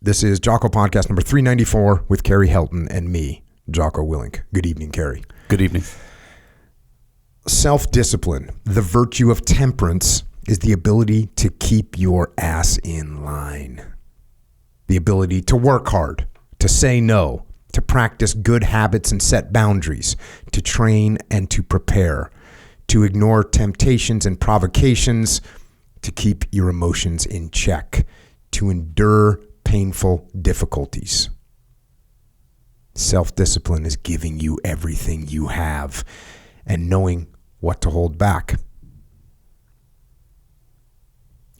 This is Jocko podcast number 394 with Carrie Helton and me, Jocko Willink. Good evening, Carrie. Good evening. Self-discipline, the virtue of temperance, is the ability to keep your ass in line. The ability to work hard, to say no, to practice good habits and set boundaries, to train and to prepare, to ignore temptations and provocations, to keep your emotions in check, to endure painful difficulties. Self-discipline is giving you everything you have and knowing what to hold back.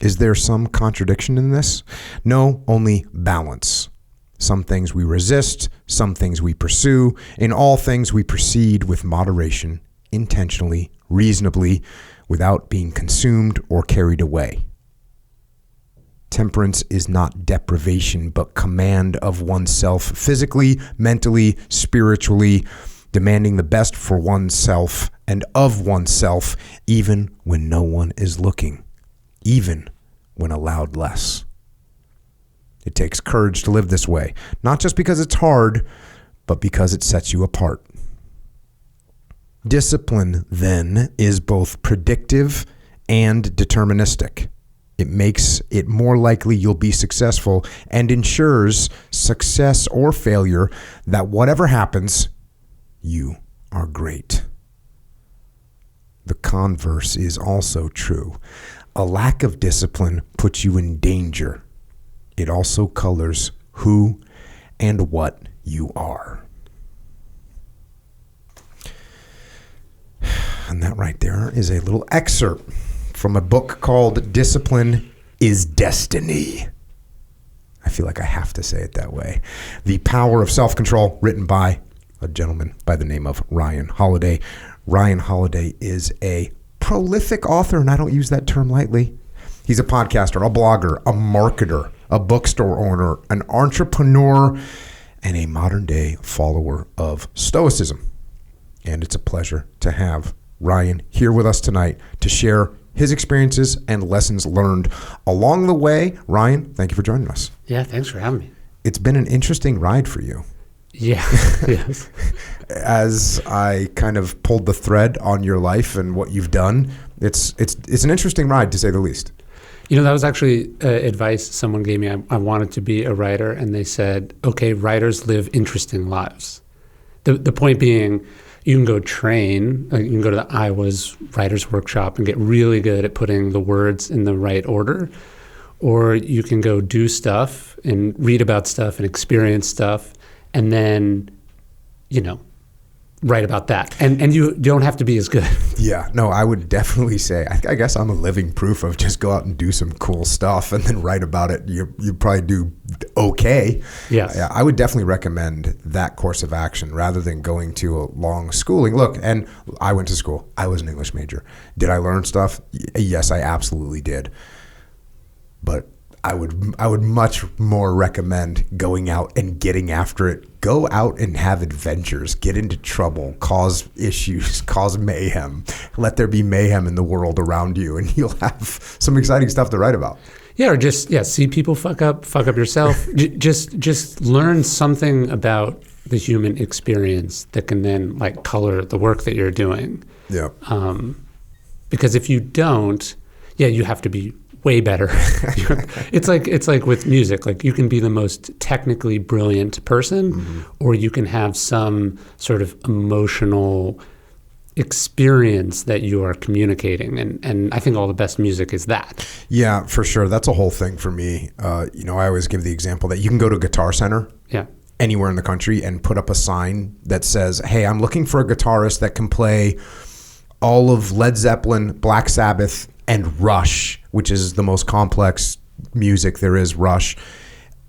Is there some contradiction in this? No, only balance. Some things we resist, some things we pursue. In all things we proceed with moderation, intentionally, reasonably, without being consumed or carried away. Temperance is not deprivation, but command of oneself physically, mentally, spiritually, demanding the best for oneself and of oneself, even when no one is looking, even when allowed less. It takes courage to live this way, not just because it's hard, but because it sets you apart. Discipline, then, is both predictive and deterministic. It makes it more likely you'll be successful and ensures, success or failure, that whatever happens, you are great. The converse is also true. A lack of discipline puts you in danger. It also colors who and what you are. And that right there is a little excerpt from a book called Discipline is Destiny. I feel like I have to say it that way. The Power of Self-Control, written by a gentleman by the name of Ryan Holiday. Ryan Holiday is a prolific author, and I don't use that term lightly. He's a podcaster, a blogger, a marketer, a bookstore owner, an entrepreneur, and a modern-day follower of Stoicism. And it's a pleasure to have Ryan here with us tonight to share his experiences and lessons learned along the way. Ryan, thank you for joining us. Yeah, thanks for having me. It's been an interesting ride for you. Yeah, yes. As I kind of pulled the thread on your life and what you've done, it's an interesting ride, to say the least. You know, that was actually advice someone gave me. I wanted to be a writer, and they said, okay, writers live interesting lives. The point being, you can go train, you can go to the Iowa's Writers Workshop and get really good at putting the words in the right order, or you can go do stuff and read about stuff and experience stuff, and then, you know, write about that. And you don't have to be as good. Yeah, no, I would definitely say, I guess I'm a living proof of just go out and do some cool stuff and then write about it. You probably do okay. Yes. I would definitely recommend that course of action rather than going to a long schooling. Look, and I went to school. I was an English major. Did I learn stuff? Yes, I absolutely did. But I would much more recommend going out and getting after it. Go out and have adventures, get into trouble, cause issues, cause mayhem. Let there be mayhem in the world around you, and you'll have some exciting stuff to write about. Yeah, or just see people fuck up yourself. just learn something about the human experience that can then like color the work that you're doing. Yeah. Because if you don't, you have to be way better. It's like with music. Like you can be the most technically brilliant person, or you can have some sort of emotional experience that you are communicating. And I think all the best music is that. Yeah, for sure. That's a whole thing for me. I always give the example that you can go to Guitar Center anywhere in the country and put up a sign that says, hey, I'm looking for a guitarist that can play all of Led Zeppelin, Black Sabbath, and Rush, which is the most complex music there is, Rush.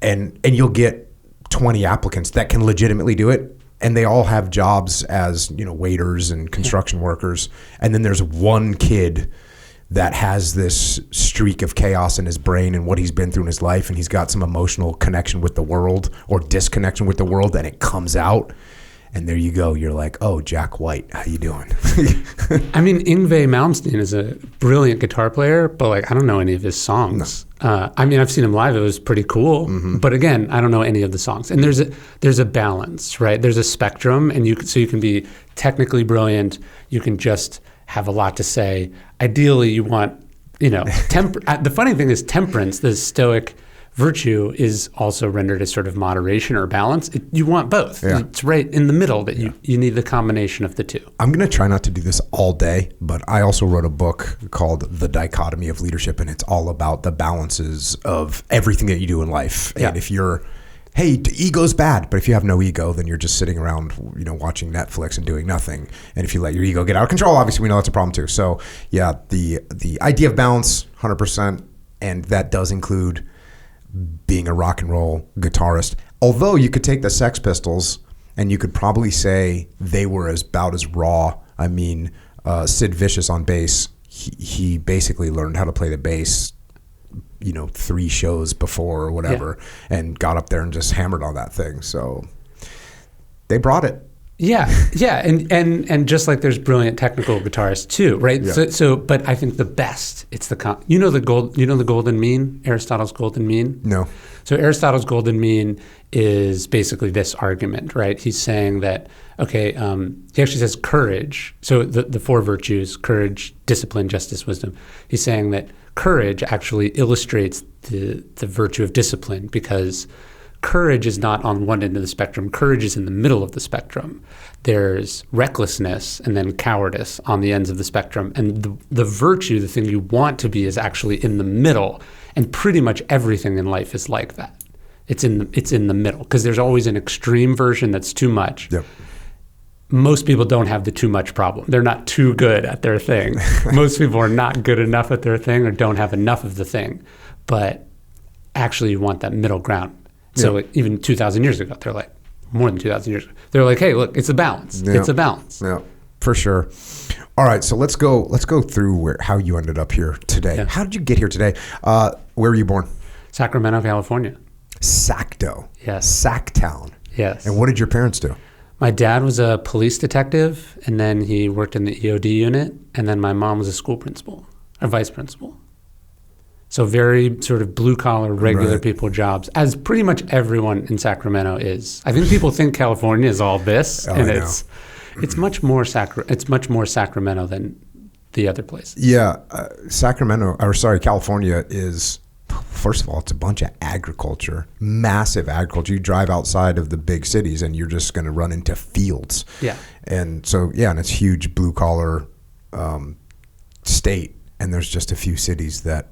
And you'll get 20 applicants that can legitimately do it. And they all have jobs as, waiters and construction workers. And then there's one kid that has this streak of chaos in his brain and what he's been through in his life. And he's got some emotional connection with the world or disconnection with the world. And it comes out. And there you go. You're like, oh, Jack White, how you doing? I mean, Yngwie Malmsteen is a brilliant guitar player, but like I don't know any of his songs. No. I mean, I've seen him live. It was pretty cool. Mm-hmm. But again, I don't know any of the songs. And there's a balance, right? There's a spectrum, and you can be technically brilliant. You can just have a lot to say. Ideally, you want, the funny thing is temperance, the Stoic virtue, is also rendered as sort of moderation or balance. You want both. Yeah. It's right in the middle that you need the combination of the two. I'm going to try not to do this all day, but I also wrote a book called The Dichotomy of Leadership, and it's all about the balances of everything that you do in life. Yeah. And if you're, hey, ego's bad, but if you have no ego, then you're just sitting around, watching Netflix and doing nothing. And if you let your ego get out of control, obviously we know that's a problem too. So yeah, the idea of balance, 100%, and that does include being a rock and roll guitarist. Although you could take the Sex Pistols and you could probably say they were about as raw. I mean, Sid Vicious on bass, he basically learned how to play the bass, 3 shows before or whatever, and got up there and just hammered on that thing. So they brought it. Yeah, and just like there's brilliant technical guitarists too, right? Yeah. So, but I think the best, it's the the golden mean, Aristotle's golden mean. No. So Aristotle's golden mean is basically this argument, right? He's saying that he actually says courage. So the 4 virtues: courage, discipline, justice, wisdom. He's saying that courage actually illustrates the virtue of discipline, because courage is not on one end of the spectrum. Courage is in the middle of the spectrum. There's recklessness and then cowardice on the ends of the spectrum. And the virtue, the thing you want to be, is actually in the middle. And pretty much everything in life is like that. It's in the middle, because there's always an extreme version that's too much. Yep. Most people don't have the too much problem. They're not too good at their thing. Most people are not good enough at their thing or don't have enough of the thing. But actually you want that middle ground. So even 2,000 years ago, they're like, more than 2,000 years ago, they're like, hey, look, it's a balance. Yeah. It's a balance. Yeah, for sure. All right, so let's go through how you ended up here today. Yeah. How did you get here today? Where were you born? Sacramento, California. Sacto. Yes. Sacktown. Yes. And what did your parents do? My dad was a police detective, and then he worked in the EOD unit, and then my mom was a school principal, a vice principal. So very sort of blue-collar, regular people jobs, as pretty much everyone in Sacramento is. I think people think California is all this, and it's much more Sacramento than the other places. Yeah, California is, first of all, it's a bunch of agriculture, massive agriculture. You drive outside of the big cities, and you're just going to run into fields. Yeah. And so, and it's huge blue-collar state, and there's just a few cities that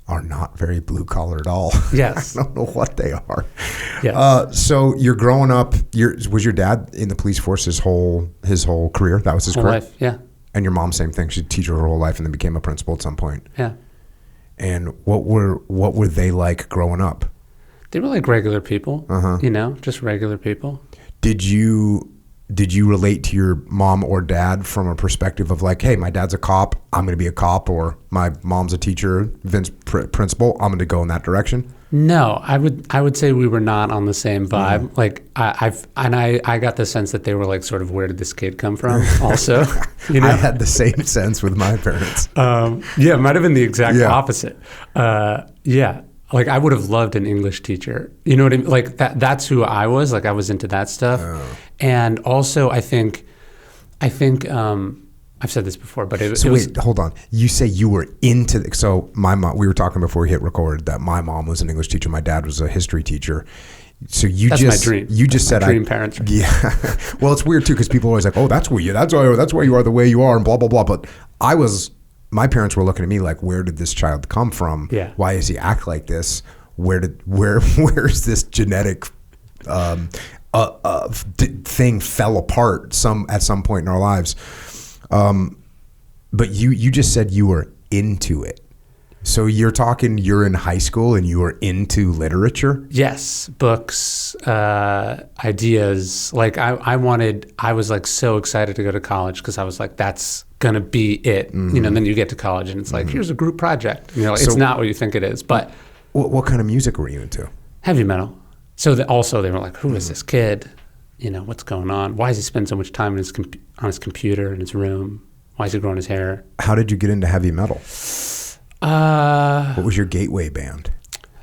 are not very blue collar at all. Yes. I don't know what they are. Yes. So you're growing up, was your dad in the police force his whole career? That was his career? Life, yeah. And your mom, same thing. She's a teacher her whole life and then became a principal at some point. Yeah. And what were they like growing up? They were like regular people, just regular people. Did you relate to your mom or dad from a perspective of like, hey, my dad's a cop, I'm going to be a cop, or my mom's a teacher, Vince principal, I'm going to go in that direction? No, I would say we were not on the same vibe. Mm-hmm. Like I got the sense that they were like sort of, where did this kid come from? Also, I had the same sense with my parents. It might have been the exact opposite. Like I would have loved an English teacher. You know what I mean? Like that's who I was. Like I was into that stuff. Oh. And also I think I've said this before, but wait, hold on. You say you were into so my mom, we were talking before we hit record that my mom was an English teacher. My dad was a history teacher. So that's my dream. You just said dream parents. Yeah. Well, it's weird too, because people are always like, oh, that's why you are the way you are and blah, blah, blah. But my parents were looking at me like, where did this child come from? Yeah. Why does he act like this? Where's this genetic thing fell apart at some point in our lives? But you just said you were into it. So you're in high school and you were into literature? Yes, books, ideas. Like I was like so excited to go to college because I was like, that's gonna be it. Mm-hmm. And then you get to college and it's like, here's a group project. It's not what you think it is. But what kind of music were you into? Heavy metal. So also they were like, who is this kid? what's going on? Why does he spend so much time on his computer in his room? Why is he growing his hair? How did you get into heavy metal? What was your gateway band?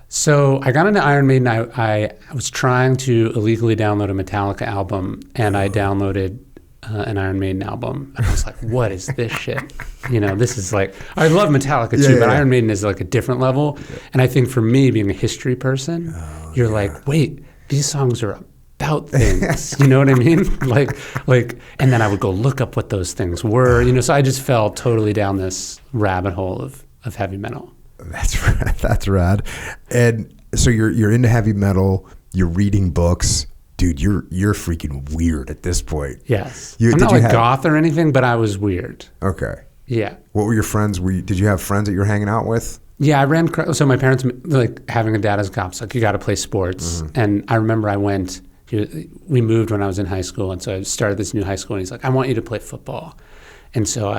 So I got into Iron Maiden. I was trying to illegally download a Metallica album, and I downloaded an Iron Maiden album. And I was like, what is this shit? This is like, I love Metallica too, but Iron Maiden is like a different level. Yeah. And I think for me, being a history person, you're like, wait, these songs are about things. You know what I mean? Like, and then I would go look up what those things were, so I just fell totally down this rabbit hole of heavy metal. That's rad. And so you're into heavy metal, you're reading books. Dude, you're freaking weird at this point. Yes. I'm not like goth or anything, but I was weird. Okay. Yeah. What were your friends? Did you have friends that you were hanging out with? Yeah, so my parents, like having a dad as a cop's like, you got to play sports. Mm-hmm. And I remember we moved when I was in high school. And so I started this new high school and he's like, I want you to play football. And so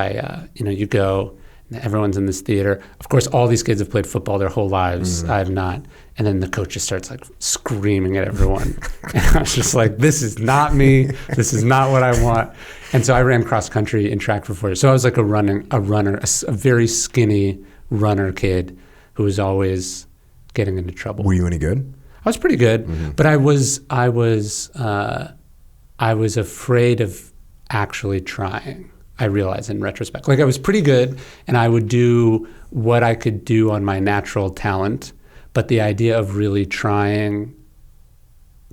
you go, everyone's in this theater. Of course, all these kids have played football their whole lives. Mm-hmm. I have not. And then the coach just starts like screaming at everyone. And I was just like, this is not me. This is not what I want. And so I ran cross country and track for 4 years. So I was like a runner, a very skinny runner kid who was always getting into trouble. Were you any good? I was pretty good, mm-hmm. but I was afraid of actually trying. I realize in retrospect, like I was pretty good and I would do what I could do on my natural talent. But the idea of really trying,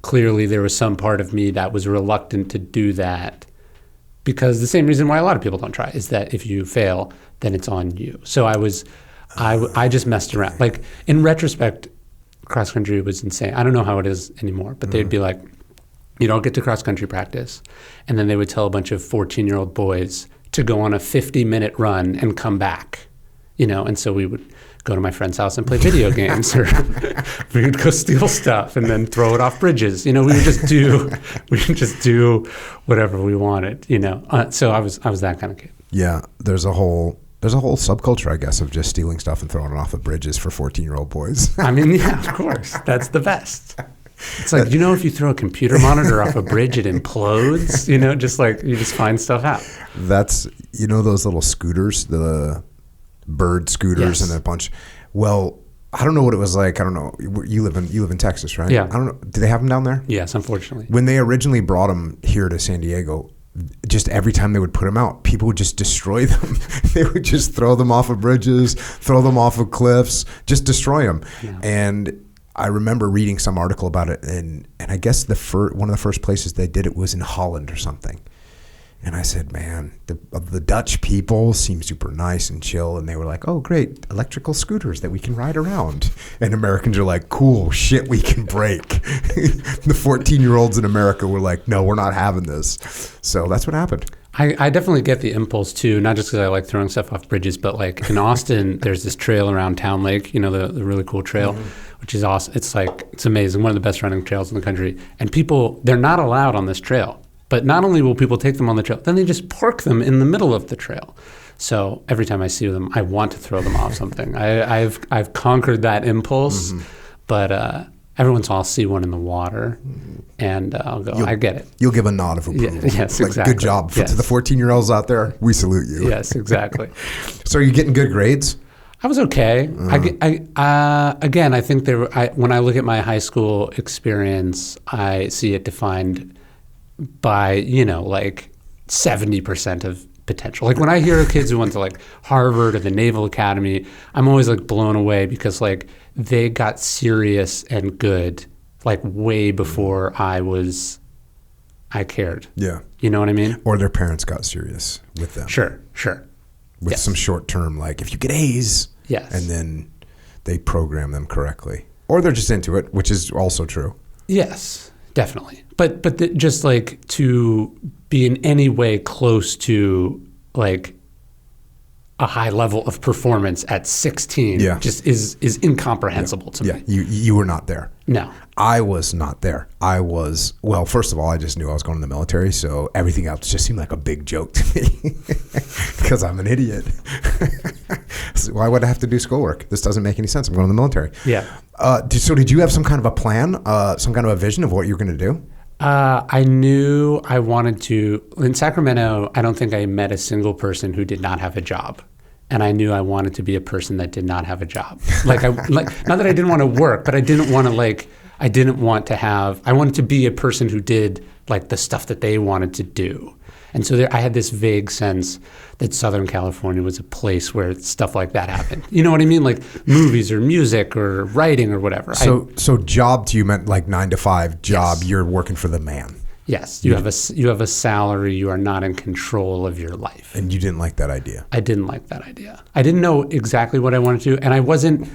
clearly there was some part of me that was reluctant to do that because the same reason why a lot of people don't try is that if you fail, then it's on you. So I just messed around. Like in retrospect, cross country was insane. I don't know how it is anymore, but they'd be like, you don't get to cross country practice. And then they would tell a bunch of 14-year-old boys to go on a 50-minute run and come back, and so we would go to my friend's house and play video games, or we would go steal stuff and then throw it off bridges. We would just do whatever we wanted. So I was that kind of kid. Yeah, there's a whole subculture, I guess, of just stealing stuff and throwing it off of bridges for 14-year-old boys. I mean, yeah, of course, that's the best. It's like, if you throw a computer monitor off a bridge, it implodes. Just like you just find stuff out. That's those little scooters, the bird scooters, yes. And a bunch. Well, I don't know what it was like. I don't know. You live in Texas, right? Yeah. I don't know. Do they have them down there? Yes, unfortunately. When they originally brought them here to San Diego, just every time they would put them out, people would just destroy them. They would just throw them off of bridges, throw them off of cliffs, just destroy them. Yeah. And I remember reading some article about it, and I guess one of the first places they did it was in Holland or something. And I said, man, the Dutch people seem super nice and chill. And they were like, oh, great, electrical scooters that we can ride around. And Americans are like, cool, shit we can break. The 14-year-olds in America were like, no, we're not having this. So that's what happened. I definitely get the impulse too, not just because I like throwing stuff off bridges, but like in Austin, there's this trail around Town Lake, the really cool trail, which is awesome. It's amazing, one of the best running trails in the country. And people, they're not allowed on this trail. But not only will people take them on the trail, then they just park them in the middle of the trail. So every time I see them, I want to throw them off something. I've conquered that impulse, but every once in a while I'll see one in the water, and I'll go, I get it. You'll give a nod of approval. Yes, exactly. Good job. To the 14-year-olds out there, we salute you. Yes, exactly. So are you getting good grades? I was okay. Again, I think when I look at my high school experience, I see it defined by, like 70% of potential. Like when I hear of kids who went to like Harvard or the Naval Academy, I'm always like blown away because like they got serious and good like way before I cared. Yeah. You know what I mean? Or their parents got serious with them. Sure. With some short term, like if you get A's, yes, and then they program them correctly. Or they're just into it, which is also true. Yes. Definitely. But just like to be in any way close to like a high level of performance at 16 just is incomprehensible to me. Yeah, you were not there. No. I was not there. Well, first of all, I just knew I was going to the military, so everything else just seemed like a big joke to me because I'm an idiot. So why would I have to do schoolwork? This doesn't make any sense. I'm going to the military. Yeah. So did you have some kind of a plan, some kind of a vision of what you were going to do? I knew I wanted to. In Sacramento, I don't think I met a single person who did not have a job. And I knew I wanted to be a person that did not have a job. Not that I didn't want to work, but I didn't want to I wanted to be a person who did like the stuff that they wanted to do. And so I had this vague sense that Southern California was a place where stuff like that happened. You know what I mean? Like movies or music or writing or whatever. So job to you meant like 9 to 5 job. Yes. You're working for the man. Yes, you have a salary. You are not in control of your life. And you didn't like that idea. I didn't like that idea. I didn't know exactly what I wanted to do, and I wasn't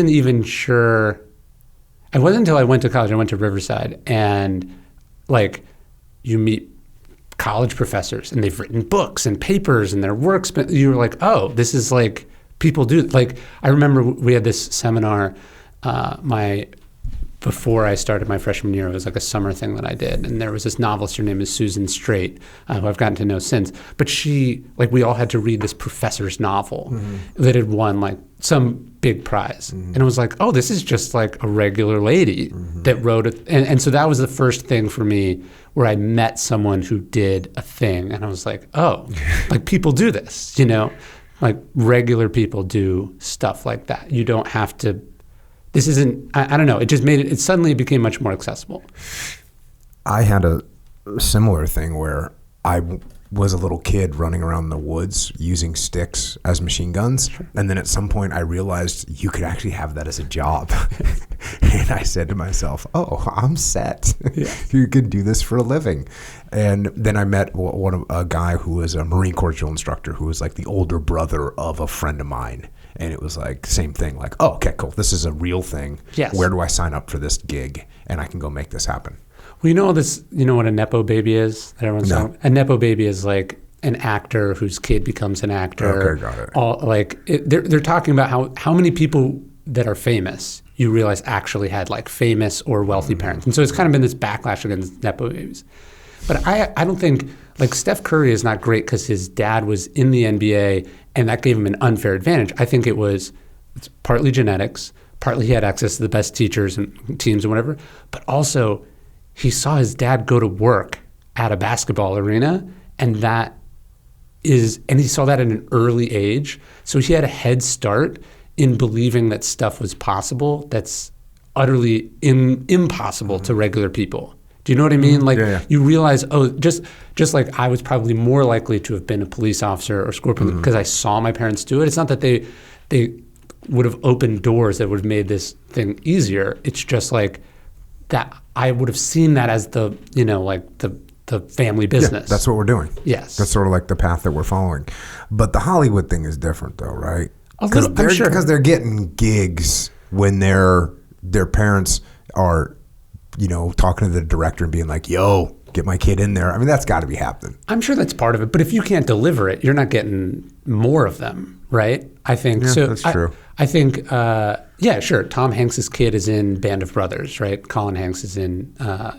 even sure. It wasn't until I went to college. I went to Riverside, and like you meet college professors, and they've written books and papers and their works. But you're like, oh, this is like people do. Like I remember we had this seminar. Before I started my freshman year, it was like a summer thing that I did. And there was this novelist, her name is Susan Straight, who I've gotten to know since. But we all had to read this professor's novel that had won like some big prize. And it was like, oh, this is just like a regular lady that wrote it. And so that was the first thing for me where I met someone who did a thing. And I was like, oh, like people do this, like regular people do stuff like that. You don't have to. This isn't, I don't know, it just it suddenly became much more accessible. I had a similar thing where I was a little kid running around the woods using sticks as machine guns. Sure. And then at some point I realized you could actually have that as a job. And I said to myself, oh, I'm set. Yeah. You could do this for a living. And then I met a guy who was a Marine Corps drill instructor who was like the older brother of a friend of mine. And it was like same thing, like, oh, okay, cool. This is a real thing. Yes. Where do I sign up for this gig? And I can go make this happen. Well, you know what a Nepo baby is? That everyone's talking? A Nepo baby is like an actor whose kid becomes an actor. Okay, got it. They're talking about how many people that are famous you realize actually had like famous or wealthy parents. And so it's kind of been this backlash against Nepo babies. But I don't think, like Steph Curry is not great because his dad was in the NBA and that gave him an unfair advantage. I think it's partly genetics, partly he had access to the best teachers and teams and whatever, but also he saw his dad go to work at a basketball arena and he saw that at an early age. So he had a head start in believing that stuff was possible that's utterly impossible to regular people. Do you know what I mean? Like you realize, oh, just like I was probably more likely to have been a police officer or school police because I saw my parents do it. It's not that they would have opened doors that would have made this thing easier. It's just like that I would have seen that as the family business. Yeah, that's what we're doing. Yes. That's sort of like the path that we're following. But the Hollywood thing is different though, right? Because they're getting gigs when their parents are talking to the director and being like, yo, get my kid in there. I mean, that's got to be happening. I'm sure that's part of it. But if you can't deliver it, you're not getting more of them, right? I think. Yeah, so that's true. I think, sure. Tom Hanks' kid is in Band of Brothers, right? Colin Hanks is in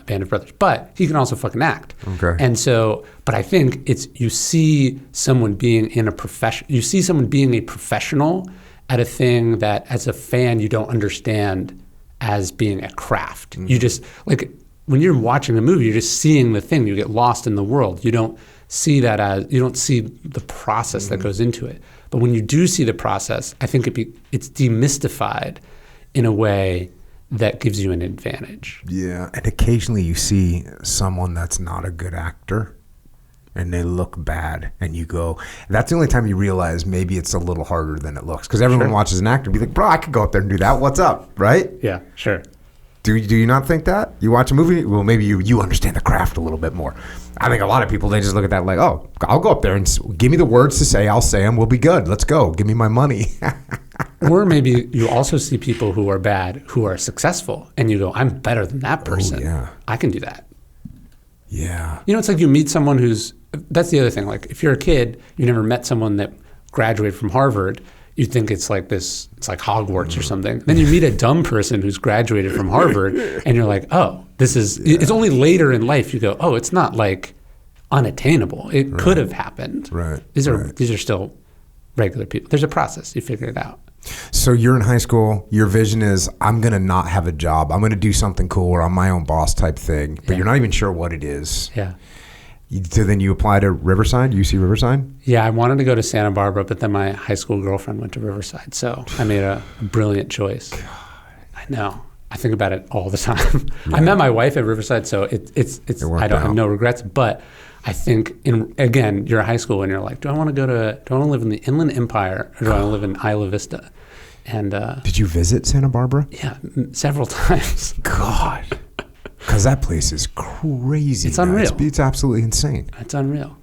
Band of Brothers. But he can also fucking act. Okay. And so, but I think you see someone being a professional at a thing that as a fan you don't understand as being a craft. You just, like, when you're watching a movie, you're just seeing the thing. You get lost in the world. You don't see the process that goes into it. But when you do see the process, I think it's demystified in a way that gives you an advantage. Yeah, and occasionally you see someone that's not a good actor and they look bad and you go, that's the only time you realize maybe it's a little harder than it looks. Because everyone watches an actor and be like, bro, I could go up there and do that. What's up, right? Yeah, sure. Do you not think that? You watch a movie, well, maybe you understand the craft a little bit more. I think a lot of people, they just look at that like, oh, I'll go up there and give me the words to say, I'll say them, we'll be good. Let's go. Give me my money. Or maybe you also see people who are bad, who are successful, and you go, I'm better than that person. Oh, yeah. I can do that. Yeah. It's like you meet someone that's the other thing. Like if you're a kid, you never met someone that graduated from Harvard, you think it's like this, it's like Hogwarts or something. Then you meet a dumb person who's graduated from Harvard and you're like, oh, it's only later in life you go, oh, it's not like unattainable. It could have happened. Right. These are still regular people. There's a process. You figure it out. So you're in high school. Your vision is, I'm going to not have a job. I'm going to do something cool or I'm my own boss type thing. But you're not even sure what it is. Yeah. So then you apply to Riverside, UC Riverside? Yeah, I wanted to go to Santa Barbara, but then my high school girlfriend went to Riverside. So I made a brilliant choice. God. I know. I think about it all the time. Yeah. I met my wife at Riverside, so it's I don't have no regrets. But I think, again, you're a high school and you're like, do I want to live in the Inland Empire or do I want to live in Isla Vista? And did you visit Santa Barbara? Yeah, several times. God. Because that place is crazy. It's unreal. It's absolutely insane. It's unreal.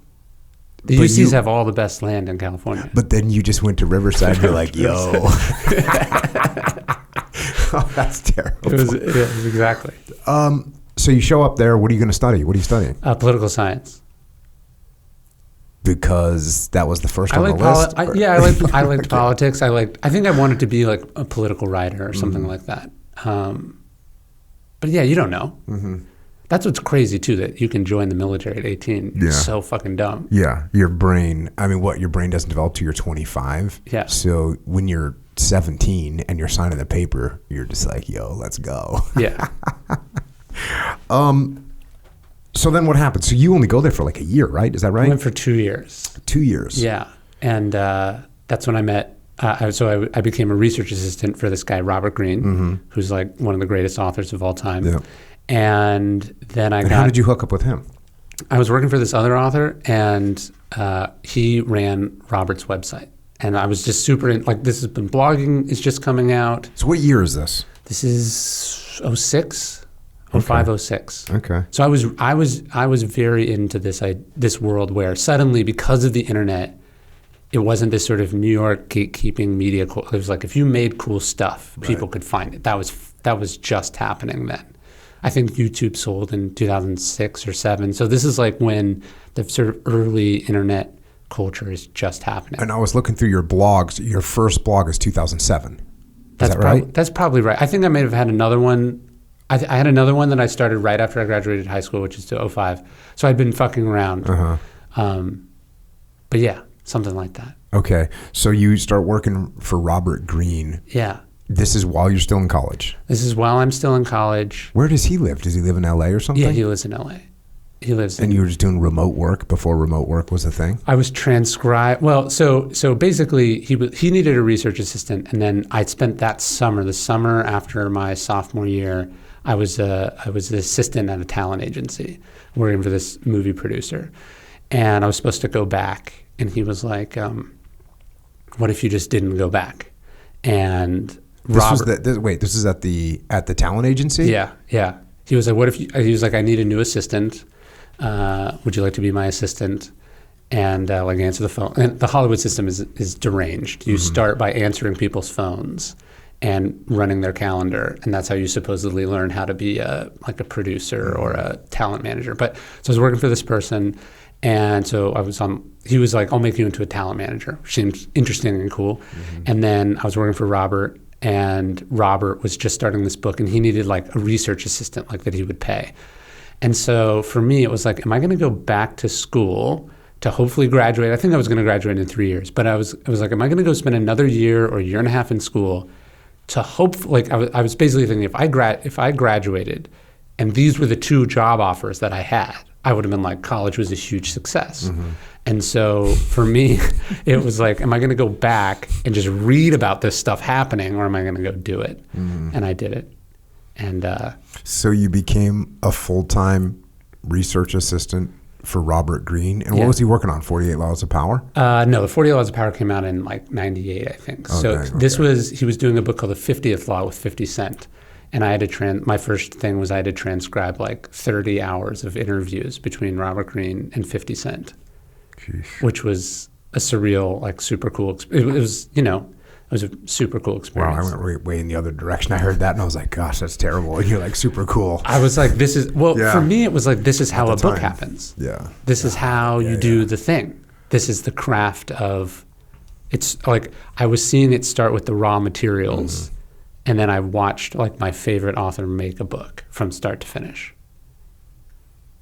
The UCs have all the best land in California. But then you just went to Riverside and you're like, yo. Oh, that's terrible. It was exactly. So you show up there. What are you going to study? What are you studying? Political science. Because that was the first on the list? I liked politics. I think I wanted to be like a political writer or something like that. But yeah, you don't know. Mm-hmm. That's what's crazy too, that you can join the military at 18. Yeah. It's so fucking dumb. Yeah. Your brain, your brain doesn't develop till you're 25. Yeah. So when you're 17 and you're signing the paper, you're just like, yo, let's go. Yeah. So then what happened? So you only go there for like a year, right? Is that right? I went for 2 years. 2 years. Yeah. And that's when I met, I became a research assistant for this guy, Robert Greene, who's like one of the greatest authors of all time. Yeah. And then how did you hook up with him? I was working for this other author and he ran Robert's website. And I was just super this has been blogging is just coming out. So what year is this? This is 06, 05, 06. Okay. So I was very into this world where suddenly, because of the internet, it wasn't this sort of New York gatekeeping media. It was like if you made cool stuff, people could find it. That was just happening then. I think YouTube sold in 2006 or 7. So this is like when the sort of early internet culture is just happening. And I was looking through your blogs. Your first blog is 2007. Is that right? That's probably right. I think I may have had another one. I had another one that I started right after I graduated high school, which is to 05. So I'd been fucking around. But yeah, something like that. Okay. So you start working for Robert Greene. Yeah. This is while you're still in college? This is while I'm still in college. Where does he live? Does he live in LA or something? Yeah, he lives in LA. And you were just doing remote work before remote work was a thing? I was Well, so basically he needed a research assistant, and then I spent that summer, the summer after my sophomore year, I was the assistant at a talent agency working for this movie producer. And I was supposed to go back, and he was like, what if you just didn't go back? And this is at the talent agency? Yeah. He was like, he was like, I need a new assistant. Would you like to be my assistant? And answer the phone. And the Hollywood system is deranged. You start by answering people's phones and running their calendar, and that's how you supposedly learn how to be a producer or a talent manager. But so I was working for this person, and so he was like, I'll make you into a talent manager, which seemed interesting and cool. And then I was working for Robert, and Robert was just starting this book, and he needed like a research assistant that he would pay. And so for me, it was like, am I going to go back to school to hopefully graduate? I think I was going to graduate in 3 years, but I was like, am I going to go spend another year or a year and a half in school to hope? I was basically thinking, if I graduated and these were the 2 job offers that I had, I would have been like, college was a huge success. And so for me, it was like, am I going to go back and just read about this stuff happening, or am I going to go do it? And I did it. And so you became a full-time research assistant for Robert Greene. And what was he working on, 48 Laws of Power? No, the 48 Laws of Power came out in 98, I think. He was doing a book called The 50th Law with 50 Cent. And I had to my first thing was I had to transcribe 30 hours of interviews between Robert Greene and 50 Cent. Jeez. Which was a surreal, super cool experience. It was a super cool experience. Wow, I went way in the other direction. I heard that and I was like, gosh, that's terrible. And you're like, super cool. I was like, for me, it was like, this is how a book happens. Yeah. This is how you do the thing. This is the craft of, it's like, I was seeing it start with the raw materials. And then I watched my favorite author make a book from start to finish.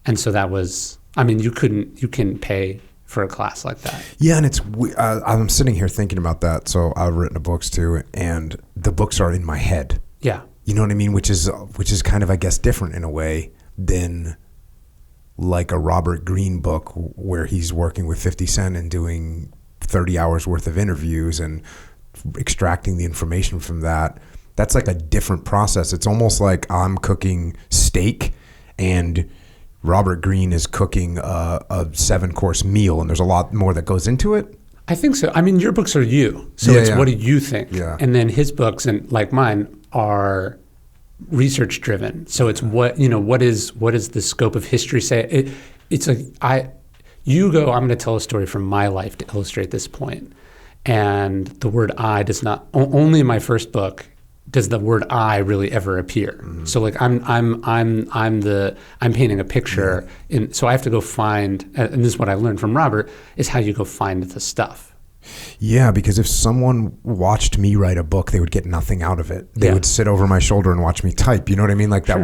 And so that was, you can pay for a class like that. Yeah, and I'm sitting here thinking about that. So I've written books too, and the books are in my head. Yeah. You know what I mean? Which is kind of, I guess, different in a way than like a Robert Greene book where he's working with 50 Cent and doing 30 hours worth of interviews and extracting the information from that. That's like a different process. It's almost like I'm cooking steak and Robert Greene is cooking a 7-course meal, and there's a lot more that goes into it. I think so. I mean, your books are you. So it's what do you think? Yeah. And then his books, and like mine, are research driven. So it's what is the scope of history say? It's like I'm going to tell a story from my life to illustrate this point. And the word I does not, only in my first book does the word I really ever appear. Mm-hmm. So like I'm painting a picture, so I have to go find, and this is what I learned from Robert, is how you go find the stuff. Yeah, because if someone watched me write a book, they would get nothing out of it. They would sit over my shoulder and watch me type. You know what I mean? Like that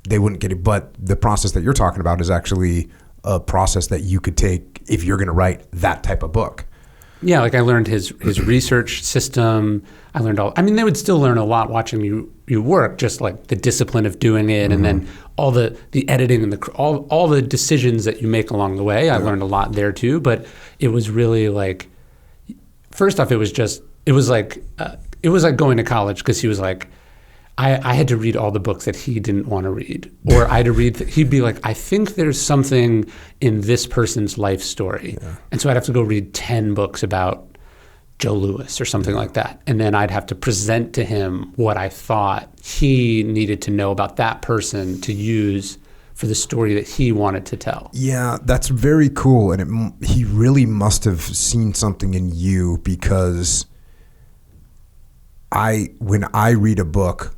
they wouldn't get it. But the process that you're talking about is actually a process that you could take if you're going to write that type of book. Yeah, like I learned his research system. I learned they would still learn a lot watching you work, just like the discipline of doing it, and then all the editing and all the decisions that you make along the way. I learned a lot there too, but it was really like, first off, it was like going to college, because he was like, I had to read all the books that he didn't want to read, or I had to read. He'd be like, I think there's something in this person's life story, and so I'd have to go read 10 books about Joe Louis or something like that, and then I'd have to present to him what I thought he needed to know about that person to use for the story that he wanted to tell. Yeah, that's very cool, and he really must have seen something in you, because when I read a book.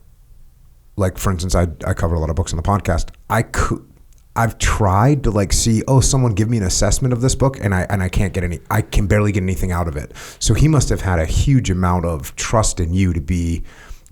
Like, for instance, I cover a lot of books on the podcast. I've tried to like see, someone give me an assessment of this book, and I can't get I can barely get anything out of it. So he must have had a huge amount of trust in you to be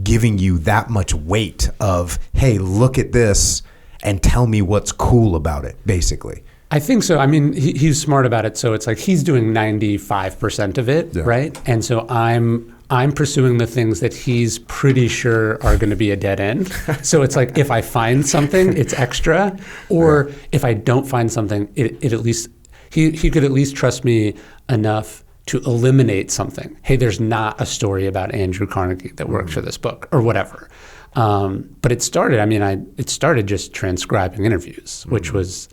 giving you that much weight of, hey, look at this and tell me what's cool about it, basically. I think so. I mean, he's smart about it. So it's like he's doing 95% of it, right? And so I'm pursuing the things that he's pretty sure are going to be a dead end. So it's like, if I find something, it's extra, or if I don't find something, it at least he could at least trust me enough to eliminate something. Hey, there's not a story about Andrew Carnegie that works for this book, or whatever. But it started just transcribing interviews, which was,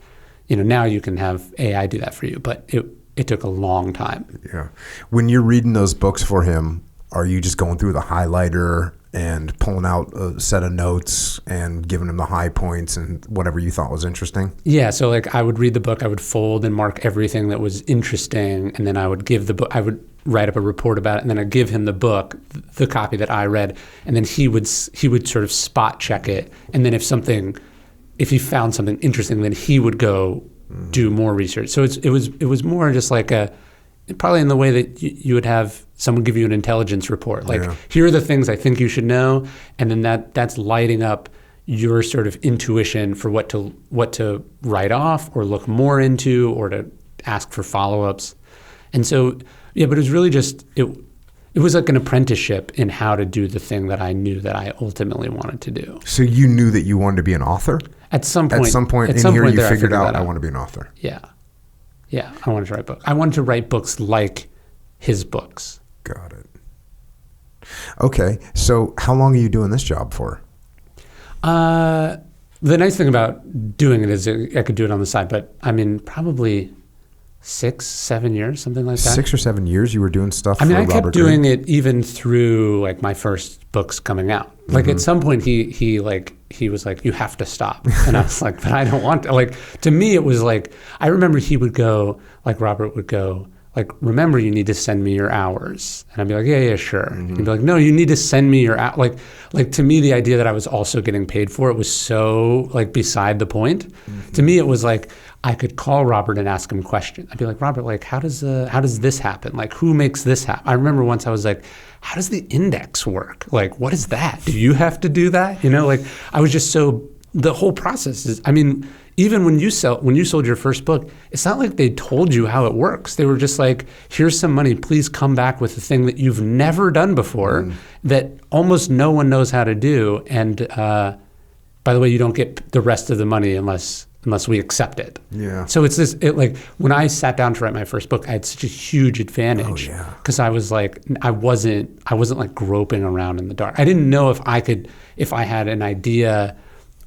now you can have AI do that for you, but it took a long time. Yeah. When you're reading those books for him, are you just going through the highlighter and pulling out a set of notes and giving him the high points and whatever you thought was interesting? Yeah, so like I would read the book, I would fold and mark everything that was interesting, and then I would give the book, I would write up a report about it, and then I'd give him the book, the copy that I read, and then he would sort of spot check it, and then if he found something interesting, then he would go do more research. So it was more just like probably in the way that you would have someone give you an intelligence report. Like, here are the things I think you should know, and then that's lighting up your sort of intuition for what to write off or look more into or to ask for follow-ups. And so, but it was really just, it was like an apprenticeship in how to do the thing that I knew that I ultimately wanted to do. So you knew that you wanted to be an author? At some point in here, you figured out, I want to be an author. Yeah. Yeah, I wanted to write books. I wanted to write books like his books. Got it. Okay, so how long are you doing this job for? The nice thing about doing it is I could do it on the side, but I mean, probably 6-7 years, something like that. 6 or 7 years you were doing stuff for Robert Greene? I kept doing it even through like my first books coming out. Like at some point he was like, you have to stop. And I was like, but I don't want to. Like, to me, it was like, I remember he would go, like Robert would go, like, remember, you need to send me your hours. And I'd be like, yeah, sure. He'd be like, no, you need to send me your hours. Like to me, the idea that I was also getting paid for it was so like beside the point. To me, it was like, I could call Robert and ask him questions. I'd be like, Robert, like, how does this happen? Like, who makes this happen? I remember once I was like, how does the index work? Like, what is that? Do you have to do that? Like, I was just the whole process is, I mean, even when you sold your first book, it's not like they told you how it works. They were just like, here's some money, please come back with a thing that you've never done before that almost no one knows how to do. And by the way, you don't get the rest of the money unless we accept it. Yeah. So it's like when I sat down to write my first book, I had such a huge advantage because I was like, I wasn't like groping around in the dark. I didn't know if I had an idea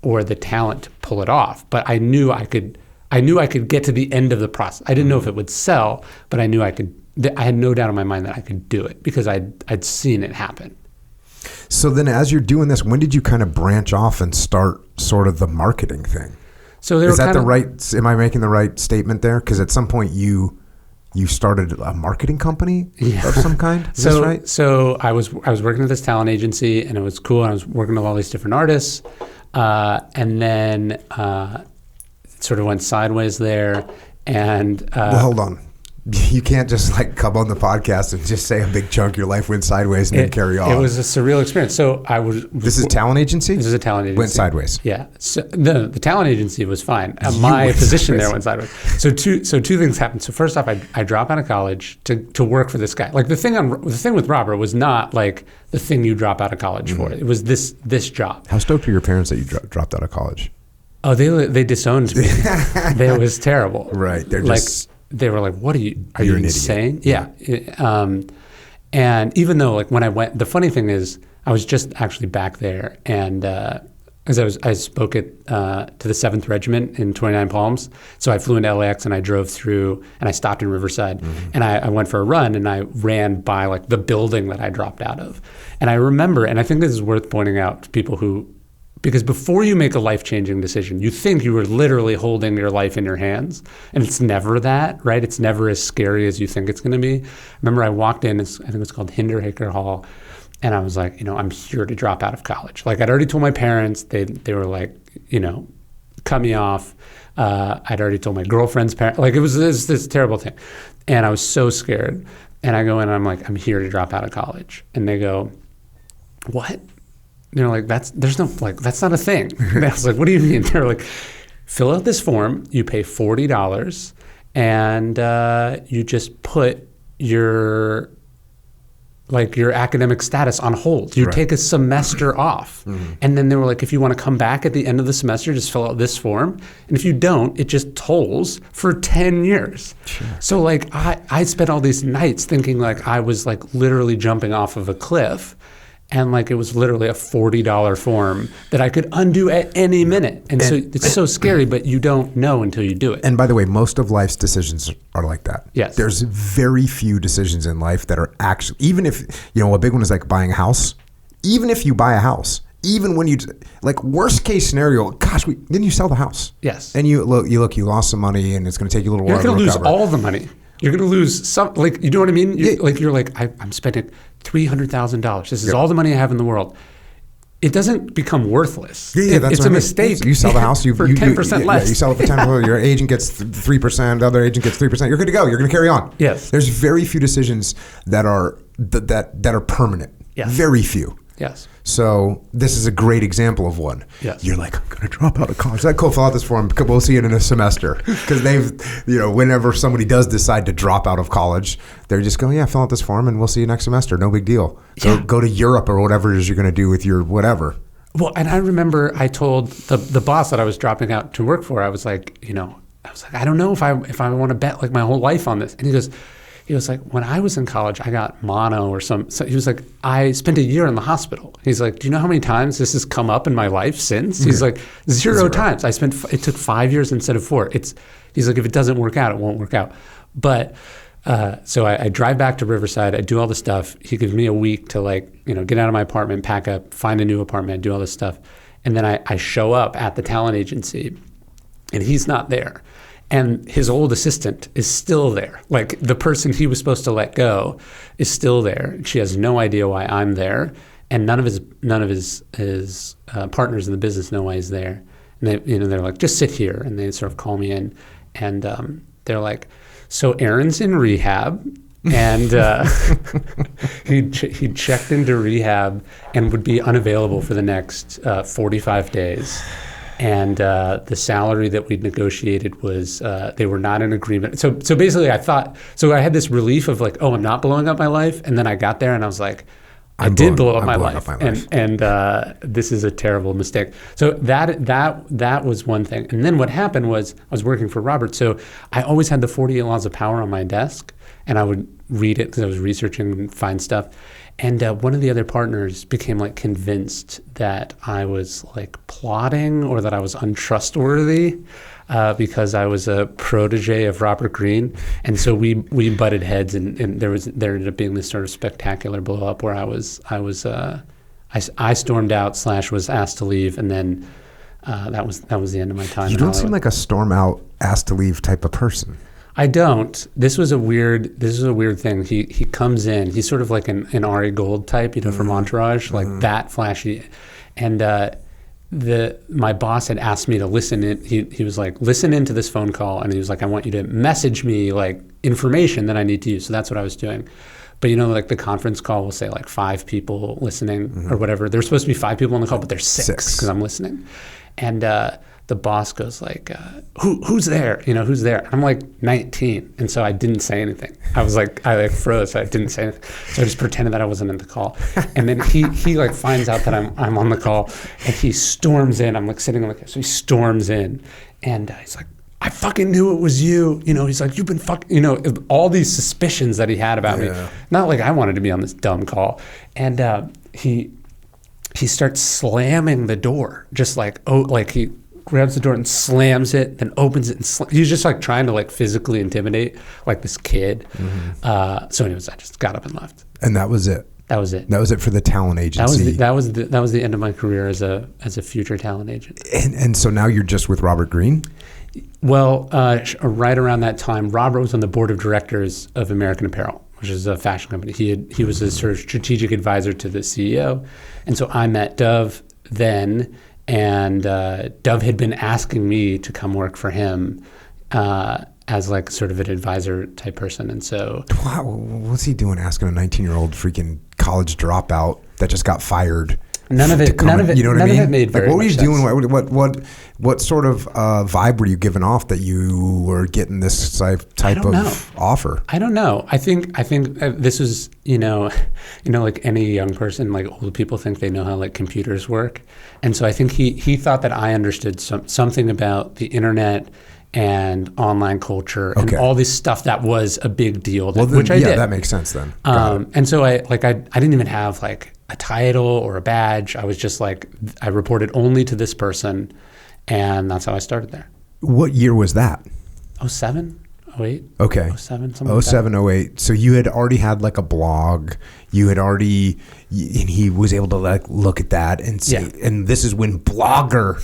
or the talent to pull it off, but I knew I could get to the end of the process. I didn't know if it would sell, but I knew I could. I had no doubt in my mind that I could do it because I'd seen it happen. So then as you're doing this, when did you kind of branch off and start sort of the marketing thing? So is that am I making the right statement there? Because at some point you started a marketing company of some kind? Is this right? So I was working at this talent agency and it was cool. I was working with all these different artists. And then it sort of went sideways there. And well, hold on. You can't just like come on the podcast and just say a big chunk of your life went sideways and then carry on. It was a surreal experience. So This is a talent agency? This is a talent agency. Went sideways. Yeah. So the talent agency was fine. My position there went sideways. So two things happened. So first off, I dropped out of college to work for this guy. Like the thing with Robert was not like the thing you drop out of college for. It was this job. How stoked are your parents that you dropped out of college? Oh, they disowned me. It was terrible. Right. They're like, just... They were like, "What are you? Are you insane?" Yeah. And even though, like, when I went, the funny thing is, I was just actually back there, and as I spoke to the 7th Regiment in 29 Palms. So I flew into LAX and I drove through, and I stopped in Riverside, and I went for a run, and I ran by like the building that I dropped out of, and I remember, and I think this is worth pointing out to people who. Because before you make a life-changing decision, you think you are literally holding your life in your hands. And it's never that, right? It's never as scary as you think it's going to be. Remember, I walked in, I think it's called Hinderhaker Hall, and I was like, I'm here to drop out of college. Like, I'd already told my parents. They were like, cut me off. I'd already told my girlfriend's parents. Like, it was this terrible thing. And I was so scared. And I go in, and I'm like, I'm here to drop out of college. And they go, what? They're like, that's not a thing. And I was like, what do you mean? They're like, fill out this form, you pay $40, and you just put your academic status on hold. You take a semester off. And then they were like, if you want to come back at the end of the semester, just fill out this form. And if you don't, it just tolls for 10 years. Sure. So like I spent all these nights thinking like I was like literally jumping off of a cliff. And like it was literally a $40 form that I could undo at any minute. And so it's so scary, but you don't know until you do it. And by the way, most of life's decisions are like that. Yes. There's very few decisions in life that are actually, even if, a big one is like buying a house. Even if you buy a house, even when you, like worst case scenario, gosh, then you sell the house. Yes. And you lost some money and it's going to take you a little while to recover. You're going to lose all the money. You're going to lose some, like, you know what I mean? You're like, I'm spending $300,000. This is all the money I have in the world. It doesn't become worthless. It's a mistake. You sell the house for 10% less. You sell it for 10%. Your agent gets 3%. The other agent gets 3%. You're good to go. You're going to carry on. Yes. There's very few decisions that are permanent. Yes. Very few. Yes. So this is a great example of one. Yes. You're like, I'm going to drop out of college. That cool, fill out this form. We'll see it in a semester. Because whenever somebody does decide to drop out of college, they're just going, yeah, fill out this form and we'll see you next semester. No big deal. Go to Europe or whatever it is you're going to do with your whatever. Well, and I remember I told the boss that I was dropping out to work for, I was like, I don't know if I want to bet like my whole life on this. And he was like, when I was in college, I got mono or so he was like, I spent a year in the hospital. He's like, do you know how many times this has come up in my life since? He's like, zero times. It took 5 years instead of 4. He's like, if it doesn't work out, it won't work out. But so I drive back to Riverside. I do all the stuff. He gives me a week to get out of my apartment, pack up, find a new apartment, do all this stuff. And then I show up at the talent agency and he's not there. And his old assistant is still there. Like the person he was supposed to let go is still there. She has no idea why I'm there, and none of his partners in the business know why he's there. And they're like, just sit here. And they sort of call me in, and they're like, so Aaron's in rehab, and he checked into rehab and would be unavailable for the next 45 days. And the salary that we'd negotiated was they were not in agreement. So basically, I had this relief of like, oh, I'm not blowing up my life. And then I got there and I was like, I did blow up my life. And this is a terrible mistake. So that was one thing. And then what happened was I was working for Robert. So I always had the 48 Laws of Power on my desk, and I would read it because I was researching and find stuff. And one of the other partners became like convinced that I was like plotting or that I was untrustworthy because I was a protege of Robert Greene. And so we butted heads, and there ended up being this sort of spectacular blow up where I stormed out / was asked to leave, and then that was the end of my time. You don't seem like a storm out, asked to leave type of person. I don't. This was a weird thing. He comes in. He's sort of like an Ari Gold type, from Entourage, like that flashy. And my boss had asked me to listen in. He was like, listen into this phone call, and he was like, I want you to message me like information that I need to use. So that's what I was doing. But like the conference call will say like 5 people listening or whatever. There's supposed to be 5 people on the call, but there's 6 because I'm listening. And the boss goes like, who's there? Who's there? I'm like 19. And so I didn't say anything. I froze. So I didn't say anything. So I just pretended that I wasn't in the call. And then he like finds out that I'm on the call, and he storms in. I'm like sitting on the, so he storms in, and he's like, I fucking knew it was you. He's like, you've been fucking, all these suspicions that he had about me. Not like I wanted to be on this dumb call. And he starts slamming the door, just like, he grabs the door and slams it, then opens it, and he's just like trying to like physically intimidate like this kid. So anyways, I just got up and left. And that was it. That was it. That was it for the talent agency. That was the end of my career as a future talent agent. And so now you're just with Robert Greene? Well, right around that time, Robert was on the board of directors of American Apparel, which is a fashion company. He was a sort of strategic advisor to the CEO. And so I met Dove then, and Dove had been asking me to come work for him as like sort of an advisor type person. And so, wow, what's he doing asking a 19-year-old freaking college dropout that just got fired? None of it. You know what I mean? None of it made very what were you much doing? sense. What sort of vibe were you giving off that you were getting this type of offer? I don't know. I think this was like any young person, like old people think they know how like computers work, and so I think he thought that I understood something about the internet and online culture and all this stuff that was a big deal. Which I did. Yeah, that makes sense then. And so I didn't even have like a title or a badge. I was just like, I reported only to this person, and that's how I started there. What year was that? 07, 08. Okay. 07, something like that. 07, 08. So you had already had like a blog. You had already, and he was able to like look at that and say, and this is when Blogger.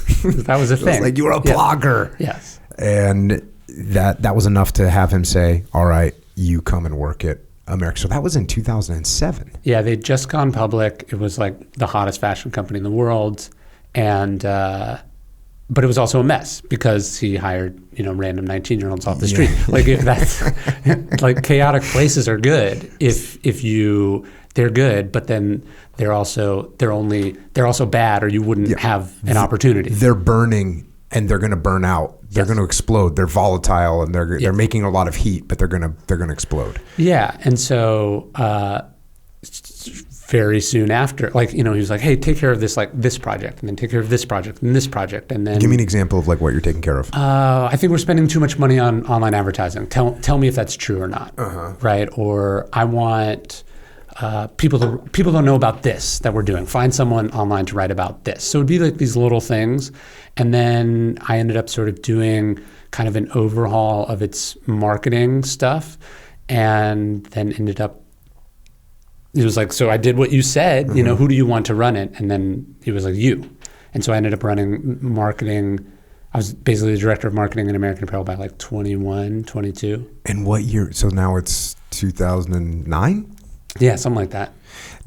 That was a thing. Like you were a blogger. Yes. And that was enough to have him say, all right, you come and work at America. So that was in 2007. Yeah, they'd just gone public. It was like the hottest fashion company in the world. And, but it was also a mess because he hired, random 19-year-olds off the street. Like that's like chaotic places are good if they're good, but then they're also bad, or you wouldn't have an opportunity. They're burning, and they're going to burn out. They're going to explode. They're volatile, and they're making a lot of heat, but they're going to explode. Yeah, and so very soon after, he was like, "Hey, take care of this project, and then take care of this project and this project, and then." Give me an example of like what you're taking care of. I think we're spending too much money on online advertising. Tell me if that's true or not, right? Or I want. People don't know about this that we're doing. Find someone online to write about this. So it'd be like these little things. And then I ended up sort of doing kind of an overhaul of its marketing stuff, and then ended up, it was like, so I did what you said, who do you want to run it? And then he was like, you. And so I ended up running marketing. I was basically the director of marketing in American Apparel by like 21, 22. And what year? So now it's 2009? Yeah, something like that.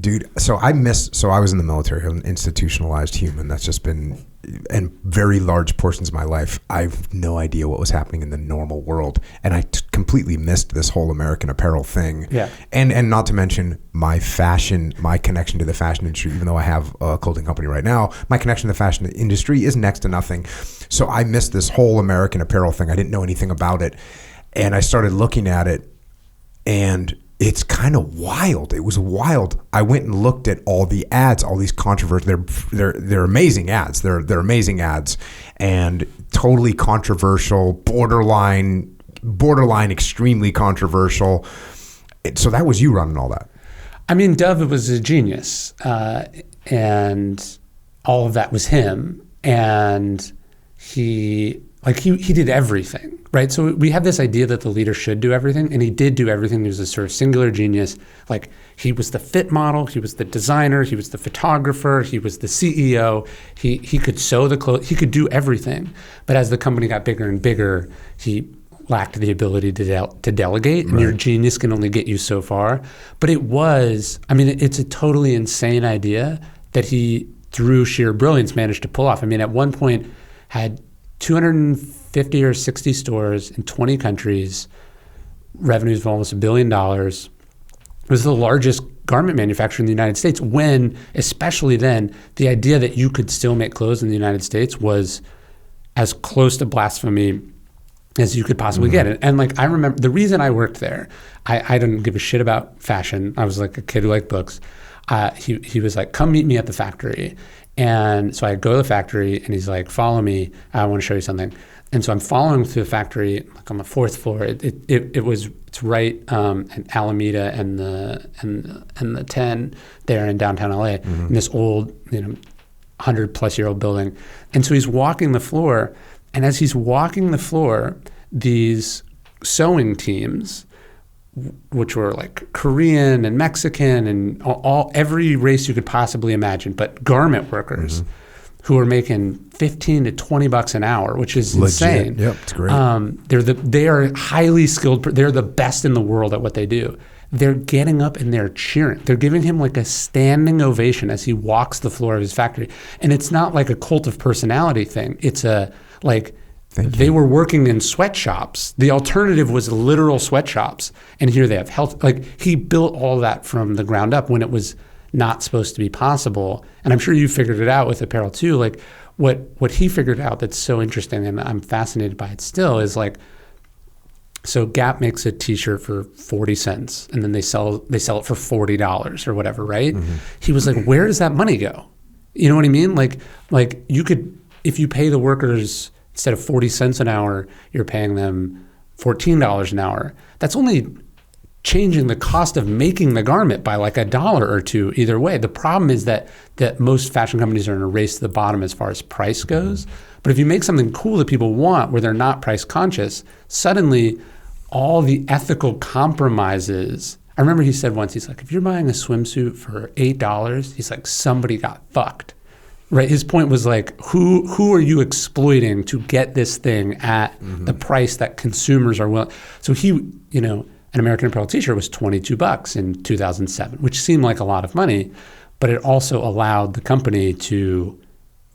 Dude, so I was in the military. I'm an institutionalized human. That's just been, in very large portions of my life, I have no idea what was happening in the normal world. And I completely missed this whole American Apparel thing. Yeah. And not to mention my connection to the fashion industry, even though I have a clothing company right now, my connection to the fashion industry is next to nothing. So I missed this whole American Apparel thing. I didn't know anything about it. And I started looking at it, and it's kind of wild. It was wild. I went and looked at all the ads, all these controversial. They're amazing ads. They're amazing ads, and totally controversial, borderline, extremely controversial. So that was you running all that. I mean, Dove was a genius, and all of that was him, and he did everything, right? So we have this idea that the leader should do everything, and he did do everything. He was a sort of singular genius. Like, he was the fit model, he was the designer, he was the photographer, he was the CEO. He could sew the clothes, he could do everything. But as the company got bigger and bigger, he lacked the ability to delegate, and your genius can only get you so far. But it's a totally insane idea that he, through sheer brilliance, managed to pull off. I mean, at one point had 250 or 60 stores in 20 countries, revenues of almost $1 billion. It was the largest garment manufacturer in the United States when, especially then, the idea that you could still make clothes in the United States was as close to blasphemy as you could possibly get. And like, I remember the reason I worked there, I didn't give a shit about fashion. I was like a kid who liked books. He was like, come meet me at the factory. And so I go to the factory, and he's like, follow me. I want to show you something. And so I'm following through the factory, like on the fourth floor. It's right in Alameda and the 10 there in downtown LA, in this old, 100-plus-year-old building. And so he's walking the floor, and as he's walking the floor, these sewing teams, which were like Korean and Mexican and every race you could possibly imagine, but garment workers who are making $15 to $20 an hour, which is legit. Insane. Yep, it's great. They are highly skilled. They're the best in the world at what they do. They're getting up and they're cheering. They're giving him like a standing ovation as he walks the floor of his factory. And it's not like a cult of personality thing. It's they were working in sweatshops. The alternative was literal sweatshops. And here they have health. Like, he built all that from the ground up when it was not supposed to be possible. And I'm sure you figured it out with apparel too. Like, what he figured out that's so interesting, and I'm fascinated by it still, is like, so Gap makes a T-shirt for 40 cents, and then they sell it for $40 or whatever, right? He was like, where does that money go? You know what I mean? Like you could, if you pay the workers, instead of 40 cents an hour, you're paying them $14 an hour. That's only changing the cost of making the garment by like $1 or $2 either way. The problem is that most fashion companies are in a race to the bottom as far as price goes. But if you make something cool that people want, where they're not price conscious, suddenly all the ethical compromises. I remember he said once, he's like, if you're buying a swimsuit for $8, he's like, somebody got fucked. Right. His point was like, who are you exploiting to get this thing at the price that consumers are willing? So he, an American Apparel T-shirt was $22 in 2007, which seemed like a lot of money, but it also allowed the company to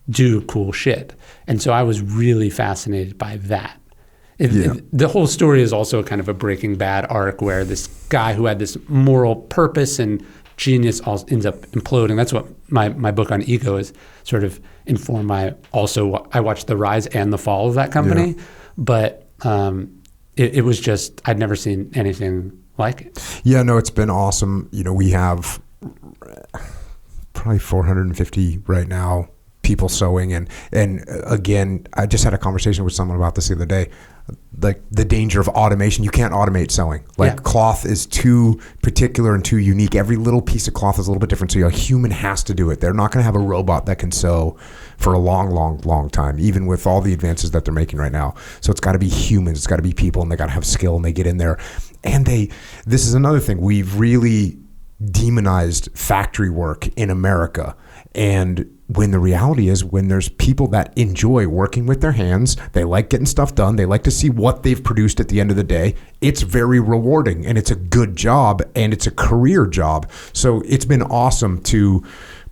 do cool shit. And so I was really fascinated by that. The whole story is also kind of a Breaking Bad arc where this guy who had this moral purpose and genius ends up imploding. That's what my book on ego is sort of informed by. Also, I watched the rise and the fall of that company, but it was just, I'd never seen anything like it. Yeah, no, it's been awesome. We have probably 450 right now people sewing, and again, I just had a conversation with someone about this the other day. Like, the danger of automation. You can't automate sewing. Cloth is too particular and too unique. Every little piece of cloth is a little bit different. So a human has to do it. They're not going to have a robot that can sew for a long, long, long time, even with all the advances that they're making right now. So it's got to be humans. It's got to be people, and they got to have skill, and they get in there. And this is another thing. We've really demonized factory work in America. And when the reality is, when there's people that enjoy working with their hands, they like getting stuff done, they like to see what they've produced at the end of the day, it's very rewarding, and it's a good job, and it's a career job. So it's been awesome to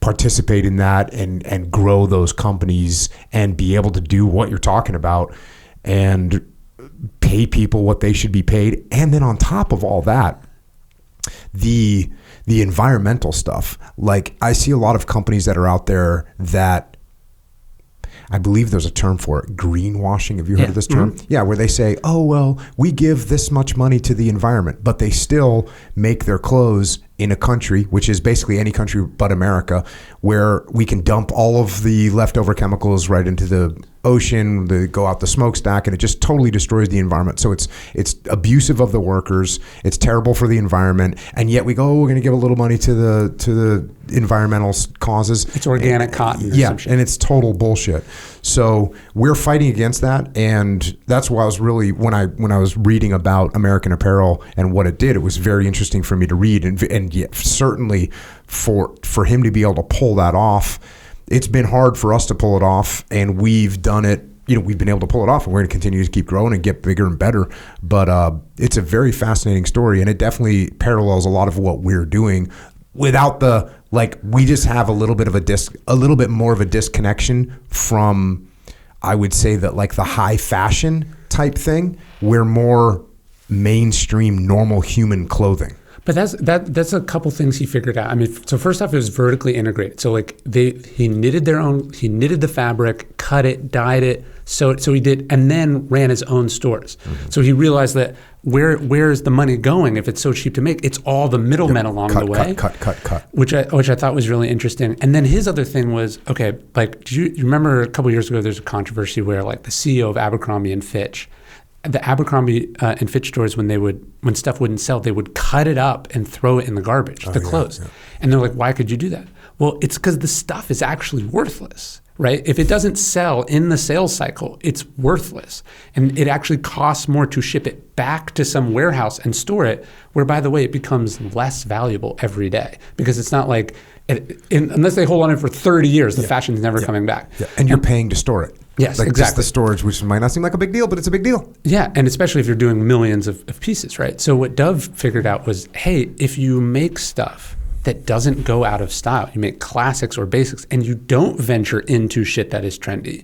participate in that and grow those companies and be able to do what you're talking about. And pay people what they should be paid. And then on top of all that, the environmental stuff. Like, I see a lot of companies that are out there that, I believe there's a term for it, greenwashing. Have you heard of this term? Mm-hmm. Yeah, where they say, oh, well, we give this much money to the environment, but they still make their clothes in a country, which is basically any country but America, where we can dump all of the leftover chemicals right into the ocean, they go out the smokestack, and it just totally destroys the environment. So it's abusive of the workers, it's terrible for the environment, and yet we go, oh, we're going to give a little money to the environmental causes. It's organic cotton. Yeah, and it's total bullshit. So we're fighting against that, and that's why I was really, when I was reading about American Apparel and what it did, it was very interesting for me to read, and yet certainly for him to be able to pull that off. It's been hard for us to pull it off, and we've done it. We've been able to pull it off, and we're going to continue to keep growing and get bigger and better. But it's a very fascinating story, and it definitely parallels a lot of what we're doing. Without the, like, we just have a little bit more of a disconnection from, I would say, that like the high fashion type thing. We're more mainstream, normal human clothing. But that's a couple things he figured out. I mean, so first off, it was vertically integrated. So like he knitted the fabric, cut it, dyed it, so he did, and then ran his own stores. Mm-hmm. So he realized that where's the money going if it's so cheap to make? It's all the middlemen along the way. Cut. Which I thought was really interesting. And then his other thing was, okay, like, do you remember a couple years ago there's a controversy where like the CEO of Abercrombie and Fitch, the Abercrombie and Fitch stores, when stuff wouldn't sell, they would cut it up and throw it in the garbage, the clothes. Yeah. And they're like, why could you do that? Well, it's because the stuff is actually worthless, right? If it doesn't sell in the sales cycle, it's worthless. And it actually costs more to ship it back to some warehouse and store it, where, by the way, it becomes less valuable every day, because it's not like, unless they hold on it for 30 years, the fashion's never coming back. Yeah. And you're paying to store it. Yes, like exactly. Just the storage, which might not seem like a big deal, but it's a big deal. Yeah, and especially if you're doing millions of pieces, right? So what Dove figured out was, hey, if you make stuff that doesn't go out of style, you make classics or basics, and you don't venture into shit that is trendy,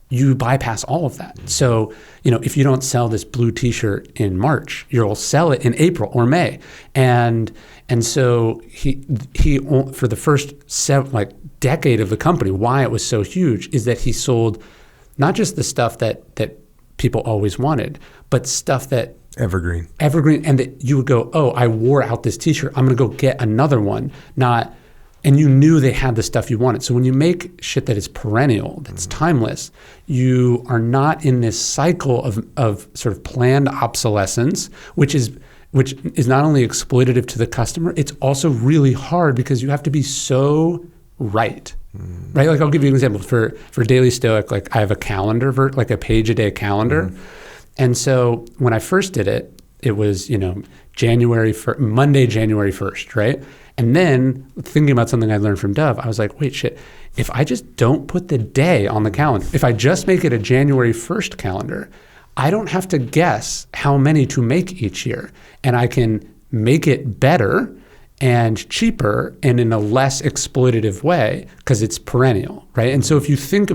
you bypass all of that. So, if you don't sell this blue T-shirt in March, you'll sell it in April or May. And so he for the first decade of the company, why it was so huge is that he sold not just the stuff that people always wanted, but stuff that evergreen, and that you would go, oh, I wore out this T-shirt, I'm going to go get another one. And you knew they had the stuff you wanted. So when you make shit that is perennial, that's timeless, you are not in this cycle of sort of planned obsolescence, which is not only exploitative to the customer, it's also really hard because you have to be so right. Right? Like, I'll give you an example. For Daily Stoic, like, I have a calendar, like a page-a-day calendar. Mm-hmm. And so when I first did it, it was, Monday, January 1st, right? And then thinking about something I learned from Dove, I was like, wait, shit, if I just don't put the day on the calendar, if I just make it a January 1st calendar, I don't have to guess how many to make each year. And I can make it better and cheaper and in a less exploitative way because it's perennial, right? And so if you think,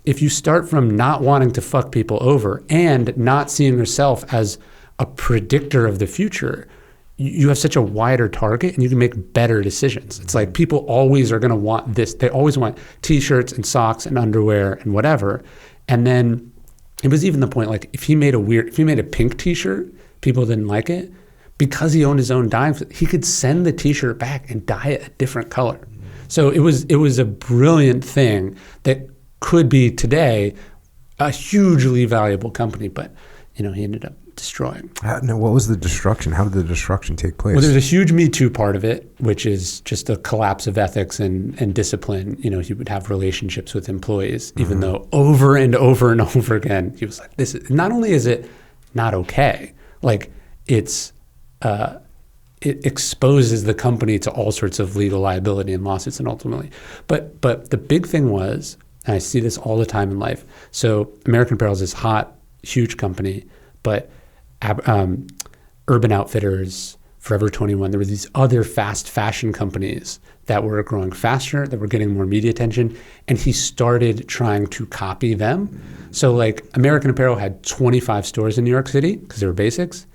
if you start from not wanting to fuck people over and not seeing yourself as a predictor of the future, you have such a wider target and you can make better decisions. It's like people always are going to want this. They always want T-shirts and socks and underwear and whatever. And then it was even the point, like, if he made a pink T-shirt, people didn't like it. Because he owned his own dyeing, he could send the T-shirt back and dye it a different color. So it was a brilliant thing that could be today a hugely valuable company, but he ended up destroying. What was the destruction? How did the destruction take place? Well, there's a huge Me Too part of it, which is just a collapse of ethics and discipline. He would have relationships with employees, even though over and over and over again, he was like, "This is not only is it not okay, like it exposes the company to all sorts of legal liability and lawsuits, and ultimately, but the big thing was, and I see this all the time in life. So American Apparel is this hot, huge company, but Urban Outfitters, Forever 21. There were these other fast fashion companies that were growing faster, that were getting more media attention, and he started trying to copy them. So like American Apparel had 25 stores in New York City because they were basics.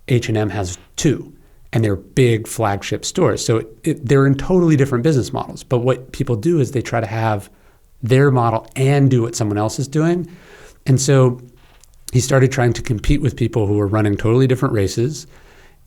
H&M has 2, and they're big flagship stores. So they're in totally different business models. But what people do is they try to have their model and do what someone else is doing. And so he started trying to compete with people who were running totally different races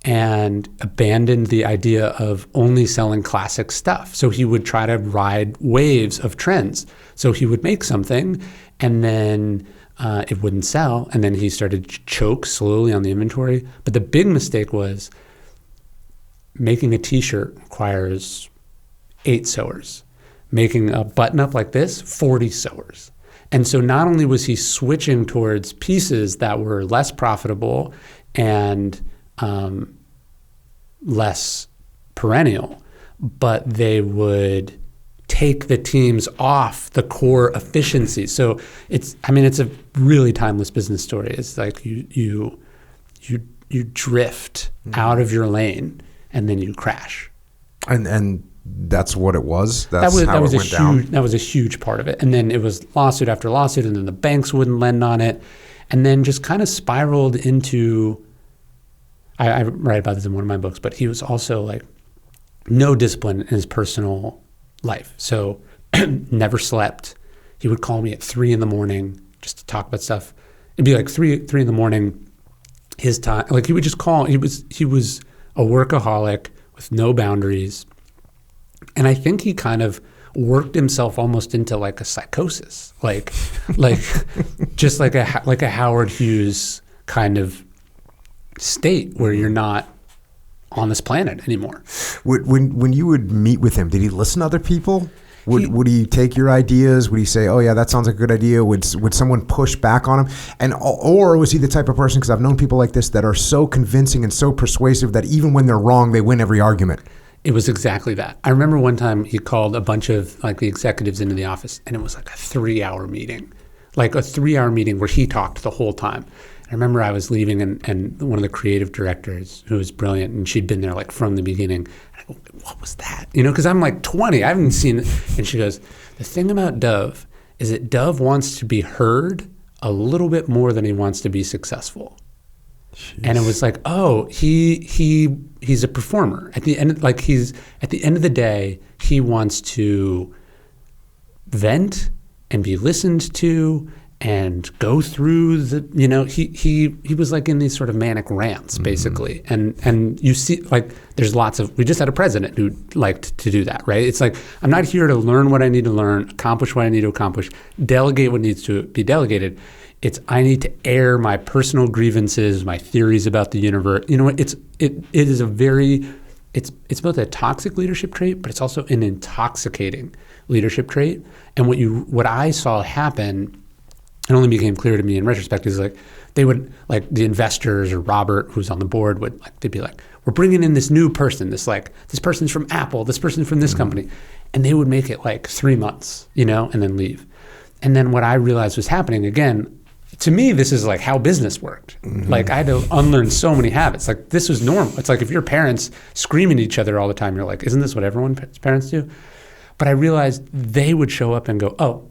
and abandoned the idea of only selling classic stuff. So he would try to ride waves of trends. So he would make something and then it wouldn't sell. And then he started to choke slowly on the inventory. But the big mistake was making a t-shirt requires 8 sewers. Making a button up like this, 40 sewers. And so not only was he switching towards pieces that were less profitable and less perennial, but they would take the teams off the core efficiency. So it's a really timeless business story. It's like you drift out of your lane and then you crash. And that's what it was. That's how it went down. That was a huge part of it. And then it was lawsuit after lawsuit, and then the banks wouldn't lend on it, and then just kind of spiraled into. I write about this in one of my books, but he was also like no discipline in his personal life. So never slept. He would call me at 3 a.m. just to talk about stuff. It'd be like 3 a.m. his time. Like he would just call. He was a workaholic with no boundaries. And I think he kind of worked himself almost into like a psychosis, like just like a Howard Hughes kind of state where you're not on this planet anymore. When you would meet with him, did he listen to other people? Would he take your ideas? Would he say, "Oh yeah, that sounds like a good idea"? Would someone push back on him? Or was he the type of person? Because I've known people like this that are so convincing and so persuasive that even when they're wrong, they win every argument. It was exactly that. I remember one time he called a bunch of like the executives into the office, and it was like a 3-hour meeting, where he talked the whole time. I remember I was leaving, and one of the creative directors, who was brilliant, and she'd been there like from the beginning. And I go, "What was that?" Because I'm like 20, I haven't seen it. And she goes, "The thing about Dove is that Dove wants to be heard a little bit more than he wants to be successful." Jeez. And it was like, oh, he's a performer. At the end of the day, he wants to vent and be listened to and go through he was like in these sort of manic rants basically. And you see, like, there's we just had a president who liked to do that, right? It's like, I'm not here to learn what I need to learn, accomplish what I need to accomplish, delegate what needs to be delegated. It's I need to air my personal grievances, my theories about the universe. It is it's both a toxic leadership trait, but it's also an intoxicating leadership trait. And what I saw happen, it only became clear to me in retrospect, is like they would, like the investors or Robert, who's on the board, they'd be like, "We're bringing in this new person, this person's from Apple, this person's from this company," and they would make it like 3 months, and then leave. And then what I realized was happening again. To me, this is like how business worked. Like I had to unlearn so many habits. Like this was normal. It's like if your parents screaming at each other all the time, you're like, isn't this what everyone's parents do? But I realized they would show up and go, "Oh,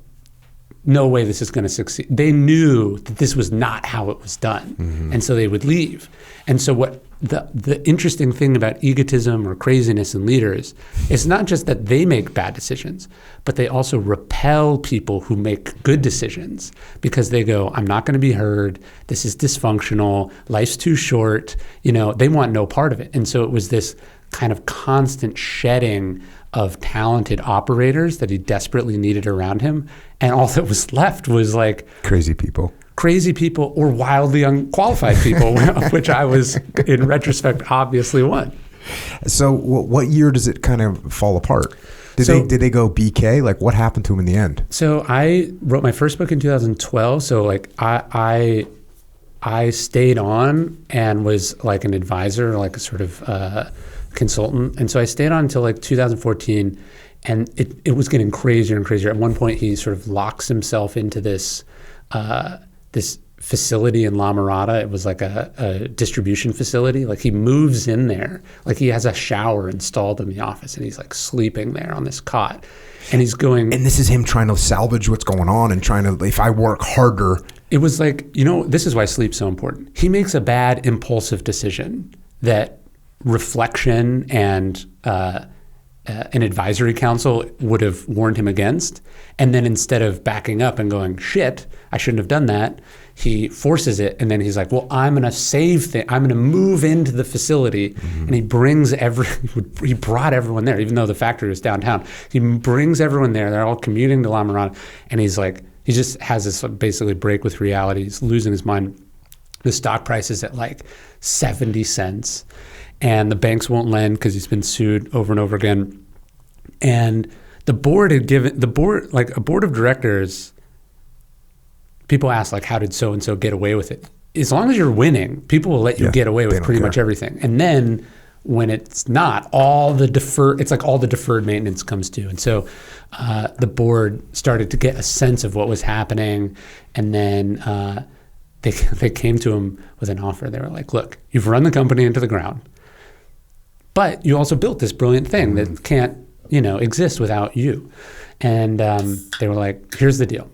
no way this is going to succeed." They knew that this was not how it was done. And so they would leave. And so what the interesting thing about egotism or craziness in leaders is not just that they make bad decisions, but they also repel people who make good decisions because they go, "I'm not going to be heard. This is dysfunctional. Life's too short." They want no part of it. And so it was this kind of constant shedding of talented operators that he desperately needed around him. And all that was left was like crazy people or wildly unqualified people, which I was, in retrospect, obviously one. So what year does it kind of fall apart? Did they go BK? Like what happened to him in the end? So I wrote my first book in 2012. So like I stayed on and was like an advisor, like a sort of consultant. And so I stayed on until like 2014, and it was getting crazier and crazier. At one point, he sort of locks himself into this facility in La Mirada. It was like a distribution facility. Like he moves in there, like he has a shower installed in the office, and he's like sleeping there on this cot. And he's going... And this is him trying to salvage what's going on and trying to, if I work harder... It was like, this is why sleep's so important. He makes a bad impulsive decision that reflection and an advisory council would have warned him against. And then instead of backing up and going, shit, I shouldn't have done that, he forces it. And then he's like, well, I'm going to save things. I'm going to move into the facility. Mm-hmm. And he brought everyone there, even though the factory was downtown. He brings everyone there. They're all commuting to La Mirada. And he's like, he just has this basically break with reality. He's losing his mind. The stock price is at like 70 cents. And the banks won't lend because he's been sued over and over again. And the board had given, a board of directors, people ask, like, how did so-and-so get away with it? As long as you're winning, people will let you get away with pretty much everything. And then when it's not, all the deferred maintenance comes due. And so the board started to get a sense of what was happening. And then they came to him with an offer. They were like, look, you've run the company into the ground, but you also built this brilliant thing that can't, exist without you. And they were like, here's the deal.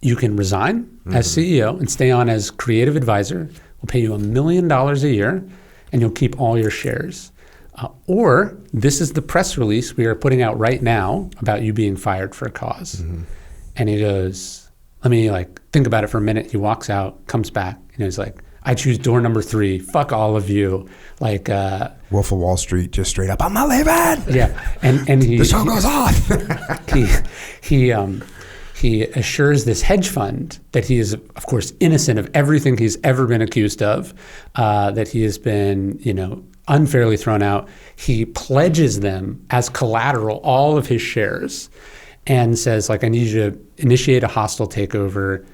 You can resign as CEO and stay on as creative advisor. We'll pay you $1 million a year, and you'll keep all your shares. Or this is the press release we are putting out right now about you being fired for a cause. Mm-hmm. And he goes, let me think about it for a minute. He walks out, comes back, and he's like, I choose door number 3. Fuck all of you. Wolf of Wall Street, just straight up, I'm not leaving. Yeah. And he, the show goes on. He assures this hedge fund that he is, of course, innocent of everything he's ever been accused of, that he has been, unfairly thrown out. He pledges them as collateral all of his shares and says, I need you to initiate a hostile takeover,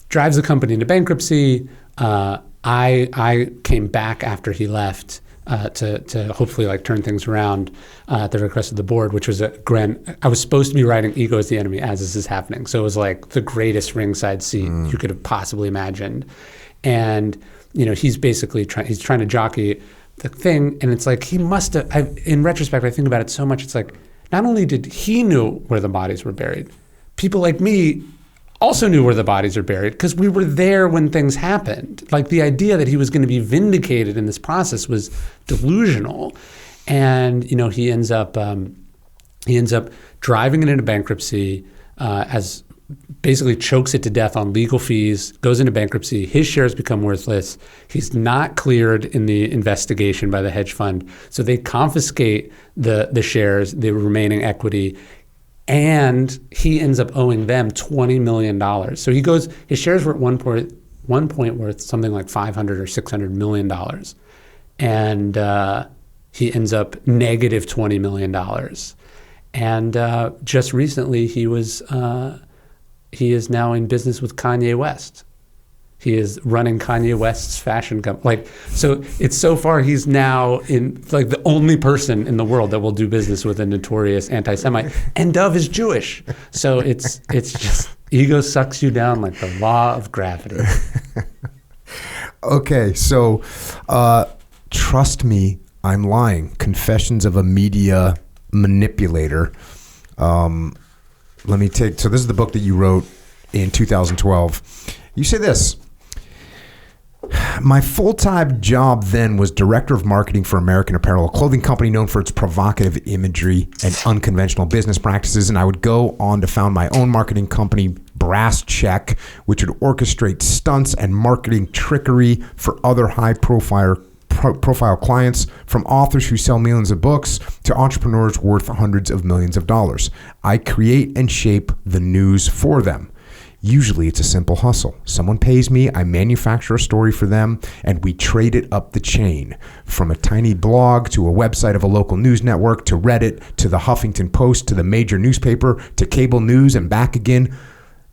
drives the company into bankruptcy. I came back after he left to hopefully turn things around at the request of the board, which was I was supposed to be writing Ego is the Enemy as this is happening. So it was the greatest ringside seat you could have possibly imagined. And, he's basically he's trying to jockey the thing. And it's he must have, in retrospect, I think about it so much. It's not only did he know where the bodies were buried, people like me also knew where the bodies are buried because we were there when things happened. The idea that he was going to be vindicated in this process was delusional. And, he ends up driving it into bankruptcy, as basically chokes it to death on legal fees, goes into bankruptcy. His shares become worthless. He's not cleared in the investigation by the hedge fund. So they confiscate the shares, the remaining equity, and he ends up owing them $20 million. So his shares were at one point worth something like $500 or $600 million. And he ends up negative $20 million. And just recently he is now in business with Kanye West. He is running Kanye West's fashion company. So it's so far he's now in the only person in the world that will do business with a notorious anti-Semite, and Dove is Jewish. So it's just ego sucks you down like the law of gravity. Okay, so trust me, I'm lying. Confessions of a Media Manipulator. So this is the book that you wrote in 2012. You say this. My full-time job then was director of marketing for American Apparel, a clothing company known for its provocative imagery and unconventional business practices. And I would go on to found my own marketing company, Brass Check, which would orchestrate stunts and marketing trickery for other high-profile clients, from authors who sell millions of books to entrepreneurs worth hundreds of millions of dollars. I create and shape the news for them. Usually it's a simple hustle. Someone pays me, I manufacture a story for them, and we trade it up the chain. From a tiny blog to a website of a local news network to Reddit to the Huffington Post to the major newspaper to cable news and back again,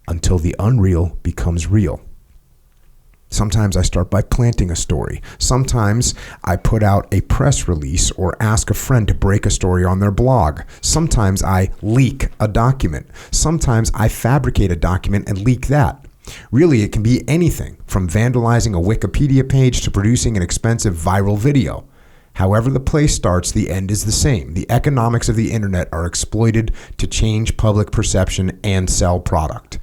until the unreal becomes real. Sometimes I start by planting a story. Sometimes I put out a press release or ask a friend to break a story on their blog. Sometimes I leak a document. Sometimes I fabricate a document and leak that. Really, it can be anything from vandalizing a Wikipedia page to producing an expensive viral video. However the play starts, the end is the same. The economics of the internet are exploited to change public perception and sell product.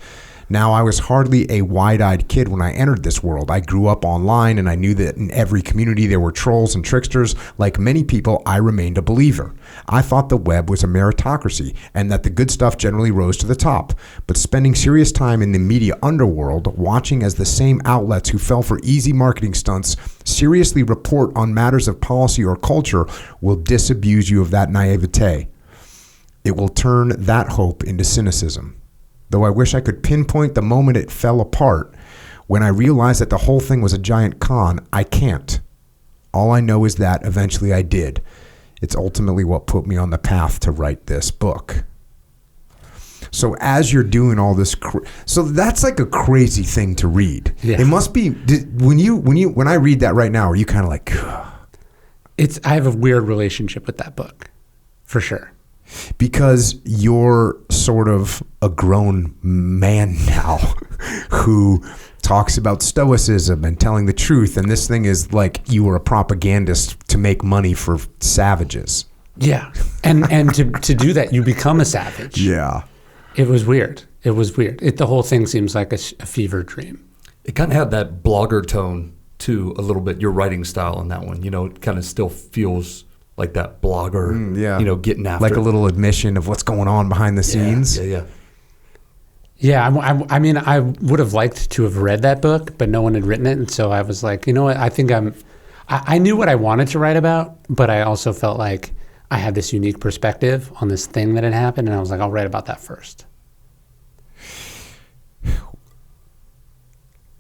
Now, I was hardly a wide-eyed kid when I entered this world. I grew up online, and I knew that in every community there were trolls and tricksters. Like many people, I remained a believer. I thought the web was a meritocracy and that the good stuff generally rose to the top. But spending serious time in the media underworld, watching as the same outlets who fell for easy marketing stunts seriously report on matters of policy or culture will disabuse you of that naivete. It will turn that hope into cynicism. Though I wish I could pinpoint the moment it fell apart, when I realized that the whole thing was a giant con, I can't. All I know is that eventually I did. It's ultimately what put me on the path to write this book. So as you're doing all this, so that's like a crazy thing to read. Yeah. It must be when I read that right now, are you kind of like? I have a weird relationship with that book, for sure. Because you're sort of a grown man now who talks about stoicism and telling the truth. And this thing is like you were a propagandist to make money for savages. Yeah. And to do that, you become a savage. Yeah. It was weird. The whole thing seems like a fever dream. It kind of had that blogger tone too, a little bit, your writing style in that one. It kind of still feels like that blogger, getting after like a little admission of what's going on behind the scenes. Yeah, I mean, I would have liked to have read that book, but no one had written it. And so I was like, you know what, I think I knew what I wanted to write about, but I also felt like I had this unique perspective on this thing that had happened. And I was like, I'll write about that first.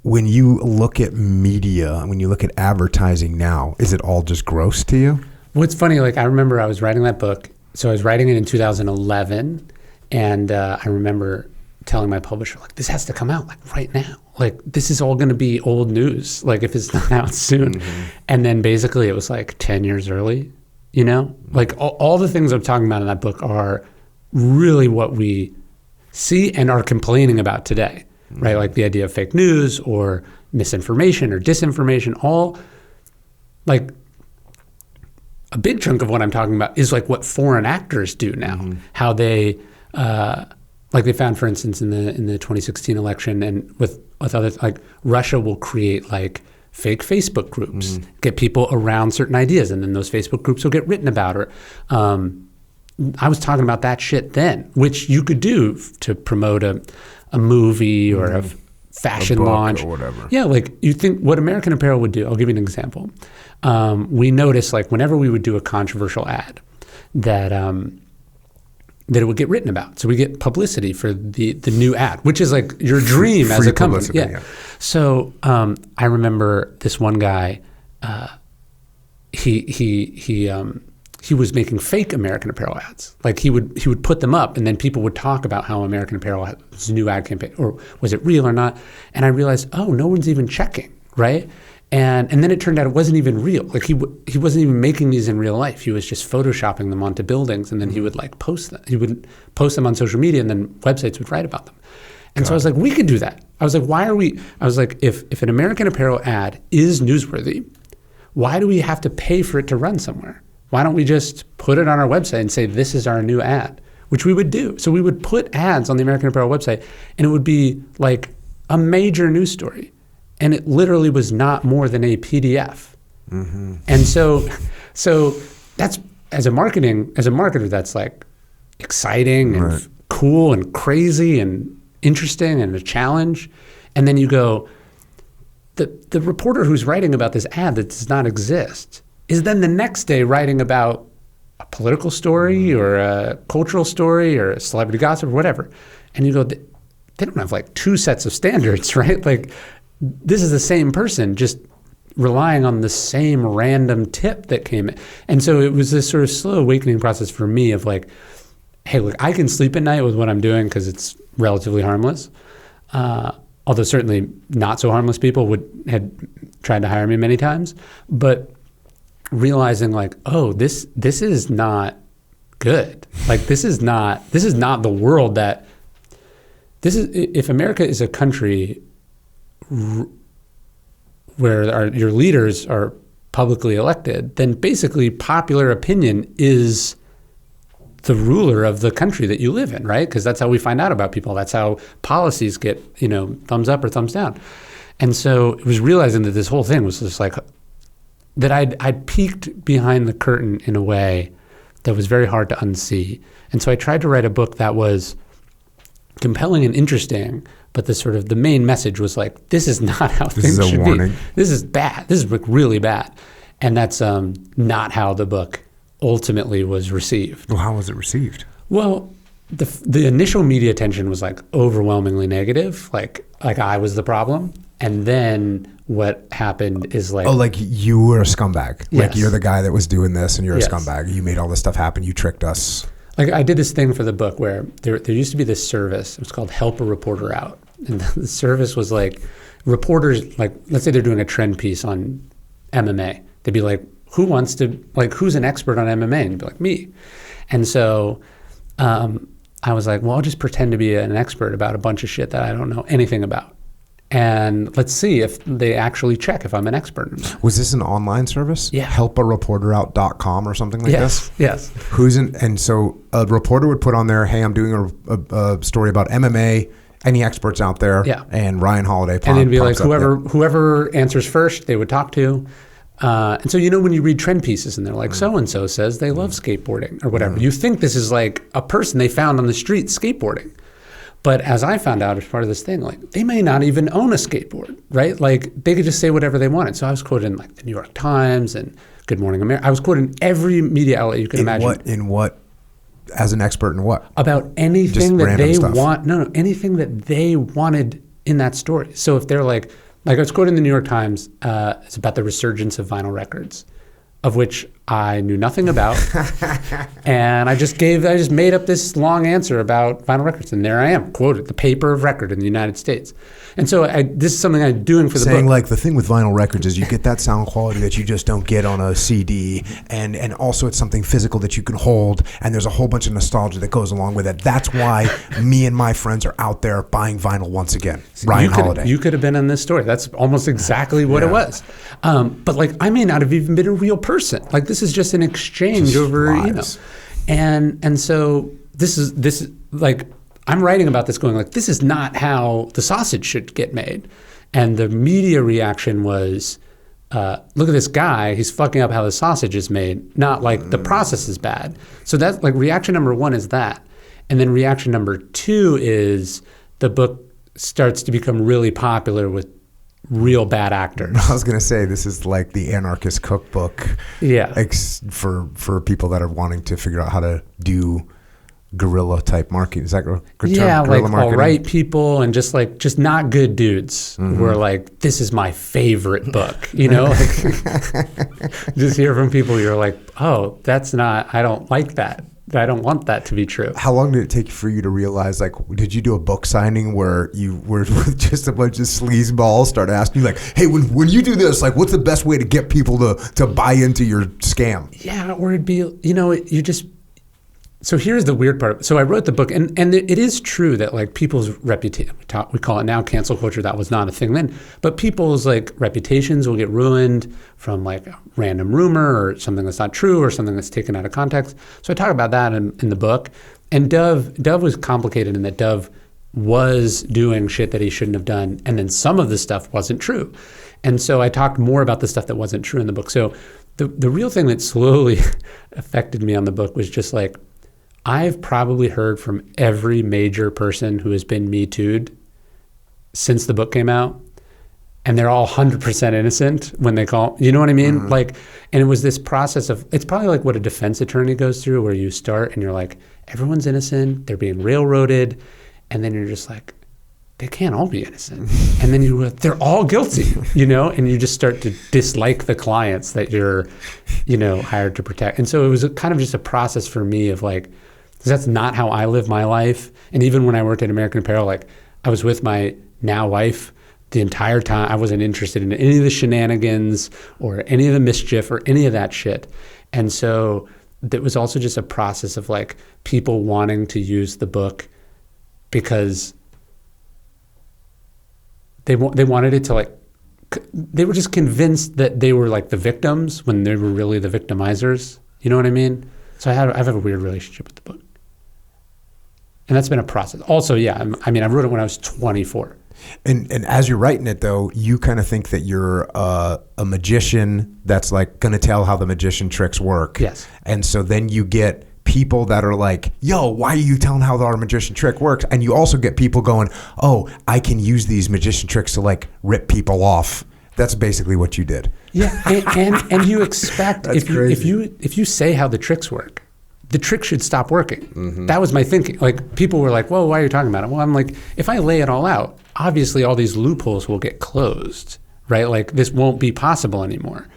When you look at media, when you look at advertising now, is it all just gross to you? What's funny, like I remember I was writing that book. So I was writing it in 2011. And I remember telling my publisher, like, this has to come out like right now. Like, this is all going to be old news, like if it's not out soon. Mm-hmm. And then basically it was like 10 years early, like all the things I'm talking about in that book are really what we see and are complaining about today, mm-hmm. right? Like the idea of fake news or misinformation or disinformation, all like a big chunk of what I'm talking about is like what foreign actors do now, mm-hmm. how they, like they found, for instance, in the 2016 election and with others, like Russia will create like fake Facebook groups, mm-hmm. get people around certain ideas, and then those Facebook groups will get written about. Or I was talking about that shit then, which you could do to promote a movie or mm-hmm. a fashion launch or whatever. Yeah, like you think what American Apparel would do. I'll give you an example. We noticed like whenever we would do a controversial ad that it would get written about. So we get publicity for the new ad, which is like your dream as a company. Yeah. So I remember this one guy, he was making fake American Apparel ads. Like he would put them up and then people would talk about how American Apparel had this new ad campaign, or was it real or not? And I realized, no one's even checking, right? And then it turned out it wasn't even real. Like he wasn't even making these in real life. He was just photoshopping them onto buildings, and then he would like post them. He would post them on social media, and then websites would write about them. And so I was like, we could do that. I was like, why are we? I was like, if an American Apparel ad is newsworthy, why do we have to pay for it to run somewhere? Why don't we just put it on our website and say this is our new ad, which we would do. So we would put ads on the American Apparel website, and it would be like a major news story. And it literally was not more than a PDF. Mm-hmm. And so that's as a marketer, that's like exciting and right. cool and crazy and interesting and a challenge. And then you go, the reporter who's writing about this ad that does not exist is then the next day writing about a political story or a cultural story or a celebrity gossip or whatever. And you go, they don't have like two sets of standards, right? Like, this is the same person just relying on the same random tip that came in. And so it was this sort of slow awakening process for me of like, hey, look, I can sleep at night with what I'm doing because it's relatively harmless. Although certainly not so harmless people had tried to hire me many times. But realizing like, this is not good. Like this is not the world that this is. If America is a country your leaders are publicly elected, then basically popular opinion is the ruler of the country that you live in, right? Because that's how we find out about people. That's how policies get, thumbs up or thumbs down. And so it was realizing that this whole thing was just like, that I'd peeked behind the curtain in a way that was very hard to unsee. And so I tried to write a book that was compelling and interesting, but the main message was like, this is not how things should be. This is bad. This is like really bad. And that's not how the book ultimately was received. Well, how was it received? Well, the initial media attention was like overwhelmingly negative, like I was the problem. And then what happened is like... Oh, like you were a scumbag. Yes. Like you're the guy that was doing this and you're Yes. a scumbag. You made all this stuff happen. You tricked us. Like I did this thing for the book where there used to be this service. It was called Help a Reporter Out. And the service was like reporters, like let's say they're doing a trend piece on MMA. They'd be like, who's an expert on MMA? And you'd be like, me. And so I was like, well, I'll just pretend to be an expert about a bunch of shit that I don't know anything about. And let's see if they actually check if I'm an expert or not. Was this an online service? Yeah. Helpareporterout.com or something like this? Yes. And so a reporter would put on there, hey, I'm doing a story about MMA. Any experts out there? Yeah. And Ryan Holiday And they'd be like, pops up. whoever answers first, they would talk to. And so, when you read trend pieces and they're like, so-and-so says they love skateboarding or whatever, you think this is like a person they found on the street skateboarding. But as I found out as part of this thing, like they may not even own a skateboard, right? Like they could just say whatever they wanted. So I was quoted in like the New York Times and Good Morning America. I was quoted in every media outlet you can imagine. In what? As an expert in what? About anything Just that they stuff. want. No, anything that they wanted in that story. So if they're like I was quoted in the New York Times, it's about the resurgence of vinyl records, of which I knew nothing about. And I just made up this long answer about vinyl records. And there I am, quoted, the paper of record in the United States. And so this is something I'm doing for the book. Saying like the thing with vinyl records is you get that sound quality that you just don't get on a CD. And also it's something physical that you can hold. And there's a whole bunch of nostalgia that goes along with it. That's why me and my friends are out there buying vinyl once again. Ryan Holiday. You could have been in this story. That's almost exactly what it was. But like I may not have even been a real person. Like this is just an exchange over, lives. And so this is like I'm writing about this going like this is not how the sausage should get made. And the media reaction was look at this guy, he's fucking up how the sausage is made, not like the process is bad. So that's like reaction number one is that. And then reaction number two is the book starts to become really popular with real bad actors. I was going to say, this is like the anarchist cookbook for people that are wanting to figure out how to do guerrilla type marketing. Is that good term? Yeah, guerrilla like marketing? all right people and just not good dudes who are like, this is my favorite book, like, just hear from people you're like, oh, I don't like that. I don't want that to be true. How long did it take for you to realize, like, did you do a book signing where you were with just a bunch of sleazeballs start asking you like, hey, when you do this, like, what's the best way to get people to buy into your scam? Yeah, or it'd be, you just, so here's the weird part. So I wrote the book and it is true that like people's reputation, we call it now cancel culture. That was not a thing then, but people's like reputations will get ruined from like a random rumor or something that's not true or something that's taken out of context. So I talk about that in the book. And Dove was complicated in that Dove was doing shit that he shouldn't have done. And then some of the stuff wasn't true. And so I talked more about the stuff that wasn't true in the book. So the real thing that slowly affected me on the book was just like, I've probably heard from every major person who has been Me Too'd since the book came out, and they're all 100% innocent when they call, you know what I mean? Mm-hmm. Like, and it was this process of, it's probably like what a defense attorney goes through where you start and you're like, everyone's innocent, they're being railroaded, and then you're just like, they can't all be innocent. And then they're all guilty, and you just start to dislike the clients that you're, hired to protect. And so it was kind of just a process for me of like, because that's not how I live my life. And even when I worked at American Apparel, like I was with my now wife the entire time. I wasn't interested in any of the shenanigans or any of the mischief or any of that shit. And so that was also just a process of like people wanting to use the book because They wanted it to like, they were just convinced that they were like the victims when they were really the victimizers. You know what I mean? So I have a weird relationship with the book. And that's been a process. Also, yeah, I wrote it when I was 24. And as you're writing it, though, you kind of think that you're a magician that's like going to tell how the magician tricks work. Yes. And so then you get people that are like, yo, why are you telling how our magician trick works? And you also get people going, oh, I can use these magician tricks to like rip people off. That's basically what you did. Yeah, and you expect if you say how the tricks work, the trick should stop working. Mm-hmm. That was my thinking. Like people were like, "Whoa, why are you talking about it?" Well, I'm like, if I lay it all out, obviously all these loopholes will get closed, right? Like this won't be possible anymore.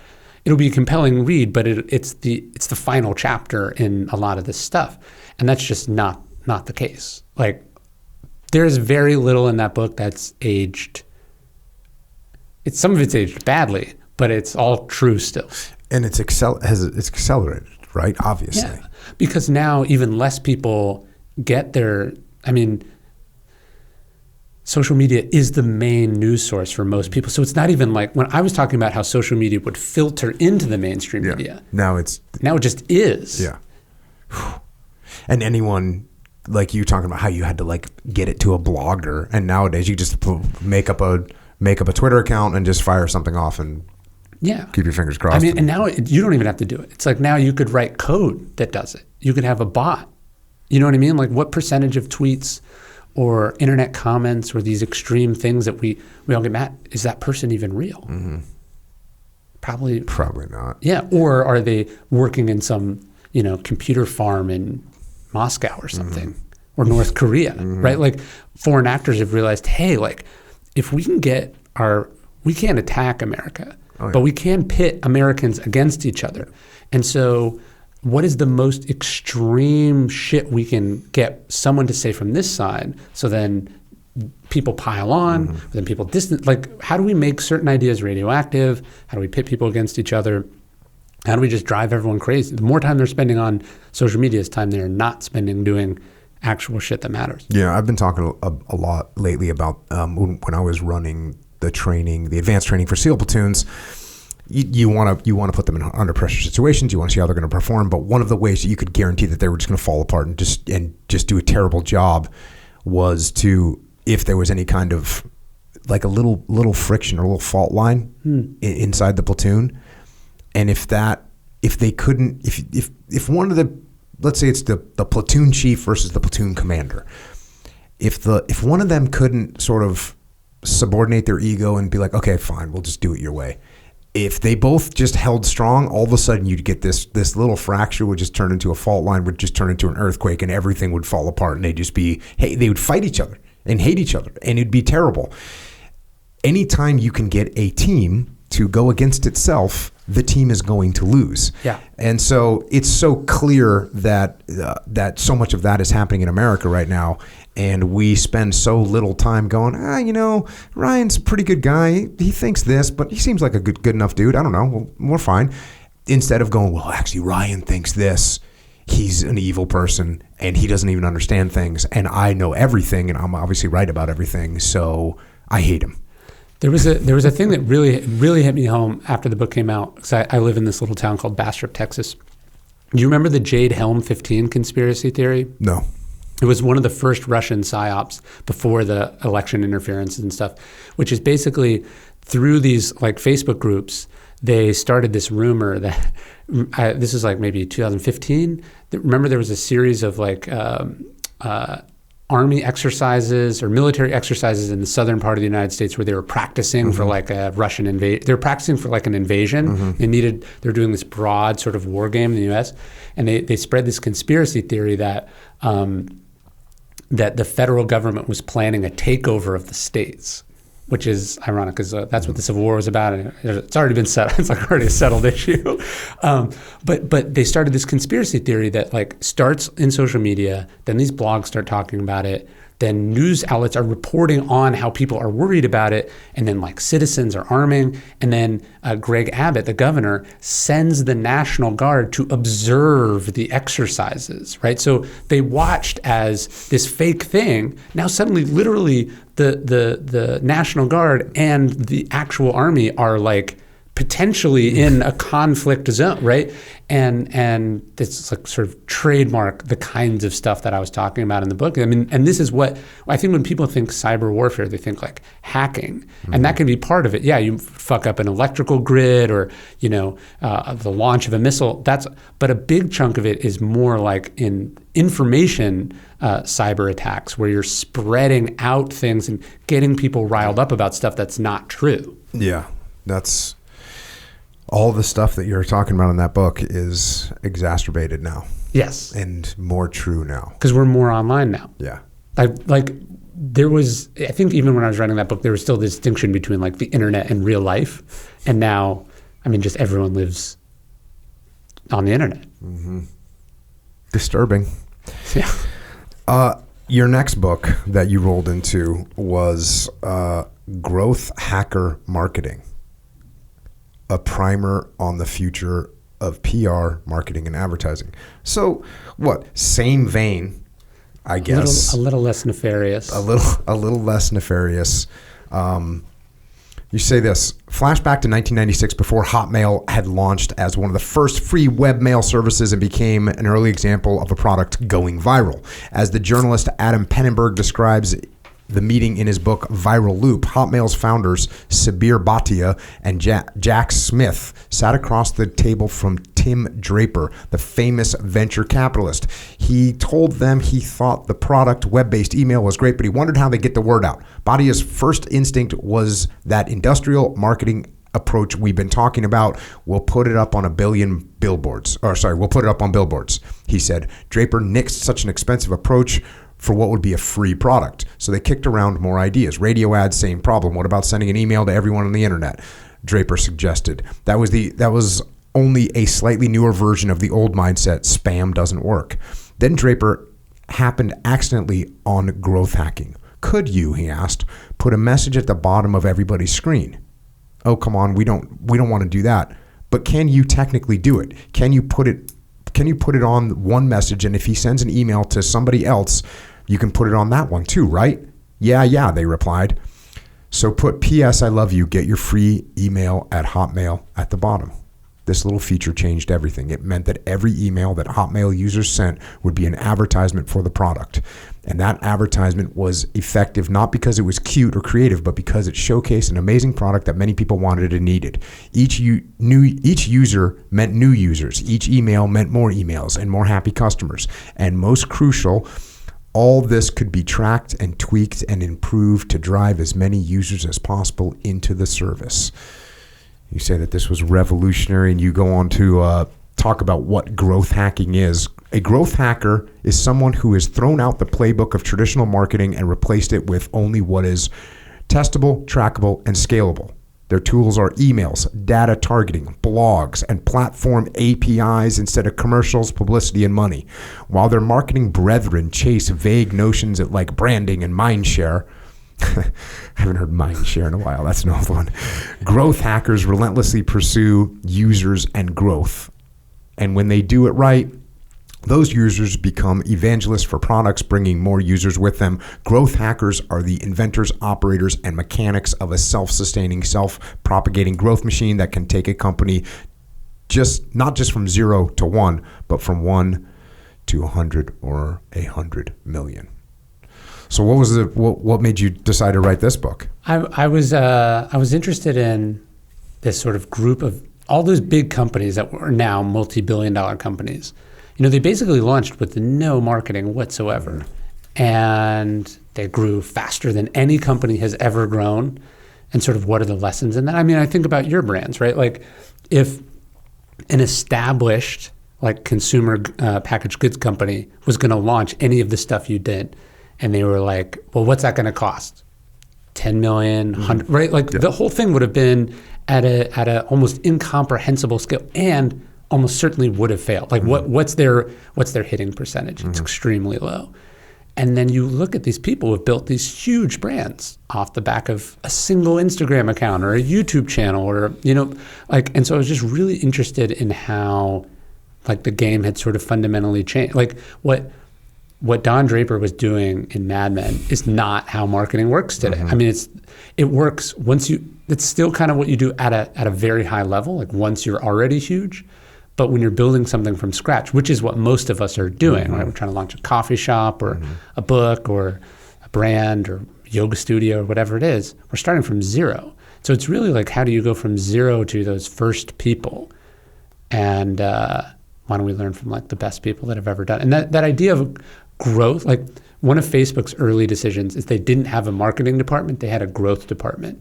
It'll be a compelling read, but it's the final chapter in a lot of this stuff, and that's just not the case. Like there's very little in that book that's aged. Some of it's aged badly, but it's all true still. And it's accelerated, right? Obviously. Yeah, because now even less people get their, social media is the main news source for most people. So it's not even like when I was talking about how social media would filter into the mainstream media. Now it just is. Yeah. And anyone like you talking about how you had to like get it to a blogger, and nowadays you just make up a Twitter account and just fire something off and keep your fingers crossed. And now you don't even have to do it. It's like now you could write code that does it. You could have a bot. You know what I mean? Like what percentage of tweets or internet comments or these extreme things that we all get mad, is that person even real? Mm-hmm. Probably not. Yeah. Or are they working in some, computer farm in Moscow or something, or North Korea, right? Like foreign actors have realized, hey, like, if we can we can't attack America, but we can pit Americans against each other. And so what is the most extreme shit we can get someone to say from this side? So then people pile on, then people distance. Like, how do we make certain ideas radioactive? How do we pit people against each other? How do we just drive everyone crazy? The more time they're spending on social media is time they're not spending doing actual shit that matters. Yeah, I've been talking a lot lately about when I was running the advanced training for SEAL platoons. You want to put them in under pressure situations. You want to see how they're going to perform. But one of the ways that you could guarantee that they were just going to fall apart and just do a terrible job was to, if there was any kind of like a little friction or a little fault line inside the platoon, and if one of the, let's say it's the platoon chief versus the platoon commander. If one of them couldn't sort of subordinate their ego and be like, okay, fine, we'll just do it your way. If they both just held strong, all of a sudden you'd get this little fracture would just turn into a fault line, would just turn into an earthquake, and everything would fall apart. And they would fight each other and hate each other, and it'd be terrible. Anytime you can get a team to go against itself, the team is going to lose. Yeah. And so it's so clear that so much of that is happening in America right now. And we spend so little time going, Ryan's a pretty good guy. He thinks this, but he seems like a good enough dude. I don't know. We're fine. Instead of going, well, actually, Ryan thinks this. He's an evil person, and he doesn't even understand things. And I know everything, and I'm obviously right about everything. So I hate him. There was a thing that really hit me home after the book came out, because I live in this little town called Bastrop, Texas. Do you remember the Jade Helm 15 conspiracy theory? No. It was one of the first Russian psyops before the election interference and stuff, which is basically through these like Facebook groups, they started this rumor that this is like maybe 2015. Remember there was a series of like army exercises or military exercises in the southern part of the United States where they were practicing for like a Russian invasion. They were practicing for like an invasion. They're doing this broad sort of war game in the U.S. And they spread this conspiracy theory that that the federal government was planning a takeover of the states, which is ironic because that's what the Civil War was about. And it's already been settled. It's like already a settled issue. But they started this conspiracy theory that like starts in social media. Then these blogs start talking about it. then news outlets are reporting on how people are worried about it, and then like citizens are arming, and then Greg Abbott, the governor, sends the National Guard to observe the exercises, right? So they watched as this fake thing. Now suddenly, literally, the National Guard and the actual army are like potentially in a conflict zone, right? And it's like sort of trademark the kinds of stuff that I was talking about in the book. I mean, and this is what I think when people think cyber warfare, they think like hacking, and that can be part of it. Yeah, you fuck up an electrical grid or the launch of a missile. But a big chunk of it is more like in information cyber attacks, where you're spreading out things and getting people riled up about stuff that's not true. Yeah, that's. All the stuff that you're talking about in that book is exacerbated now. Yes. And more true now. Because we're more online now. Yeah. Like there was, I think even when I was writing that book, there was still this distinction between like the internet and real life. And now, I mean, just everyone lives on the internet. Mm-hmm. Disturbing. Yeah. Your next book that you rolled into was Growth Hacker Marketing. A primer on the future of PR, marketing, and advertising. So, what? Same vein, I guess. A little less nefarious. A little less nefarious. You say this, flashback to 1996 before Hotmail had launched as one of the first free webmail services and became an early example of a product going viral. As the journalist Adam Pennenberg describes the meeting in his book Viral Loop, Hotmail's founders Sabir Bhatia and Jack Smith sat across the table from Tim Draper, the famous venture capitalist. He told them he thought the product, web-based email, was great, but he wondered how they get the word out. Bhatia's first instinct was that industrial marketing approach we've been talking about. We'll put it up on billboards, he said. Draper nixed such an expensive approach for what would be a free product. So they kicked around more ideas. Radio ads, same problem. What about sending an email to everyone on the internet? Draper suggested. That was only a slightly newer version of the old mindset, spam doesn't work. Then Draper happened accidentally on growth hacking. Could you, he asked, put a message at the bottom of everybody's screen? Oh, come on, we don't want to do that. But can you technically do it? Can you put it on one message, and if he sends an email to somebody else, you can put it on that one too, right? Yeah, they replied. So put P.S. I love you, get your free email at Hotmail at the bottom. This little feature changed everything. It meant that every email that Hotmail users sent would be an advertisement for the product. And that advertisement was effective not because it was cute or creative, but because it showcased an amazing product that many people wanted and needed. Each user meant new users. Each email meant more emails and more happy customers. And most crucial, all this could be tracked and tweaked and improved to drive as many users as possible into the service. You say that this was revolutionary, and you go on to talk about what growth hacking is. A growth hacker is someone who has thrown out the playbook of traditional marketing and replaced it with only what is testable, trackable, and scalable. Their tools are emails, data targeting, blogs, and platform APIs instead of commercials, publicity, and money. While their marketing brethren chase vague notions like branding and mindshare, I haven't heard mindshare in a while. That's an old one. Growth hackers relentlessly pursue users and growth. And when they do it right, those users become evangelists for products, bringing more users with them. Growth hackers are the inventors, operators, and mechanics of a self-sustaining, self-propagating growth machine that can take a company not just from 0 to 1, but from 1 to 100 or 100 million. So what made you decide to write this book? I was interested in this sort of group of all those big companies that were now multi-billion-dollar companies. They basically launched with no marketing whatsoever, and they grew faster than any company has ever grown. And sort of what are the lessons in that? I mean, I think about your brands, right? Like if an established like consumer packaged goods company was going to launch any of the stuff you did, and they were like, well, what's that going to cost? 10 million, 100, right? Like the whole thing would have been at a almost incomprehensible scale, and almost certainly would have failed. Like what's their hitting percentage? It's extremely low. And then you look at these people who have built these huge brands off the back of a single Instagram account or a YouTube channel, or, and so I was just really interested in how like the game had sort of fundamentally changed. Like what Don Draper was doing in Mad Men is not how marketing works today. I mean, it works it's still kind of what you do at a very high level, like once you're already huge. But when you're building something from scratch, which is what most of us are doing, right? We're trying to launch a coffee shop or a book or a brand or yoga studio or whatever it is, we're starting from zero. So it's really like, how do you go from zero to those first people? And why don't we learn from like the best people that have ever done it? And that idea of growth, like one of Facebook's early decisions is they didn't have a marketing department, they had a growth department.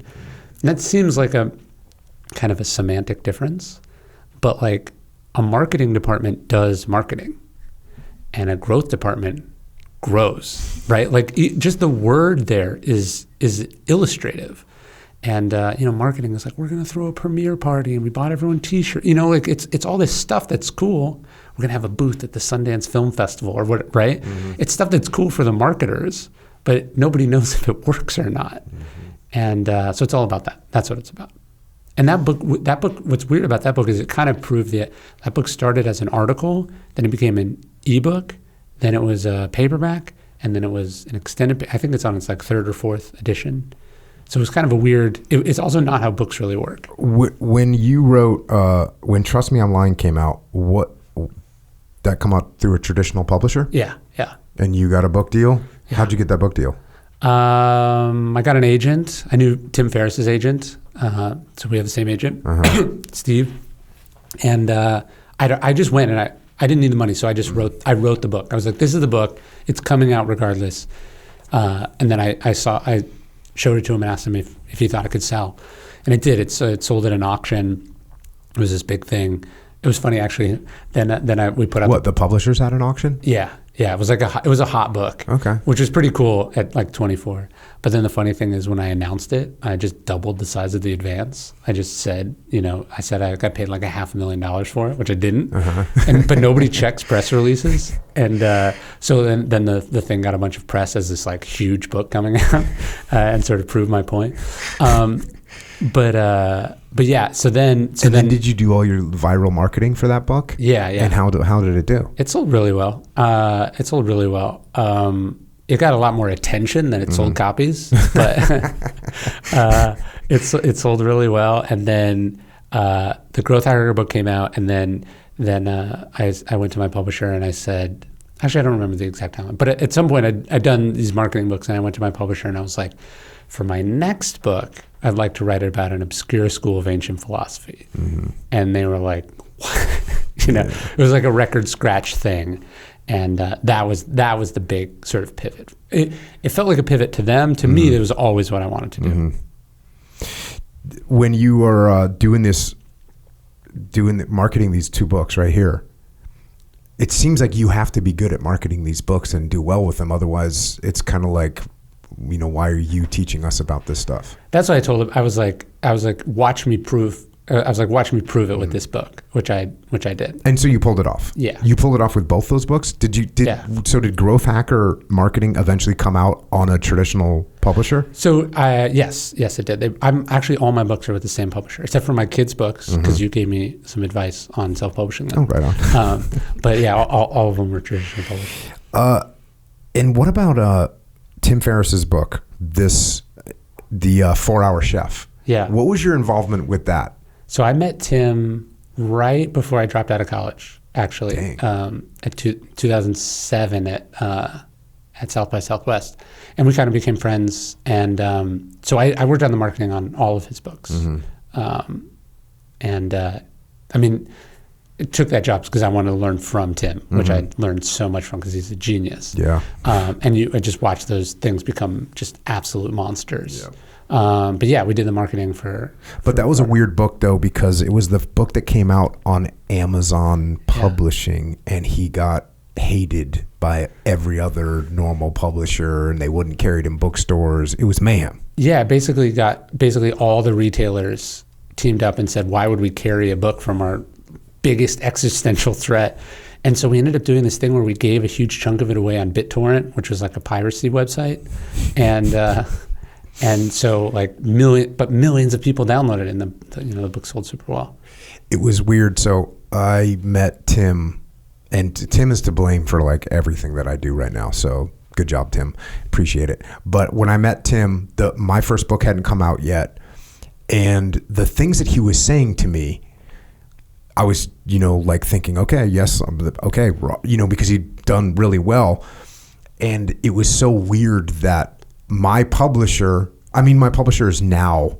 And that seems like a kind of a semantic difference, but like a marketing department does marketing and a growth department grows, right? Like just the word there is illustrative. And, marketing is like, we're going to throw a premiere party and we bought everyone t-shirts, like it's all this stuff that's cool. We're going to have a booth at the Sundance Film Festival or what, right? It's stuff that's cool for the marketers, but nobody knows if it works or not. And so it's all about that. That's what it's about. And that book, what's weird about that book is it kind of proved that book started as an article, then it became an ebook, then it was a paperback, and then it was an extended, I think it's on its like third or fourth edition. So it was kind of a weird, it's also not how books really work. When you wrote, when Trust Me Online came out, that come out through a traditional publisher? Yeah. And you got a book deal? Yeah. How'd you get that book deal? I got an agent. I knew Tim Ferriss's agent. So we have the same agent, Steve. And I just went and I didn't need the money. So I just wrote the book. I was like, this is the book. It's coming out regardless. And then I showed it to him and asked him if he thought it could sell. And it did. It sold at an auction. It was this big thing. It was funny, actually. Then we put up. What, the publishers had an auction? Yeah. It was a hot book. Okay. Which was pretty cool at like 24. But then the funny thing is when I announced it, I just doubled the size of the advance. I just said, I got paid like $500,000 for it, which I didn't. But nobody checks press releases. And so then the thing got a bunch of press as this like huge book coming out and sort of proved my point. But yeah, so then did you do all your viral marketing for that book? Yeah. And how did it do? It sold really well. It got a lot more attention than it sold copies, but it sold really well. And then the Growth Hacker book came out, and then I went to my publisher and I said, actually I don't remember the exact time, but at some point I'd done these marketing books, and I went to my publisher and I was like, for my next book, I'd like to write about an obscure school of ancient philosophy. And they were like, what? It was like a record scratch thing. And that was the big sort of pivot. It felt like a pivot to them. To me, it was always what I wanted to do. When you are marketing these two books right here, it seems like you have to be good at marketing these books and do well with them. Otherwise, it's kind of like, why are you teaching us about this stuff? That's what I told him. I was like, watch me prove. Watch me prove it with this book, which I did. And so you pulled it off. Yeah. You pulled it off with both those books. So did Growth Hacker Marketing eventually come out on a traditional publisher? So yes, it did. I'm actually, all my books are with the same publisher, except for my kids' books, because you gave me some advice on self-publishing them. Oh, right on. But yeah, all of them were traditional publishers. And what about Tim Ferriss's book, the 4-Hour Chef? Yeah. What was your involvement with that? So I met Tim right before I dropped out of college, actually, at 2007 at South by Southwest. And we kind of became friends. And so I worked on the marketing on all of his books. It took that job because I wanted to learn from Tim, which I learned so much from because he's a genius. Yeah. I just watched those things become just absolute monsters. Yeah. But yeah, we did the marketing for But that was a weird book, though, because it was the book that came out on Amazon Publishing, and he got hated by every other normal publisher, and they wouldn't carry it in bookstores. It was mayhem. Yeah, basically all the retailers teamed up and said, why would we carry a book from our biggest existential threat? And so we ended up doing this thing where we gave a huge chunk of it away on BitTorrent, which was like a piracy website. And so like millions of people downloaded it, and the book sold super well. It was weird. So I met Tim, and Tim is to blame for like everything that I do right now. So good job, Tim. Appreciate it. But when I met Tim, my first book hadn't come out yet. And the things that he was saying to me, I was, like thinking, okay, yes, okay, because he'd done really well. And it was so weird that my publisher is now,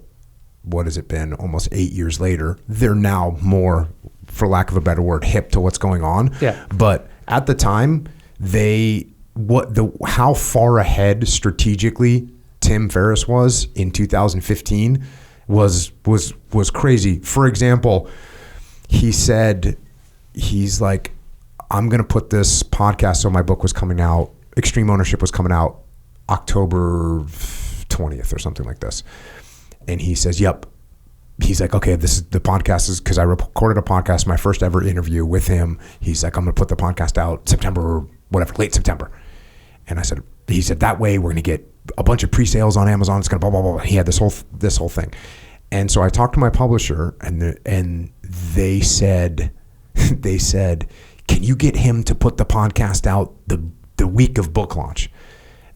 what has it been, almost 8 years later, they're now more, for lack of a better word, hip to what's going on. Yeah. But at the time, how far ahead strategically Tim Ferriss was in 2015 was crazy. For example, he said, he's like, I'm going to put this podcast. So my book was coming out, Extreme Ownership was coming out October 20th or something like this. And he says, yep. He's like, okay, this is the podcast is because I recorded a podcast, my first ever interview with him. He's like, I'm going to put the podcast out September or whatever, late September. And he said, that way we're going to get a bunch of pre-sales on Amazon. It's going to blah, blah, blah. He had this whole thing. And so I talked to my publisher and they said, can you get him to put the podcast out the week of book launch?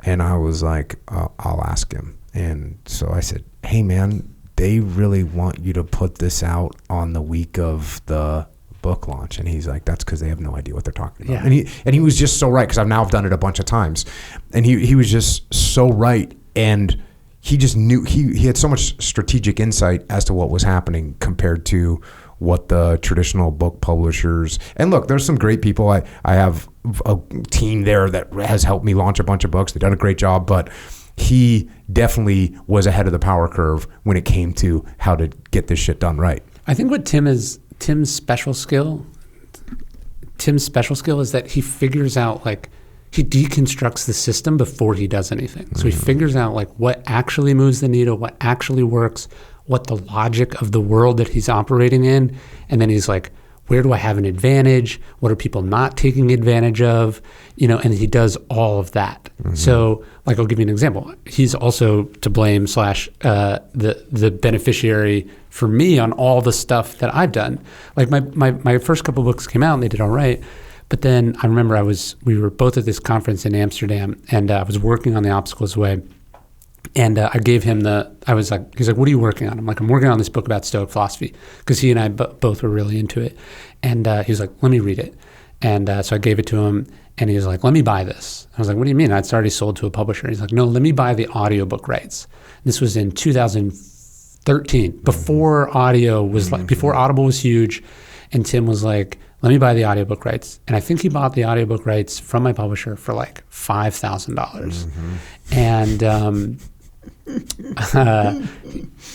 And I was like, I'll ask him. And so I said, hey man, they really want you to put this out on the week of the book launch. And he's like, that's because they have no idea what they're talking about. Yeah. And he was just so right, because I've now done it a bunch of times. And he was just so right. And he just knew, he had so much strategic insight as to what was happening compared to what the traditional book publishers. And look, there's some great people. I have a team there that has helped me launch a bunch of books. They've done a great job, but he definitely was ahead of the power curve when it came to how to get this shit done right. I think what Tim's special skill is that he figures out, like, he deconstructs the system before he does anything. So he figures out like what actually moves the needle, what actually works, what the logic of the world that he's operating in. And then he's like, where do I have an advantage? What are people not taking advantage of? And he does all of that. Mm-hmm. So like, I'll give you an example. He's also to blame / the beneficiary for me on all the stuff that I've done. Like my first couple books came out and they did all right. But then I remember we were both at this conference in Amsterdam, and I was working on The Obstacles Way. And I gave him he's like, what are you working on? I'm like, I'm working on this book about Stoic philosophy, because he and I both were really into it. And he was like, let me read it. And so I gave it to him, and he was like, let me buy this. I was like, what do you mean? It's already sold to a publisher. He's like, no, let me buy the audiobook rights. This was in 2013, before audio was before Audible was huge. And Tim was like, let me buy the audiobook rights. And I think he bought the audiobook rights from my publisher for like $5,000. Mm-hmm.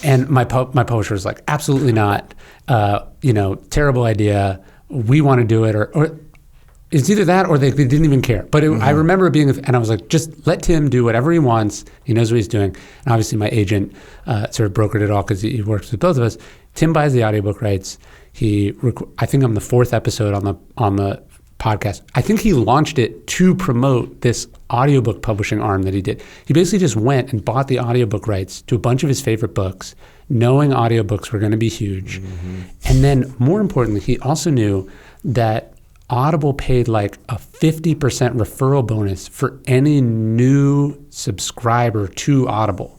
And my publisher was like, absolutely not, terrible idea. We want to do it, or it's either that or they didn't even care. But I remember and I was like, just let Tim do whatever he wants. He knows what he's doing. And obviously my agent sort of brokered it all because he works with both of us. Tim buys the audiobook rights. I think I'm the 4th episode on the podcast. I think he launched it to promote this audiobook publishing arm that he did. He basically just went and bought the audiobook rights to a bunch of his favorite books, knowing audiobooks were going to be huge. Mm-hmm. And then more importantly, he also knew that Audible paid like a 50% referral bonus for any new subscriber to Audible.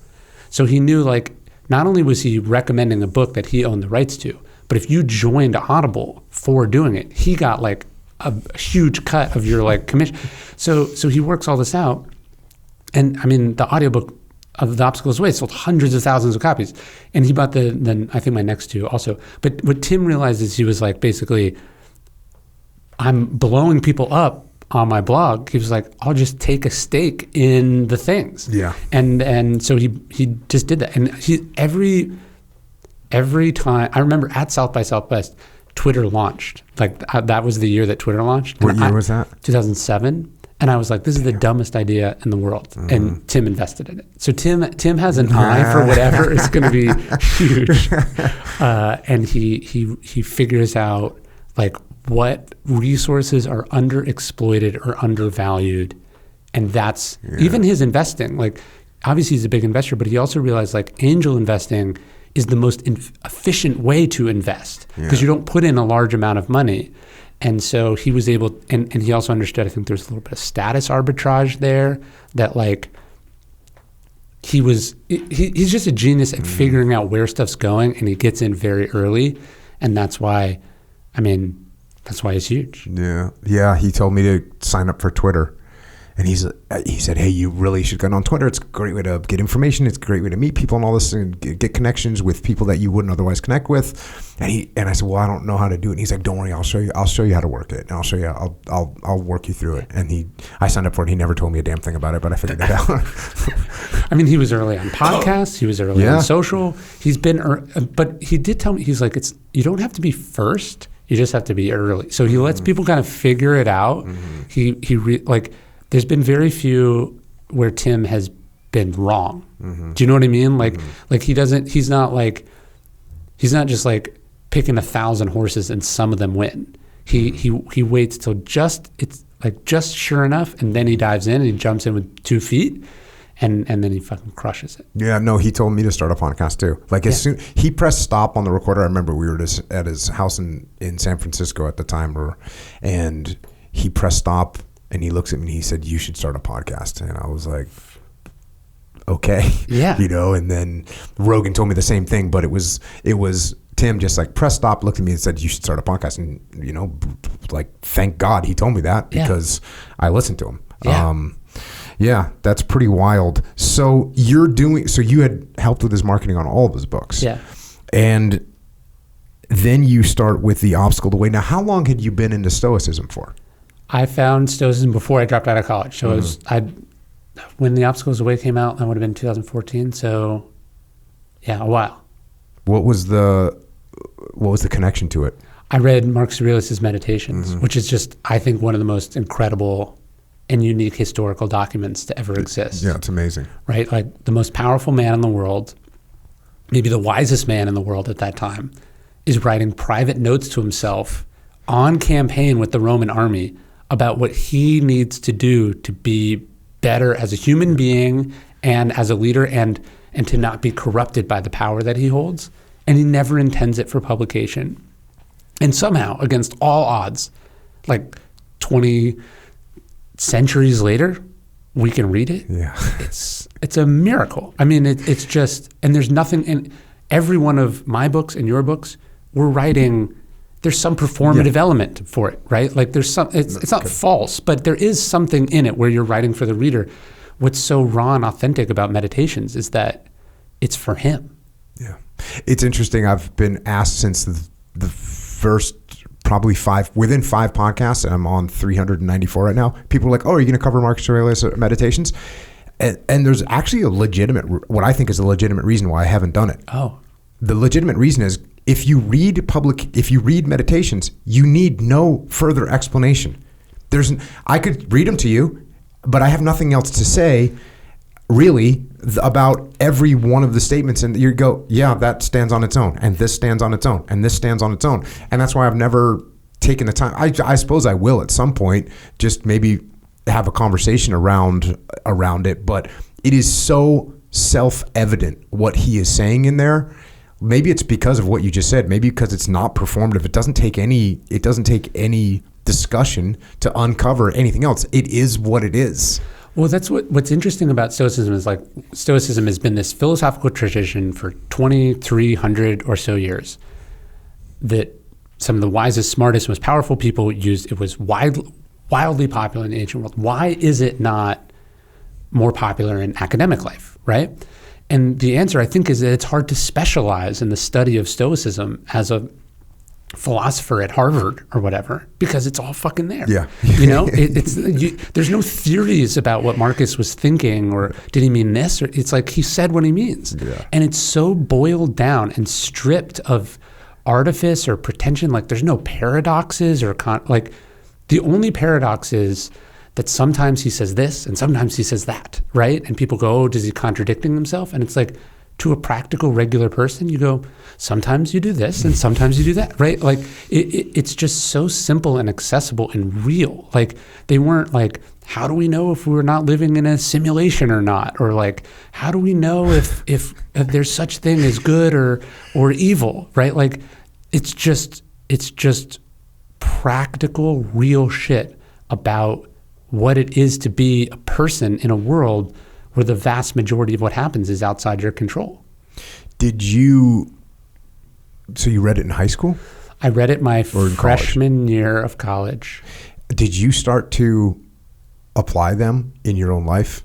So he knew, like, not only was he recommending a book that he owned the rights to, but if you joined Audible for doing it, he got like a huge cut of your like commission. So he works all this out. And I mean, the audiobook of The Obstacles Way sold hundreds of thousands of copies. And he bought then I think my next two also. But what Tim realized is he was like, basically, I'm blowing people up on my blog. He was like, I'll just take a stake in the things. Yeah. And so he just did that. And every time, I remember at South by Southwest, Twitter launched. Like that was the year that Twitter launched. What year was that? 2007. And I was like, this is the dumbest idea in the world. Mm-hmm. And Tim invested in it. So Tim has an eye for whatever is going to be huge. And he figures out like what resources are underexploited or undervalued. And that's even his investing. Like, obviously he's a big investor, but he also realized like angel investing is the most efficient way to invest because you don't put in a large amount of money. And so he was able, and he also understood, I think there's a little bit of status arbitrage there, that like he's just a genius at figuring out where stuff's going, and he gets in very early. And that's why he's huge. Yeah. Yeah. He told me to sign up for Twitter. And he said, hey, you really should get on Twitter. It's a great way to get information. It's a great way to meet people and all this, and get connections with people that you wouldn't otherwise connect with. And I said, well, I don't know how to do it. And he's like, don't worry, I'll show you how to work it. And I'll show you, I'll work you through it. And I signed up for it. He never told me a damn thing about it, but I figured it out. I mean, he was early on podcasts. He was early on social. He's been, but he did tell me, he's like, you don't have to be first. You just have to be early. So he lets people kind of figure it out. There's been very few where Tim has been wrong. Do you know what I mean? Like he's not just like picking 1,000 horses and some of them win. He waits till just sure enough, and then he dives in and he jumps in with 2 feet, and then he fucking crushes it. Yeah, no, he told me to start a podcast too. Like as soon he pressed stop on the recorder, I remember we were at his house in San Francisco at the time, and he pressed stop. And he looks at me and he said, you should start a podcast. And I was like, okay. Yeah. And then Rogan told me the same thing, but it was Tim just like pressed stop, looked at me and said, you should start a podcast. And, thank God he told me that, because I listened to him. Yeah. That's pretty wild. So you had helped with his marketing on all of his books. Yeah. And then you start with The Obstacle to the Way. Now, how long had you been into Stoicism for? I found Stoicism before I dropped out of college. So when The Obstacle to the Way came out, that would have been 2014. So yeah, a while. What was the connection to it? I read Marcus Aurelius' Meditations, which is just, I think, one of the most incredible and unique historical documents to ever exist. Yeah, it's amazing. Right? Like the most powerful man in the world, maybe the wisest man in the world at that time, is writing private notes to himself on campaign with the Roman army about what he needs to do to be better as a human being and as a leader, and to not be corrupted by the power that he holds. And he never intends it for publication. And somehow, against all odds, like 20 centuries later, we can read it. Yeah. It's a miracle. I mean, it's just, and there's nothing in every one of my books and your books, we're writing, there's some performative element for it, right? Like there's some, it's not false, but there is something in it where you're writing for the reader. What's so raw and authentic about Meditations is that it's for him. Yeah. It's interesting. I've been asked since the first probably within 5 podcasts, and I'm on 394 right now. People are like, oh, are you going to cover Marcus Aurelius Meditations? And there's actually what I think is a legitimate reason why I haven't done it. Oh. The legitimate reason is, if you read Meditations, you need no further explanation. I could read them to you, but I have nothing else to say really about every one of the statements, and you go, yeah, that stands on its own, and this stands on its own, and this stands on its own. And that's why I've never taken the time. I suppose I will at some point, just maybe have a conversation around it, but it is so self-evident what he is saying in there. Maybe it's because of what you just said. Maybe because it's not performative. It doesn't take any discussion to uncover anything else. It is what it is. Well, that's what's interesting about Stoicism is, like, Stoicism has been this philosophical tradition for 2,300 or so years that some of the wisest, smartest, most powerful people used. It was wildly popular in the ancient world. Why is it not more popular in academic life, right? And the answer, I think, is that it's hard to specialize in the study of Stoicism as a philosopher at Harvard or whatever, because it's all fucking there. Yeah. There's no theories about what Marcus was thinking, or did he mean this, or it's like he said what he means. Yeah. And it's so boiled down and stripped of artifice or pretension. Like there's no paradoxes or like the only paradox is that sometimes he says this and sometimes he says that, right? And people go, oh, does he contradicting himself? And it's like, to a practical, regular person, you go, sometimes you do this and sometimes you do that, right? Like it's just so simple and accessible and real. Like they weren't like, how do we know if we're not living in a simulation or not? Or like, how do we know if there's such thing as good or evil, right? Like it's just practical, real shit about what it is to be a person in a world where the vast majority of what happens is outside your control. So you read it in high school? I read it my freshman year of college. Did you start to apply them in your own life?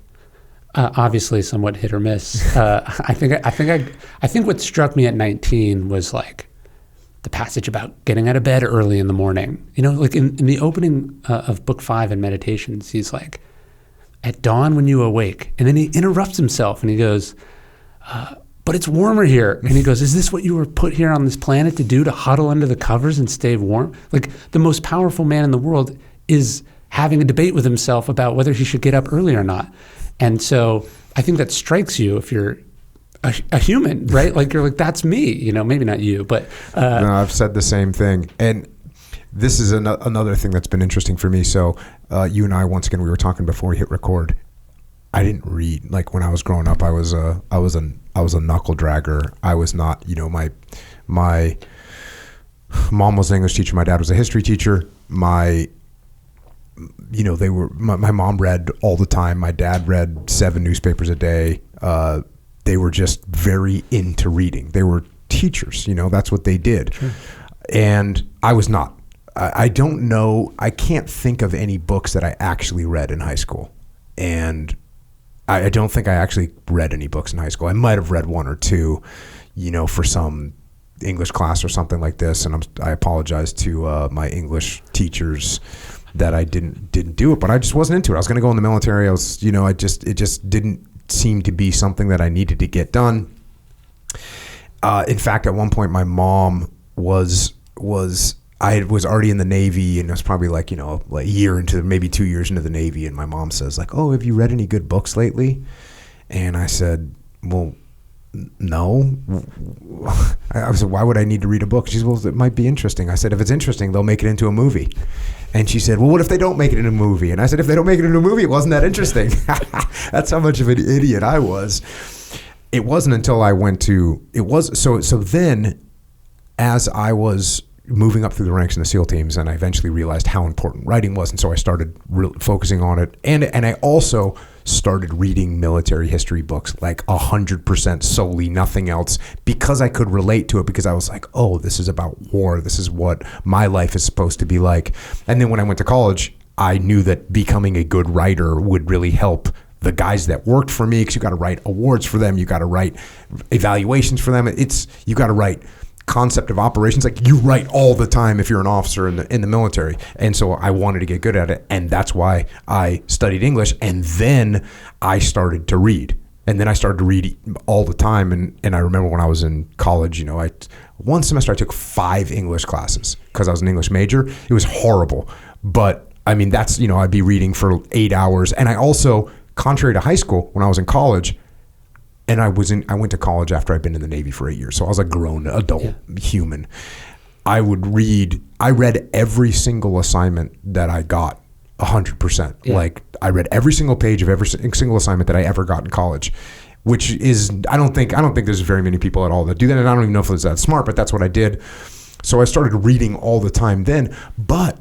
Obviously somewhat hit or miss. I think what struck me at 19 was like the passage about getting out of bed early in the morning. You know, like in the opening of book 5 in Meditations, he's like, at dawn when you awake. And then he interrupts himself and he goes, but it's warmer here. And he goes, is this what you were put here on this planet to do, to huddle under the covers and stay warm? Like the most powerful man in the world is having a debate with himself about whether he should get up early or not. And so I think that strikes you if you're a human, right? Like you're like, that's me, you know, maybe not you, but. No, I've said the same thing. And this is another thing that's been interesting for me. So you and I, once again, we were talking before we hit record. I didn't read. Like when I was growing up, I was a knuckle dragger. I was not, you know, my mom was an English teacher. My dad was a history teacher. My mom read all the time. My dad read 7 newspapers a day. They were just very into reading. They were teachers, you know, that's what they did. Sure. And I was not. I don't know. I can't think of any books that I actually read in high school. And I don't think I actually read any books in high school. I might have read 1 or 2, you know, for some English class or something like this. And I apologize to my English teachers that I didn't do it, but I just wasn't into it. I was going to go in the military. I was, you know, it just didn't seem to be something that I needed to get done. In fact, at one point, my mom I was already in the Navy, and it was probably like, you know, like a year into, maybe 2 years into the Navy, and my mom says like, oh, have you read any good books lately? And I said, well, no. I said, why would I need to read a book? She said, well, it might be interesting. I said, if it's interesting, they'll make it into a movie. And she said, well, what if they don't make it into a movie? And I said, if they don't make it into a movie, it wasn't that interesting. That's how much of an idiot I was. It wasn't until I went to, so then as I was moving up through the ranks in the SEAL teams, and I eventually realized how important writing was, and so I started focusing on it, and I also started reading military history books, like 100% solely, nothing else, because I could relate to it, because I was like, oh, this is about war, this is what my life is supposed to be like. And then when I went to college, I knew that becoming a good writer would really help the guys that worked for me, because you got to write awards for them, you got to write evaluations for them, you got to write concept of operations, like you write all the time if you're an officer in the military. And so I wanted to get good at it, and that's why I studied English. And then I started to read, and then I started to read all the time. And I remember when I was in college, you know, one semester I took 5 English classes because I was an English major. It was horrible, but I mean, that's, you know, I'd be reading for 8 hours. And I also, contrary to high school, when I was in college, and I went to college after I'd been in the Navy for 8 years. So I was a grown adult human. I read every single assignment that I got 100%. Yeah. Like I read every single page of every single assignment that I ever got in college, which is, I don't think there's very many people at all that do that. And I don't even know if it's that smart, but that's what I did. So I started reading all the time then. But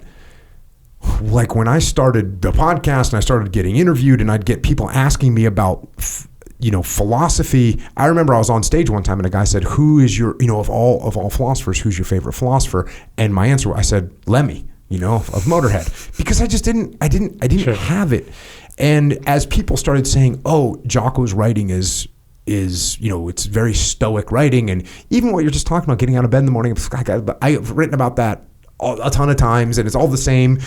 like when I started the podcast and I started getting interviewed, and I'd get people asking me about, you know, philosophy. I remember I was on stage one time and a guy said, who is your, you know, of all philosophers, who's your favorite philosopher? And my answer, I said, Lemmy, you know, of Motorhead, because I didn't sure. have it. And as people started saying, oh, Jocko's writing is, you know, it's very stoic writing. And even what you're just talking about, getting out of bed in the morning, I've written about that a ton of times, and it's all the same,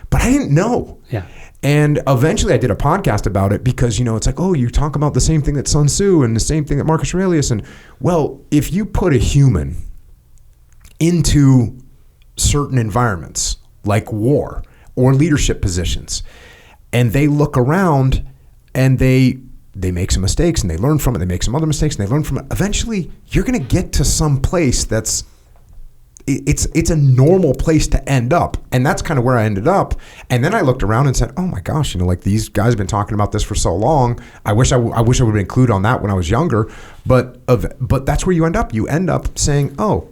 but I didn't know. Yeah. And eventually I did a podcast about it, because, you know, it's like, oh, you talk about the same thing that Sun Tzu and the same thing that Marcus Aurelius. And well, if you put a human into certain environments like war or leadership positions, and they look around and they they make some mistakes and they learn from it. They make some other mistakes and they learn from it. Eventually, you're going to get to some place that's it's a normal place to end up. And that's kind of where I ended up. And then I looked around and said, oh my gosh, like these guys have been talking about this for so long. I wish I would have been included on that when I was younger. But that's where you end up. You end up saying, oh,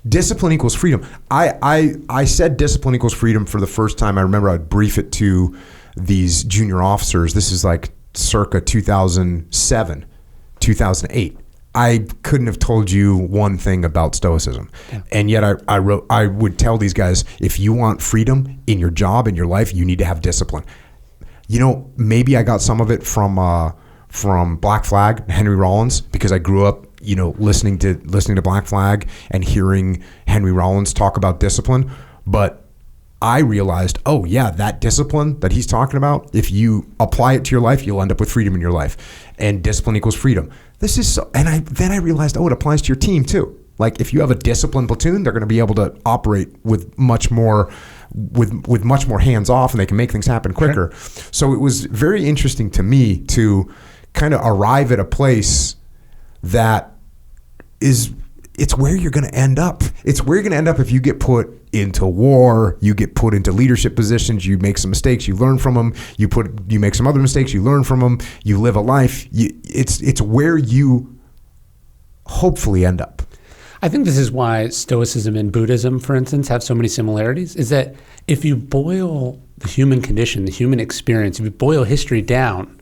discipline equals freedom. I said discipline equals freedom for the first time. I remember I'd brief it to these junior officers. This is like circa 2007, 2008. I couldn't have told you one thing about Stoicism. Yeah. And yet I would tell these guys, if you want freedom in your job, in your life, you need to have discipline. Maybe I got some of it from Black Flag, Henry Rollins, because I grew up, listening to Black Flag and hearing Henry Rollins talk about discipline. But I realized, oh yeah, that discipline that he's talking about, if you apply it to your life, you'll end up with freedom in your life. And discipline equals freedom. This is so, and then I realized, oh, it applies to your team too. Like if you have a disciplined platoon, they're going to be able to operate with much more hands off, and they can make things happen quicker. Sure. So it was very interesting to me to kind of arrive at a place that it's where you're going to end up. It's where you're going to end up if you get put into war, you get put into leadership positions, you make some mistakes, you learn from them, you make some other mistakes, you learn from them, you live a life. It's where you hopefully end up. I think this is why Stoicism and Buddhism, for instance, have so many similarities, is that if you boil the human condition, the human experience, if you boil history down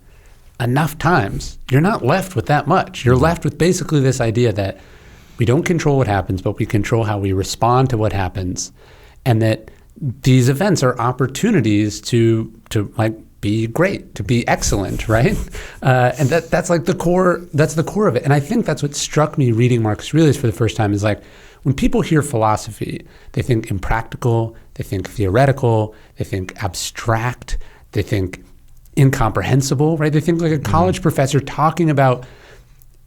enough times, you're not left with that much. You're left with basically this idea that we don't control what happens, but we control how we respond to what happens, and that these events are opportunities to like be great, to be excellent, right? And that's like the core. That's the core of it. And I think that's what struck me reading Marcus Aurelius for the first time is like when people hear philosophy, they think impractical, they think theoretical, they think abstract, they think incomprehensible, right? They think like a college professor talking about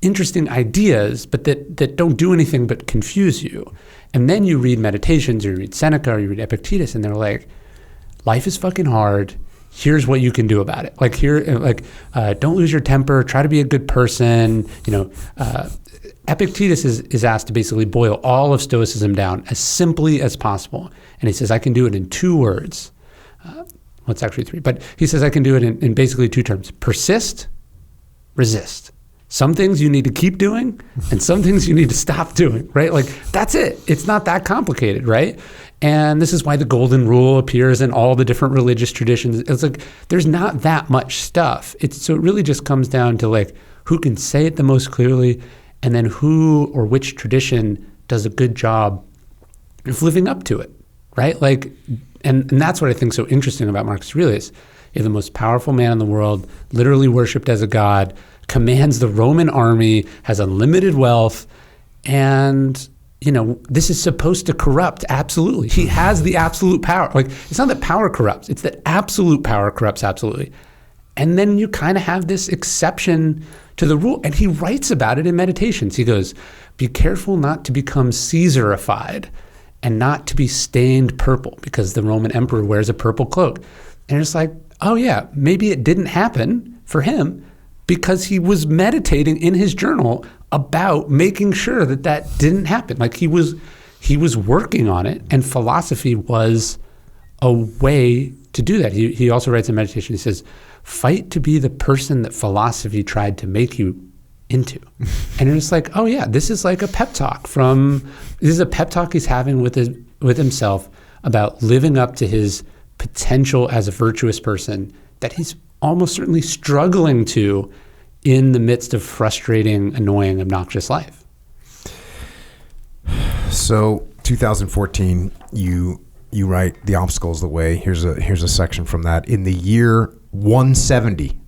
interesting ideas, but that don't do anything but confuse you. And then you read Meditations, or you read Seneca, or you read Epictetus, and they're like, life is fucking hard. Here's what you can do about it. Don't lose your temper. Try to be a good person. Epictetus is asked to basically boil all of Stoicism down as simply as possible. And he says, I can do it in 2 words. It's actually 3, but he says I can do it in basically 2 terms. Persist, resist. Some things you need to keep doing and some things you need to stop doing, right? Like that's it. It's not that complicated, right? And this is why the golden rule appears in all the different religious traditions. It's like there's not that much stuff. So it really just comes down to like who can say it the most clearly, and then who or which tradition does a good job of living up to it, right? Like, and that's what I think is so interesting about Marcus Aurelius. You're the most powerful man in the world, literally worshipped as a god, commands the Roman army, has unlimited wealth, and this is supposed to corrupt. Absolutely. He has the absolute power. Like, it's not that power corrupts, it's that absolute power corrupts absolutely. And then you kind of have this exception to the rule. And he writes about it in Meditations. He goes, be careful not to become Caesarified and not to be stained purple, because the Roman emperor wears a purple cloak. And it's like, oh yeah, maybe it didn't happen for him because he was meditating in his journal about making sure that didn't happen. Like he was working on it, and philosophy was a way to do that. He also writes in Meditation, he says, fight to be the person that philosophy tried to make you into. And it's like, oh yeah, this is like a pep talk he's having with himself about living up to his potential as a virtuous person that he's almost certainly struggling to in the midst of frustrating, annoying, obnoxious life. So 2014, you write The Obstacle is the Way. Here's a section from that. In the year 170,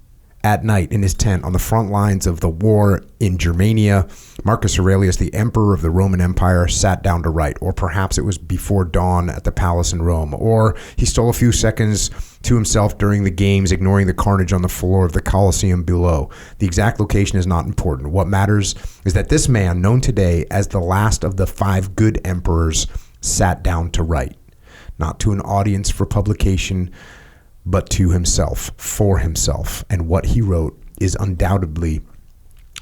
at night in his tent on the front lines of the war in Germania, Marcus Aurelius, the emperor of the Roman Empire, sat down to write. Or perhaps it was before dawn at the palace in Rome. Or he stole a few seconds to himself during the games, ignoring the carnage on the floor of the Colosseum below. The exact location is not important. What matters is that this man, known today as the last of the 5 good emperors, sat down to write. Not to an audience for publication, but to himself, for himself. And what he wrote is undoubtedly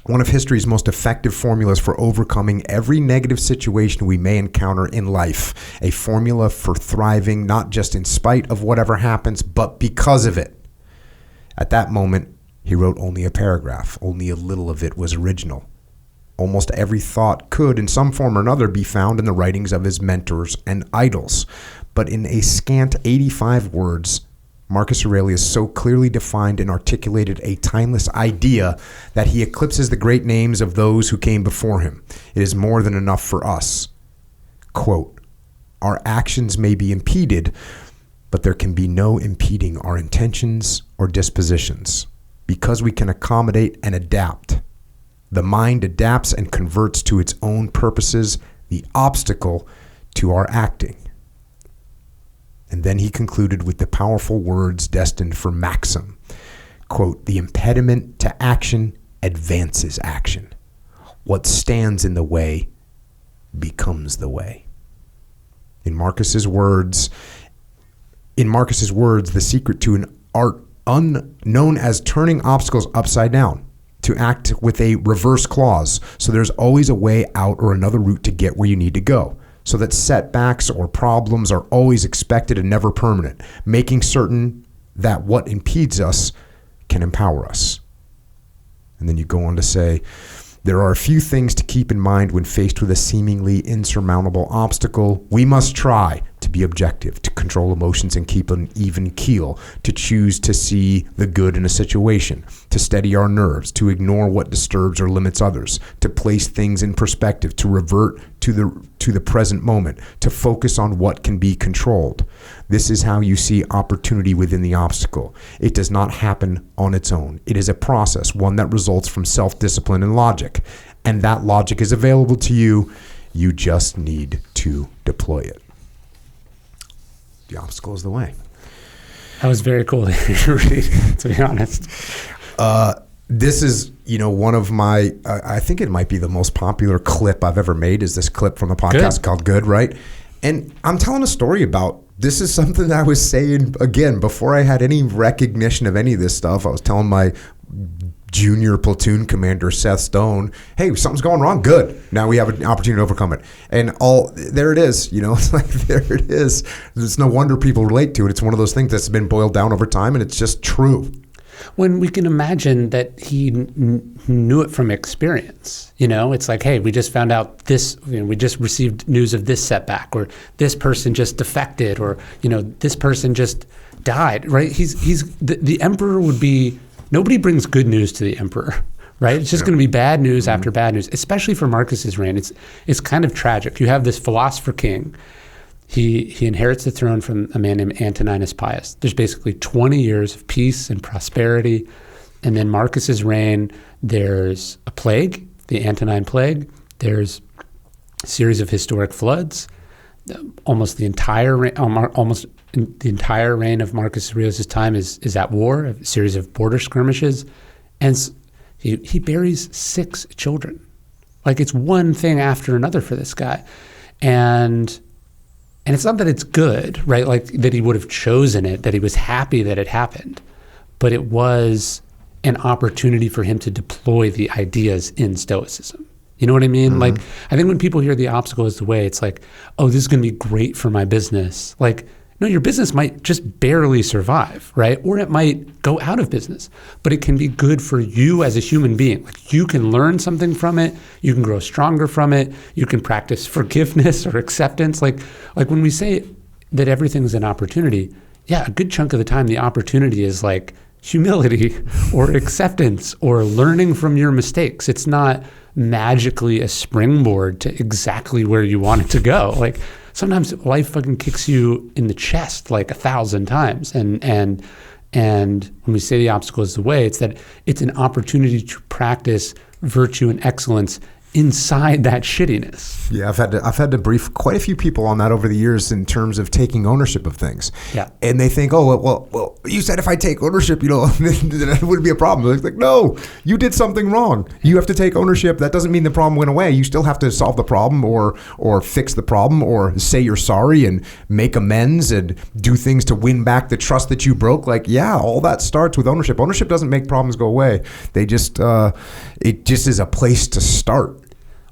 one of history's most effective formulas for overcoming every negative situation we may encounter in life. A formula for thriving, not just in spite of whatever happens, but because of it. At that moment, he wrote only a paragraph. Only a little of it was original. Almost every thought could, in some form or another, be found in the writings of his mentors and idols. But in a scant 85 words, Marcus Aurelius so clearly defined and articulated a timeless idea that he eclipses the great names of those who came before him. It is more than enough for us. Quote, our actions may be impeded, but there can be no impeding our intentions or dispositions, because we can accommodate and adapt. The mind adapts and converts to its own purposes the obstacle to our acting. And then he concluded with the powerful words destined for Maxim. Quote, the impediment to action advances action. What stands in the way becomes the way. In Marcus's words, the secret to an art unknown as turning obstacles upside down, to act with a reverse clause, so there's always a way out or another route to get where you need to go, so that setbacks or problems are always expected and never permanent, making certain that what impedes us can empower us. And then you go on to say, there are a few things to keep in mind when faced with a seemingly insurmountable obstacle. We must try to be objective, to control emotions and keep an even keel, to choose to see the good in a situation, to steady our nerves, to ignore what disturbs or limits others, to place things in perspective, to revert to the present moment, to focus on what can be controlled. This is how you see opportunity within the obstacle. It does not happen on its own. It is a process, one that results from self-discipline and logic. And that logic is available to you. You just need to deploy it. The obstacle is the way. That was very cool to read, to be honest. This is, one of my, I think it might be the most popular clip I've ever made, is this clip from the podcast called Good, right? And I'm telling a story about, this is something that I was saying, again, before I had any recognition of any of this stuff. I was telling my junior platoon commander, Seth Stone, hey, something's going wrong. Good. Now we have an opportunity to overcome it. And there it is. It's like, there it is. It's no wonder people relate to it. It's one of those things that's been boiled down over time, and it's just true. When we can imagine that he knew it from experience, it's like, hey, we just found out this, we just received news of this setback, or this person just defected, or, this person just died, right? The emperor would be, nobody brings good news to the emperor, right? It's just going to be bad news after bad news, especially for Marcus's reign. It's kind of tragic. You have this philosopher king. He inherits the throne from a man named Antoninus Pius. There's basically 20 years of peace and prosperity. And then Marcus's reign, there's a plague, the Antonine plague. There's a series of historic floods. Almost the entire reign of Marcus Aurelius' time is at war, a series of border skirmishes. And he buries 6 children. Like, it's one thing after another for this guy. And it's not that it's good, right? Like, that he would have chosen it, that he was happy that it happened. But it was an opportunity for him to deploy the ideas in Stoicism. You know what I mean? Mm-hmm. Like, I think when people hear the obstacle is the way, it's like, oh, this is going to be great for my business. Like, no, your business might just barely survive, right? Or it might go out of business, but it can be good for you as a human being. Like, you can learn something from it. You can grow stronger from it. You can practice forgiveness or acceptance. Like when we say that everything's an opportunity, yeah, a good chunk of the time, the opportunity is like humility or acceptance or learning from your mistakes. It's not magically a springboard to exactly where you want it to go. Like, sometimes life fucking kicks you in the chest like 1,000 times. And when we say the obstacle is the way, it's that it's an opportunity to practice virtue and excellence inside that shittiness. Yeah, I've had to brief quite a few people on that over the years in terms of taking ownership of things. Yeah. And they think, oh, well, you said if I take ownership, that wouldn't be a problem. It's like, no, you did something wrong. You have to take ownership. That doesn't mean the problem went away. You still have to solve the problem or fix the problem or say you're sorry and make amends and do things to win back the trust that you broke. Like, yeah, all that starts with ownership. Ownership doesn't make problems go away. They just, it just is a place to start.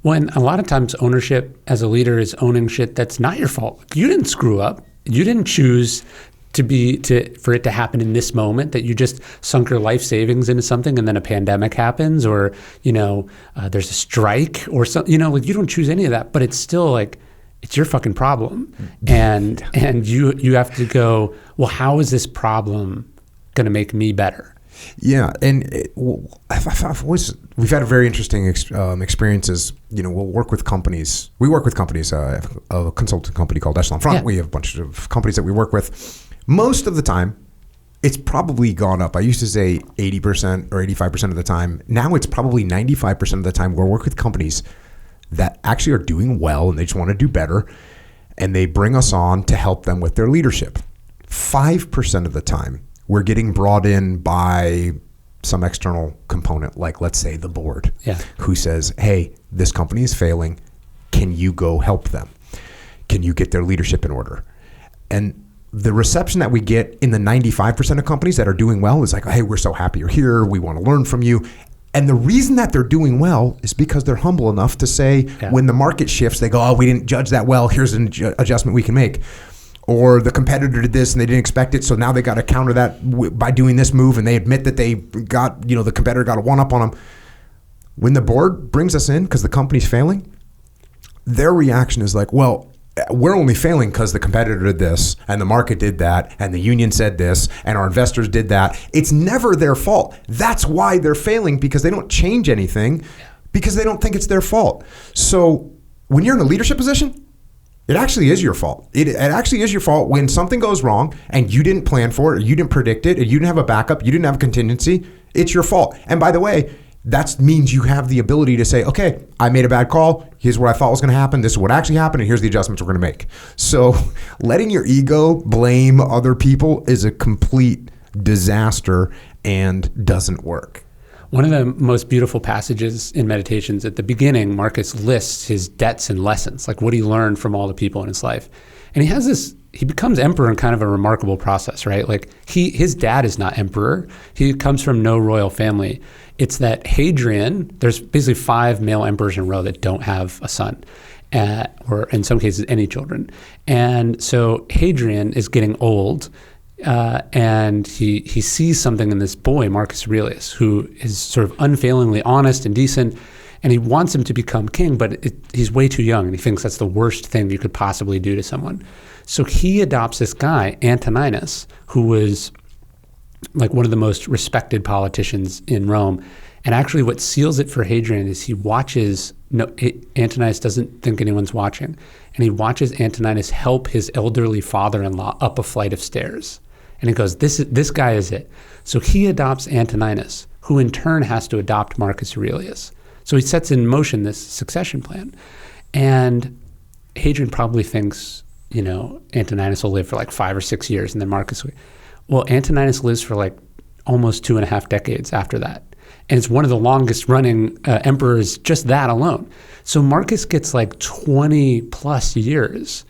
Well, and a lot of times ownership as a leader is owning shit that's not your fault. You didn't screw up. You didn't choose for it to happen in this moment, that you just sunk your life savings into something and then a pandemic happens, or, there's a strike or something, like you don't choose any of that, but it's still like, it's your fucking problem. And you have to go, well, how is this problem going to make me better? Yeah, and we've had very interesting experiences. We'll work with companies. We work with companies. A consulting company called Echelon Front. Yeah. We have a bunch of companies that we work with. Most of the time, it's probably gone up. I used to say 80% or 85% of the time. Now it's probably 95% of the time we'll work with companies that actually are doing well and they just want to do better, and they bring us on to help them with their leadership. 5% of the time, we're getting brought in by some external component, like let's say the board, who says, hey, this company is failing. Can you go help them? Can you get their leadership in order? And the reception that we get in the 95% of companies that are doing well is like, hey, we're so happy you're here. We want to learn from you. And the reason that they're doing well is because they're humble enough to say, when the market shifts, they go, oh, we didn't judge that well. Here's an adjustment we can make. Or the competitor did this and they didn't expect it, so now they got to counter that by doing this move, and they admit that they got, the competitor got a one-up on them. When the board brings us in because the company's failing, their reaction is like, well, we're only failing because the competitor did this, and the market did that, and the union said this, and our investors did that. It's never their fault. That's why they're failing, because they don't change anything, because they don't think it's their fault. So when you're in a leadership position, it actually is your fault. It actually is your fault when something goes wrong and you didn't plan for it, or you didn't predict it, or you didn't have a backup, you didn't have a contingency. It's your fault. And by the way, that means you have the ability to say, okay, I made a bad call. Here's what I thought was going to happen. This is what actually happened, and here's the adjustments we're going to make. So letting your ego blame other people is a complete disaster and doesn't work. One of the most beautiful passages in Meditations, at the beginning, Marcus lists his debts and lessons, like what he learned from all the people in his life. And he becomes emperor in kind of a remarkable process, right? Like his dad is not emperor. He comes from no royal family. It's that Hadrian, there's basically 5 male emperors in a row that don't have a son, or in some cases any children. And so Hadrian is getting old, and he sees something in this boy, Marcus Aurelius, who is sort of unfailingly honest and decent, and he wants him to become king, but he's way too young, and he thinks that's the worst thing you could possibly do to someone. So he adopts this guy, Antoninus, who was like one of the most respected politicians in Rome. And actually what seals it for Hadrian is he watches, Antoninus doesn't think anyone's watching, and he watches Antoninus help his elderly father-in-law up a flight of stairs. And he goes, this guy is it. So he adopts Antoninus, who in turn has to adopt Marcus Aurelius. So he sets in motion this succession plan. And Hadrian probably thinks, Antoninus will live for like 5 or 6 years, and then Marcus will. Well, Antoninus lives for like almost 2.5 decades after that. And it's one of the longest running emperors, just that alone. So Marcus gets like 20 plus years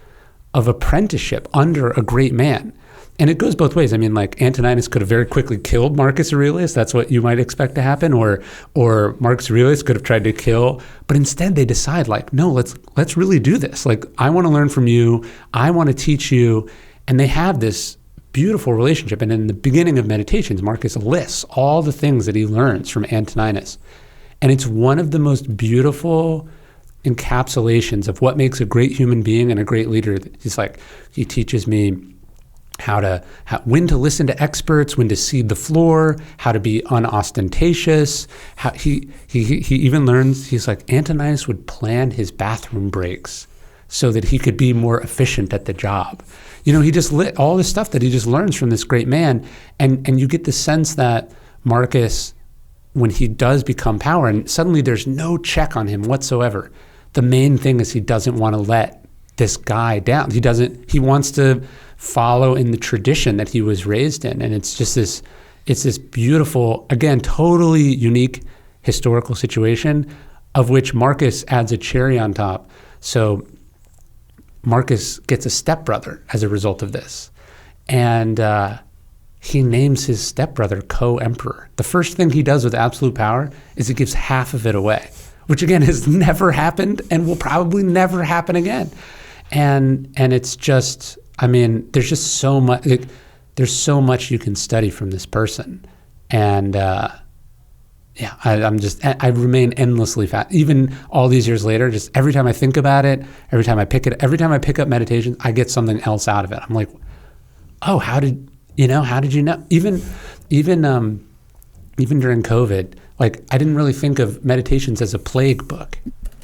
of apprenticeship under a great man. And it goes both ways. I mean, like Antoninus could have very quickly killed Marcus Aurelius. That's what you might expect to happen. Or Marcus Aurelius could have tried to kill. But instead they decide like, no, let's really do this. Like, I want to learn from you. I want to teach you. And they have this beautiful relationship. And in the beginning of Meditations, Marcus lists all the things that he learns from Antoninus. And it's one of the most beautiful encapsulations of what makes a great human being and a great leader. He's like, he teaches me when to listen to experts, when to cede the floor, how to be unostentatious. He even learns, he's like, Antoninus would plan his bathroom breaks so that he could be more efficient at the job. He just lit all this stuff that he just learns from this great man. And you get the sense that Marcus when he does become power and suddenly there's no check on him whatsoever, the main thing is he doesn't want to let this guy down. He wants to follow in the tradition that he was raised in. And it's this beautiful, again, totally unique historical situation of which Marcus adds a cherry on top. So Marcus gets a stepbrother as a result of this. And he names his stepbrother co-emperor. The first thing he does with absolute power is he gives half of it away, which again has never happened and will probably never happen again. And it's just, I mean, there's just so much, there's so much you can study from this person. And I remain endlessly even all these years later, just every time I think about it, every time I pick up meditation, I get something else out of it. I'm like, oh, how did you know? Even during COVID, like I didn't really think of Meditations as a plague book,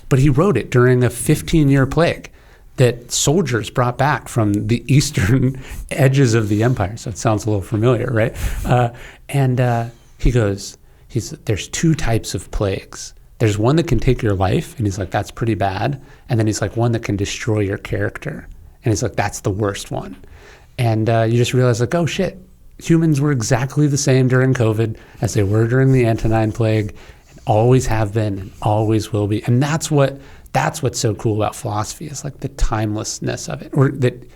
but he wrote it during a 15-year plague that soldiers brought back from the eastern edges of the empire. So it sounds a little familiar, right? He goes, there's two types of plagues. There's one that can take your life, and he's like, that's pretty bad. And then he's like, one that can destroy your character. And he's like, that's the worst one. And you just realize like, oh shit, humans were exactly the same during COVID as they were during the Antonine Plague, and always have been and always will be. And that's what's so cool about philosophy, is like the timelessness of it. Or that,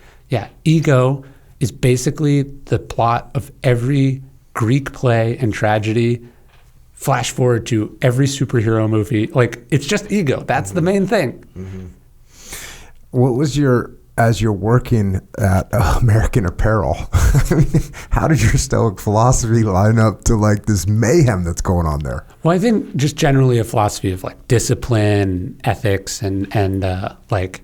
ego is basically the plot of every Greek play and tragedy. Flash forward to every superhero movie. Like, it's just ego. That's the main thing. Mm-hmm. What was as you're working at American Apparel, how did your Stoic philosophy line up to like this mayhem that's going on there? Well, I think just generally a philosophy of like discipline, ethics, and like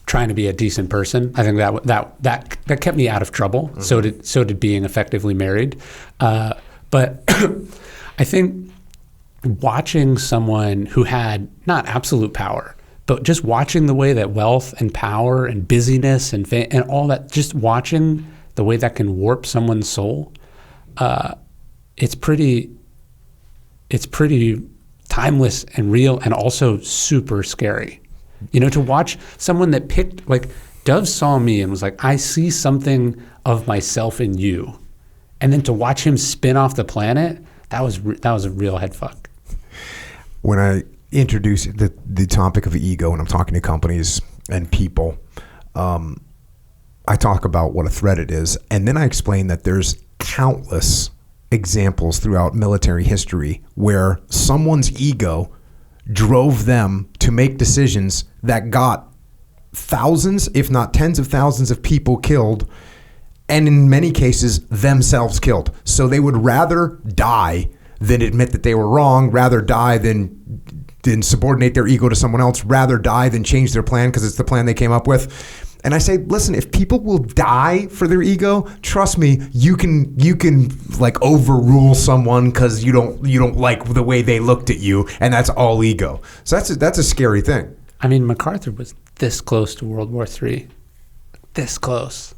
trying to be a decent person. I think that kept me out of trouble. Mm-hmm. So did being effectively married. But I think watching someone who had not absolute power, but just watching the way that wealth and power and busyness and all that, just watching the way that can warp someone's soul, it's pretty timeless and real, and also super scary. You know, to watch someone that picked, like Dove saw me and was like, I see something of myself in you. And then to watch him spin off the planet, that was a real head fuck. When I introduce the topic of ego and I'm talking to companies and people, I talk about what a threat it is. And then I explain that there's countless examples throughout military history where someone's ego drove them to make decisions that got thousands, if not tens of thousands of people killed, and in many cases themselves killed. So they would rather die than admit that they were wrong, rather die than subordinate their ego to someone else, rather die than change their plan because it's the plan they came up with. And I say, listen, if people will die for their ego, trust me, you can like overrule someone because you don't like the way they looked at you, and that's all ego. So that's a scary thing. I mean, MacArthur was this close to World War III, this close.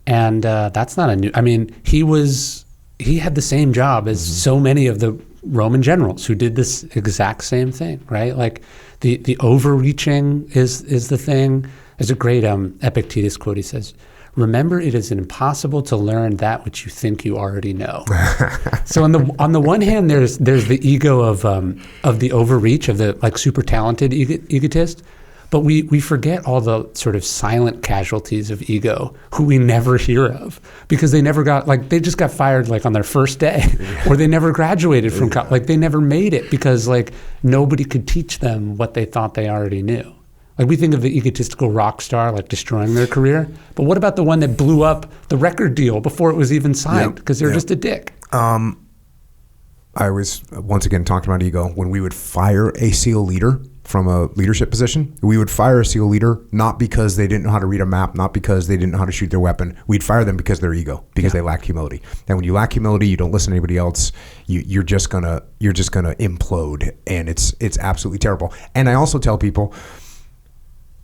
And that's not I mean, he had the same job as so many of the Roman generals who did this exact same thing, right? Like the overreaching is the thing. There's a great Epictetus quote. He says, "Remember, it is impossible to learn that which you think you already know." So on the one hand, there's the ego of the overreach of the like super talented egotist. But we forget all the sort of silent casualties of ego who we never hear of because they just got fired like on their first day, or they never graduated from college. Like they never made it because like nobody could teach them what they thought they already knew. Like we think of the egotistical rock star like destroying their career, but what about the one that blew up the record deal before it was even signed because they're just a dick? I was once again talking about ego. When we would fire a SEAL leader from a leadership position, we would fire a SEAL leader not because they didn't know how to read a map, not because they didn't know how to shoot their weapon. We'd fire them because of their ego, because they lack humility. And when you lack humility, you don't listen to anybody else. You're just gonna implode, and it's absolutely terrible. And I also tell people,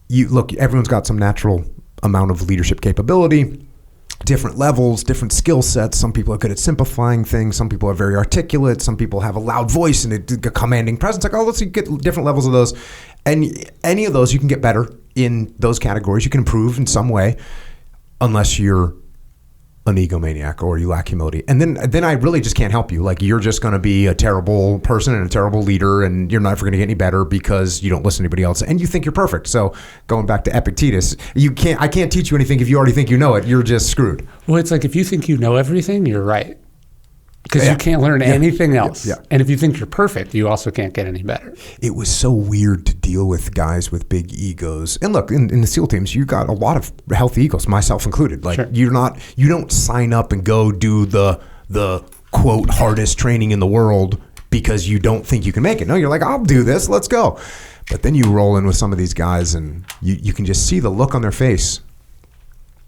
look, everyone's got some natural amount of leadership capability. different levels, different skill sets. Some people are good at simplifying things. Some people are very articulate. Some people have a loud voice and a commanding presence. Like, let's get different levels of those. And any of those, you can get better in those categories. You can improve in some way, unless you're an egomaniac or you lack humility. And then I really just can't help you. Like, you're just going to be a terrible person and a terrible leader, and you're never going to get any better because you don't listen to anybody else and you think you're perfect. So going back to Epictetus, I can't teach you anything if you already think you know it. You're just screwed. Well, it's like, if you think you know everything, you're right. Because you can't learn anything else. Yeah. And if you think you're perfect, you also can't get any better. It was so weird to deal with guys with big egos. And look, in the SEAL teams, you got a lot of healthy egos, myself included. Like, sure. You don't sign up and go do the quote hardest training in the world because you don't think you can make it. No, you're like, I'll do this, let's go. But then you roll in with some of these guys and you can just see the look on their face.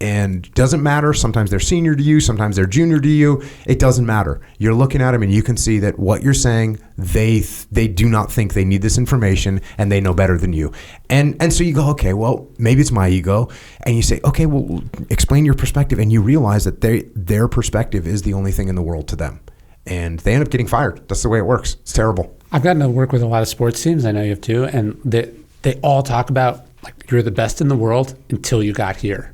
And it doesn't matter. Sometimes they're senior to you. Sometimes they're junior to you. It doesn't matter. You're looking at them and you can see that what you're saying, they do not think they need this information and they know better than you. And so you go, okay, well, maybe it's my ego. And you say, okay, well, explain your perspective. And you realize that their perspective is the only thing in the world to them. And they end up getting fired. That's the way it works. It's terrible. I've gotten to work with a lot of sports teams. I know you have too. And they all talk about, like, you're the best in the world until you got here.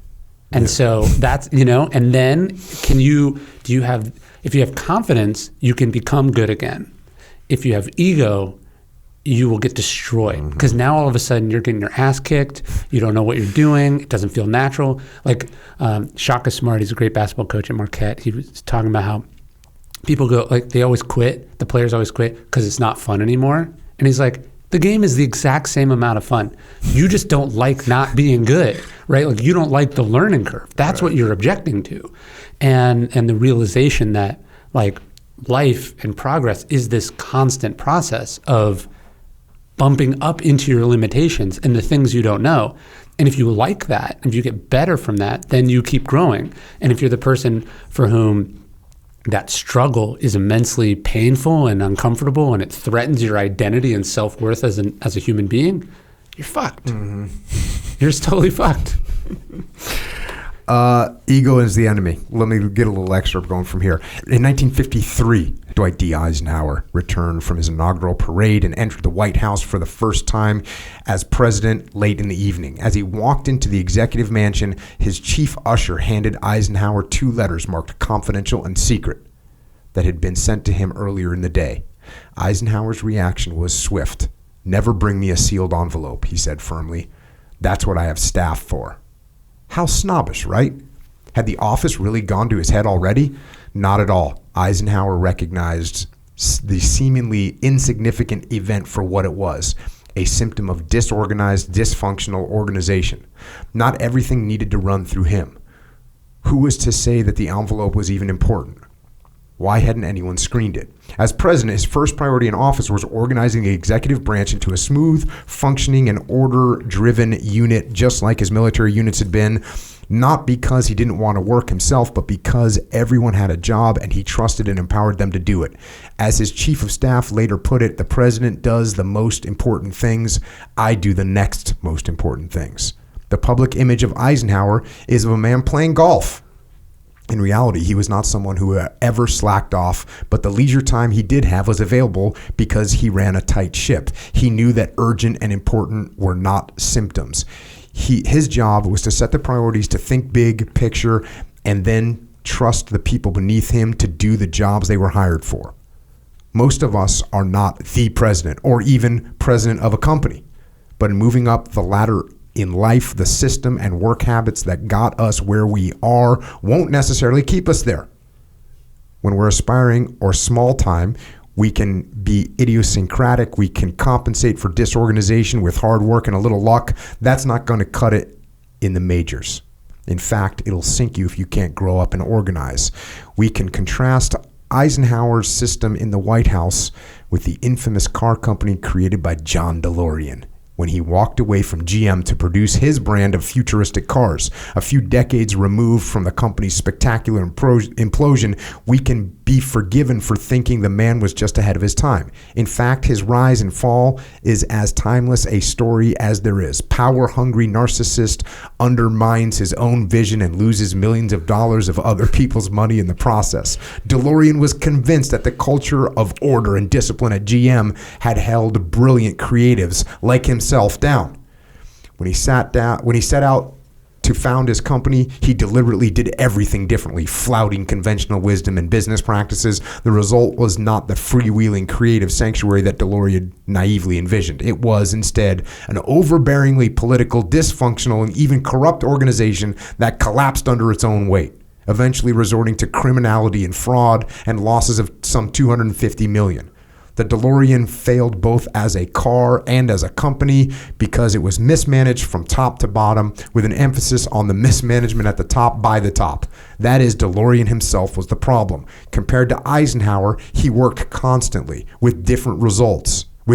And so that's, and then if you have confidence, you can become good again. If you have ego, you will get destroyed because now all of a sudden you're getting your ass kicked. You don't know what you're doing. It doesn't feel natural. Like Shaka Smart, he's a great basketball coach at Marquette. He was talking about how people go, like, they always quit. The players always quit because it's not fun anymore. And he's like, the game is the exact same amount of fun. You just don't like not being good, right? Like, you don't like the learning curve. That's right. What you're objecting to. And the realization that, like, life and progress is this constant process of bumping up into your limitations and the things you don't know. And if you like that, if you get better from that, then you keep growing. And if you're the person for whom that struggle is immensely painful and uncomfortable and it threatens your identity and self-worth as a human being, you're fucked. Mm-hmm. You're just totally fucked. Ego is the enemy. Let me get a little excerpt going from here. In 1953, Dwight D. Eisenhower returned from his inaugural parade and entered the White House for the first time as president late in the evening. As he walked into the executive mansion, his chief usher handed Eisenhower 2 letters marked confidential and secret that had been sent to him earlier in the day. Eisenhower's reaction was swift. "Never bring me a sealed envelope," he said firmly. "That's what I have staff for." How snobbish, right? Had the office really gone to his head already? Not at all. Eisenhower recognized the seemingly insignificant event for what it was, a symptom of disorganized, dysfunctional organization. Not everything needed to run through him. Who was to say that the envelope was even important? Why hadn't anyone screened it? As president, his first priority in office was organizing the executive branch into a smooth, functioning, and order-driven unit, just like his military units had been, not because he didn't want to work himself, but because everyone had a job and he trusted and empowered them to do it. As his chief of staff later put it, the president does the most important things. I do the next most important things. The public image of Eisenhower is of a man playing golf. In reality, he was not someone who ever slacked off, but the leisure time he did have was available because he ran a tight ship. He knew that urgent and important were not symptoms. His job was to set the priorities, to think big picture, and then trust the people beneath him to do the jobs they were hired for. Most of us are not the president or even president of a company, but in moving up the ladder in life, the system and work habits that got us where we are won't necessarily keep us there. When we're aspiring or small time, we can be idiosyncratic. We can compensate for disorganization with hard work and a little luck. That's not going to cut it in the majors. In fact, it'll sink you if you can't grow up and organize. We can contrast Eisenhower's system in the White House with the infamous car company created by John DeLorean. when he walked away from GM to produce his brand of futuristic cars. A few decades removed from the company's spectacular implosion, we can be forgiven for thinking the man was just ahead of his time. In fact, his rise and fall is as timeless a story as there is. Power-hungry narcissist undermines his own vision and loses millions of dollars of other people's money in the process. DeLorean was convinced that the culture of order and discipline at GM had held brilliant creatives like himself down. When he set out to found his company, he deliberately did everything differently, flouting conventional wisdom and business practices. The result was not the freewheeling creative sanctuary that DeLorean naively envisioned. It was instead an overbearingly political, dysfunctional, and even corrupt organization that collapsed under its own weight, eventually resorting to criminality and fraud and losses of some $250 million. The DeLorean failed both as a car and as a company because it was mismanaged from top to bottom, with an emphasis on the mismanagement at the top by the top. That is, DeLorean himself was the problem. Compared to Eisenhower, he worked constantly with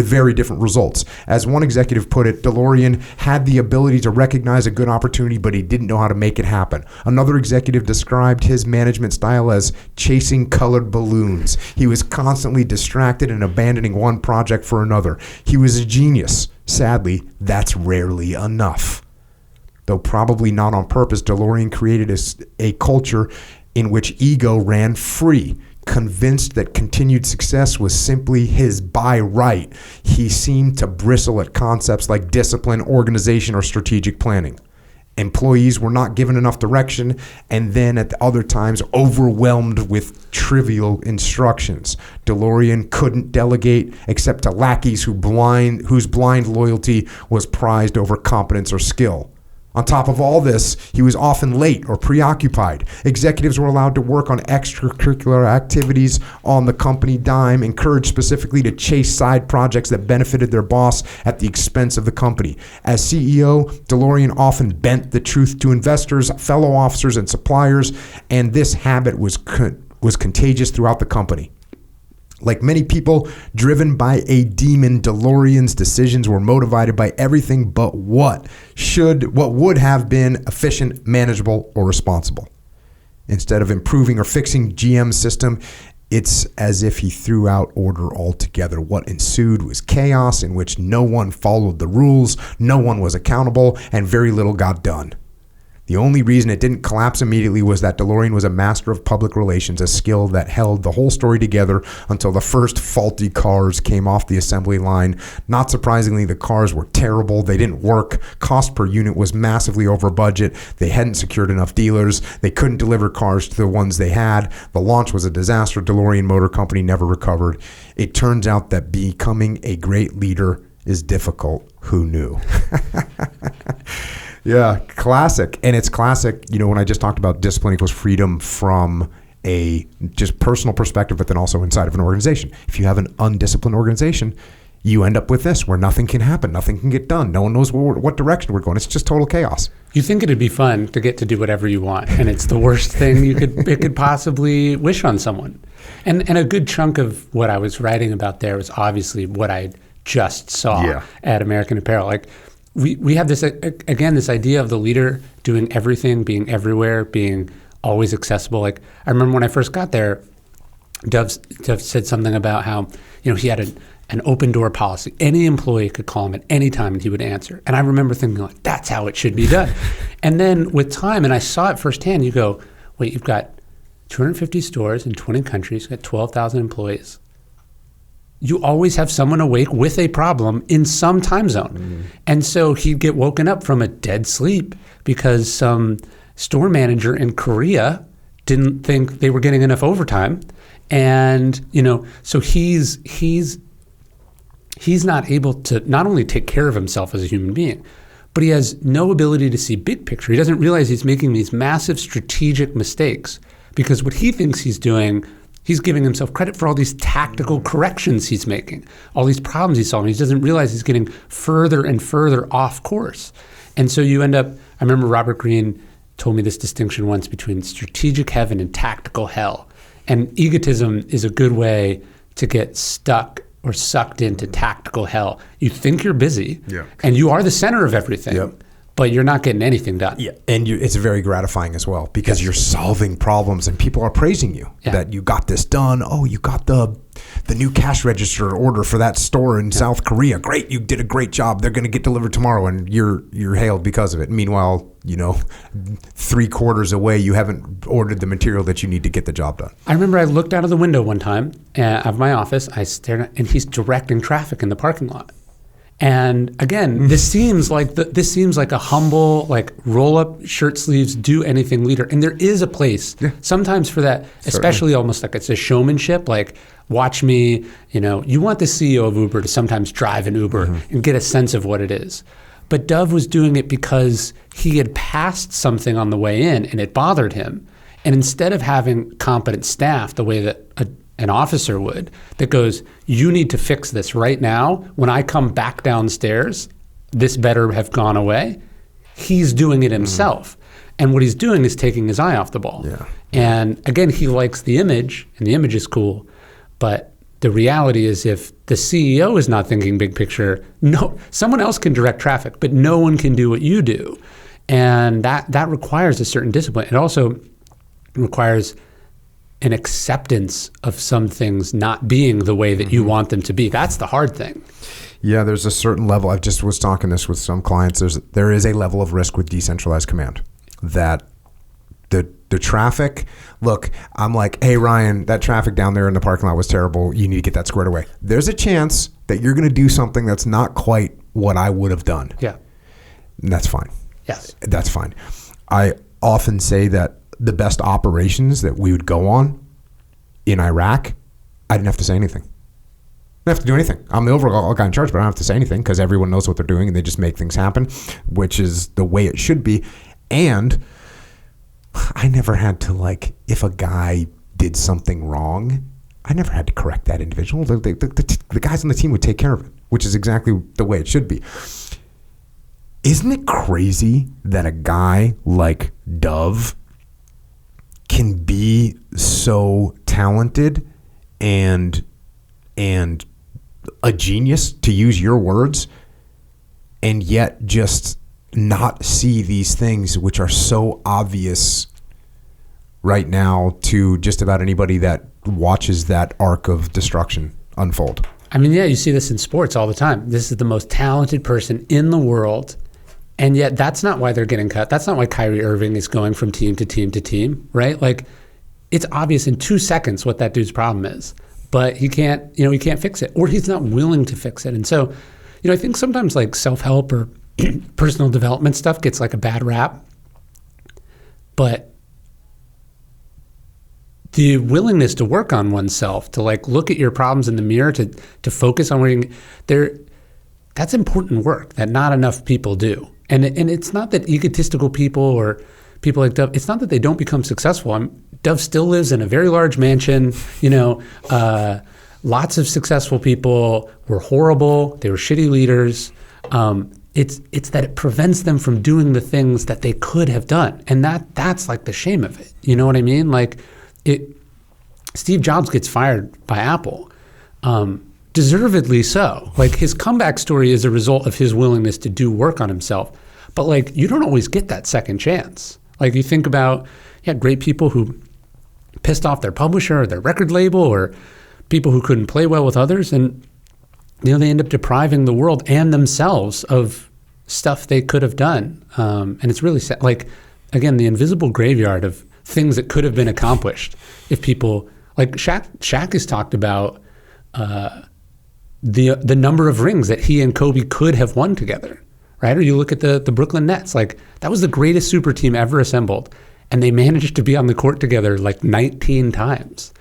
very different results. As one executive put it, DeLorean had the ability to recognize a good opportunity, but he didn't know how to make it happen. Another executive described his management style as chasing colored balloons. He was constantly distracted and abandoning one project for another. He was a genius. Sadly, that's rarely enough. Though probably not on purpose, DeLorean created a culture in which ego ran free. Convinced that continued success was simply his by right, he seemed to bristle at concepts like discipline, organization, or strategic planning. Employees were not given enough direction, and then at the other times overwhelmed with trivial instructions. DeLorean couldn't delegate except to lackeys whose blind loyalty was prized over competence or skill. On top of all this, he was often late or preoccupied. Executives were allowed to work on extracurricular activities on the company dime, encouraged specifically to chase side projects that benefited their boss at the expense of the company. As CEO, DeLorean often bent the truth to investors, fellow officers, and suppliers, and this habit was contagious throughout the company. Like many people driven by a demon, DeLorean's decisions were motivated by everything but what would have been efficient, manageable, or responsible. Instead of improving or fixing GM's system, it's as if he threw out order altogether. What ensued was chaos in which no one followed the rules, no one was accountable, and very little got done. The only reason it didn't collapse immediately was that DeLorean was a master of public relations, a skill that held the whole story together until the first faulty cars came off the assembly line. Not surprisingly, the cars were terrible. They didn't work. Cost per unit was massively over budget. They hadn't secured enough dealers. They couldn't deliver cars to the ones they had. The launch was a disaster. DeLorean Motor Company never recovered. It turns out that becoming a great leader is difficult. Who knew? Yeah, classic. And it's classic, when I just talked about discipline equals freedom from a just personal perspective, but then also inside of an organization. If you have an undisciplined organization, you end up with this where nothing can happen, nothing can get done. No one knows what direction we're going. It's just total chaos. You think it'd be fun to get to do whatever you want, and it's the worst thing it could possibly wish on someone. And a good chunk of what I was writing about there was obviously what I just saw at American Apparel. Like, we have this, again, this idea of the leader doing everything, being everywhere, being always accessible. Like, I remember when I first got there, Dove said something about how, he had an open door policy. Any employee could call him at any time and he would answer. And I remember thinking, like, that's how it should be done. And then with time, and I saw it firsthand, you go, wait, you've got 250 stores in 20 countries, you've got 12,000 employees. You always have someone awake with a problem in some time zone. Mm-hmm. And so he'd get woken up from a dead sleep because some store manager in Korea didn't think they were getting enough overtime. And, so he's not able to not only take care of himself as a human being, but he has no ability to see big picture. He doesn't realize he's making these massive strategic mistakes because what he thinks he's doing, he's giving himself credit for all these tactical corrections he's making, all these problems he's solving. He doesn't realize he's getting further and further off course. And so you end up, I remember Robert Greene told me this distinction once between strategic heaven and tactical hell. And egotism is a good way to get stuck or sucked into tactical hell. You think you're busy, Yeah. and you are the center of everything, Yep. but you're not getting anything done. Yeah, and it's very gratifying as well because you're solving problems and people are praising you that you got this done. Oh, you got the new cash register order for that store in South Korea. Great, you did a great job. They're going to get delivered tomorrow, and you're hailed because of it. Meanwhile, 3 quarters away, you haven't ordered the material that you need to get the job done. I remember I looked out of the window one time of my office. I stared at, and he's directing traffic in the parking lot. And again, this seems like a humble, like roll up shirt sleeves, do anything leader. And there is a place sometimes for that, especially almost like it's a showmanship. Like, watch me, you want the CEO of Uber to sometimes drive an Uber and get a sense of what it is. But Dove was doing it because he had passed something on the way in and it bothered him. And instead of having competent staff the way that an officer would, that goes, you need to fix this right now. When I come back downstairs, this better have gone away. He's doing it himself. And what he's doing is taking his eye off the ball. Yeah. And again, he likes the image, and the image is cool. But the reality is if the CEO is not thinking big picture, someone else can direct traffic, but no one can do what you do. And that requires a certain discipline. It also requires an acceptance of some things not being the way that you want them to be. That's the hard thing. Yeah, there's a certain level. I just was talking this with some clients. There is a level of risk with decentralized command that the traffic, look, I'm like, hey, Ryan, that traffic down there in the parking lot was terrible. You need to get that squared away. There's a chance that you're going to do something that's not quite what I would have done. Yeah. And that's fine. Yes. That's fine. I often say that the best operations that we would go on in Iraq, I didn't have to say anything. I don't have to do anything. I'm the overall guy in charge, but I don't have to say anything because everyone knows what they're doing and they just make things happen, which is the way it should be. And I never had to, if a guy did something wrong, I never had to correct that individual. The guys on the team would take care of it, which is exactly the way it should be. Isn't it crazy that a guy like Dove can be so talented and a genius, to use your words, and yet just not see these things which are so obvious right now to just about anybody that watches that arc of destruction unfold? I mean, yeah, you see this in sports all the time. This is the most talented person in the world, and yet that's not why they're getting cut. That's not why Kyrie Irving is going from team to team to team, right? Like, it's obvious in 2 seconds what that dude's problem is, but he can't fix it, or he's not willing to fix it. And so, I think sometimes self-help or personal development stuff gets a bad rap, but the willingness to work on oneself, to look at your problems in the mirror, to focus on where you can, that's important work that not enough people do. And it's not that egotistical people or people like Dove, it's not that they don't become successful. Dove still lives in a very large mansion, lots of successful people were horrible, they were shitty leaders. It's that it prevents them from doing the things that they could have done. And that's the shame of it. You know what I mean? Steve Jobs gets fired by Apple. Deservedly so. His comeback story is a result of his willingness to do work on himself. But you don't always get that second chance. You think about, great people who pissed off their publisher or their record label, or people who couldn't play well with others, and they end up depriving the world and themselves of stuff they could have done. And it's really sad. Again, the invisible graveyard of things that could have been accomplished if people, Shaq has talked about the number of rings that he and Kobe could have won together, right? Or you look at the Brooklyn Nets, that was the greatest super team ever assembled, and they managed to be on the court together 19 times.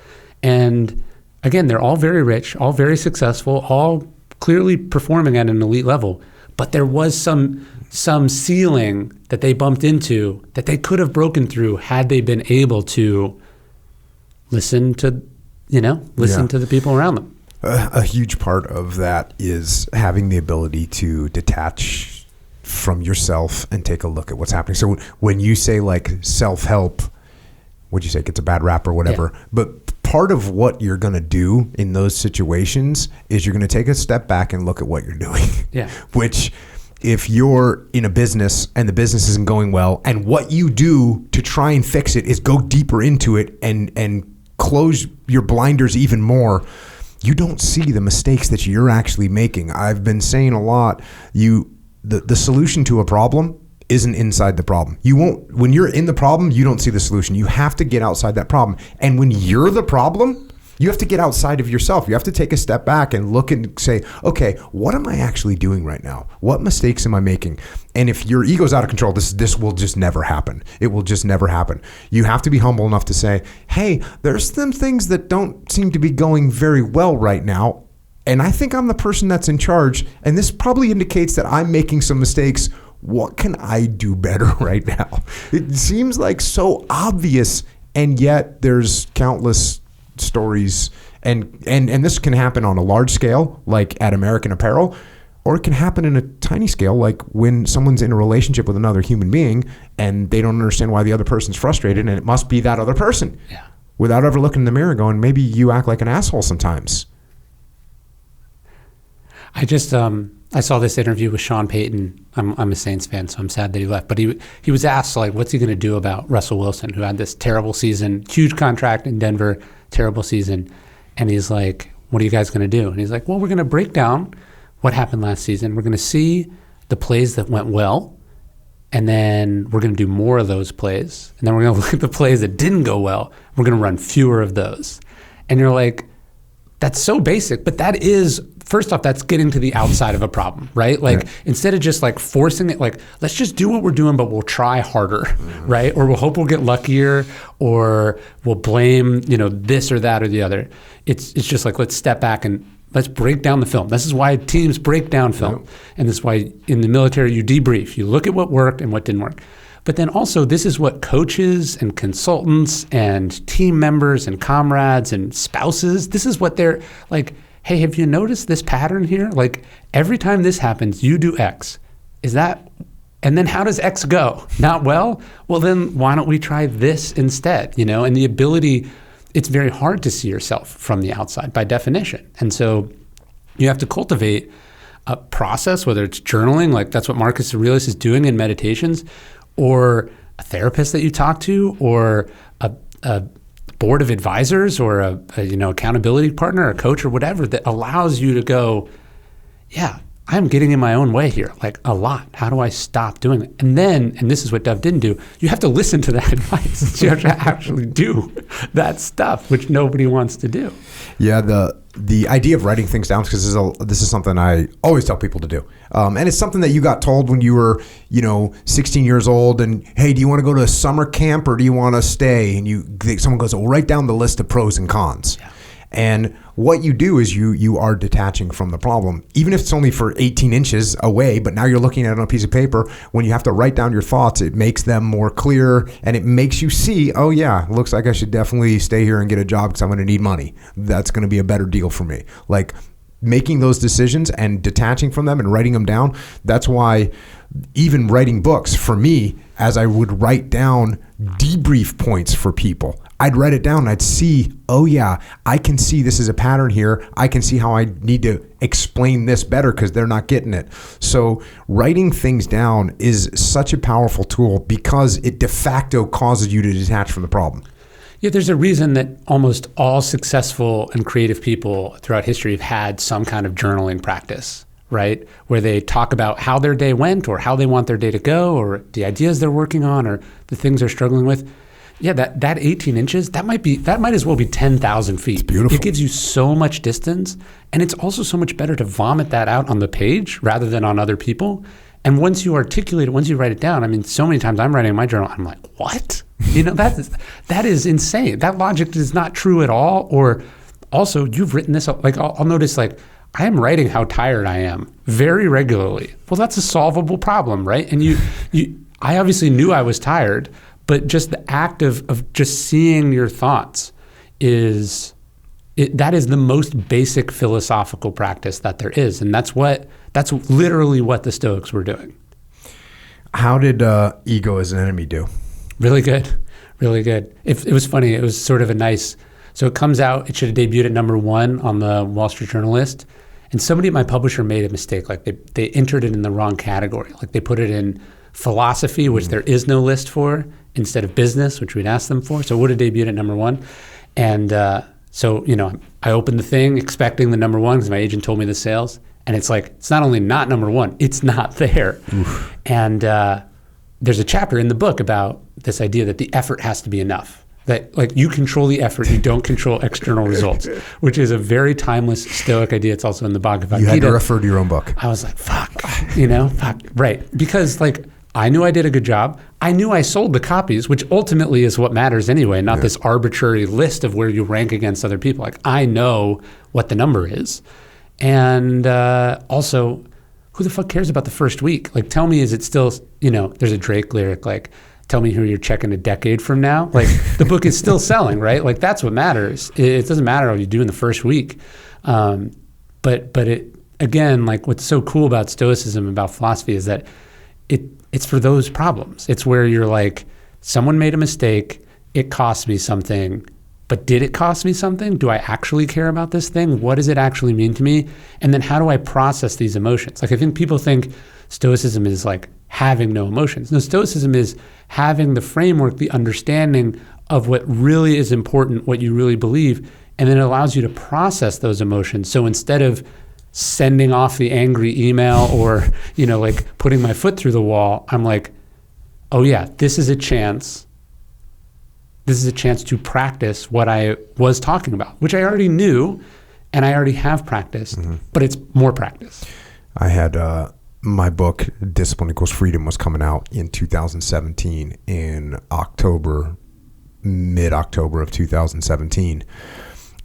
And again, they're all very rich, all very successful, all clearly performing at an elite level, but there was some ceiling that they bumped into that they could have broken through had they been able to listen to the people around them. A huge part of that is having the ability to detach from yourself and take a look at what's happening. So when you say self-help, what'd you say, gets a bad rap or whatever, but part of what you're going to do in those situations is you're going to take a step back and look at what you're doing. Yeah. Which, if you're in a business and the business isn't going well, and what you do to try and fix it is go deeper into it and close your blinders even more, you don't see the mistakes that you're actually making. I've been saying a lot, the solution to a problem isn't inside the problem. When you're in the problem, you don't see the solution. You have to get outside that problem. And when you're the problem, you have to get outside of yourself. You have to take a step back and look and say, okay, what am I actually doing right now? What mistakes am I making? And if your ego's out of control, this will just never happen. It will just never happen. You have to be humble enough to say, hey, there's some things that don't seem to be going very well right now. And I think I'm the person that's in charge. And this probably indicates that I'm making some mistakes. What can I do better right now? It seems like so obvious, and yet there's countless stories, and this can happen on a large scale, like at American Apparel, or it can happen in a tiny scale, like when someone's in a relationship with another human being and they don't understand why the other person's frustrated, and it must be that other person. Yeah. Without ever looking in the mirror going, maybe you act like an asshole sometimes. I saw this interview with Sean Payton. I'm a Saints fan, so I'm sad that he left. But he was asked, like, what's he going to do about Russell Wilson, who had this terrible season, huge contract in Denver, terrible season. And he's like, what are you guys going to do? And he's like, well, we're going to break down what happened last season. We're going to see the plays that went well, and then we're going to do more of those plays. And then we're going to look at the plays that didn't go well. We're going to run fewer of those. And you're like, that's so basic, but that is, first off, that's getting to the outside of a problem, right? Like, instead of just like forcing it, like, let's just do what we're doing, but we'll try harder, right? Or we'll hope we'll get luckier, or we'll blame, this or that or the other. It's just like, let's step back and let's break down the film. This is why teams break down film. And this is why in the military you debrief. You look at what worked and what didn't work. But then also, this is what coaches and consultants and team members and comrades and spouses, this is what they're like, hey, have you noticed this pattern here? Like, every time this happens, you do X. And then how does X go? Not well? Well, then why don't we try this instead? And the ability, it's very hard to see yourself from the outside by definition. And so you have to cultivate a process, whether it's journaling, like that's what Marcus Aurelius is doing in Meditations, or a therapist that you talk to, or a board of advisors, or a accountability partner, a coach, or whatever, that allows you to go, yeah, I'm getting in my own way here, like a lot. How do I stop doing it? And this is what Dove didn't do, you have to listen to that advice. You have to actually do that stuff, which nobody wants to do. Yeah, the idea of writing things down, because this is something I always tell people to do. And it's something that you got told when you were, 16 years old, and hey, do you want to go to a summer camp or do you want to stay? And someone goes, well, write down the list of pros and cons. Yeah. And what you do is you are detaching from the problem, even if it's only for 18 inches away, but now you're looking at it on a piece of paper. When you have to write down your thoughts, it makes them more clear, and it makes you see, oh yeah, looks like I should definitely stay here and get a job because I'm going to need money. That's going to be a better deal for me. Like, making those decisions and detaching from them and writing them down. That's why even writing books, for me, as I would write down debrief points for people, I'd write it down and I'd see, oh yeah, I can see this is a pattern here. I can see how I need to explain this better because they're not getting it. So writing things down is such a powerful tool because it de facto causes you to detach from the problem. Yeah, there's a reason that almost all successful and creative people throughout history have had some kind of journaling practice, right? Where they talk about how their day went, or how they want their day to go, or the ideas they're working on, or the things they're struggling with. Yeah, that 18 inches, that might as well be 10,000 feet. It's beautiful. It gives you so much distance, and it's also so much better to vomit that out on the page rather than on other people. And once you articulate it, once you write it down, I mean, so many times I'm writing in my journal, I'm like, what? That is insane. That logic is not true at all. Or also, you've written this, like, I'll notice, like, I am writing how tired I am very regularly. Well, that's a solvable problem, right? And I obviously knew I was tired, but just the act of just seeing your thoughts that is the most basic philosophical practice that there is. And that's literally what the Stoics were doing. How did Ego as an Enemy do? Really good. Really good. It was funny. It was sort of a nice So it comes out, it should have debuted at #1 on the Wall Street Journal list. And somebody at my publisher made a mistake. Like they entered it in the wrong category. Like they put it in philosophy, which there is no list for, instead of business, which we'd asked them for. So it would have debuted at #1. And so, I opened the thing expecting the #1 because my agent told me the sales. And it's like, it's not only not #1, it's not there. Oof. And there's a chapter in the book about this idea that the effort has to be enough. That like you control the effort, you don't control external results, which is a very timeless Stoic idea. It's also in the Bhagavad Gita. You had to refer to your own book. I was like, fuck, right. Because like I knew I did a good job. I knew I sold the copies, which ultimately is what matters anyway, not this arbitrary list of where you rank against other people. Like I know what the number is. And also, who the fuck cares about the first week? Like tell me, is it still, there's a Drake lyric like, tell me who you're checking a decade from now. Like the book is still selling, right? Like that's what matters. It doesn't matter how you do in the first week. But it, again, like what's so cool about Stoicism, about philosophy is that it's for those problems. It's where you're like, someone made a mistake, it cost me something, but did it cost me something? Do I actually care about this thing? What does it actually mean to me? And then how do I process these emotions? Like I think people think Stoicism is like having no emotions. No, Stoicism is having the framework, the understanding of what really is important, what you really believe, and then it allows you to process those emotions. So instead of sending off the angry email or, like putting my foot through the wall, I'm like, oh yeah, this is a chance to practice what I was talking about, which I already knew and I already have practiced, but it's more practice. I had my book, Discipline Equals Freedom, was coming out in 2017 in mid-October of 2017.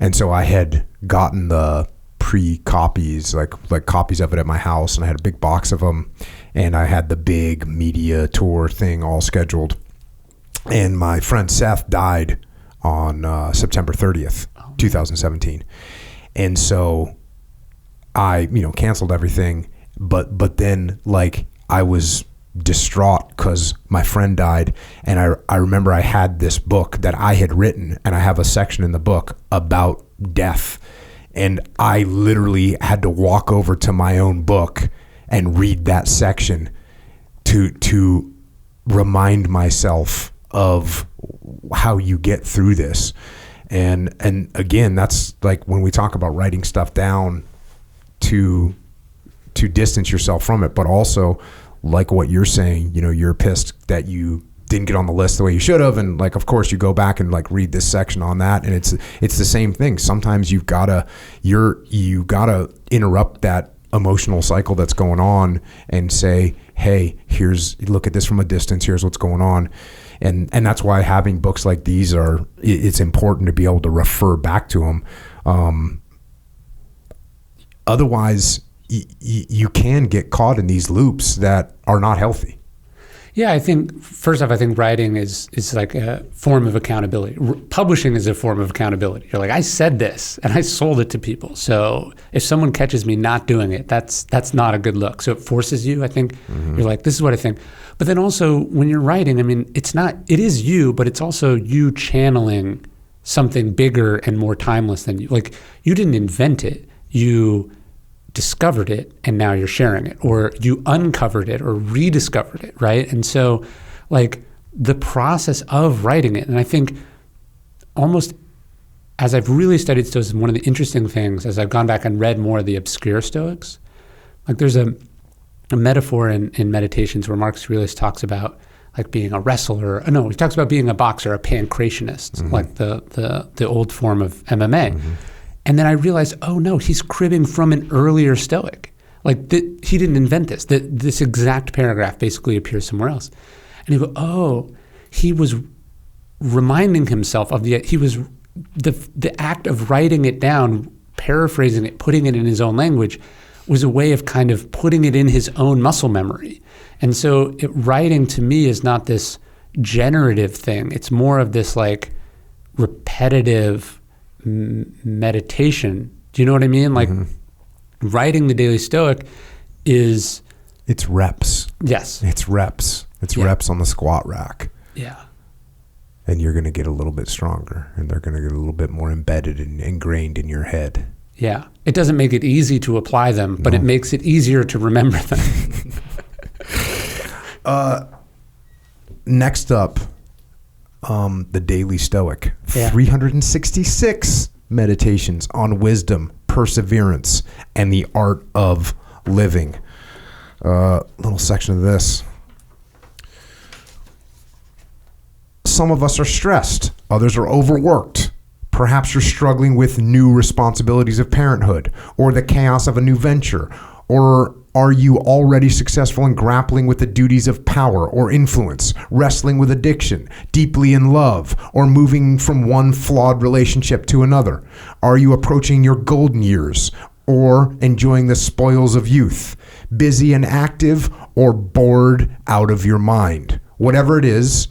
And so I had gotten the pre-copies, like copies of it at my house, and I had a big box of them, and I had the big media tour thing all scheduled. And my friend Seth died on September 30th, 2017. And so I, canceled everything. But then like I was distraught because my friend died, and I remember I had this book that I had written, and I have a section in the book about death, and I literally had to walk over to my own book and read that section to remind myself of how you get through this. And again, that's like when we talk about writing stuff down to distance yourself from it, but also like what you're saying, you're pissed that you didn't get on the list the way you should have, and like of course you go back and like read this section on that, and it's the same thing. Sometimes you gotta interrupt that emotional cycle that's going on and say, hey, look at this from a distance, here's what's going on. And that's why having books like these it's important to be able to refer back to them. Otherwise, you can get caught in these loops that are not healthy. Yeah, I think first off, writing is like a form of accountability. Publishing is a form of accountability. You're like, I said this and I sold it to people. So if someone catches me not doing it, that's not a good look. So it forces you. I think you're like, this is what I think. But then also when you're writing, it is you, but it's also you channeling something bigger and more timeless than you. Like you didn't invent it. You discovered it and now you're sharing it, or you uncovered it or rediscovered it, right? And so like the process of writing it, and I think almost as I've really studied Stoicism, one of the interesting things as I've gone back and read more of the obscure Stoics, like there's a metaphor in Meditations where Marcus Aurelius talks about like being a wrestler. No, he talks about being a boxer, a pancreationist, like the old form of MMA. And then I realized, oh no, he's cribbing from an earlier Stoic. Like he didn't invent this. This exact paragraph basically appears somewhere else. And you go, oh, he was reminding himself of the act of writing it down, paraphrasing it, putting it in his own language, was a way of kind of putting it in his own muscle memory. And so writing to me is not this generative thing. It's more of this like repetitive meditation. Do you know what I mean? Like writing the Daily Stoic it's reps. Yes. It's reps. It's reps on the squat rack. Yeah. and you're going to get a little bit stronger, and they're going to get a little bit more embedded and ingrained in your head. Yeah. It doesn't make it easy to apply them, but it makes it easier to remember them. Next up, the Daily Stoic. Yeah. 366 meditations on wisdom, perseverance, and the art of living. Little section of this. Some of us are stressed. Others are overworked. Perhaps you're struggling with new responsibilities of parenthood or the chaos of a new venture. Or are you already successful in grappling with the duties of power or influence, wrestling with addiction, deeply in love, or moving from one flawed relationship to another? Are you approaching your golden years or enjoying the spoils of youth, busy and active, or bored out of your mind? Whatever it is,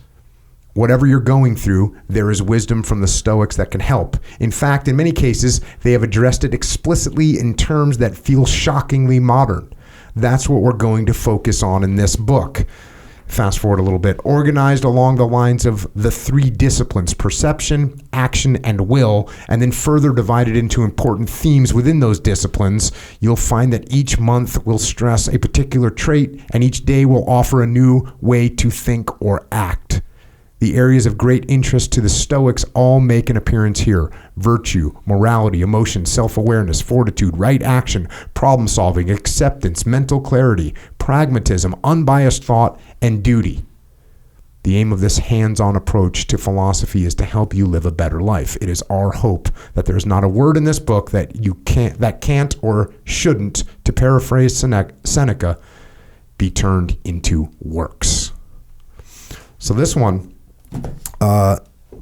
whatever you're going through, there is wisdom from the Stoics that can help. In fact, in many cases, they have addressed it explicitly in terms that feel shockingly modern. That's what we're going to focus on in this book. Fast forward a little bit. Organized along the lines of the 3 disciplines: perception, action, and will, and then further divided into important themes within those disciplines, you'll find that each month will stress a particular trait, and each day will offer a new way to think or act. The areas of great interest to the Stoics all make an appearance here: virtue, morality, emotion, self-awareness, fortitude, right action, problem-solving, acceptance, mental clarity, pragmatism, unbiased thought, and duty. The aim of this hands-on approach to philosophy is to help you live a better life. It is our hope that there is not a word in this book that can't or shouldn't, to paraphrase Seneca, be turned into works. So this one,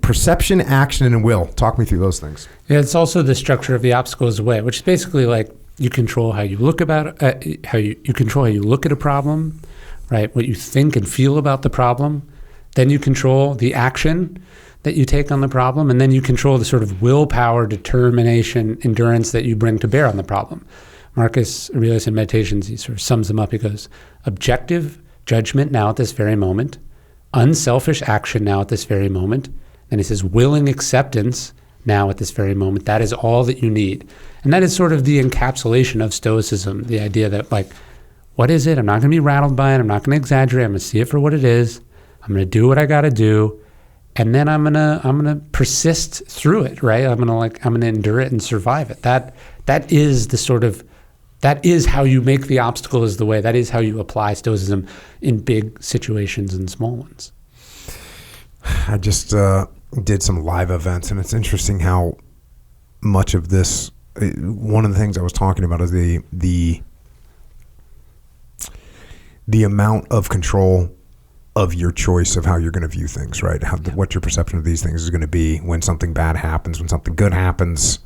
perception, action, and will. Talk me through those things. Yeah, it's also the structure of the obstacles away, which is basically like you control how you look about how you control how you look at a problem, right? What you think and feel about the problem. Then you control the action that you take on the problem, and then you control the sort of willpower, determination, endurance that you bring to bear on the problem. Marcus Aurelius in Meditations, he sort of sums them up. He goes, objective judgment now at this very moment, unselfish action now at this very moment, and he says willing acceptance now at this very moment. That is all that you need. And that is sort of the encapsulation of Stoicism, the idea that, like, what is it? I'm not going to be rattled by it. I'm not going to exaggerate. I'm going to see it for what it is. I'm going to do what I got to do, and then I'm going to persist through it, right? I'm going to endure it and survive it. That is how you make the obstacle is the way. That is how you apply Stoicism in big situations and small ones. I just did some live events, and it's interesting how much of this, one of the things I was talking about is the amount of control of your choice of how you're going to view things, right? What your perception of these things is going to be when something bad happens, when something good happens.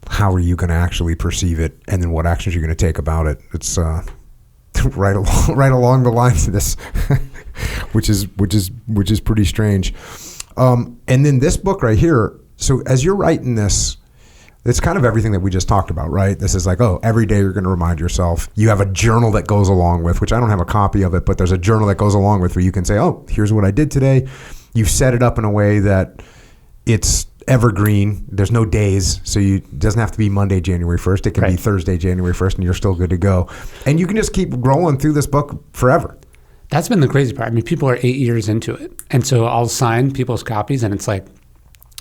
How are you going to actually perceive it, and then what actions you're going to take about it? It's right along the lines of this, which is pretty strange. And then this book right here. So as you're writing this, it's kind of everything that we just talked about, right? This is like, every day you're going to remind yourself. You have a journal that goes along with, which I don't have a copy of it, but there's a journal that goes along with where you can say, here's what I did today. You've set it up in a way that it's evergreen. There's no days, so it doesn't have to be Monday, January 1st. It can be Thursday, January 1st, and you're still good to go. And you can just keep rolling through this book forever. That's been the crazy part. I mean, people are 8 years into it. And so I'll sign people's copies, and it's like,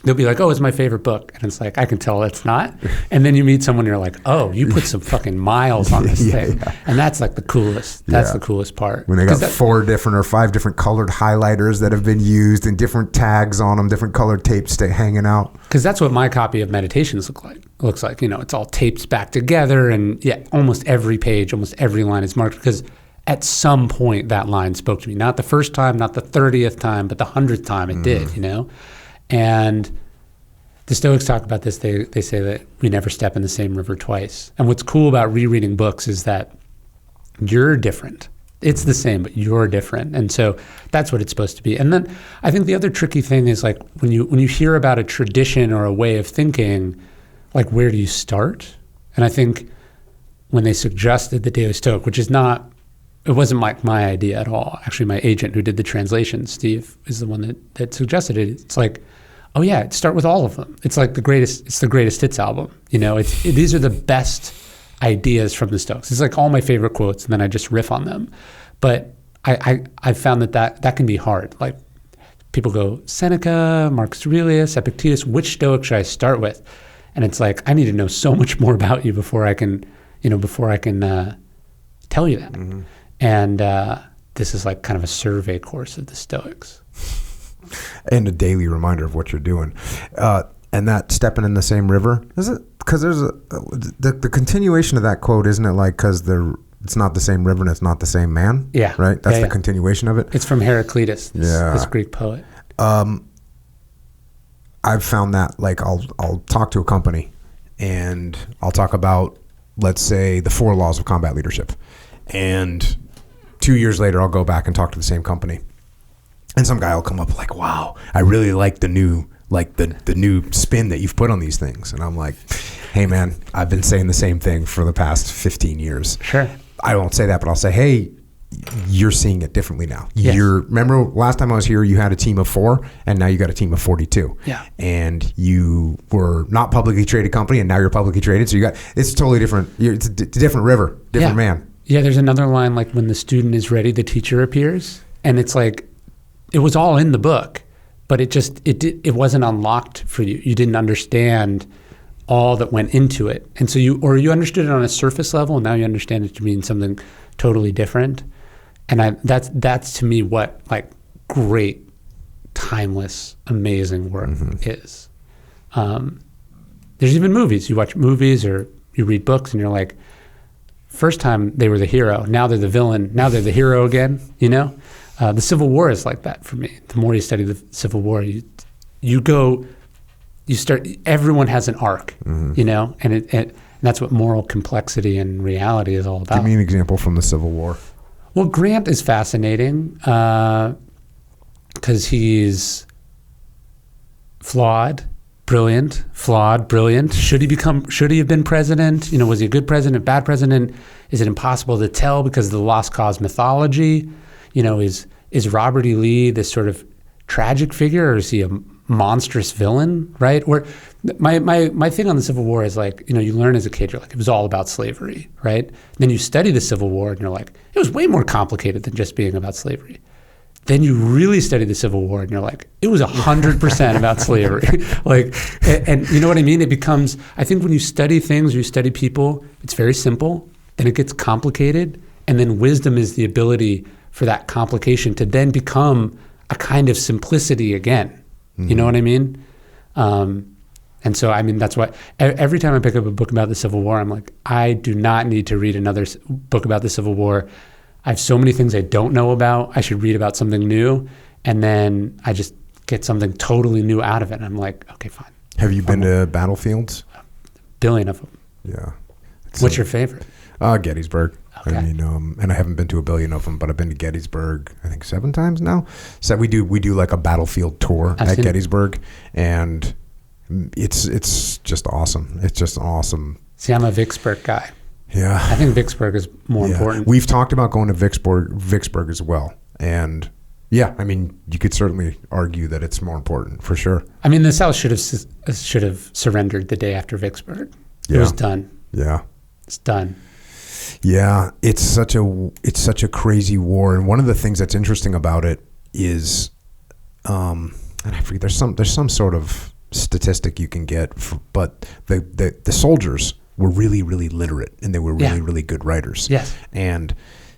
they'll be like, it's my favorite book. And it's like, I can tell it's not. And then you meet someone, and you're like, you put some fucking miles on this thing. Yeah. And that's like the coolest. That's the coolest part. When they got 4 different or 5 different colored highlighters that have been used and different tags on them, different colored tapes hanging out. Because that's what my copy of Meditations looks like. It's all taped back together. And almost every page, almost every line is marked because at some point that line spoke to me. Not the first time, not the 30th time, but the 100th time it did, And the Stoics talk about this. They say that we never step in the same river twice. And what's cool about rereading books is that you're different. It's the same, but you're different. And so that's what it's supposed to be. And then I think the other tricky thing is, like, when you hear about a tradition or a way of thinking, like, where do you start? And I think when they suggested the Daily Stoic, which is not it wasn't my idea at all. Actually, my agent who did the translation, Steve, is the one that suggested it. It's like, oh yeah, start with all of them. It's like the greatest hits album. These are the best ideas from the Stoics. It's like all my favorite quotes, and then I just riff on them. But I found that can be hard. Like people go Seneca, Marcus Aurelius, Epictetus. Which Stoic should I start with? And it's like I need to know so much more about you before I can tell you that. Mm-hmm. And this is like kind of a survey course of the Stoics. And a daily reminder of what you're doing. And that stepping in the same river, is it? Because there's the continuation of that quote, isn't it? Like, because it's not the same river and it's not the same man. Yeah. Right? That's the continuation of it. It's from Heraclitus, this Greek poet. I've found that, like, I'll talk to a company and I'll talk about, let's say, the 4 laws of combat leadership. And 2 years later, I'll go back and talk to the same company. And some guy will come up like, wow, I really like the new spin that you've put on these things. And I'm like, hey man, I've been saying the same thing for the past 15 years. Sure. I won't say that, but I'll say, hey, you're seeing it differently now. Yes. Remember last time I was here, you had a team of 4 and now you got a team of 42. Yeah. And you were not publicly traded company and now you're publicly traded. So it's totally different. It's a different river, different man. Yeah. There's another line, like when the student is ready, the teacher appears. And it's like, it was all in the book, but it wasn't unlocked for you. You didn't understand all that went into it. And so you understood it on a surface level, and now you understand it to mean something totally different. And that's to me what like great, timeless, amazing work is. There's even movies. You watch movies or you read books and you're like, first time they were the hero, now they're the villain, now they're the hero again, The Civil War is like that for me. The more you study the Civil War, everyone has an arc, and that's what moral complexity and reality is all about. Give me an example from the Civil War. Well, Grant is fascinating because he's flawed, brilliant. Should he have been president? Was he a good president, bad president? Is it impossible to tell because of the lost cause mythology? Is Robert E. Lee this sort of tragic figure, or is he a monstrous villain, right? Or my thing on the Civil War is like, you learn as a kid, you're like, it was all about slavery, right? And then you study the Civil War and you're like, it was way more complicated than just being about slavery. Then you really study the Civil War and you're like, it was 100% about slavery. And you know what I mean? It becomes, I think when you study things or you study people, it's very simple, then it gets complicated, and then wisdom is the ability for that complication to then become a kind of simplicity again. Mm-hmm. You know what I mean? And so, that's why every time I pick up a book about the Civil War, I'm like, I do not need to read another book about the Civil War. I have so many things I don't know about. I should read about something new. And then I just get something totally new out of it. And I'm like, okay, fine. Have you been to battlefields? A billion of them. Yeah. What's your favorite? Gettysburg. Okay. And I haven't been to a billion of them, but I've been to Gettysburg, I think 7 times now. So we do like a battlefield tour at Gettysburg, and it's just awesome. It's just awesome. See, I'm a Vicksburg guy. Yeah. I think Vicksburg is more important. We've talked about going to Vicksburg as well. And yeah, you could certainly argue that it's more important for sure. The South should have surrendered the day after Vicksburg. It was done. Yeah. It's done. Yeah, it's such a crazy war, and one of the things that's interesting about it is, and I forget, there's some sort of statistic you can get, but the soldiers were really, really literate, and they were really, really good writers. Yes, and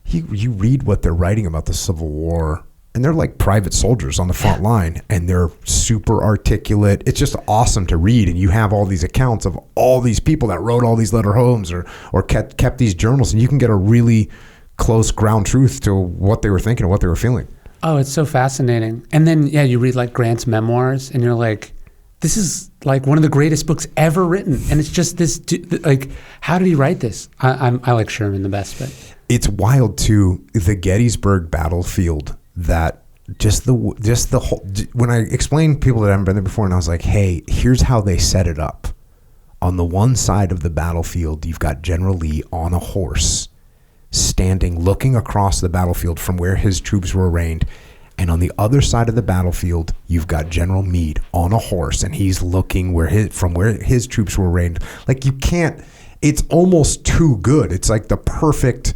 you read what they're writing about the Civil War, and they're like private soldiers on the front line, and they're super articulate. It's just awesome to read, and you have all these accounts of all these people that wrote all these letter homes or kept these journals, and you can get a really close ground truth to what they were thinking and what they were feeling. Oh, it's so fascinating. And then, you read like Grant's memoirs, and you're like, this is like one of the greatest books ever written, and it's just this, like, how did he write this? I like Sherman the best, but it's wild too. The Gettysburg battlefield. That just the whole, when I explained people that haven't been there before, and I was like, hey, here's how they set it up. On the one side of the battlefield, you've got General Lee on a horse standing, looking across the battlefield from where his troops were arrayed. And on the other side of the battlefield, you've got General Meade on a horse, and he's looking from where his troops were arrayed. Like, you can't, it's almost too good. It's like the perfect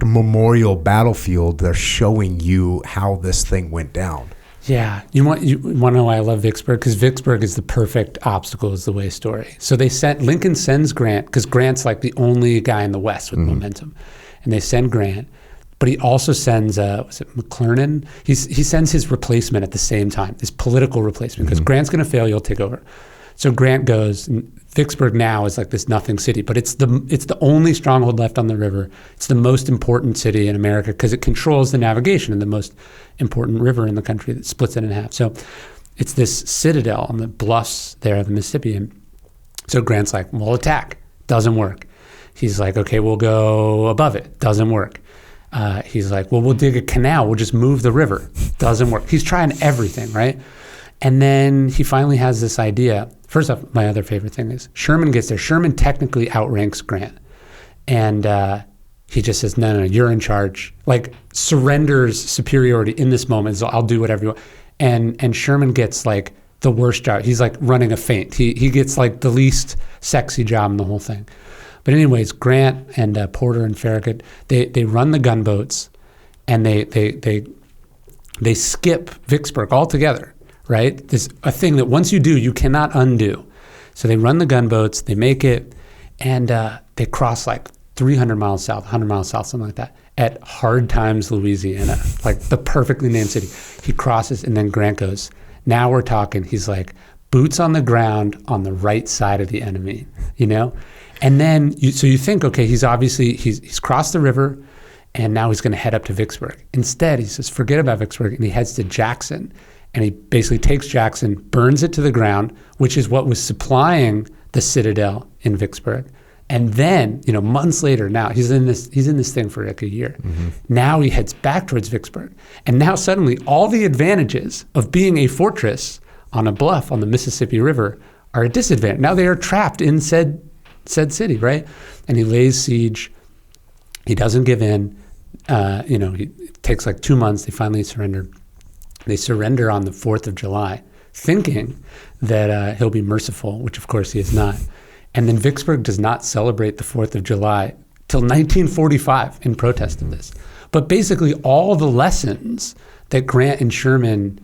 memorial battlefield. They're showing you how this thing went down. Yeah. You want to know why I love Vicksburg? Because Vicksburg is the perfect obstacle is the way story. So Lincoln sends Grant, because Grant's like the only guy in the West with momentum. And they send Grant. But he also sends, was it McClernand? He sends his replacement at the same time, his political replacement, because Grant's going to fail, you'll take over. So Grant goes, Vicksburg now is like this nothing city, but it's the only stronghold left on the river. It's the most important city in America because it controls the navigation in the most important river in the country that splits it in half. So it's this citadel on the bluffs there of the Mississippi. And so Grant's like, we'll attack. Doesn't work. He's like, okay, we'll go above it. Doesn't work. He's like, well, we'll dig a canal. We'll just move the river. Doesn't work. He's trying everything, right? And then he finally has this idea. First off, my other favorite thing is Sherman gets there. Sherman technically outranks Grant. And he just says, no, you're in charge. Like, surrenders superiority in this moment. So I'll do whatever you want. And Sherman gets like the worst job. He's like running a feint. He gets like the least sexy job in the whole thing. But anyways, Grant and Porter and Farragut, they run the gunboats, and they skip Vicksburg altogether, right? This a thing that once you do, you cannot undo. So they run the gunboats, they make it, and they cross like 300 miles south, 100 miles south, something like that, at Hard Times, Louisiana, like the perfectly named city. He crosses, and then Grant goes, now we're talking. He's like, boots on the ground on the right side of the enemy, you know? And then, so you think, okay, he's crossed the river, and now he's going to head up to Vicksburg. Instead, he says, forget about Vicksburg, and he heads to Jackson. And he basically takes Jackson, burns it to the ground, which is what was supplying the citadel in Vicksburg. And then, months later, now he's in this thing for like a year. Mm-hmm. Now he heads back towards Vicksburg. And now suddenly all the advantages of being a fortress on a bluff on the Mississippi River are a disadvantage. Now they are trapped in said city, right? And he lays siege. He doesn't give in. It takes like 2 months. They finally surrender. They surrender on the 4th of July, thinking that he'll be merciful, which of course he is not. And then Vicksburg does not celebrate the 4th of July till 1945 in protest of this. But basically all the lessons that Grant and Sherman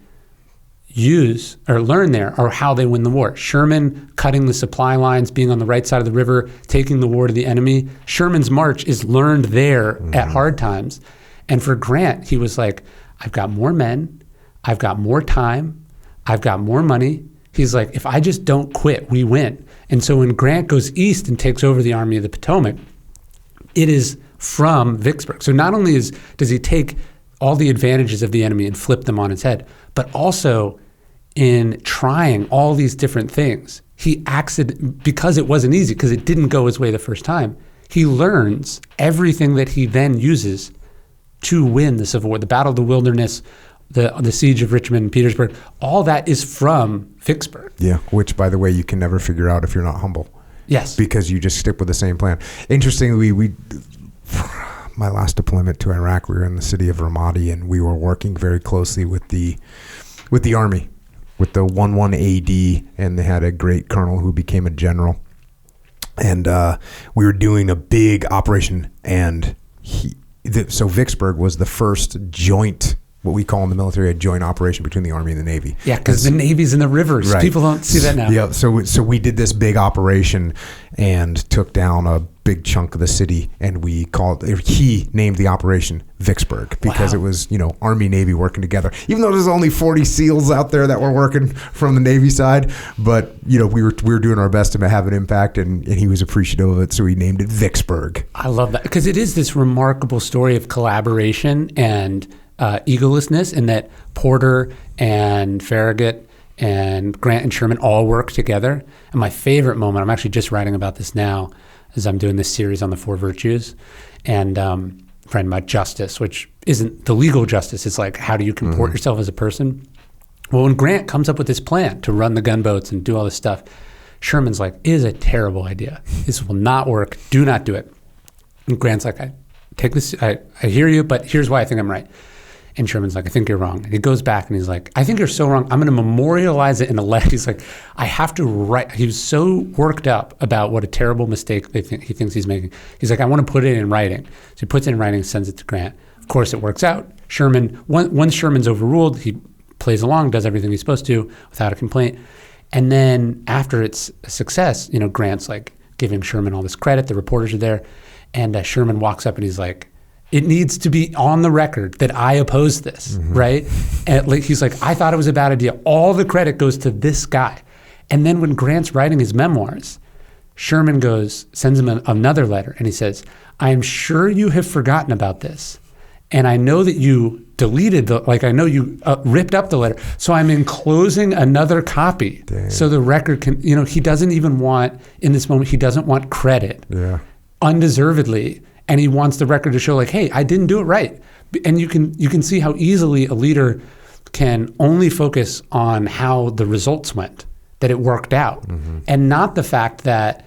use or learn there are how they win the war. Sherman cutting the supply lines, being on the right side of the river, taking the war to the enemy. Sherman's march is learned there at Hard Times. And for Grant, he was like, I've got more men, I've got more time, I've got more money. He's like, if I just don't quit, we win. And so when Grant goes east and takes over the Army of the Potomac, it is from Vicksburg. So not only does he take all the advantages of the enemy and flip them on its head, but also in trying all these different things, he because it wasn't easy, because it didn't go his way the first time, he learns everything that he then uses to win the Civil War, the Battle of the Wilderness, the siege of Richmond and Petersburg. All that is from Vicksburg. Yeah, which, by the way, you can never figure out if you're not humble. Yes. Because you just stick with the same plan. Interestingly, my last deployment to Iraq, we were in the city of Ramadi, and we were working very closely with the Army, with the 11 AD, and they had a great colonel who became a general. And we were doing a big operation, and so Vicksburg was the first joint, what we call in the military, a joint operation between the Army and the Navy. Yeah, because the Navy's in the rivers. Right. People don't see that now. Yeah, so we did this big operation and took down a big chunk of the city, and he named the operation Vicksburg because it was, Army, Navy working together. Even though there's only 40 SEALs out there that were working from the Navy side, but we were doing our best to have an impact, and he was appreciative of it, so he named it Vicksburg. I love that because it is this remarkable story of collaboration and egolessness, in that Porter and Farragut and Grant and Sherman all work together. And my favorite moment, I'm actually just writing about this now as I'm doing this series on the 4 virtues, and writing about justice, which isn't the legal justice. It's like, how do you comport yourself as a person? Well, when Grant comes up with this plan to run the gunboats and do all this stuff, Sherman's like, it is a terrible idea. This will not work. Do not do it. And Grant's like, I hear you, but here's why I think I'm right. And Sherman's like, I think you're wrong. And he goes back and he's like, I think you're so wrong. I'm going to memorialize it in a letter. He's like, I have to write. He was so worked up about what a terrible mistake he thinks he's making. He's like, I want to put it in writing. So he puts it in writing, sends it to Grant. Of course, it works out. Once Sherman's overruled, he plays along, does everything he's supposed to without a complaint. And then after it's a success, Grant's like giving Sherman all this credit. The reporters are there. And Sherman walks up and he's like, it needs to be on the record that I oppose this, right? And he's like, I thought it was a bad idea. All the credit goes to this guy. And then when Grant's writing his memoirs, Sherman sends him another letter, and he says, I am sure you have forgotten about this. And I know that you deleted I know you ripped up the letter. So I'm enclosing another copy. Damn. So the record can, he doesn't even want, in this moment, he doesn't want credit. Yeah. Undeservedly. And he wants the record to show hey, I didn't do it right. And you can see how easily a leader can only focus on how the results went, that it worked out, and not the fact that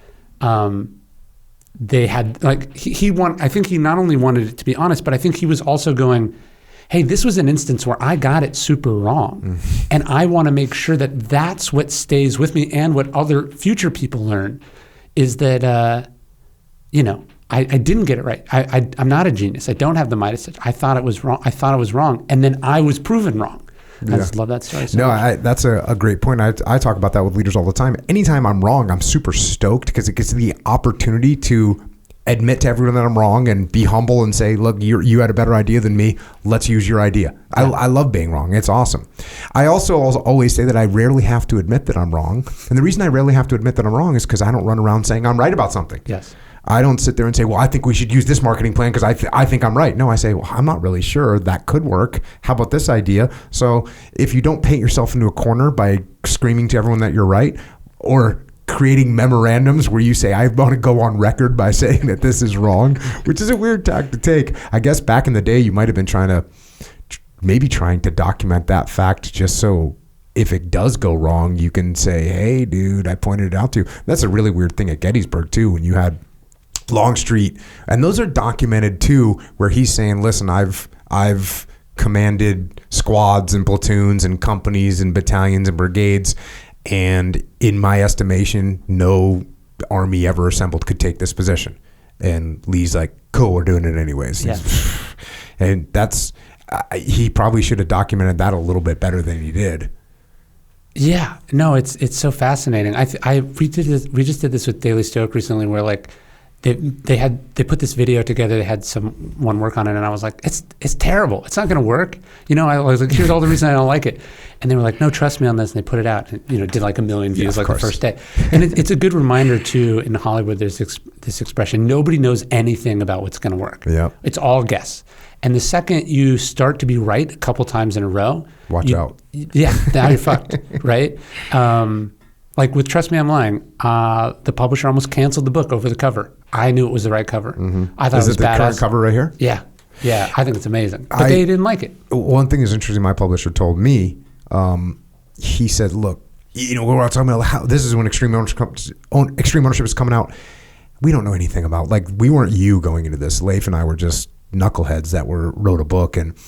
they had I think he not only wanted it to be honest, but I think he was also going, hey, this was an instance where I got it super wrong, and I want to make sure that that's what stays with me, and what other future people learn is that I didn't get it right. I'm not a genius. I don't have the Midas touch. I thought it was wrong. And then I was proven wrong. I just love that story so much. That's a great point. I talk about that with leaders all the time. Anytime I'm wrong, I'm super stoked because it gives me the opportunity to admit to everyone that I'm wrong and be humble and say, look, you had a better idea than me. Let's use your idea. Yeah. I love being wrong. It's awesome. I also always say that I rarely have to admit that I'm wrong. And the reason I rarely have to admit that I'm wrong is because I don't run around saying I'm right about something. Yes. I don't sit there and say, well, I think we should use this marketing plan because I think I'm right. No, I say, well, I'm not really sure. That could work. How about this idea? So if you don't paint yourself into a corner by screaming to everyone that you're right, or creating memorandums where you say, I want to go on record by saying that this is wrong, which is a weird tack to take. I guess back in the day, you might have been trying to document that fact just so if it does go wrong, you can say, hey, dude, I pointed it out to you. That's a really weird thing at Gettysburg, too, when you had Longstreet, and those are documented too, where he's saying, listen, I've commanded squads and platoons and companies and battalions and brigades, and in my estimation, no army ever assembled could take this position. And Lee's like, cool, we're doing it anyways. Yeah. And he probably should have documented that a little bit better than he did. Yeah, no, it's so fascinating. We just did this with Daily Stoic recently, where they put this video together. They had someone work on it, and I was like, it's terrible. It's not going to work. I was like, here's all the reason I don't like it. And they were like, no, trust me on this. And they put it out, and did like 1 million views the first day. And it's a good reminder too. In Hollywood, there's this expression: nobody knows anything about what's going to work. Yeah, it's all guess. And the second you start to be right a couple times in a row, watch out. Yeah, now you're fucked, right? Like with Trust Me, I'm Lying, the publisher almost canceled the book over the cover. I knew it was the right cover. I thought it was badass. Is it the current cover right here? Yeah. I think it's amazing. But they didn't like it. One thing is interesting. My publisher told me, he said, "Look, we're all talking about how this is when extreme ownership is coming out. We don't know anything about. Like, we weren't you going into this. Leif and I were just knuckleheads that wrote a book, and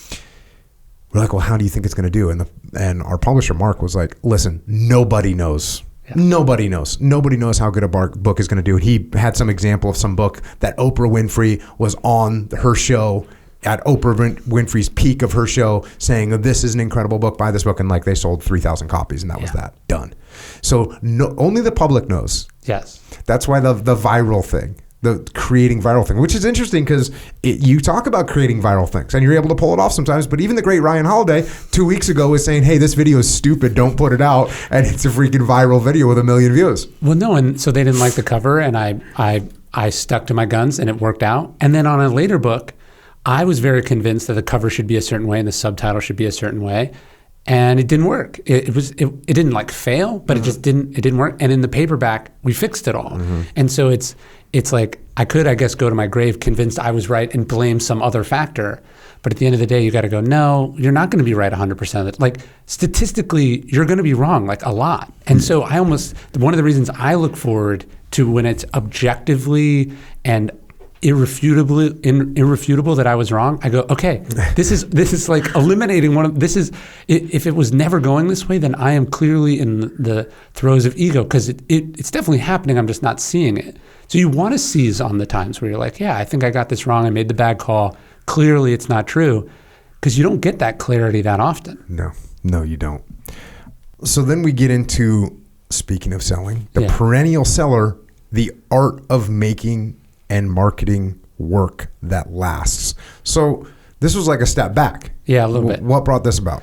we're like, well, how do you think it's going to do?" And our publisher Mark was like, "Listen, nobody knows." Yeah. Nobody knows how good a book is going to do. He had some example of some book that Oprah Winfrey was on her show at Oprah Winfrey's peak of her show saying, this is an incredible book, buy this book. And they sold 3,000 copies and that was that. Done. So only the public knows. Yes. That's why the viral thing, the creating viral thing, which is interesting because you talk about creating viral things and you're able to pull it off sometimes. But even the great Ryan Holiday 2 weeks ago was saying, hey, this video is stupid. Don't put it out. And it's a freaking viral video with 1 million views. Well, no. And so they didn't like the cover and I stuck to my guns and it worked out. And then on a later book, I was very convinced that the cover should be a certain way and the subtitle should be a certain way. And it didn't work. It didn't fail, but it didn't work. And in the paperback, we fixed it all. And so it's like I could, I guess, go to my grave convinced I was right and blame some other factor. But at the end of the day, you got to go, no, you're not going to be right 100% of it. Statistically, you're going to be wrong a lot. And so one of the reasons I look forward to when it's objectively and irrefutable that I was wrong, I go, okay, this is like eliminating if it was never going this way, then I am clearly in the throes of ego, because it's definitely happening. I'm just not seeing it. So you want to seize on the times where you're like, yeah, I think I got this wrong. I made the bad call. Clearly it's not true, because you don't get that clarity that often. No, you don't. So then we get into, speaking of selling, the perennial seller, the art of making and marketing work that lasts. So this was like a step back. Yeah, a little bit. What brought this about?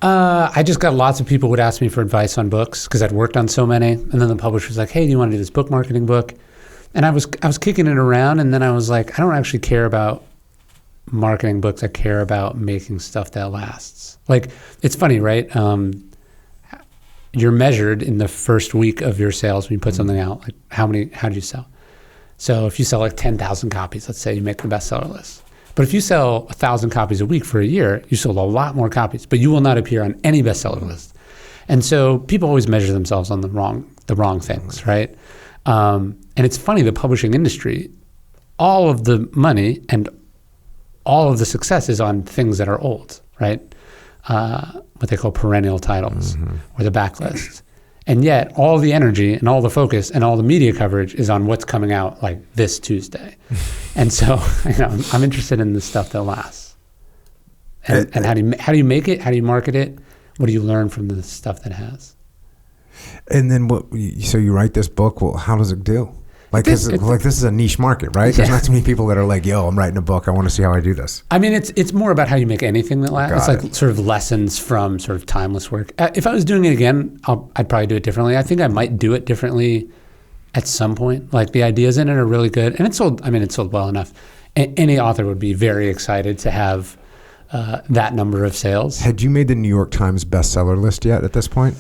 I just got lots of people would ask me for advice on books, because I'd worked on so many. And then the publisher was like, hey, do you want to do this book marketing book? And I was kicking it around, and then I was like, I don't actually care about marketing books. I care about making stuff that lasts. Like, it's funny, right? You're measured in the first week of your sales when you put something out. Like, how do you sell? So if you sell like 10,000 copies, let's say you make the bestseller list. But if you sell 1,000 copies a week for a year, you sold a lot more copies, but you will not appear on any bestseller list. And so people always measure themselves on the wrong things, right? And it's funny, the publishing industry, all of the money and all of the success is on things that are old, right? What they call perennial titles, or the backlists. And yet all the energy and all the focus and all the media coverage is on what's coming out like this Tuesday. And so I'm interested in the stuff that lasts. And how do you make it? How do you market it? What do you learn from the stuff that has? And then so you write this book, well, how does it do? Like this is a niche market, right? There's not too many people that are like, yo, I'm writing a book. I want to see how I do this. I mean, it's more about how you make anything that lasts. It's like sort of lessons from sort of timeless work. If I was doing it again, I'd probably do it differently. I think I might do it differently at some point. Like, the ideas in it are really good. And it sold well enough. Any author would be very excited to have that number of sales. Had you made the New York Times bestseller list yet at this point?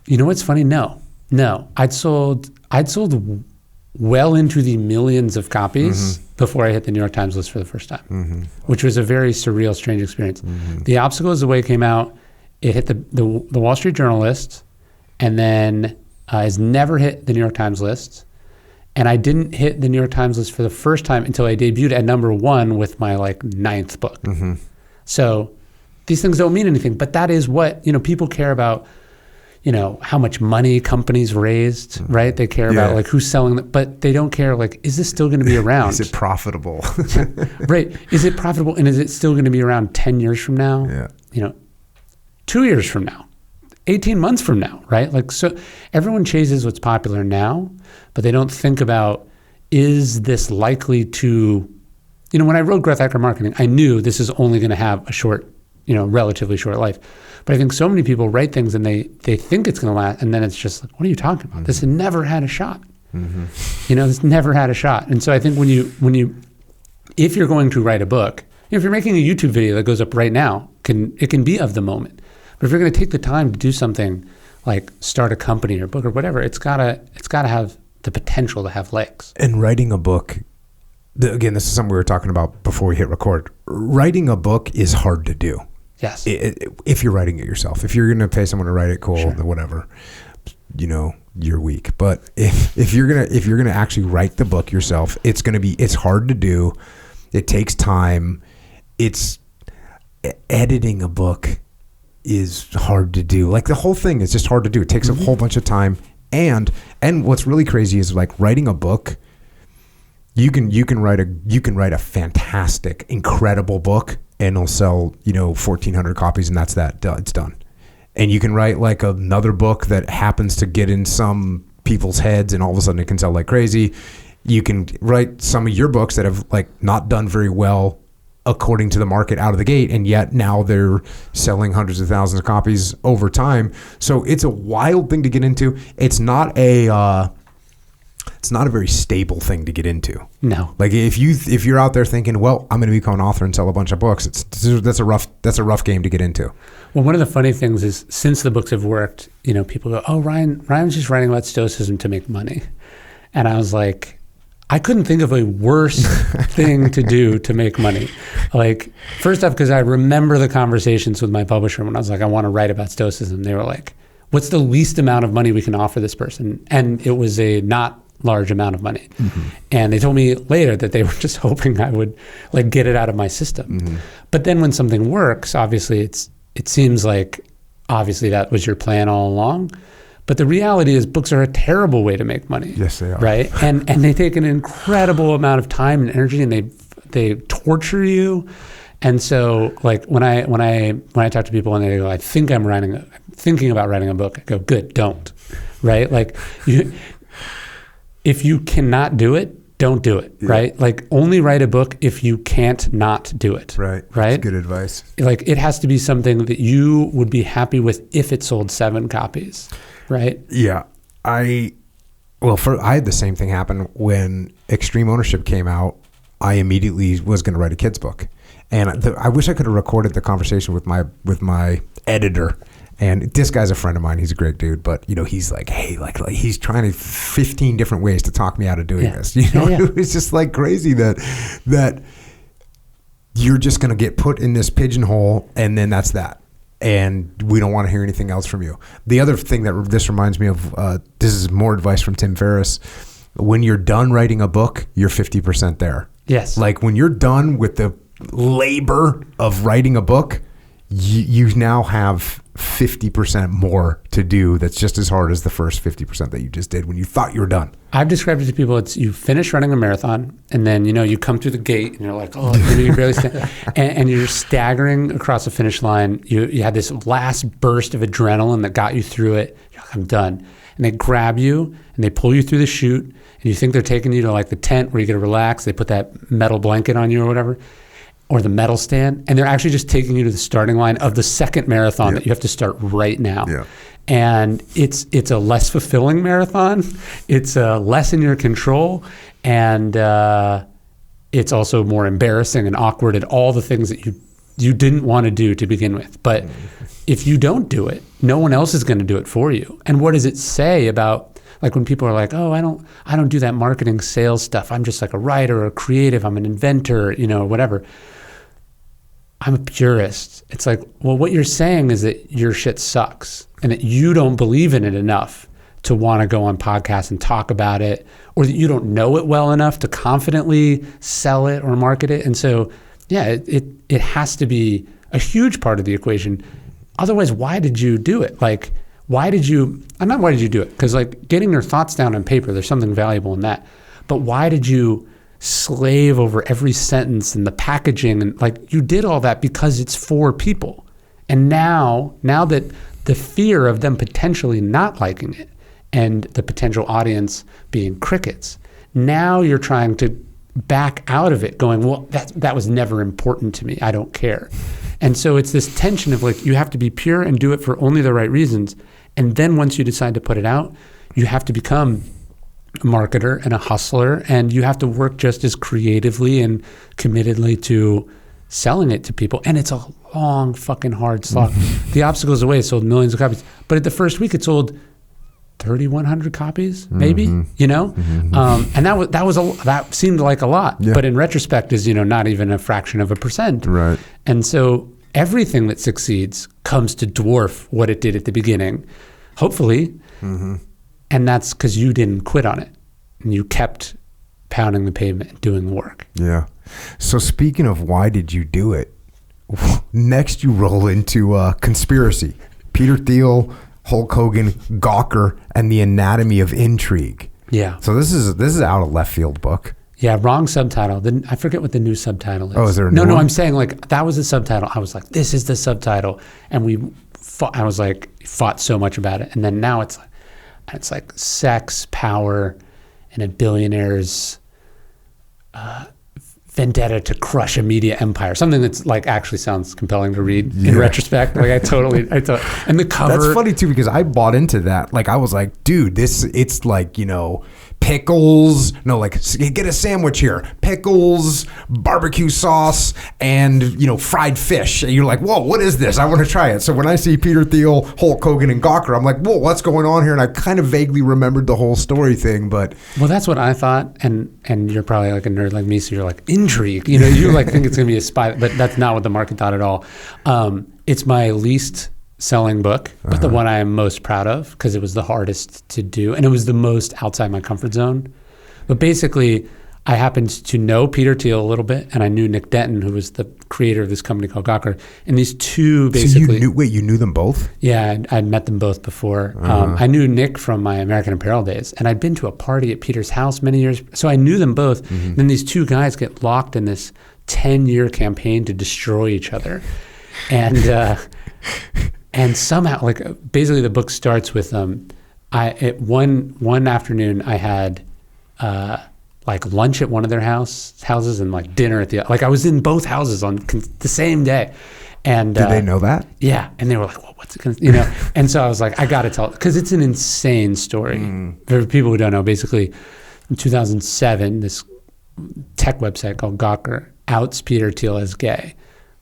You know what's funny? No. I'd sold well into the millions of copies before I hit the New York Times list for the first time, which was a very surreal, strange experience. The Obstacle Is the Way came out. It hit the Wall Street Journal list, and then has never hit the New York Times list. And I didn't hit the New York Times list for the first time until I debuted at number 1 with my 9th book. So these things don't mean anything, but that is what people care about. How much money companies raised, right? They care about who's selling them, but they don't care is this still going to be around? Is it profitable? Right. Is it profitable, and is it still going to be around 10 years from now? 2 years from now, 18 months from now, right? So everyone chases what's popular now, but they don't think about, is this likely to, when I wrote Growth Hacker Marketing, I knew this is only going to have a short, relatively short life. But I think so many people write things and they think it's going to last, and then it's just like, what are you talking about? This has never had a shot. This never had a shot. And so I think if you're going to write a book, if you're making a YouTube video that goes up right now, it can be of the moment. But if you're going to take the time to do something like start a company or book or whatever, it's gotta have the potential to have legs. And writing a book, again, this is something we were talking about before we hit record. Writing a book is hard to do. Yes. If you're writing it yourself, if you're going to pay someone to write it, cool, sure. Whatever, you're weak. But if you're gonna actually write the book yourself, it's hard to do. It takes time. Editing a book is hard to do. Like, the whole thing is just hard to do. It takes a whole bunch of time. And what's really crazy is writing a book. You can write a fantastic, incredible book, and it'll sell 1,400 copies, and that's that. It's done. And you can write another book that happens to get in some people's heads, and all of a sudden it can sell like crazy. You can write some of your books that have not done very well according to the market out of the gate, and yet now they're selling hundreds of thousands of copies over time. So it's a wild thing to get into. It's not a very stable thing to get into. No. If you're out there thinking, well, I'm going to become an author and sell a bunch of books, that's a rough game to get into. Well, one of the funny things is, since the books have worked, people go, oh, Ryan's just writing about Stoicism to make money. And I was like, I couldn't think of a worse thing to do to make money. First off, because I remember the conversations with my publisher when I was like, I want to write about Stoicism. They were like, what's the least amount of money we can offer this person? And it was a not large amount of money. And they told me later that they were just hoping I would like get it out of my system. But then when something works, obviously it seems like obviously that was your plan all along. But the reality is books are a terrible way to make money. Yes, they are. Right? And they take an incredible amount of time and energy, and they torture you. And so like when I talk to people and they go, I think I'm thinking about writing a book, I go, good, don't. Right? Like if you cannot do it, don't do it, right? Like only write a book if you can't not do it. Right. Right? That's good advice. Like it has to be something that you would be happy with if it sold 7 copies, right? Yeah. I had the same thing happen when Extreme Ownership came out. I immediately was going to write a kid's book. And I wish I could have recorded the conversation with my editor. And this guy's a friend of mine. He's a great dude, but he's like, hey, like he's trying 15 different ways to talk me out of doing this. It's just like crazy that you're just going to get put in this pigeonhole, and then that's that. And we don't want to hear anything else from you. The other thing that this reminds me of, this is more advice from Tim Ferriss. When you're done writing a book, you're 50% there. Yes. Like when you're done with the labor of writing a book, you now have 50% more to do that's just as hard as the first 50% that you just did when you thought you were done. I've described it to people, it's you finish running a marathon and then, you come through the gate and you're like, oh, you can barely stand. and you're staggering across the finish line. You had this last burst of adrenaline that got you through it. You're like, I'm done. And they grab you and they pull you through the chute and you think they're taking you to like the tent where you get to relax. They put that metal blanket on you or whatever, or the medal stand, and they're actually just taking you to the starting line of the second marathon that you have to start right now. Yeah. And it's a less fulfilling marathon. It's less in your control, and it's also more embarrassing and awkward and all the things that you didn't want to do to begin with. But if you don't do it, no one else is going to do it for you. And what does it say about, like when people are like, oh, I don't do that marketing sales stuff. I'm just like a writer or a creative. I'm an inventor, whatever. I'm a purist. It's like, well, what you're saying is that your shit sucks and that you don't believe in it enough to want to go on podcasts and talk about it, or that you don't know it well enough to confidently sell it or market it. And so, yeah, it has to be a huge part of the equation. Otherwise, why did you do it? Like, why did you do it? Because like getting your thoughts down on paper, there's something valuable in that. But why did you slave over every sentence and the packaging? And like you did all that because it's for people. And now that the fear of them potentially not liking it and the potential audience being crickets, now you're trying to back out of it going, well, that was never important to me. I don't care. And so it's this tension of like, you have to be pure and do it for only the right reasons. And then once you decide to put it out, you have to become a marketer and a hustler, and you have to work just as creatively and committedly to selling it to people. And it's a long fucking hard slog. The Obstacles Away sold millions of copies, but at the first week it sold 3,100 copies, maybe, and that seemed like a lot, but in retrospect is, not even a fraction of a percent. Right. And so everything that succeeds comes to dwarf what it did at the beginning, hopefully. And that's because you didn't quit on it and you kept pounding the pavement and doing the work. Yeah. So speaking of why did you do it, next you roll into conspiracy. Peter Thiel, Hulk Hogan, Gawker, and the Anatomy of Intrigue. Yeah. So this is out of left field book. Yeah, wrong subtitle. I forget what the new subtitle is. Oh, is there a new one? No, one? I'm saying like that was the subtitle. I was like, this is the subtitle. And fought so much about it. And then now it's like sex, power, and a billionaire's vendetta to crush a media empire. Something that's like actually sounds compelling to read in retrospect. Like I thought, and the cover. That's funny too, because I bought into that. Like I was like, dude, it's like, pickles. No, like get a sandwich here. Pickles, barbecue sauce, and fried fish. And you're like, whoa, what is this? I want to try it. So when I see Peter Thiel, Hulk Hogan, and Gawker, I'm like, whoa, what's going on here? And I kind of vaguely remembered the whole story thing, but well, that's what I thought. And you're probably like a nerd like me, so you're like intrigue. You like think it's gonna be a spy, but that's not what the market thought at all. It's my least selling book, but the one I am most proud of because it was the hardest to do and it was the most outside my comfort zone. But basically, I happened to know Peter Thiel a little bit, and I knew Nick Denton, who was the creator of this company called Gawker. And these two basically... So you knew them both? Yeah, I'd met them both before. I knew Nick from my American Apparel days, and I'd been to a party at Peter's house many years. So I knew them both. Mm-hmm. Then these two guys get locked in this 10-year campaign to destroy each other. And and somehow, like, basically the book starts with one afternoon I had... like lunch at one of their houses and like dinner at the like I was in both houses on the same day. And did they know that? Yeah, and they were like, "Well, what's it gonna?" And so I was like, "I got to tell it because it's an insane story." For people who don't know, basically, in 2007, this tech website called Gawker outs Peter Thiel as gay,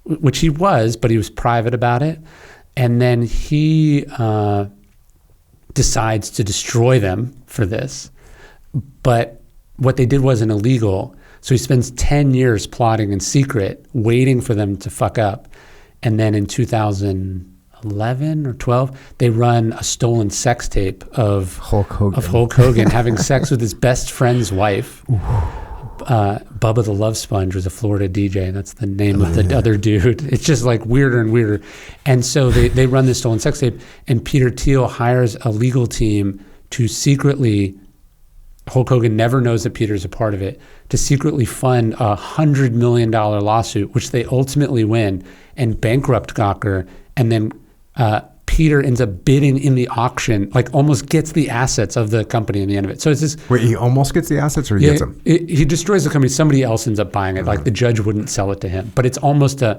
which he was, but he was private about it. And then he decides to destroy them for this, but what they did wasn't illegal. So he spends 10 years plotting in secret, waiting for them to fuck up. And then in 2011 or 12, they run a stolen sex tape of Hulk Hogan having sex with his best friend's wife. Bubba the Love Sponge was a Florida DJ. That's the name of the other dude. It's just like weirder and weirder. And so they run this stolen sex tape, and Peter Thiel hires a legal team to secretly... Hulk Hogan never knows that Peter's a part of it, to secretly fund a $100 million lawsuit, which they ultimately win and bankrupt Gawker. And then Peter ends up bidding in the auction, like almost gets the assets of the company in the end of it. So it's this. Wait, he almost gets the assets or he gets them? He destroys the company. Somebody else ends up buying it. Like the judge wouldn't sell it to him. But it's almost do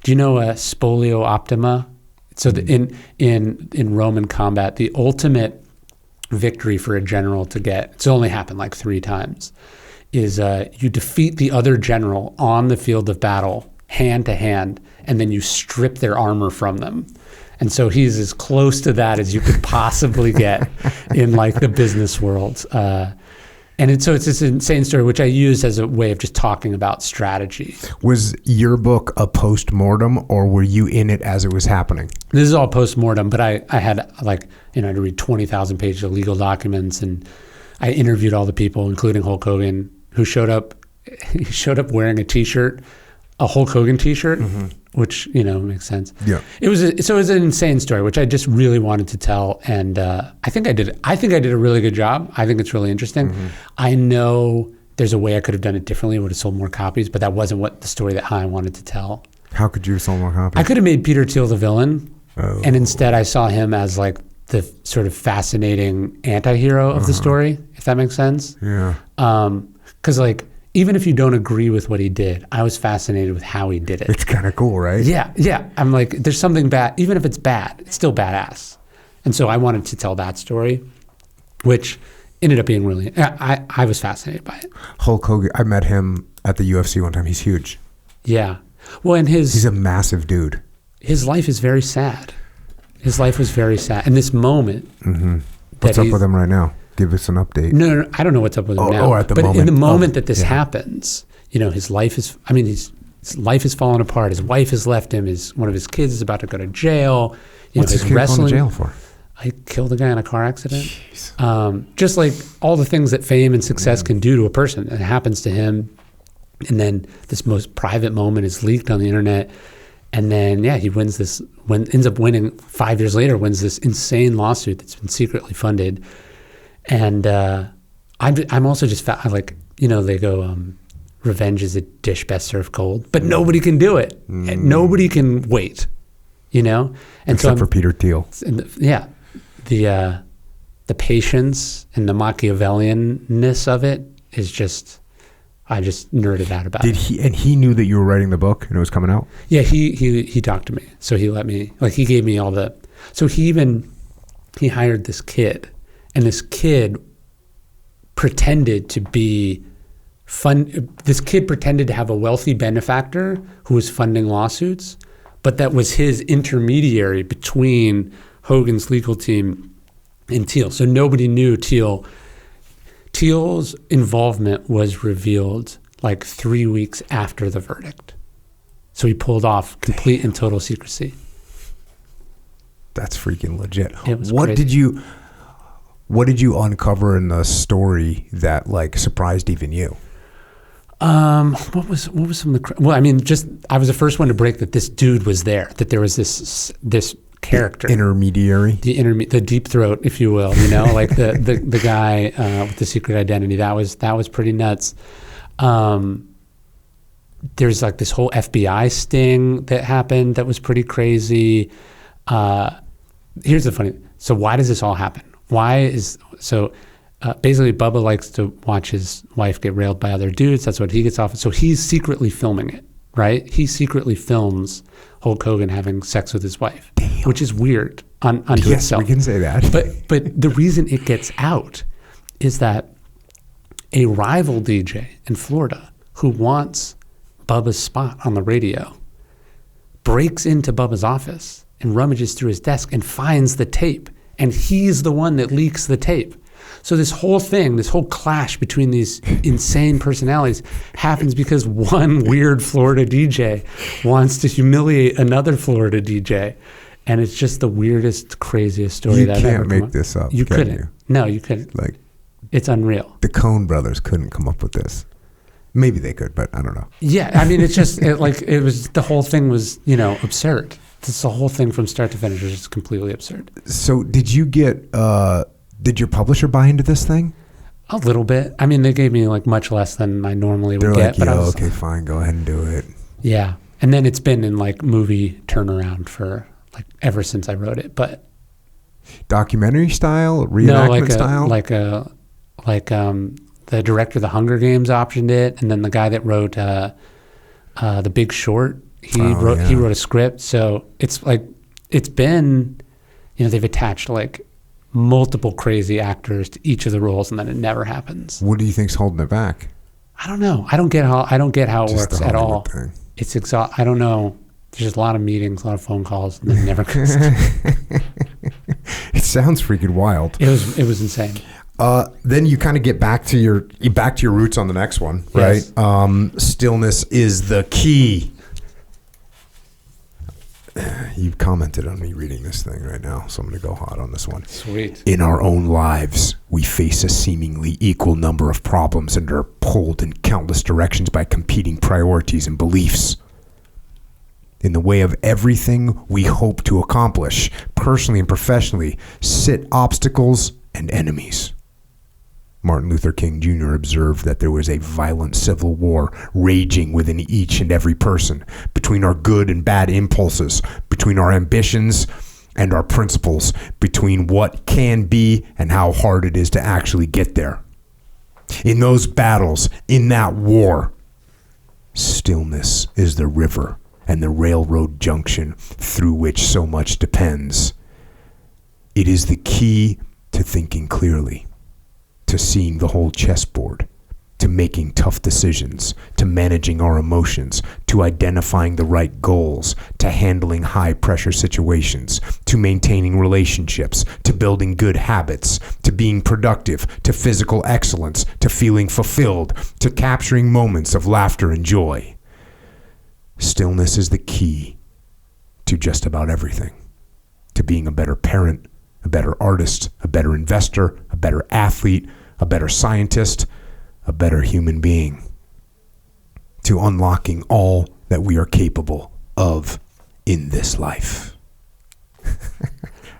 you know a spolio optima? So in Roman combat, the ultimate victory for a general to get, it's only happened like 3 times, is you defeat the other general on the field of battle, hand to hand, and then you strip their armor from them. And so he's as close to that as you could possibly get in like the business world. So it's this insane story, which I use as a way of just talking about strategy. Was your book a post-mortem, or were you in it as it was happening? This is all post-mortem, but I had I had to read 20,000 pages of legal documents, and I interviewed all the people, including Hulk Hogan, who showed up. He showed up wearing a T-shirt, a Hulk Hogan T-shirt, which makes sense. Yeah, it was an insane story, which I just really wanted to tell, and I think I did. I think I did a really good job. I think it's really interesting. I know there's a way I could have done it differently. It would have sold more copies, but that wasn't what the story that I wanted to tell. How could you have sold more copies? I could have made Peter Thiel the villain, and instead I saw him as like the sort of fascinating anti-hero of the story, if that makes sense. Yeah. Because even if you don't agree with what he did, I was fascinated with how he did it. It's kind of cool, right? Yeah. I'm like, there's something bad. Even if it's bad, it's still badass. And so I wanted to tell that story, which ended up being really, I was fascinated by it. Hulk Hogan, I met him at the UFC one time. He's huge. Yeah. Well, and he's a massive dude. His life is very sad. His life was very sad. And this moment. What's up with him right now? Give us an update. No, I don't know what's up with him now. At the but moment. In the moment that this happens, his life is, his life is falling apart. His wife has left him. One of his kids is about to go to jail. What's his kid going to jail for? I killed a guy in a car accident. Just like all the things that fame and success can do to a person. It happens to him. And then this most private moment is leaked on the internet. And then, he wins this, ends up winning 5 years later, wins this insane lawsuit that's been secretly funded. And I'm also just they go, revenge is a dish best served cold, but nobody can do it. And nobody can wait, And except for Peter Thiel. The patience and the Machiavellianness of it is just, I just nerded out about it. He knew that you were writing the book and it was coming out? Yeah, he talked to me. So he let me, he gave me all the, so he hired this kid. And this kid pretended to be this kid pretended to have a wealthy benefactor who was funding lawsuits, but that was his intermediary between Hogan's legal team and Thiel. So nobody knew Thiel. Thiel's involvement was revealed like 3 weeks after the verdict. So he pulled off complete and total secrecy. That's freaking legit. It was What crazy. What did you uncover in the story that like surprised even you? What was some of the? Well, I mean, just I was the first one to break that this dude was there. That there was this character, Intermediary, the deep throat, if you will. You know, like the guy with the secret identity. That was pretty nuts. There's like this whole FBI sting that happened that was pretty crazy. Here's the funny. So why does this all happen? Basically, Bubba likes to watch his wife get railed by other dudes. That's what he gets off. So he's secretly filming it, right? He secretly films Hulk Hogan having sex with his wife, which is weird unto itself. We can say that. But the reason it gets out is that a rival DJ in Florida who wants Bubba's spot on the radio breaks into Bubba's office and rummages through his desk and finds the tape. And he's the one that leaks the tape. So this whole thing, this whole clash between these insane personalities happens because one weird Florida DJ wants to humiliate another Florida DJ. And it's just the weirdest, craziest story that I've ever You can't make this up. You couldn't. No, you couldn't. Like, it's unreal. the Coen brothers couldn't come up with this. Maybe they could, but I don't know. Yeah, I mean, it's just the whole thing was, absurd. This the whole thing from start to finish was just completely absurd. So did you get, did your publisher buy into this thing? A little bit. I mean, they gave me like much less than I normally would They're get. like, But okay, fine, go ahead and do it. Yeah. And then it's been in like movie turnaround for like ever since I wrote it. But Documentary style, reenactment style? The director of The Hunger Games optioned it, and then the guy that wrote The Big Short, he wrote a script. So it's like it's been, they've attached like multiple crazy actors to each of the roles, and then it never happens. What do you think's holding it back? I don't know. I don't get how it Just works the at all. Hollywood thing. It's I don't know. There's just a lot of meetings, a lot of phone calls, and then it never goes. It sounds freaking wild. It was insane. Then you kind of get back to your roots on the next one, right? Yes. Stillness is the key. You commented on me reading this thing right now, so I'm going to go hot on this one. Sweet. In our own lives, we face a seemingly equal number of problems and are pulled in countless directions by competing priorities and beliefs. In the way of everything we hope to accomplish, personally and professionally, sit obstacles and enemies. Martin Luther King Jr. observed that there was a violent civil war raging within each and every person, between our good and bad impulses, between our ambitions and our principles, between what can be and how hard it is to actually get there. In those battles, in that war, stillness is the river and the railroad junction through which so much depends. It is the key to thinking clearly, to seeing the whole chessboard, to making tough decisions, to managing our emotions, to identifying the right goals, to handling high-pressure situations, to maintaining relationships, to building good habits, to being productive, to physical excellence, to feeling fulfilled, to capturing moments of laughter and joy. Stillness is the key to just about everything, to being a better parent, a better artist, a better investor, a better athlete, a better scientist, a better human being, to unlocking all that we are capable of in this life.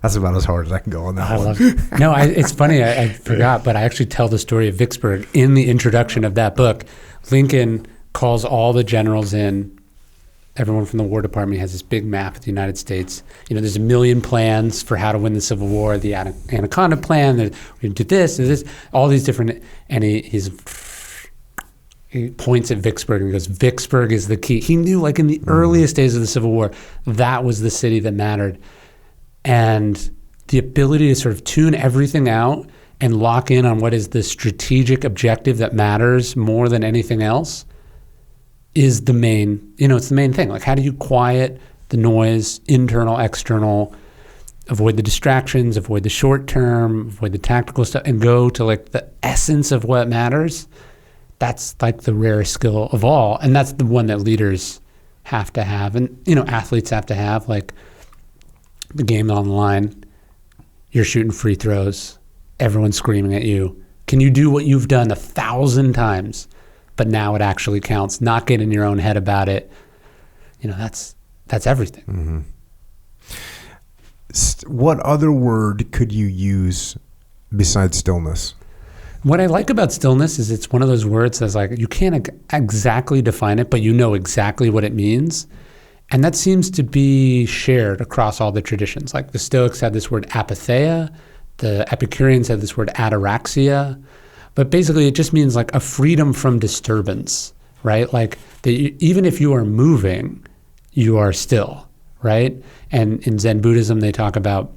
That's about as hard as I can go on that one. Love it. No, it's funny. I forgot, but I actually tell the story of Vicksburg in the introduction of that book. Lincoln calls all the generals in. Everyone from the War Department has this big map of the United States. There's a million plans for how to win the Civil War. The Anaconda plan. We're going to do this, all these different. And he points at Vicksburg and he goes, Vicksburg is the key. He knew, like in the earliest days of the Civil War, that was the city that mattered. And the ability to sort of tune everything out and lock in on what is the strategic objective that matters more than anything else is the main, it's the main thing. Like, how do you quiet the noise, internal, external, avoid the distractions, avoid the short term, avoid the tactical stuff, and go to like the essence of what matters? That's like the rarest skill of all. And that's the one that leaders have to have. And, athletes have to have. Like, the game's on the line, you're shooting free throws, everyone's screaming at you. Can you do what you've done 1,000 times, but now it actually counts? Not get in your own head about it. That's everything. Mm-hmm. What other word could you use besides stillness? What I like about stillness is it's one of those words that's like, you can't exactly define it, but you know exactly what it means. And that seems to be shared across all the traditions. Like the Stoics had this word apatheia, the Epicureans had this word ataraxia, but basically it just means like a freedom from disturbance, right? Like even if you are moving, you are still, right? And in Zen Buddhism, they talk about,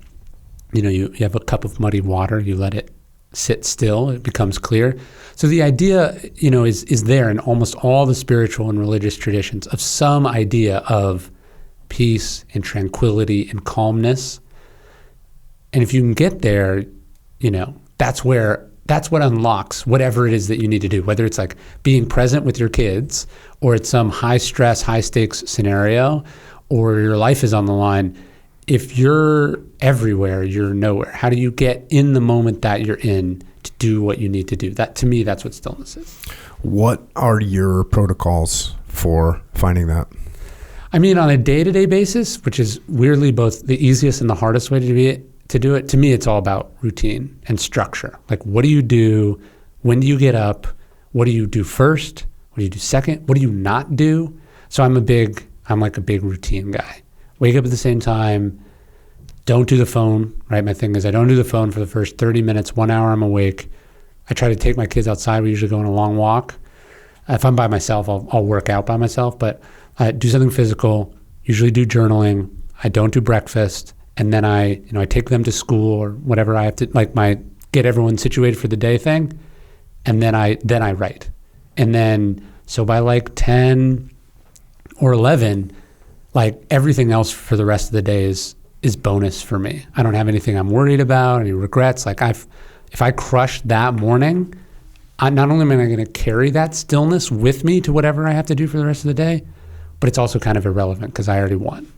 you have a cup of muddy water, you let it sit still, it becomes clear. So the idea, is there in almost all the spiritual and religious traditions of some idea of peace and tranquility and calmness. And if you can get there, that's what unlocks whatever it is that you need to do, whether it's like being present with your kids or it's some high stress, high stakes scenario, or your life is on the line. If you're everywhere, you're nowhere. How do you get in the moment that you're in to do what you need to do? That, to me, that's what stillness is. What are your protocols for finding that? I mean, on a day-to-day basis, which is weirdly both the easiest and the hardest way to do it, to me, it's all about routine and structure. Like, what do you do? When do you get up? What do you do first? What do you do second? What do you not do? So I'm like a big routine guy. Wake up at the same time. Don't do the phone, right? My thing is I don't do the phone for the first 30 minutes, 1 hour I'm awake. I try to take my kids outside. We usually go on a long walk. If I'm by myself, I'll work out by myself, but I do something physical, usually do journaling. I don't do breakfast. And then I take them to school or whatever I have to, like my get everyone situated for the day thing. And then I write. And then, so by like 10 or 11, like everything else for the rest of the day is bonus for me. I don't have anything I'm worried about, any regrets. Like if I crush that morning, not only am I going to carry that stillness with me to whatever I have to do for the rest of the day, but it's also kind of irrelevant because I already won.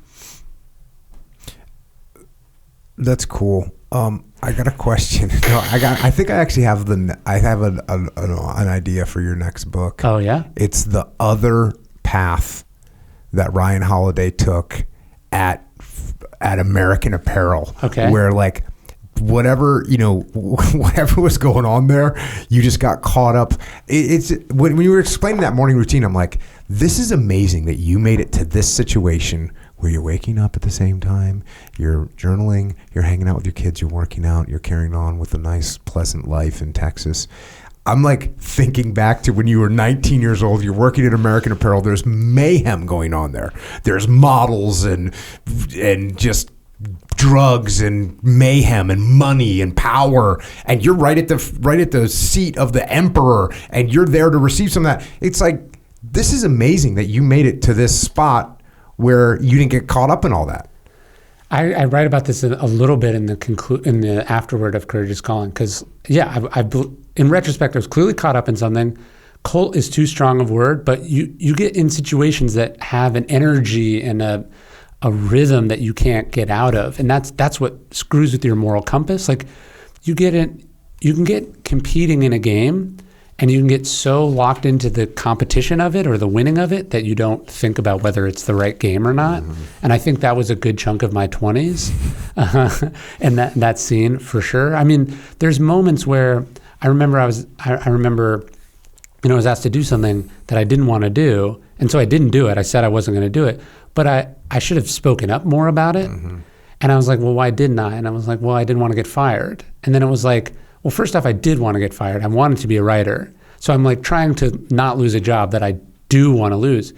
That's cool. I got a question. I think I actually have an idea for your next book. Oh yeah? It's the other path that Ryan Holiday took at American Apparel. Okay. Where like whatever was going on there, you just got caught up. It's when you were explaining that morning routine, I'm like, this is amazing that you made it to this situation where you're waking up at the same time, you're journaling, you're hanging out with your kids, you're working out, you're carrying on with a nice, pleasant life in Texas. I'm like thinking back to when you were 19 years old, you're working at American Apparel, there's mayhem going on there. There's models and just drugs and mayhem and money and power, and you're right at the seat of the emperor, and you're there to receive some of that. It's like, this is amazing that you made it to this spot where you didn't get caught up in all that. I write about this a little bit in the afterword of Courage is Calling, because in retrospect, I was clearly caught up in something. Cult is too strong of a word, but you get in situations that have an energy and a rhythm that you can't get out of, and that's what screws with your moral compass. Like you can get competing in a game, and you can get so locked into the competition of it or the winning of it that you don't think about whether it's the right game or not. Mm-hmm. And I think that was a good chunk of my 20s, and that scene for sure. I mean, there's moments where I remember I was asked to do something that I didn't want to do, and so I didn't do it. I said I wasn't going to do it, but I should have spoken up more about it. Mm-hmm. And I was like, well, why didn't I? And I was like, well, I didn't want to get fired. And then it was like, well, first off, I did want to get fired. I wanted to be a writer. So I'm like trying to not lose a job that I do want to lose.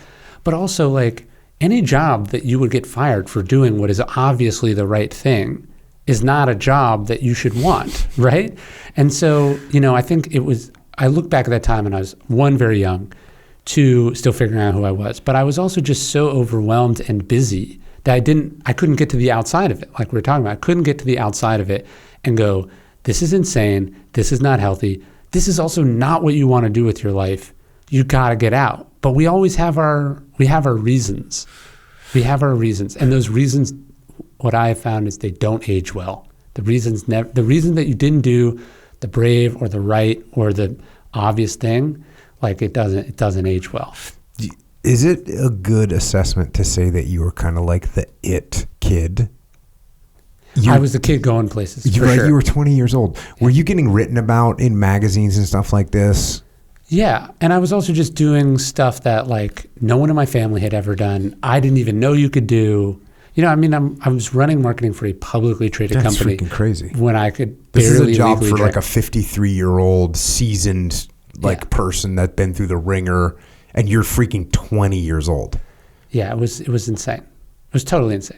But also like any job that you would get fired for doing what is obviously the right thing is not a job that you should want, right? And so, I think I look back at that time and I was, one, very young, two, still figuring out who I was. But I was also just so overwhelmed and busy that I couldn't get to the outside of it. Like we were talking about, I couldn't get to the outside of it and go, this is insane. This is not healthy. This is also not what you want to do with your life. You got to get out. But we always have our reasons. We have our reasons. And those reasons what I have found is they don't age well. The reason that you didn't do the brave or the right or the obvious thing, like it doesn't age well. Is it a good assessment to say that you were kind of like the it kid? I was the kid going places. Sure. You were 20 years old. Were you getting written about in magazines and stuff like this? Yeah. And I was also just doing stuff that like no one in my family had ever done. I didn't even know you could do. I was running marketing for a publicly traded company. That's freaking crazy. When I could barely legally This is a job for drive. like a 53-year-old seasoned person that's been through the ringer, and you're freaking 20 years old. Yeah, it was insane. It was totally insane.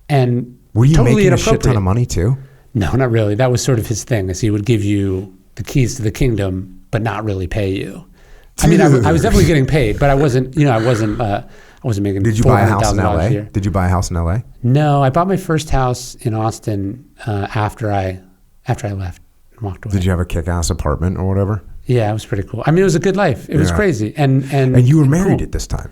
And were you totally making a shit ton of money too? No, not really. That was sort of his thing, is he would give you the keys to the kingdom, but not really pay you. I mean, I was definitely getting paid, but I wasn't making. Did you buy a house in $400,000 LA? a year. Did you buy a house in LA? No, I bought my first house in Austin after I left and walked away. Did you have a kick-ass apartment or whatever? Yeah, it was pretty cool. I mean, it was a good life. It was crazy, and you were married at this time.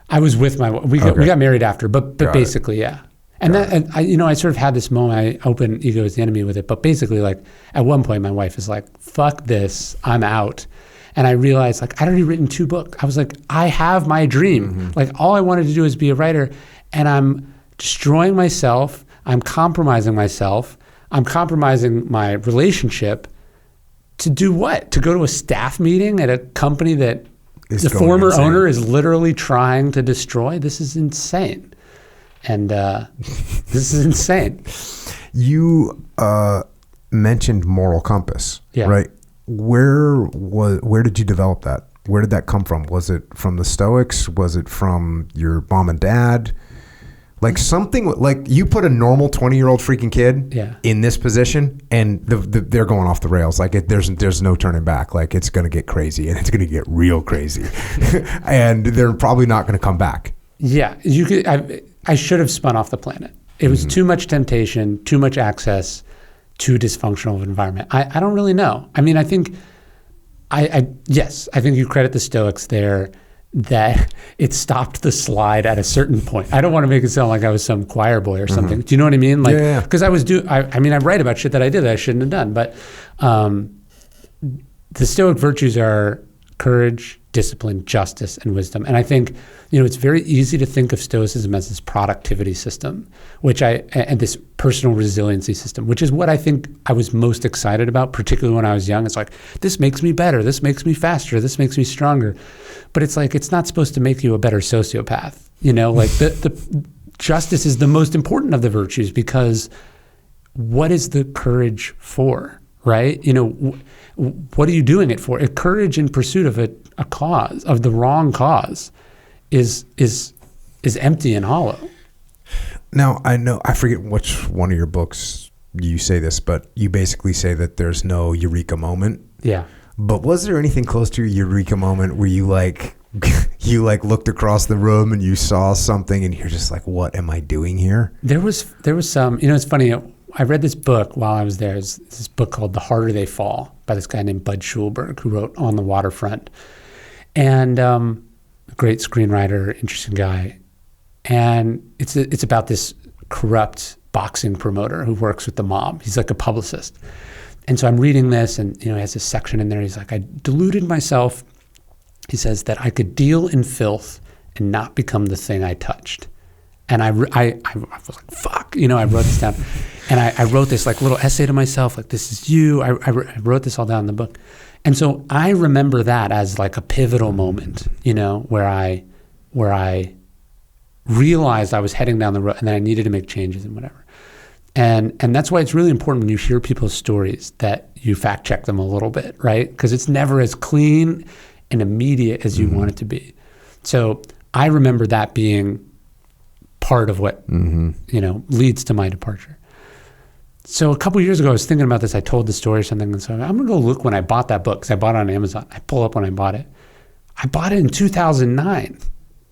I was with my wife. We got married after, but basically, yeah. And I sort of had this moment. I open ego is the enemy with it, but basically, like at one point, my wife is like, "Fuck this, I'm out." And I realized, like, I'd already written 2 books. I was like, I have my dream. Mm-hmm. Like, all I wanted to do is be a writer, and I'm destroying myself. I'm compromising myself. I'm compromising my relationship to do what? To go to a staff meeting at a company that the former owner is literally trying to destroy? This is insane. And this is insane. You mentioned moral compass, right? Where did you develop that? Where did that come from? Was it from the Stoics? Was it from your mom and dad? Like something like you put a normal 20-year-old freaking kid in this position, and they're going off the rails. Like there's no turning back. Like it's going to get crazy, and it's going to get real crazy, and they're probably not going to come back. Yeah, I should have spun off the planet. It was too much temptation, too much access, too dysfunctional of an environment. I don't really know. I mean, I think I think you credit the Stoics there that it stopped the slide at a certain point. I don't want to make it sound like I was some choir boy or something. Do you know what I mean? Like, because I write about shit that I did that I shouldn't have done. But the Stoic virtues are courage, discipline, justice, and wisdom. And I think, it's very easy to think of Stoicism as this productivity system, and this personal resiliency system, which is what I think I was most excited about, particularly when I was young. It's like, this makes me better, this makes me faster, this makes me stronger. But it's like, it's not supposed to make you a better sociopath. Like the justice is the most important of the virtues, because what is the courage for, right? What are you doing it for? Courage in pursuit of a cause, of the wrong cause, is empty and hollow. Now, I forget which one of your books you say this, but you basically say that there's no eureka moment. Yeah. But was there anything close to a eureka moment where you looked across the room and you saw something and you're just like, what am I doing here? There was some, it's funny. I read this book while I was there. It's this book called The Harder They Fall by this guy named Bud Schulberg, who wrote On the Waterfront. And a great screenwriter, interesting guy. And it's about this corrupt boxing promoter who works with the mob. He's like a publicist. And so I'm reading this, and he has this section in there. He's like, I deluded myself. He says that I could deal in filth and not become the thing I touched. And I was like, fuck, I wrote this down. And I wrote this like little essay to myself, like, this is you. I wrote this all down in the book. And so I remember that as like a pivotal moment, where I realized I was heading down the road and that I needed to make changes and whatever. And that's why it's really important when you hear people's stories that you fact check them a little bit, right? Because it's never as clean and immediate as you want it to be. So I remember that being part of what, leads to my departure. So a couple of years ago, I was thinking about this. I told the story or something. And so I'm going to go look when I bought that book, because I bought it on Amazon. I pull up when I bought it. I bought it in 2009.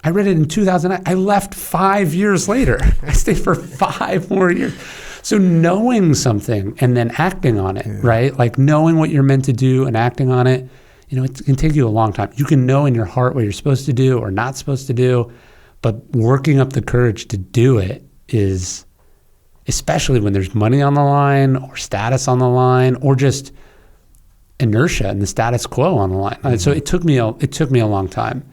I read it in 2009. I left 5 years later. I stayed for 5 more years. So knowing something and then acting on it, right? Like knowing what you're meant to do and acting on it, it can take you a long time. You can know in your heart what you're supposed to do or not supposed to do, but working up the courage to do it is especially when there's money on the line or status on the line or just inertia and the status quo on the line. Mm-hmm. So it took me a long time.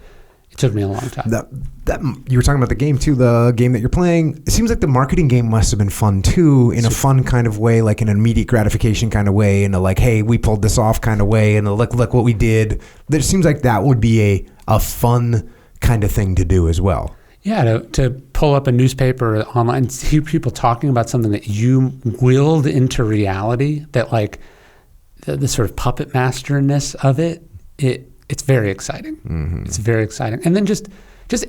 That you were talking about the game too, the game that you're playing. It seems like the marketing game must have been fun too, in a fun kind of way, like an immediate gratification kind of way, in a like, hey, we pulled this off kind of way, and a look what we did. It seems like that would be a fun kind of thing to do as well. Yeah, to pull up a newspaper online and see people talking about something that you willed into reality, that like the sort of puppet masterness of it's very exciting. Mm-hmm. It's very exciting. And then just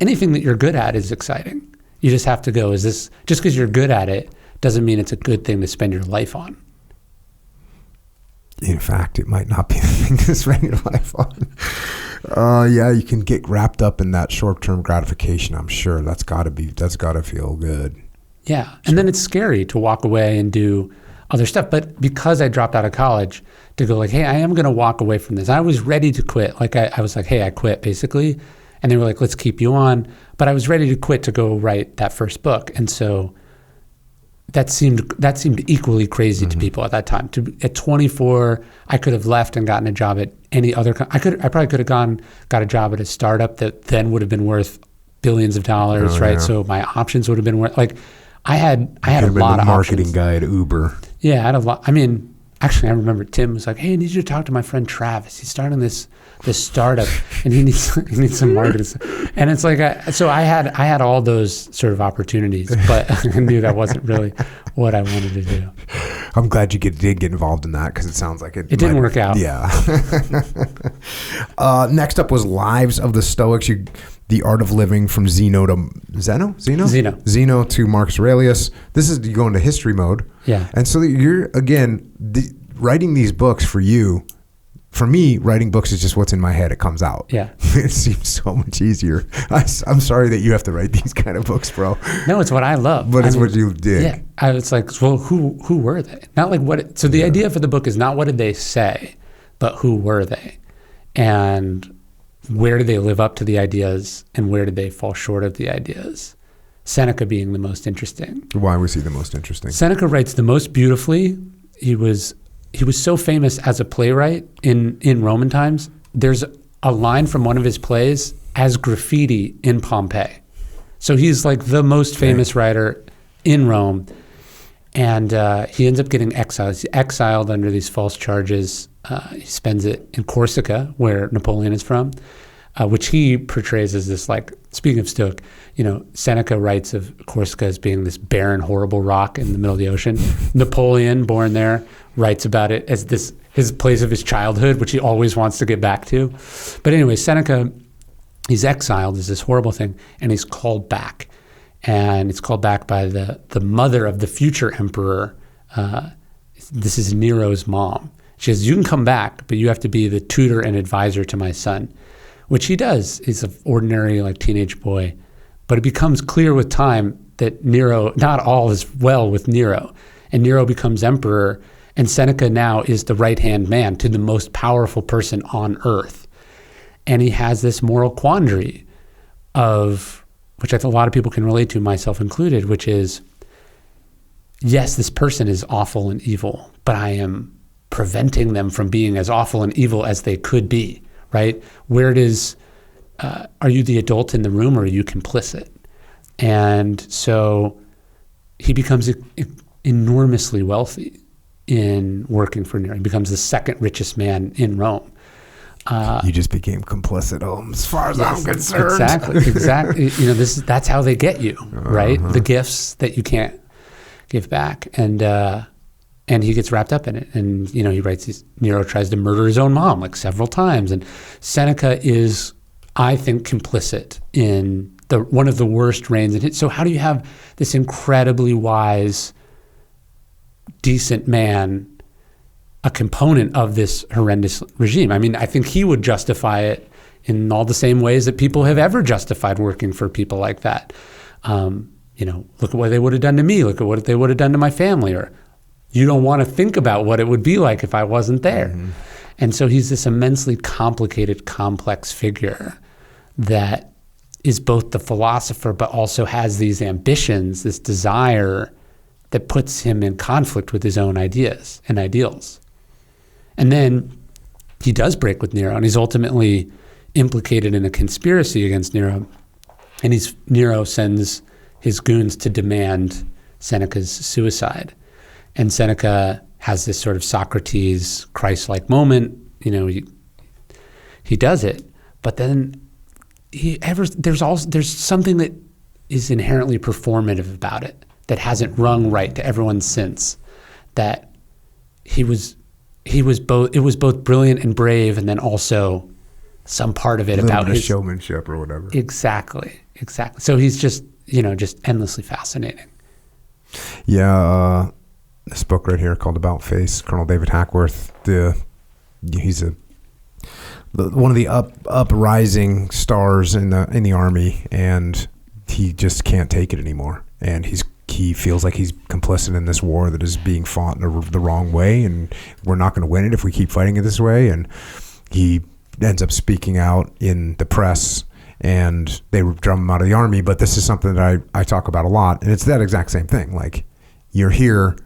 anything that you're good at is exciting. You just have to go, just because you're good at it doesn't mean it's a good thing to spend your life on. In fact, it might not be the thing to spend your life on. Yeah, you can get wrapped up in that short-term gratification, I'm sure. That's got to feel good. Yeah. And then it's scary to walk away and do other stuff. But because I dropped out of college, to go like, hey, I am going to walk away from this. I was ready to quit. Like I was like, hey, I quit basically. And they were like, let's keep you on. But I was ready to quit to go write that first book. And so that seemed equally crazy to people at that time. At 24, I could have left and gotten a job at any other. I probably could have got a job at a startup that then would have been worth billions of dollars, right? Yeah. So my options would have been worth I had a lot of marketing options. Guy at Uber. Yeah, I had a lot. I mean, actually, I remember Tim was like, "Hey, I need you to talk to my friend Travis. He's starting this startup, and he needs some marketing." And it's like, I had all those sort of opportunities, but I knew that wasn't really what I wanted to do. I'm glad you did get involved in that, because it sounds like it didn't work out. Yeah. Next up was Lives of the Stoics. The Art of Living from Zeno to Marcus Aurelius. This is you go into history mode. Yeah. And so you're, again, writing these books for you. For me, writing books is just what's in my head. It comes out. Yeah. It seems so much easier. I'm sorry that you have to write these kind of books, bro. No, it's what I love. But what you dig. Yeah. It's like, well, who were they? Not like what. So the idea for the book is not what did they say, but who were they? And where did they live up to the ideas, and where did they fall short of the ideas? Seneca being the most interesting. Why was he the most interesting? Seneca writes the most beautifully. He was so famous as a playwright in Roman times. There's a line from one of his plays as graffiti in Pompeii. So he's like the most famous writer in Rome. And he ends up getting exiled. He's exiled under these false charges. He spends it in Corsica, where Napoleon is from, which he portrays as this, like, speaking of Stoic, Seneca writes of Corsica as being this barren, horrible rock in the middle of the ocean. Napoleon, born there, writes about it as his place of his childhood, which he always wants to get back to. But anyway, Seneca, he's exiled as this horrible thing, and he's called back. And it's called back by the mother of the future emperor. This is Nero's mom. She says, you can come back, but you have to be the tutor and advisor to my son, which he does. He's an ordinary, like, teenage boy. But it becomes clear with time that Nero, not all is well with Nero. And Nero becomes emperor, and Seneca now is the right-hand man to the most powerful person on earth. And he has this moral quandary of, which I think a lot of people can relate to, myself included, which is, yes, this person is awful and evil, but I am preventing them from being as awful and evil as they could be, right? Where does, are you the adult in the room, or are you complicit? And so he becomes enormously wealthy in working for Nero. He becomes the second richest man in Rome. You just became complicit, as far as I'm concerned. Exactly. That's how they get you, right? The gifts that you can't give back. And he gets wrapped up in it. And, he writes Nero tries to murder his own mom, like, several times. And Seneca is, I think, complicit in one of the worst reigns. So how do you have this incredibly wise, decent man, a component of this horrendous regime? I mean, I think he would justify it in all the same ways that people have ever justified working for people like that. Look at what they would have done to me. Look at what they would have done to my family. Or, you don't want to think about what it would be like if I wasn't there. Mm-hmm. And so he's this immensely complicated, complex figure that is both the philosopher, but also has these ambitions, this desire that puts him in conflict with his own ideas and ideals. And then he does break with Nero, and he's ultimately implicated in a conspiracy against Nero. And Nero sends his goons to demand Seneca's suicide. And Seneca has this sort of Socrates Christ-like moment. He does it, but then there's something that is inherently performative about it that hasn't rung right to everyone since. That it was both brilliant and brave, and then also some part of it about his showmanship or whatever. Exactly. So he's just endlessly fascinating. Yeah, this book right here called About Face, Colonel David Hackworth. He's one of the uprising stars in the army, and he just can't take it anymore. And he feels like he's complicit in this war that is being fought in the wrong way, and we're not going to win it if we keep fighting it this way. And he ends up speaking out in the press, and they drum him out of the army. But this is something that I talk about a lot, and it's that exact same thing. Like, you're here.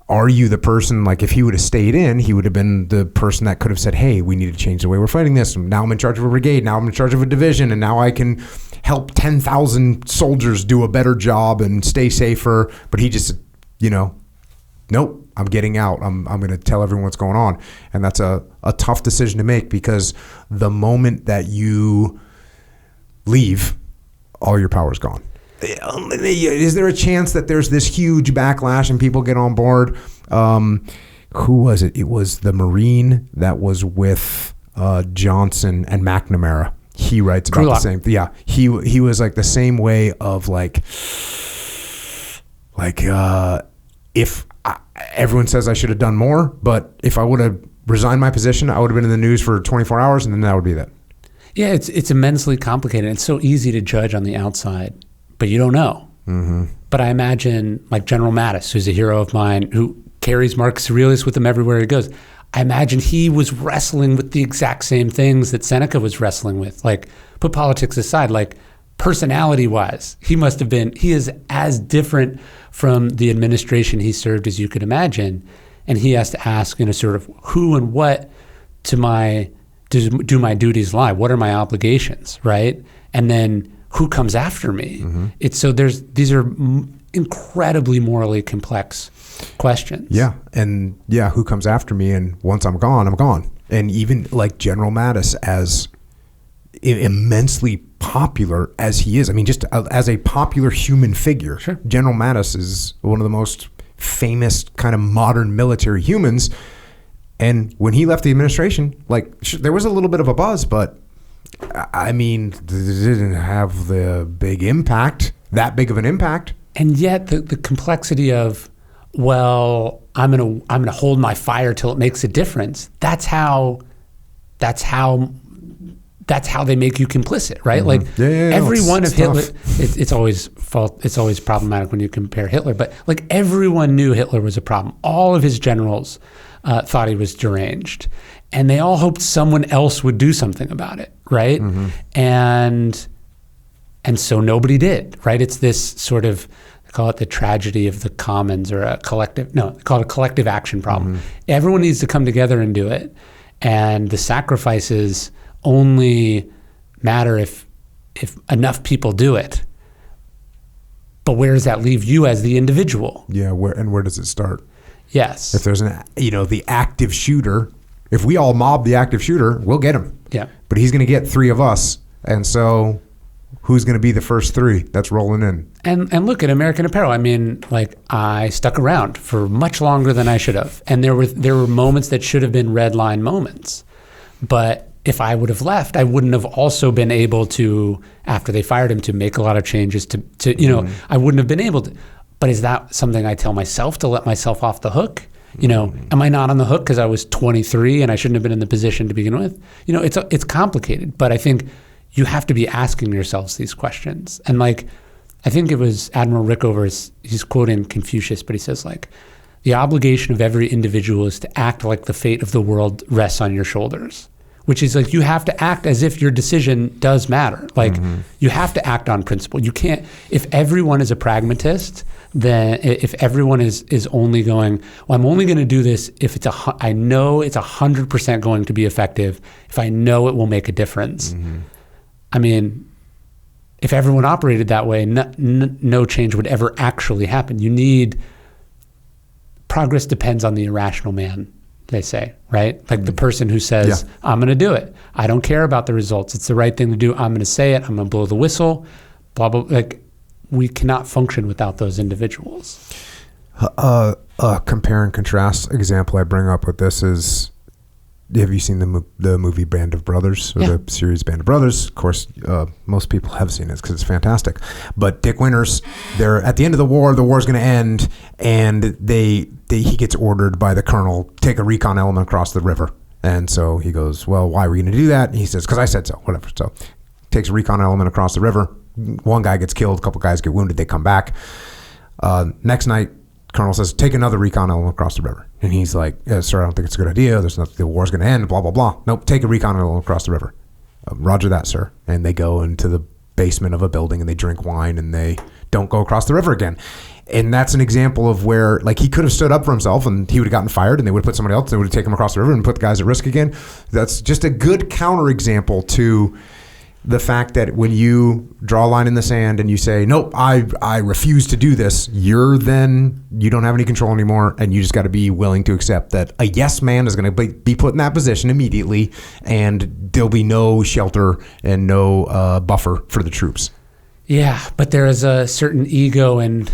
Are you the person, like, if he would have stayed in, he would have been the person that could have said, hey, we need to change the way we're fighting this. Now I'm in charge of a brigade. Now I'm in charge of a division. And now I can help 10,000 soldiers do a better job and stay safer. But he just, nope, I'm getting out. I'm going to tell everyone what's going on. And that's a tough decision to make, because the moment that you leave, all your power is gone. Is there a chance that there's this huge backlash and people get on board? Who was it? It was the Marine that was with Johnson and McNamara. He writes about the same. Yeah, he was like the same way of if everyone says I should have done more, but if I would have resigned my position, I would have been in the news for 24 hours, and then that would be that. Yeah, it's immensely complicated. It's so easy to judge on the outside, but you don't know. Mm-hmm. But I imagine, like General Mattis, who's a hero of mine, who carries Marcus Aurelius with him everywhere he goes. I imagine he was wrestling with the exact same things that Seneca was wrestling with. Like, put politics aside, like personality-wise, he is as different from the administration he served as you could imagine. And he has to ask, sort of who and what do my duties lie? What are my obligations, right? And then who comes after me? Mm-hmm. These are incredibly morally complex questions. Yeah, and who comes after me? And once I'm gone, I'm gone. And even like General Mattis, as immensely popular as he is, I mean, just as a popular human figure, sure. General Mattis is one of the most famous kind of modern military humans. And when he left the administration, there was a little bit of a buzz, but I mean, it didn't have the that big of an impact. And yet the complexity of, well, I'm gonna hold my fire till it makes a difference. That's how they make you complicit, right? Mm-hmm. Every one of Hitler, it's always problematic when you compare Hitler, but like everyone knew Hitler was a problem. All of his generals thought he was deranged, and they all hoped someone else would do something about it, right? Mm-hmm. And so nobody did, right? It's this sort of, they call it the tragedy of the commons, or they call it a collective action problem. Mm-hmm. Everyone needs to come together and do it, and the sacrifices only matter if enough people do it. But where does that leave you as the individual? Yeah, where does it start? Yes. If there's the active shooter, if we all mob the active shooter, we'll get him. Yeah. But he's going to get 3 of us. And so who's going to be the first 3 that's rolling in? And look at American Apparel. I mean, I stuck around for much longer than I should have. And there were moments that should have been red line moments. But if I would have left, I wouldn't have also been able to, after they fired him, to make a lot of changes to mm-hmm. I wouldn't have been able to. But is that something I tell myself to let myself off the hook? Am I not on the hook because I was 23 and I shouldn't have been in the position to begin with? It's complicated, but I think you have to be asking yourselves these questions. And I think it was Admiral Rickover, he's quoting Confucius, but he says the obligation of every individual is to act like the fate of the world rests on your shoulders, which is like you have to act as if your decision does matter. Like you have to act on principle. You can't, if everyone is a pragmatist, then if everyone is only going, well, I'm only going to do this if I know it's 100% going to be effective, if I know it will make a difference. I mean, if everyone operated that way, no change would ever actually happen. Progress depends on the irrational man, they say, right? Like the person who says, I'm going to do it. I don't care about the results. It's the right thing to do. I'm going to say it. I'm going to blow the whistle, blah, blah. Like we cannot function without those individuals. Compare and contrast example I bring up with this is, have you seen the movie Band of Brothers, or the series Band of Brothers? Of course, most people have seen it because it's fantastic. But Dick Winters, they're at the end of the war's going to end, and he gets ordered by the colonel, take a recon element across the river. And so he goes, well, why are we going to do that? And he says, because I said so, whatever. So takes a recon element across the river. One guy gets killed, a couple guys get wounded, they come back. Next night, Colonel says, take another recon element across the river. And he's like, sir, I don't think it's a good idea. The war's going to end, blah, blah, blah. Nope, take a recon element across the river. Roger that, sir. And they go into the basement of a building and they drink wine and they don't go across the river again. And that's an example of where, like, he could have stood up for himself and he would have gotten fired and they would have put somebody else, they would have taken him across the river and put the guys at risk again. That's just a good counterexample to the fact that when you draw a line in the sand and you say, nope, I refuse to do this, you don't have any control anymore, and you just got to be willing to accept that a yes man is going to be put in that position immediately, and there'll be no shelter and no buffer for the troops. Yeah, but there is a certain ego and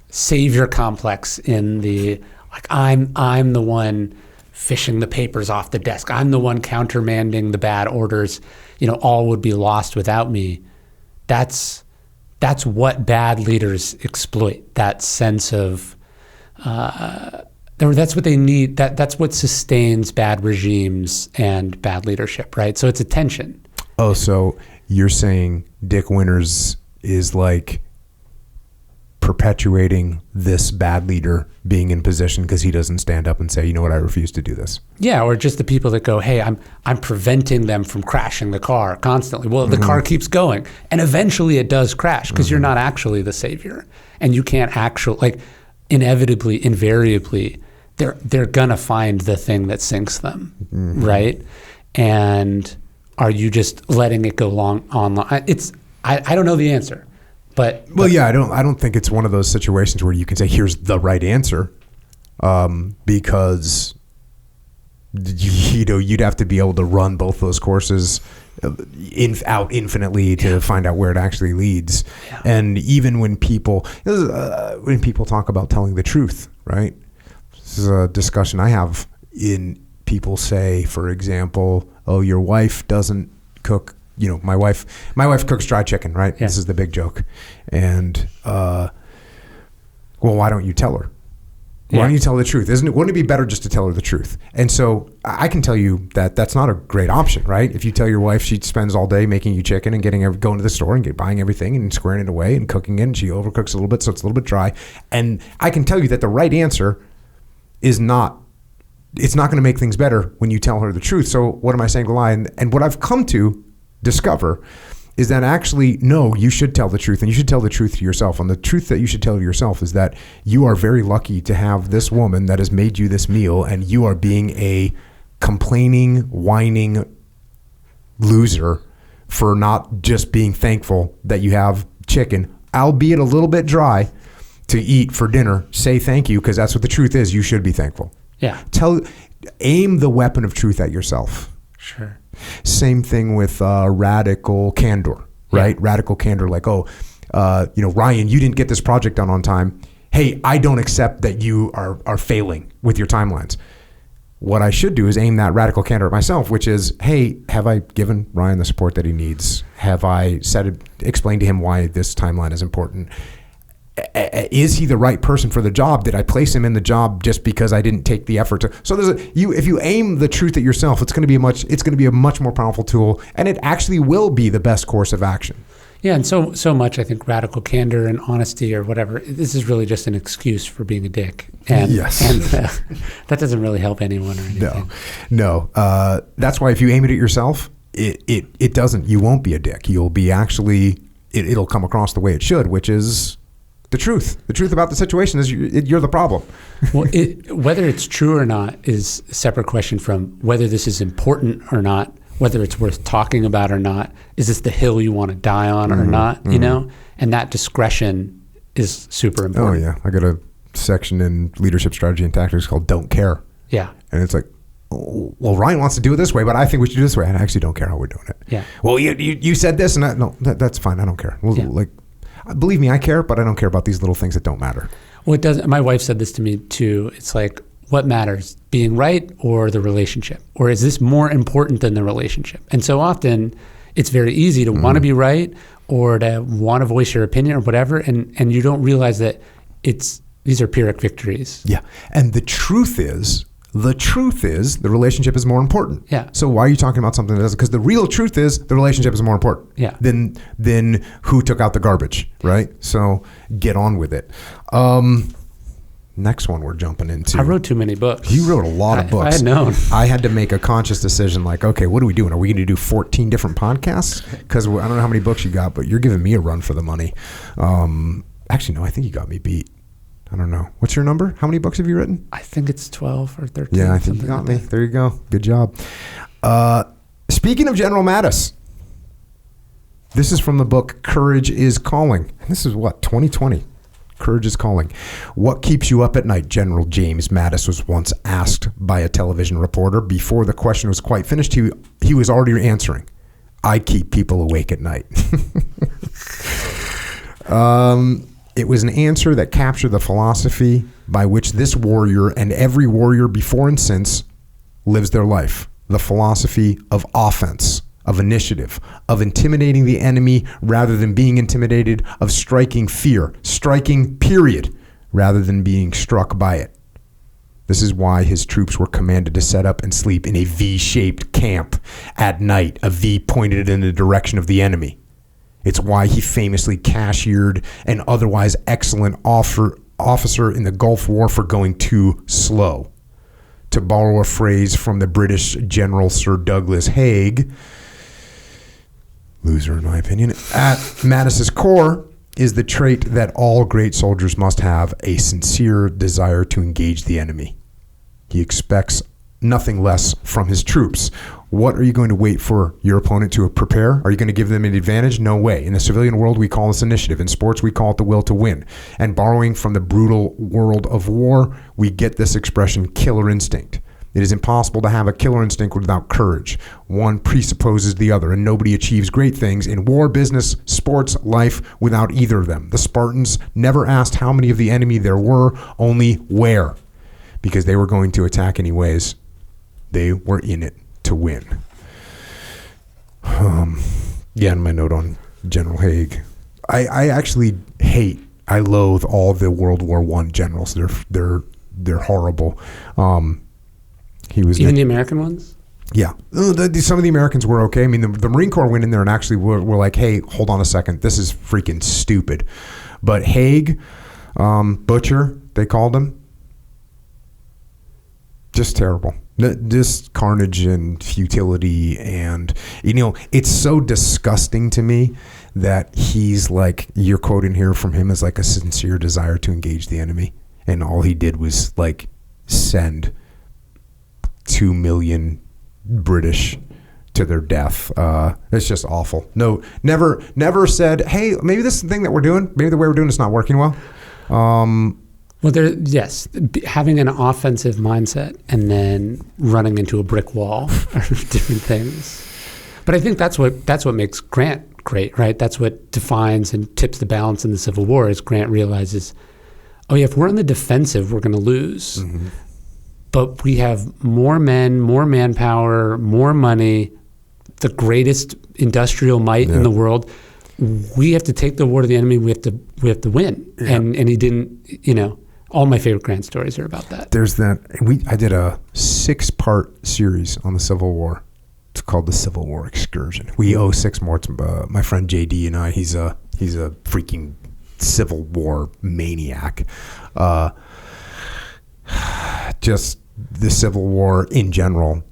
savior complex in the, like, I'm the one fishing the papers off the desk. I'm the one countermanding the bad orders. All would be lost without me. That's what bad leaders exploit. That sense of that's what they need. That's what sustains bad regimes and bad leadership, right? So it's a tension. Oh, so you're saying Dick Winters is like perpetuating this bad leader being in position because he doesn't stand up and say, you know what, I refuse to do this. Yeah, or just the people that go, hey, I'm preventing them from crashing the car constantly. Well, the car keeps going, and eventually it does crash because you're not actually the savior, and you can't actually, like, inevitably, invariably, they're gonna find the thing that sinks them, right? And are you just letting it go on? I don't know the answer. But I don't think it's one of those situations where you can say, here's the right answer, because you'd have to be able to run both those courses out infinitely to find out where it actually leads. Yeah. And even when people talk about telling the truth, right? This is a discussion I have. People say, for example, oh, your wife doesn't cook. My wife cooks dry chicken, right? Yeah. This is the big joke. And, well, why don't you tell her? Why don't you tell her the truth? Wouldn't it be better just to tell her the truth? And so I can tell you that that's not a great option, right? If you tell your wife she spends all day making you chicken and going to the store and buying everything and squaring it away and cooking it, and she overcooks a little bit so it's a little bit dry. And I can tell you that the right answer is not, it's not going to make things better when you tell her the truth. So what am I saying to lie? And what I've come to discover is that actually, no, you should tell the truth, and you should tell the truth to yourself. And the truth that you should tell to yourself is that you are very lucky to have this woman that has made you this meal, and you are being a complaining, whining loser for not just being thankful that you have chicken, albeit a little bit dry, to eat for dinner. Say thank you, because that's what the truth is. You should be thankful. Yeah. Aim the weapon of truth at yourself. Sure. Same thing with radical candor, right? Yeah. Radical candor, like, Ryan, you didn't get this project done on time. Hey, I don't accept that you are failing with your timelines. What I should do is aim that radical candor at myself, which is, hey, have I given Ryan the support that he needs? Have I explained to him why this timeline is important? Is he the right person for the job? Did I place him in the job just because I didn't take the effort to? So if you aim the truth at yourself, it's going to be a much more powerful tool, and it actually will be the best course of action. Yeah, and so much I think radical candor and honesty or whatever. This is really just an excuse for being a dick, and that doesn't really help anyone or anything. No. That's why if you aim it at yourself, it doesn't. You won't be a dick. You'll be actually. It'll come across the way it should, which is the truth. The truth about the situation is you're the problem. Well, whether it's true or not is a separate question from whether this is important or not. Whether it's worth talking about or not, is this the hill you want to die on or not, you know? And that discretion is super important. Oh, yeah. I got a section in leadership strategy and tactics called Don't Care. Yeah. And it's like, oh, well, Ryan wants to do it this way, but I think we should do it this way. And I actually don't care how we're doing it. Yeah. Well, you said this, and that's fine. I don't care. Well, like, believe me, I care, but I don't care about these little things that don't matter. Well, it doesn't. My wife said this to me, too. It's like, what matters, being right or the relationship? Or is this more important than the relationship? And so often it's very easy to want to be right or to want to voice your opinion or whatever. And you don't realize that these are Pyrrhic victories. Yeah. And the truth is the relationship is more important. Yeah. So why are you talking about something that doesn't? Because the real truth is the relationship is more important. Yeah. Than who took out the garbage, right? So get on with it. Next one we're jumping into. I wrote too many books. You wrote a lot of books. I had known. I had to make a conscious decision like, okay, what are we doing? Are we going to do 14 different podcasts? Because I don't know how many books you got, but you're giving me a run for the money. Actually, no, I think you got me beat. I don't know. What's your number? How many books have you written? I think it's 12 or 13. Yeah, I think you got me. There you go. Good job. Speaking of General Mattis, this is from the book Courage is Calling. And this is what, 2020? Courage is Calling. What keeps you up at night? General James Mattis was once asked by a television reporter. Before the question was quite finished, he was already answering. I keep people awake at night. It was an answer that captured the philosophy by which this warrior and every warrior before and since lives their life. The philosophy of offense, of initiative, of intimidating the enemy rather than being intimidated, of striking fear, striking period, rather than being struck by it. This is why his troops were commanded to set up and sleep in a V-shaped camp at night, a V pointed in the direction of the enemy. It's why he famously cashiered an otherwise excellent officer in the Gulf War for going too slow. To borrow a phrase from the British General Sir Douglas Haig, loser in my opinion, at Mattis's core is the trait that all great soldiers must have, a sincere desire to engage the enemy. He expects nothing less from his troops. What are you going to wait for your opponent to prepare? Are you going to give them an advantage? No way. In the civilian world, we call this initiative. In sports, we call it the will to win. And borrowing from the brutal world of war, we get this expression, killer instinct. It is impossible to have a killer instinct without courage. One presupposes the other, and nobody achieves great things in war, business, sports, life without either of them. The Spartans never asked how many of the enemy there were, only where, because they were going to attack anyways. They were in it to win. Yeah, and my note on General Haig. I actually I loathe all the World War I generals. They're horrible. He was even the American ones. Yeah, some of the Americans were okay. I mean, the Marine Corps went in there and actually were like, "Hey, hold on a second, this is freaking stupid." But Haig, Butcher, they called him, just terrible. Just carnage and futility, and it's so disgusting to me that he's like, you're quoting here from him as like a sincere desire to engage the enemy, and all he did was like send 2 million British to their death. It's just awful. No, never said, hey, maybe this is the thing that we're doing. Maybe the way we're doing it's not working well. Well, having an offensive mindset and then running into a brick wall are different things. But I think that's what makes Grant great, right? That's what defines and tips the balance in the Civil War. Is Grant realizes, oh yeah, if we're on the defensive, we're going to lose. Mm-hmm. But we have more men, more manpower, more money, the greatest industrial might in the world. We have to take the war to the enemy. We have to win. Yeah. And he didn't. All my favorite Grant stories are about that. There's that. I did a 6-part series on the Civil War. It's called the Civil War Excursion. We owe 6 more to my friend JD and I. He's a freaking Civil War maniac. Just the Civil War in general.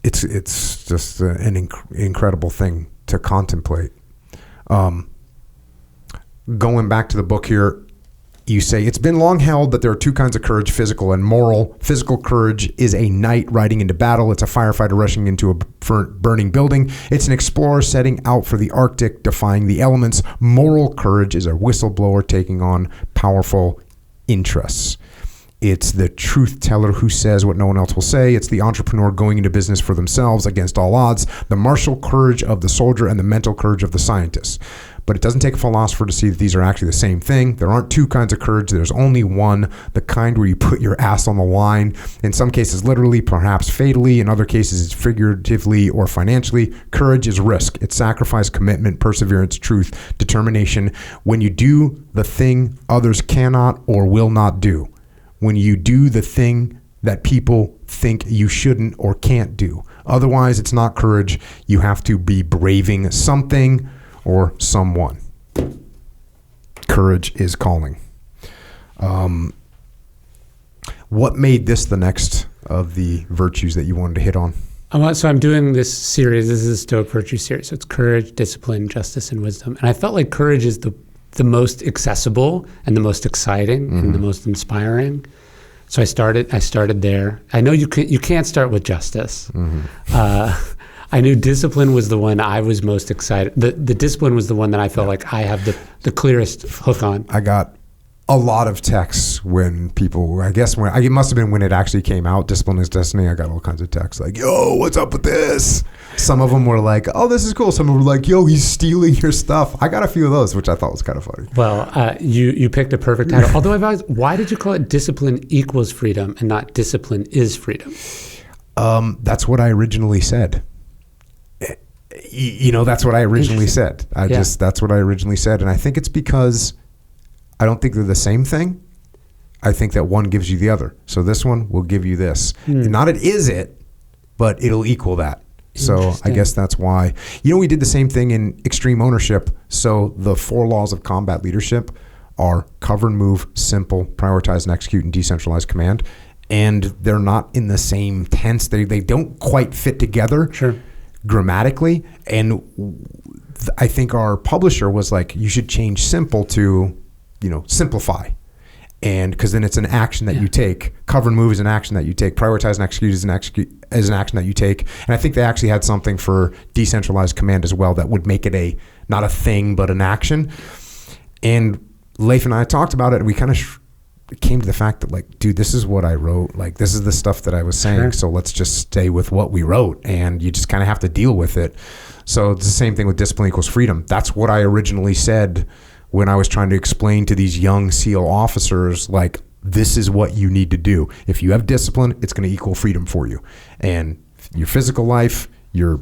It's just an incredible thing to contemplate. Going back to the book here, you say, it's been long held that there are 2 kinds of courage, physical and moral. Physical courage is a knight riding into battle. It's a firefighter rushing into a burning building. It's an explorer setting out for the Arctic, defying the elements. Moral courage is a whistleblower taking on powerful interests. It's the truth teller who says what no one else will say. It's the entrepreneur going into business for themselves against all odds. The martial courage of the soldier and the mental courage of the scientist. But it doesn't take a philosopher to see that these are actually the same thing. There aren't 2 kinds of courage. There's only one, the kind where you put your ass on the line. In some cases, literally, perhaps fatally. In other cases, it's figuratively or financially. Courage is risk. It's sacrifice, commitment, perseverance, truth, determination. When you do the thing others cannot or will not do. When you do the thing that people think you shouldn't or can't do. Otherwise, it's not courage. You have to be braving something or someone. Courage is calling. What made this the next of the virtues that you wanted to hit on? So I'm doing this series. This is a Stoic virtue series. So it's courage, discipline, justice, and wisdom. And I felt like courage is the most accessible and the most exciting and the most inspiring. So I started there. I know you can't start with justice. I knew discipline was the one I was most excited. The discipline was the one that I felt like I have the clearest hook on. I got a lot of texts when people, it must have been when it actually came out, Discipline is Destiny. I got all kinds of texts like, yo, what's up with this? Some of them were like, oh, this is cool. Some of them were like, yo, he's stealing your stuff. I got a few of those, which I thought was kind of funny. Well, you picked a perfect title. Although why did you call it Discipline Equals Freedom and not Discipline is Freedom? That's what I originally said. That's what I originally said. That's what I originally said. And I think it's because I don't think they're the same thing. I think that one gives you the other. So this one will give you this. Not it is it, but it'll equal that. So I guess that's why. We did the same thing in extreme ownership. So the 4 laws of combat leadership are cover and move, simple, prioritize and execute, and decentralized command. And they're not in the same tense. They don't quite fit together. Sure. Grammatically, and I think our publisher was like, you should change simple to, simplify, and because then it's an action that you take. Cover and move is an action that you take. Prioritize and execute is an action that you take. And I think they actually had something for decentralized command as well that would make it not a thing but an action. And Leif and I talked about it, and we kind of came to the fact that, like, dude, this is what I wrote. Like, this is the stuff that I was saying. Sure. So let's just stay with what we wrote, and you just kind of have to deal with it. So it's the same thing with discipline equals freedom. That's what I originally said when I was trying to explain to these young SEAL officers, like, this is what you need to do. If you have discipline, it's going to equal freedom for you. And your physical life, your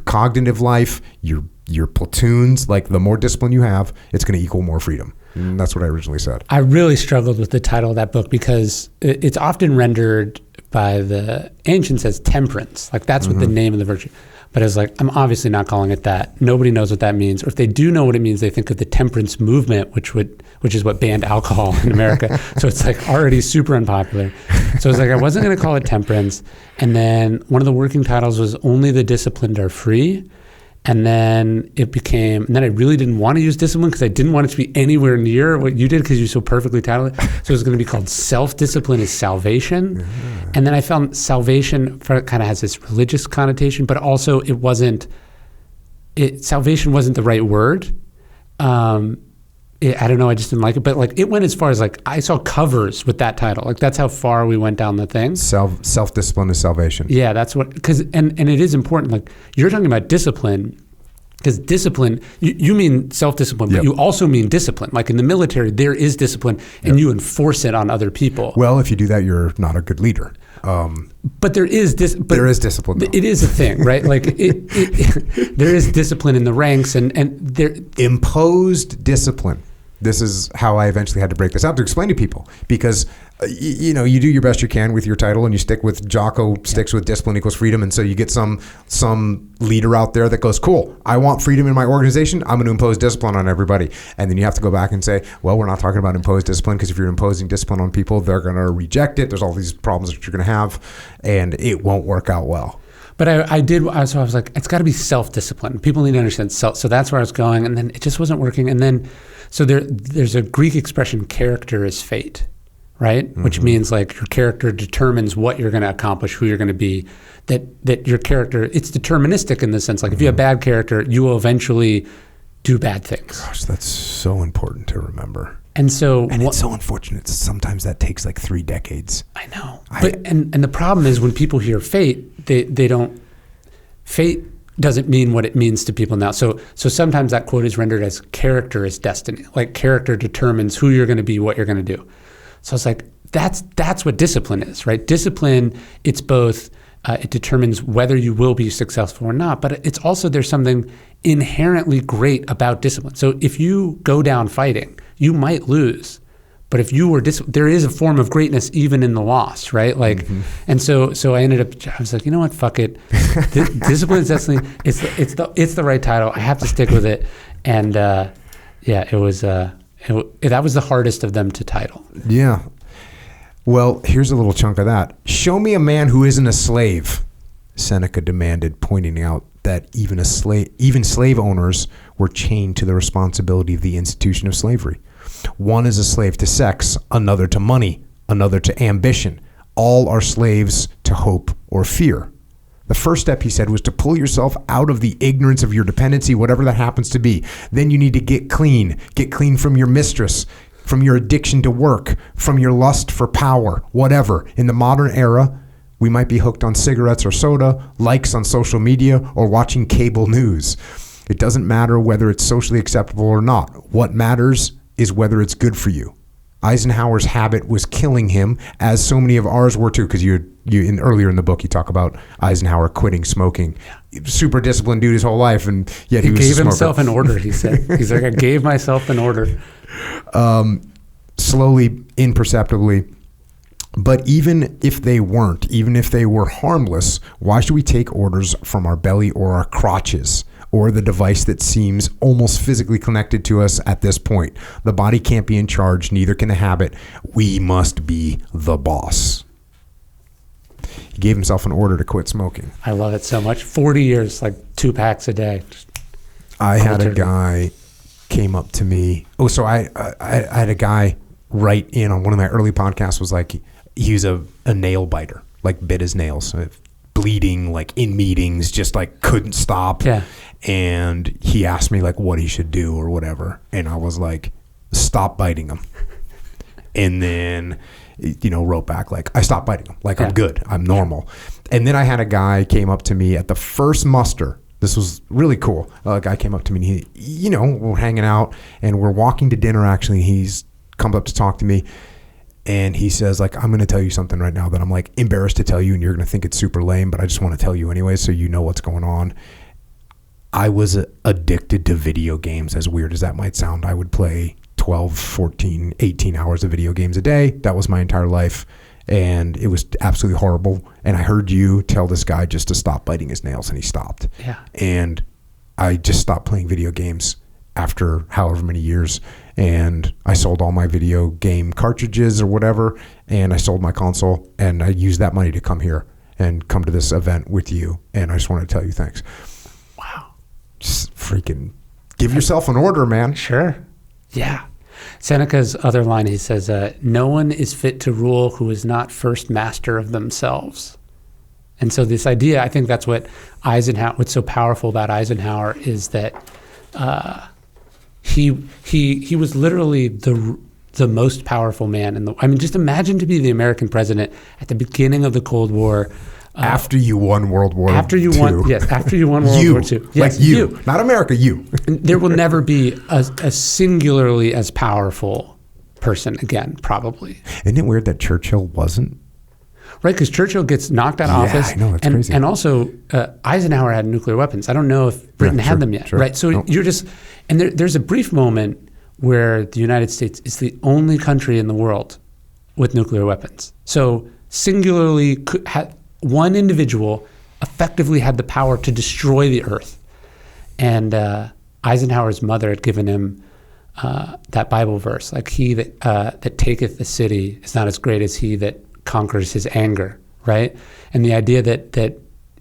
cognitive life, your platoons, like, the more discipline you have, it's going to equal more freedom. And that's what I originally said. I really struggled with the title of that book because it's often rendered by the ancients as temperance. Like, that's what the name of the virtue. But I was like, I'm obviously not calling it that. Nobody knows what that means. Or if they do know what it means, they think of the temperance movement, which is what banned alcohol in America. So it's like already super unpopular. So I was like, I wasn't going to call it temperance. And then one of the working titles was Only the Disciplined Are Free. And then and then I really didn't want to use discipline because I didn't want it to be anywhere near what you did because you so perfectly titled it. So it was going to be called Self-Discipline is Salvation. Mm-hmm. And then I found salvation kind of has this religious connotation, but also salvation wasn't the right word. I don't know, I just didn't like it. But like, it went as far as, like, I saw covers with that title. Like, that's how far we went down the thing. Self-discipline is salvation. Yeah, that's what, and it is important. Like, you're talking about discipline, because discipline, you mean self-discipline, but you also mean discipline. Like, in the military, there is discipline, and you enforce it on other people. Well, if you do that, you're not a good leader. But there is there is discipline, though. It is a thing, right? Like, there is discipline in the ranks, and there imposed discipline. This is how I eventually had to break this out to explain to people, because you know, you do your best you can with your title, and you stick with Jocko sticks with discipline equals freedom, and so you get some leader out there that goes, cool, I want freedom in my organization, I'm going to impose discipline on everybody. And then you have to go back and say, well, we're not talking about imposed discipline, because if you're imposing discipline on people, they're going to reject it. There's all these problems that you're going to have, and it won't work out well. But I was like, it's got to be self-discipline. People need to understand self. So that's where I was going, and then it just wasn't working. And then, so there's a Greek expression, character is fate, right? Mm-hmm. Which means like your character determines what you're going to accomplish, who you're going to be. That your character, it's deterministic in the sense, like if you have bad character, you will eventually do bad things. Gosh, that's so important to remember. And so, it's so unfortunate. Sometimes that takes like 3 decades. I know. And the problem is when people hear fate, they don't. Fate doesn't mean what it means to people now. So sometimes that quote is rendered as character is destiny. Like character determines who you're going to be, what you're going to do. So it's like that's what discipline is, right? Discipline, it's both. It determines whether you will be successful or not, but it's also, there's something inherently great about discipline. So if you go down fighting, you might lose, but if you were there is a form of greatness even in the loss, right? Like, and so I was like, you know what, fuck it. Discipline is destiny. It's the right title. I have to stick with it. And it was that was the hardest of them to title. Yeah. Well, here's a little chunk of that. Show me a man who isn't a slave, Seneca demanded, pointing out that even slave owners were chained to the responsibility of the institution of slavery. One is a slave to sex, another to money, another to ambition. All are slaves to hope or fear. The first step, he said, was to pull yourself out of the ignorance of your dependency, whatever that happens to be. Then you need to get clean from your mistress, from your addiction to work, from your lust for power, whatever. In the modern era, we might be hooked on cigarettes or soda, likes on social media, or watching cable news. It doesn't matter whether it's socially acceptable or not. What matters is whether it's good for you. Eisenhower's habit was killing him, as so many of ours were too, because earlier in the book you talk about Eisenhower quitting smoking. Super disciplined dude his whole life, and yet he was gave himself an order, he said. He's like, I gave myself an order. Slowly, imperceptibly. But even if they weren't, even if they were harmless, why should we take orders from our belly or our crotches, or the device that seems almost physically connected to us at this point? The body can't be in charge, neither can the habit. We must be the boss. He gave himself an order to quit smoking. I love it so much. 40 years, like 2 packs a day. I had a guy came up to me. So I had a guy write in on one of my early podcasts, was like, he was a nail biter, like bit his nails, bleeding, like in meetings, just like couldn't stop. Yeah. And he asked me like what he should do or whatever. And I was like, stop biting him. And then, wrote back like, I stopped biting him. Like, I'm good. I'm normal. And then I had a guy came up to me at the first muster. This was really cool. A guy came up to me and he, we're hanging out and we're walking to dinner actually. He's come up to talk to me and he says like, I'm going to tell you something right now that I'm like embarrassed to tell you and you're going to think it's super lame, but I just want to tell you anyway so you know what's going on. I was addicted to video games, as weird as that might sound. I would play 12, 14, 18 hours of video games a day. That was my entire life. And it was absolutely horrible. And I heard you tell this guy just to stop biting his nails, and he stopped. Yeah. And I just stopped playing video games after however many years. And I sold all my video game cartridges or whatever. And I sold my console. And I used that money to come here and come to this event with you. And I just want to tell you thanks. Wow. Just freaking give yourself an order, man. Sure. Yeah. Seneca's other line, he says, no one is fit to rule who is not first master of themselves. And so this idea, I think that's what what's so powerful about Eisenhower is that he was literally the most powerful man just imagine to be the American president at the beginning of the Cold War. After you won World War II. After you won World War II. Yes, like you. Not America, you. There will never be a singularly as powerful person again, probably. Isn't it weird that Churchill wasn't? Right, because Churchill gets knocked out of office. I know, that's crazy. And also, Eisenhower had nuclear weapons. I don't know if Britain had them yet. Sure. Right, so you're just, and there's a brief moment where the United States is the only country in the world with nuclear weapons. So singularly, one individual effectively had the power to destroy the earth. And Eisenhower's mother had given him that Bible verse, like he that taketh the city is not as great as he that conquers his anger, right? And the idea that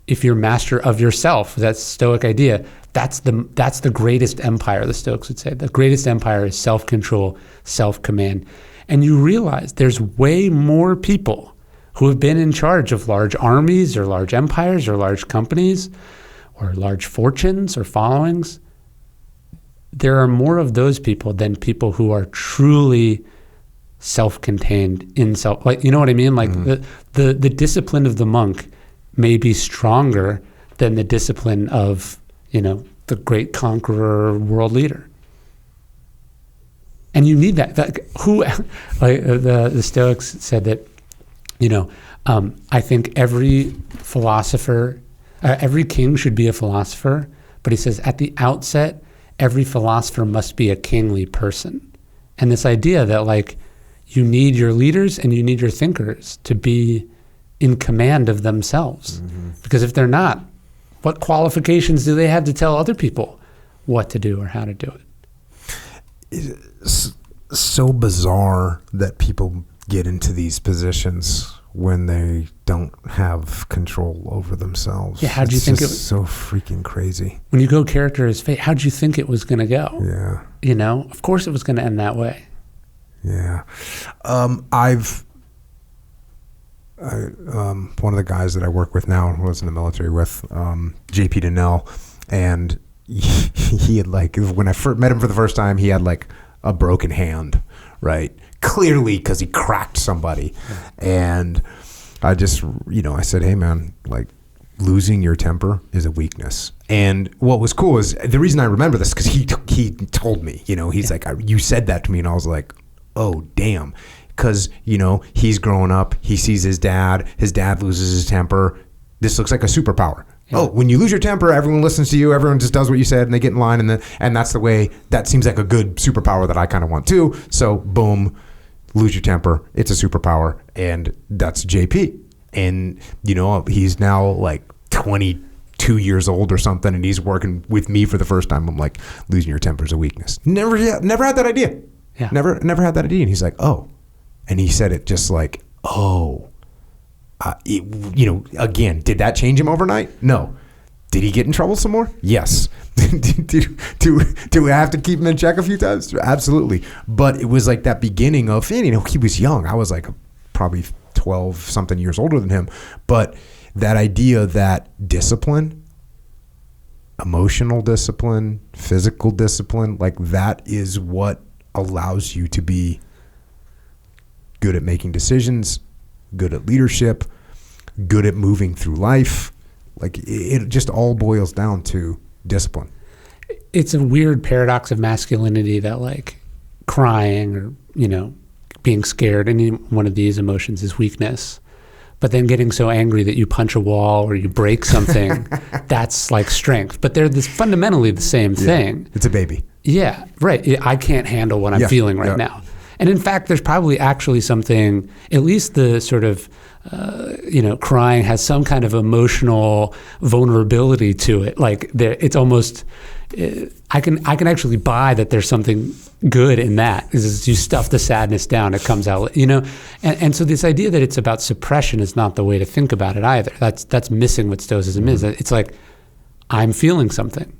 if you're master of yourself, that Stoic idea, that's the greatest empire, the Stoics would say. The greatest empire is self-control, self-command. And you realize there's way more people who have been in charge of large armies or large empires or large companies or large fortunes or followings. There are more of those people than people who are truly self-contained in self. Like, you know what I mean? Like the discipline of the monk may be stronger than the discipline of, the great conqueror, world leader. And you need that. The Stoics said that, I think every philosopher, every king should be a philosopher, but he says at the outset, every philosopher must be a kingly person. And this idea that you need your leaders and you need your thinkers to be in command of themselves. Mm-hmm. Because if they're not, what qualifications do they have to tell other people what to do or how to do it? It's so bizarre that people get into these positions when they don't have control over themselves. Yeah, how do you think it was so freaking crazy? When you go character as fate, how do you think it was going to go? Yeah. Of course it was going to end that way. Yeah. One of the guys that I work with now, who I was in the military with, JP Donnell, and he had when I first met him for the first time, he had a broken hand, right? Clearly because he cracked somebody. Yeah. And I just, I said, hey man, losing your temper is a weakness. And what was cool is, the reason I remember this, because he told me, he's like, you said that to me, and I was like, oh, damn. Because, he's growing up, he sees his dad loses his temper. This looks like a superpower. Yeah. Oh, when you lose your temper, everyone listens to you, everyone just does what you said, and they get in line, and that's the way, that seems like a good superpower that I kind of want too. So, boom, lose your temper, it's a superpower, and that's JP. And, he's now 22 years old or something, and he's working with me for the first time. I'm like, losing your temper is a weakness. Never had that idea. Yeah. Never had that idea. And he's like, oh. And he said it just oh. Again, did that change him overnight? No. Did he get in trouble some more? Yes. Do we have to keep him in check a few times? Absolutely. But it was that beginning of, he was young. I was probably 12 something years older than him. But that idea that discipline, emotional discipline, physical discipline, that is what allows you to be good at making decisions, good at leadership, good at moving through life. It just all boils down to discipline. It's a weird paradox of masculinity that crying or, being scared, any one of these emotions is weakness. But then getting so angry that you punch a wall or you break something, that's strength. But they're fundamentally the same thing. It's a baby. Yeah, right. I can't handle what I'm feeling right now. And in fact, there's probably actually something, at least the sort of, crying has some kind of emotional vulnerability to it. It's almost, I can actually buy that there's something good in that. Is you stuff the sadness down, it comes out, And so this idea that it's about suppression is not the way to think about it either. That's missing what Stoicism is. It's I'm feeling something.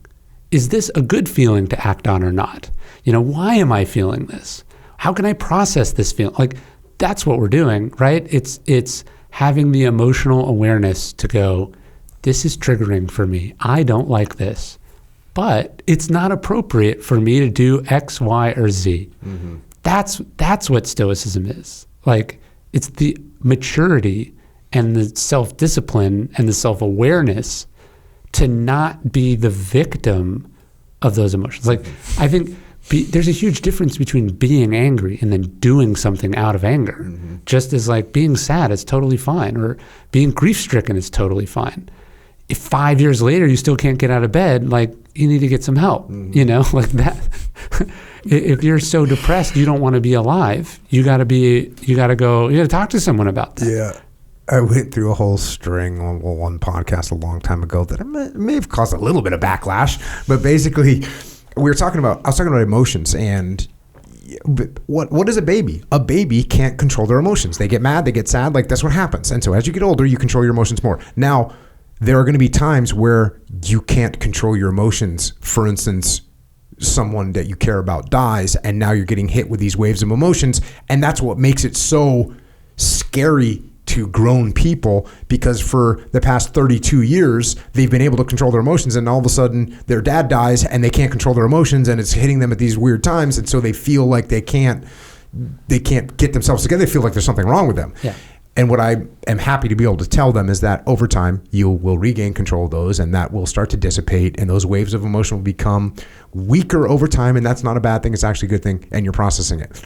Is this a good feeling to act on or not? Why am I feeling this? How can I process this feeling? That's what we're doing, right? It's having the emotional awareness to go, this is triggering for me. I don't like this, but it's not appropriate for me to do X, Y, or Z. Mm-hmm. That's what Stoicism is. It's the maturity and the self-discipline and the self-awareness to not be the victim of those emotions. I think there's a huge difference between being angry and then doing something out of anger. Mm-hmm. Just as being sad is totally fine, or being grief-stricken is totally fine. if 5 years later you still can't get out of bed, like you need to get some help, you know, like that. If you're so depressed, you don't want to be alive. You got to talk to someone about that. Yeah. I went through a whole string on one podcast a long time ago that may have caused a little bit of backlash, but basically I was talking about emotions, and what is a baby? A baby can't control their emotions. They get mad, they get sad, like that's what happens. And so as you get older, you control your emotions more. Now, there are going to be times where you can't control your emotions. For instance, someone that you care about dies, and now you're getting hit with these waves of emotions, and that's what makes it so scary to grown people, because for the past 32 years they've been able to control their emotions, and all of a sudden their dad dies and they can't control their emotions, and it's hitting them at these weird times, and so they feel like they can't get themselves together. They feel like there's something wrong with them. Yeah. And what I am happy to be able to tell them is that over time you will regain control of those, and that will start to dissipate, and those waves of emotion will become weaker over time, and that's not a bad thing. It's actually a good thing, and you're processing it.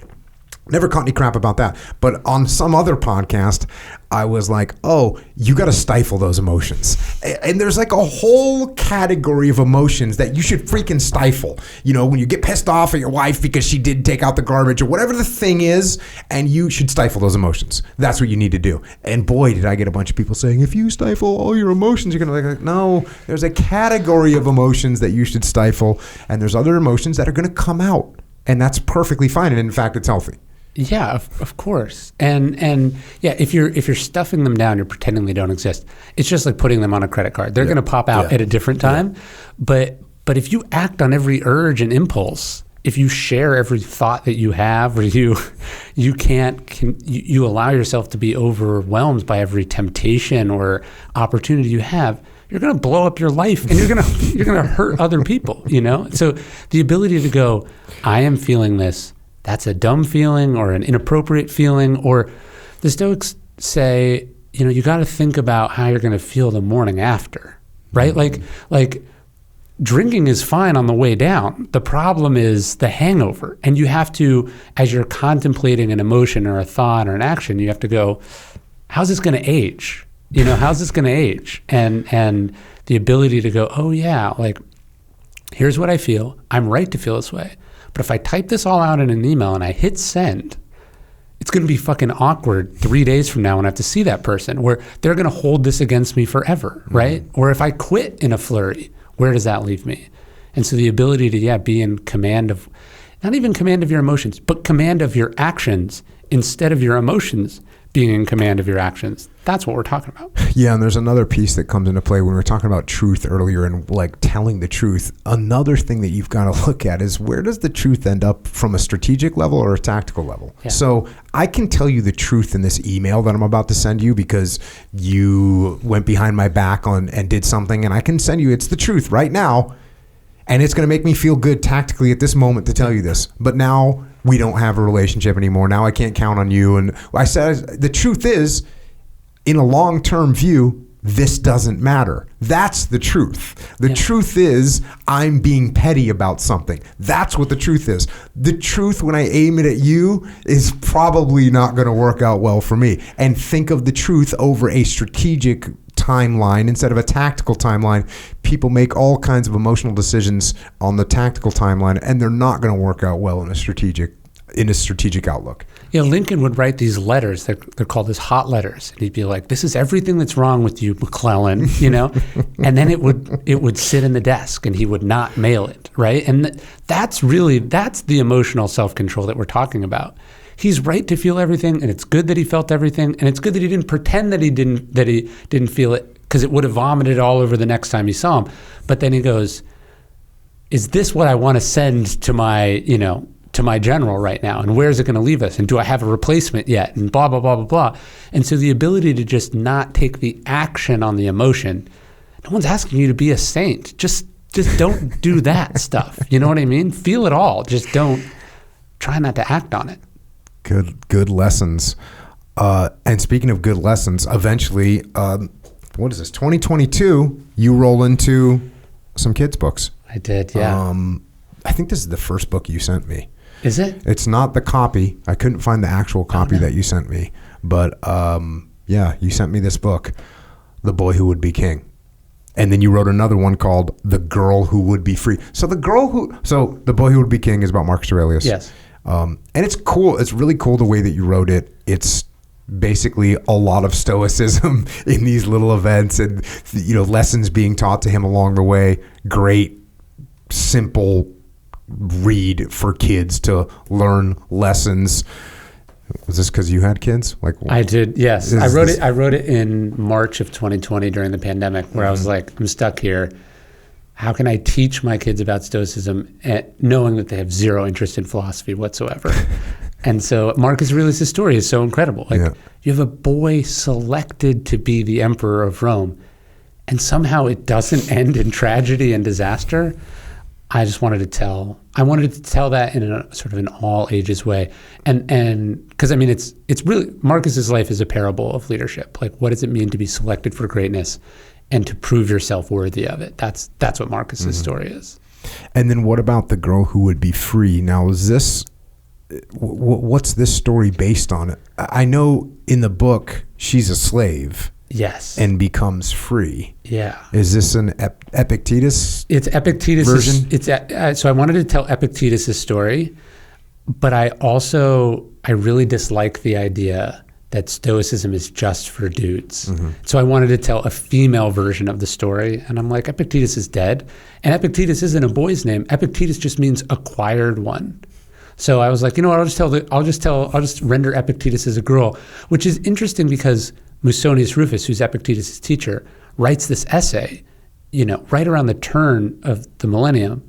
Never caught any crap about that. But on some other podcast, I was like, oh, you got to stifle those emotions. And there's like a whole category of emotions that you should freaking stifle. You know, when you get pissed off at your wife because she did take out the garbage or whatever the thing is, and you should stifle those emotions. That's what you need to do. And boy, did I get a bunch of people saying, if you stifle all your emotions, you're going to like, no, there's a category of emotions that you should stifle. And there's other emotions that are going to come out. And that's perfectly fine. And in fact, it's healthy. Yeah, of course. And yeah, if you're stuffing them down, you're pretending they don't exist. It's just like putting them on a credit card. They're going to pop out at a different time. Yeah. But if you act on every urge and impulse, if you share every thought that you have, or you allow yourself to be overwhelmed by every temptation or opportunity you have, you're going to blow up your life, and you're going to hurt other people, you know? So the ability to go, I am feeling this. That's a dumb feeling or an inappropriate feeling. Or the Stoics say, you know, you got to think about how you're going to feel the morning after, right? Mm-hmm. Like drinking is fine on the way down. The problem is the hangover. And you have to, as you're contemplating an emotion or a thought or an action, you have to go, how's this going to age? You know, how's this going to age? And the ability to go, oh yeah, like here's what I feel. I'm right to feel this way. But if I type this all out in an email and I hit send, it's going to be fucking awkward 3 days from now when I have to see that person, where they're going to hold this against me forever, right? Mm-hmm. Or if I quit in a flurry, where does that leave me? And so the ability to, be in command of, not even command of your emotions, but command of your actions instead of your emotions being in command of your actions. That's what we're talking about. Yeah, and there's another piece that comes into play when we were talking about truth earlier and like telling the truth. Another thing that you've got to look at is, where does the truth end up from a strategic level or a tactical level? Yeah. So I can tell you the truth in this email that I'm about to send you because you went behind my back and did something, and I can send you, it's the truth right now, and it's going to make me feel good tactically at this moment to tell you this. But now we don't have a relationship anymore. Now I can't count on you. And I said, the truth is, in a long-term view, this doesn't matter. That's the truth. The truth is, I'm being petty about something. That's what the truth is. The truth, when I aim it at you, is probably not going to work out well for me. And think of the truth over a strategic timeline instead of a tactical timeline. People make all kinds of emotional decisions on the tactical timeline, and they're not going to work out well in a strategic outlook. Yeah, Lincoln would write these letters. They're called his hot letters, and he'd be like, "This is everything that's wrong with you, McClellan," you know. And then it would sit in the desk, and he would not mail it, right? And that's the emotional self-control that we're talking about. He's right to feel everything, and it's good that he felt everything, and it's good that he didn't pretend that he didn't feel it, because it would have vomited all over the next time he saw him. But then he goes, "Is this what I want to send to my general right now? And where's it going to leave us? And do I have a replacement yet? And blah, blah, blah, blah, blah." And so the ability to just not take the action on the emotion, no one's asking you to be a saint. Just don't do that stuff. You know what I mean? Feel it all. Just try not to act on it. Good lessons. And speaking of good lessons, eventually, what is this, 2022, you roll into some kids' books. I did, yeah. I think this is the first book you sent me. Is it? It's not the copy. I couldn't find the actual copy that you sent me. But you sent me this book, The Boy Who Would Be King. And then you wrote another one called The Girl Who Would Be Free. So The Boy Who Would Be King is about Marcus Aurelius. Yes. And it's cool. It's really cool the way that you wrote it. It's basically a lot of stoicism in these little events and, lessons being taught to him along the way. Great, simple read for kids to learn lessons. Was this because you had kids? I did, yes. I wrote it in March of 2020 during the pandemic, where I was like, I'm stuck here. How can I teach my kids about Stoicism knowing that they have zero interest in philosophy whatsoever? And so Marcus Aurelius' story is so incredible. You have a boy selected to be the emperor of Rome, and somehow it doesn't end in tragedy and disaster. I wanted to tell that in a sort of an all ages way. And because it's really, Marcus's life is a parable of leadership. Like, what does it mean to be selected for greatness and to prove yourself worthy of it? That's what Marcus's story is. And then what about The Girl Who Would Be Free? Now, what's this story based on? I know in the book she's a slave. Yes. And becomes free. Yeah. Is this an Epictetus? It's Epictetus' version? So I wanted to tell Epictetus' story, but I really dislike the idea that Stoicism is just for dudes. Mm-hmm. So I wanted to tell a female version of the story, and I'm like, Epictetus is dead, and Epictetus isn't a boy's name. Epictetus just means acquired one. So I was like, you know what? I'll just render Epictetus as a girl, which is interesting because Musonius Rufus, who's Epictetus' teacher, writes this essay, right around the turn of the millennium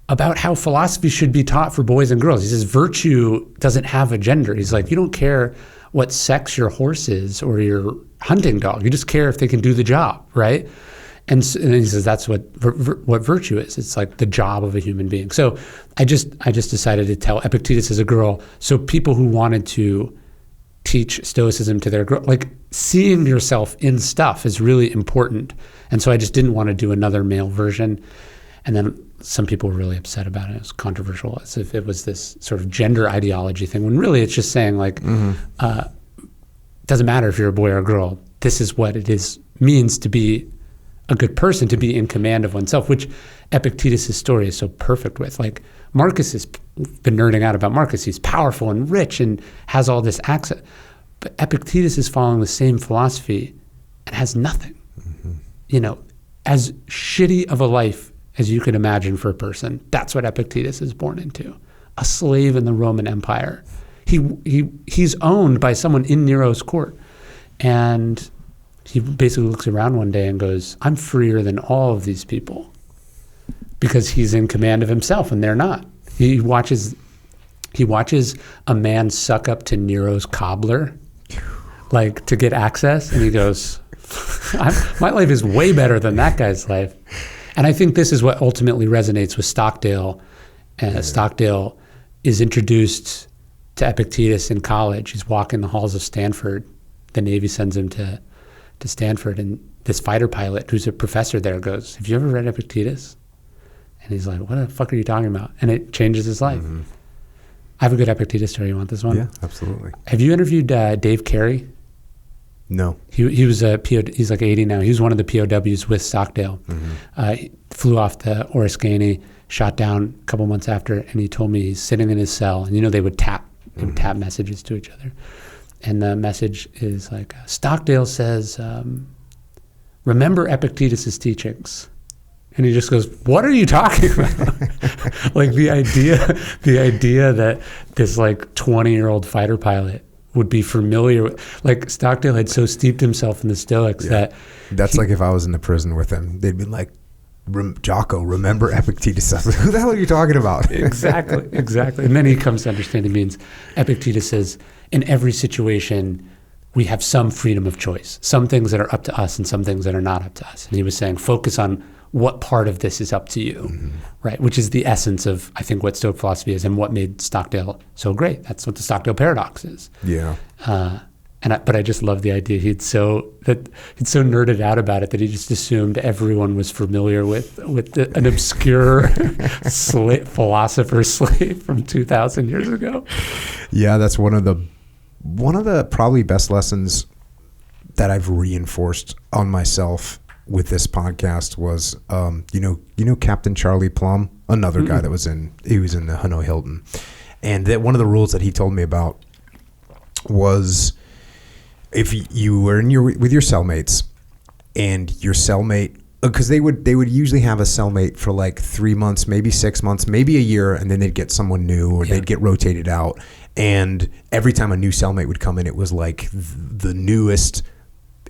about how philosophy should be taught for boys and girls. He says virtue doesn't have a gender. He's like, you don't care what sex your horse is or your hunting dog. You just care if they can do the job, right? And he says that's what virtue is. It's like the job of a human being. So I just decided to tell Epictetus as a girl. So people who wanted to teach Stoicism to their girl, like seeing yourself in stuff is really important. And so I just didn't want to do another male version. And then some people were really upset about it. It was controversial, as if it was this sort of gender ideology thing, when really it's just saying like, doesn't matter if you're a boy or a girl. This is what it means to be a good person, to be in command of oneself, which Epictetus' story is so perfect with. Like, Marcus has been nerding out about Marcus. He's powerful and rich and has all this access. But Epictetus is following the same philosophy and has nothing. Mm-hmm. As shitty of a life as you could imagine for a person, that's what Epictetus is born into. A slave in the Roman Empire. He's owned by someone in Nero's court. And he basically looks around one day and goes, I'm freer than all of these people, because he's in command of himself and they're not. He watches a man suck up to Nero's cobbler, like to get access, and he goes, my life is way better than that guy's life. And I think this is what ultimately resonates with Stockdale. Stockdale is introduced to Epictetus in college. He's walking the halls of Stanford. The Navy sends him to Stanford, and this fighter pilot who's a professor there goes, have you ever read Epictetus? And he's like, what the fuck are you talking about? And it changes his life. Mm-hmm. I have a good Epictetus story. You want this one? Yeah, absolutely. Have you interviewed Dave Carey? No. He was a PO, he's like 80 now. He was one of the POWs with Stockdale. Mm-hmm. He flew off the Oriskany, shot down a couple months after, and he told me he's sitting in his cell, and they would tap messages to each other. And the message is like, Stockdale says, remember Epictetus' teachings. And he just goes, what are you talking about? Like the idea that this like 20-year-old fighter pilot would be familiar with, like Stockdale had so steeped himself in the Stoics that's like if I was in the prison with him, they'd be like, Jocko, remember Epictetus. I was like, who the hell are you talking about? Exactly. And then he comes to understand it means Epictetus says, in every situation, we have some freedom of choice, some things that are up to us and some things that are not up to us. And he was saying, focus on what part of this is up to you, right? Which is the essence of, I think, what Stoic philosophy is and what made Stockdale so great. That's what the Stockdale paradox is. Yeah. But I just love the idea. He'd so nerded out about it that he just assumed everyone was familiar with an obscure philosopher slave from 2,000 years ago. Yeah, that's one of the probably best lessons that I've reinforced on myself with this podcast was, you know Captain Charlie Plum, another guy that was in the Hanoi Hilton, and that one of the rules that he told me about was if you were with your cellmates and your cellmate, because they would usually have a cellmate for like 3 months, maybe 6 months, maybe a year, and then they'd get someone new or they'd get rotated out. And every time a new cellmate would come in, it was like the newest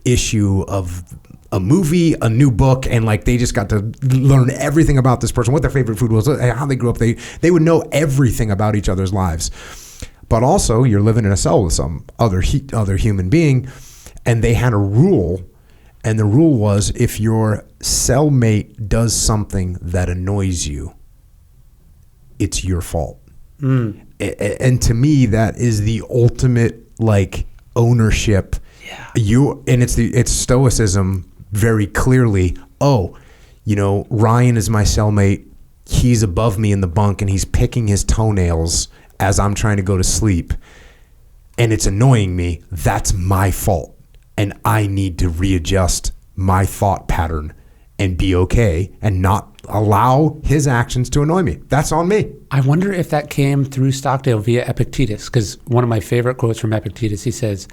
issue of a movie, a new book, and like they just got to learn everything about this person, what their favorite food was, how they grew up. They would know everything about each other's lives. But also, you're living in a cell with some other human being, and they had a rule, and the rule was if your cellmate does something that annoys you, it's your fault. And to me, that is the ultimate like ownership. Yeah. It's stoicism very clearly. Oh, Ryan is my cellmate. He's above me in the bunk and he's picking his toenails as I'm trying to go to sleep, and it's annoying me. That's my fault, and I need to readjust my thought pattern and be okay and not allow his actions to annoy me. That's on me. I wonder if that came through Stockdale via Epictetus, because one of my favorite quotes from Epictetus, he says,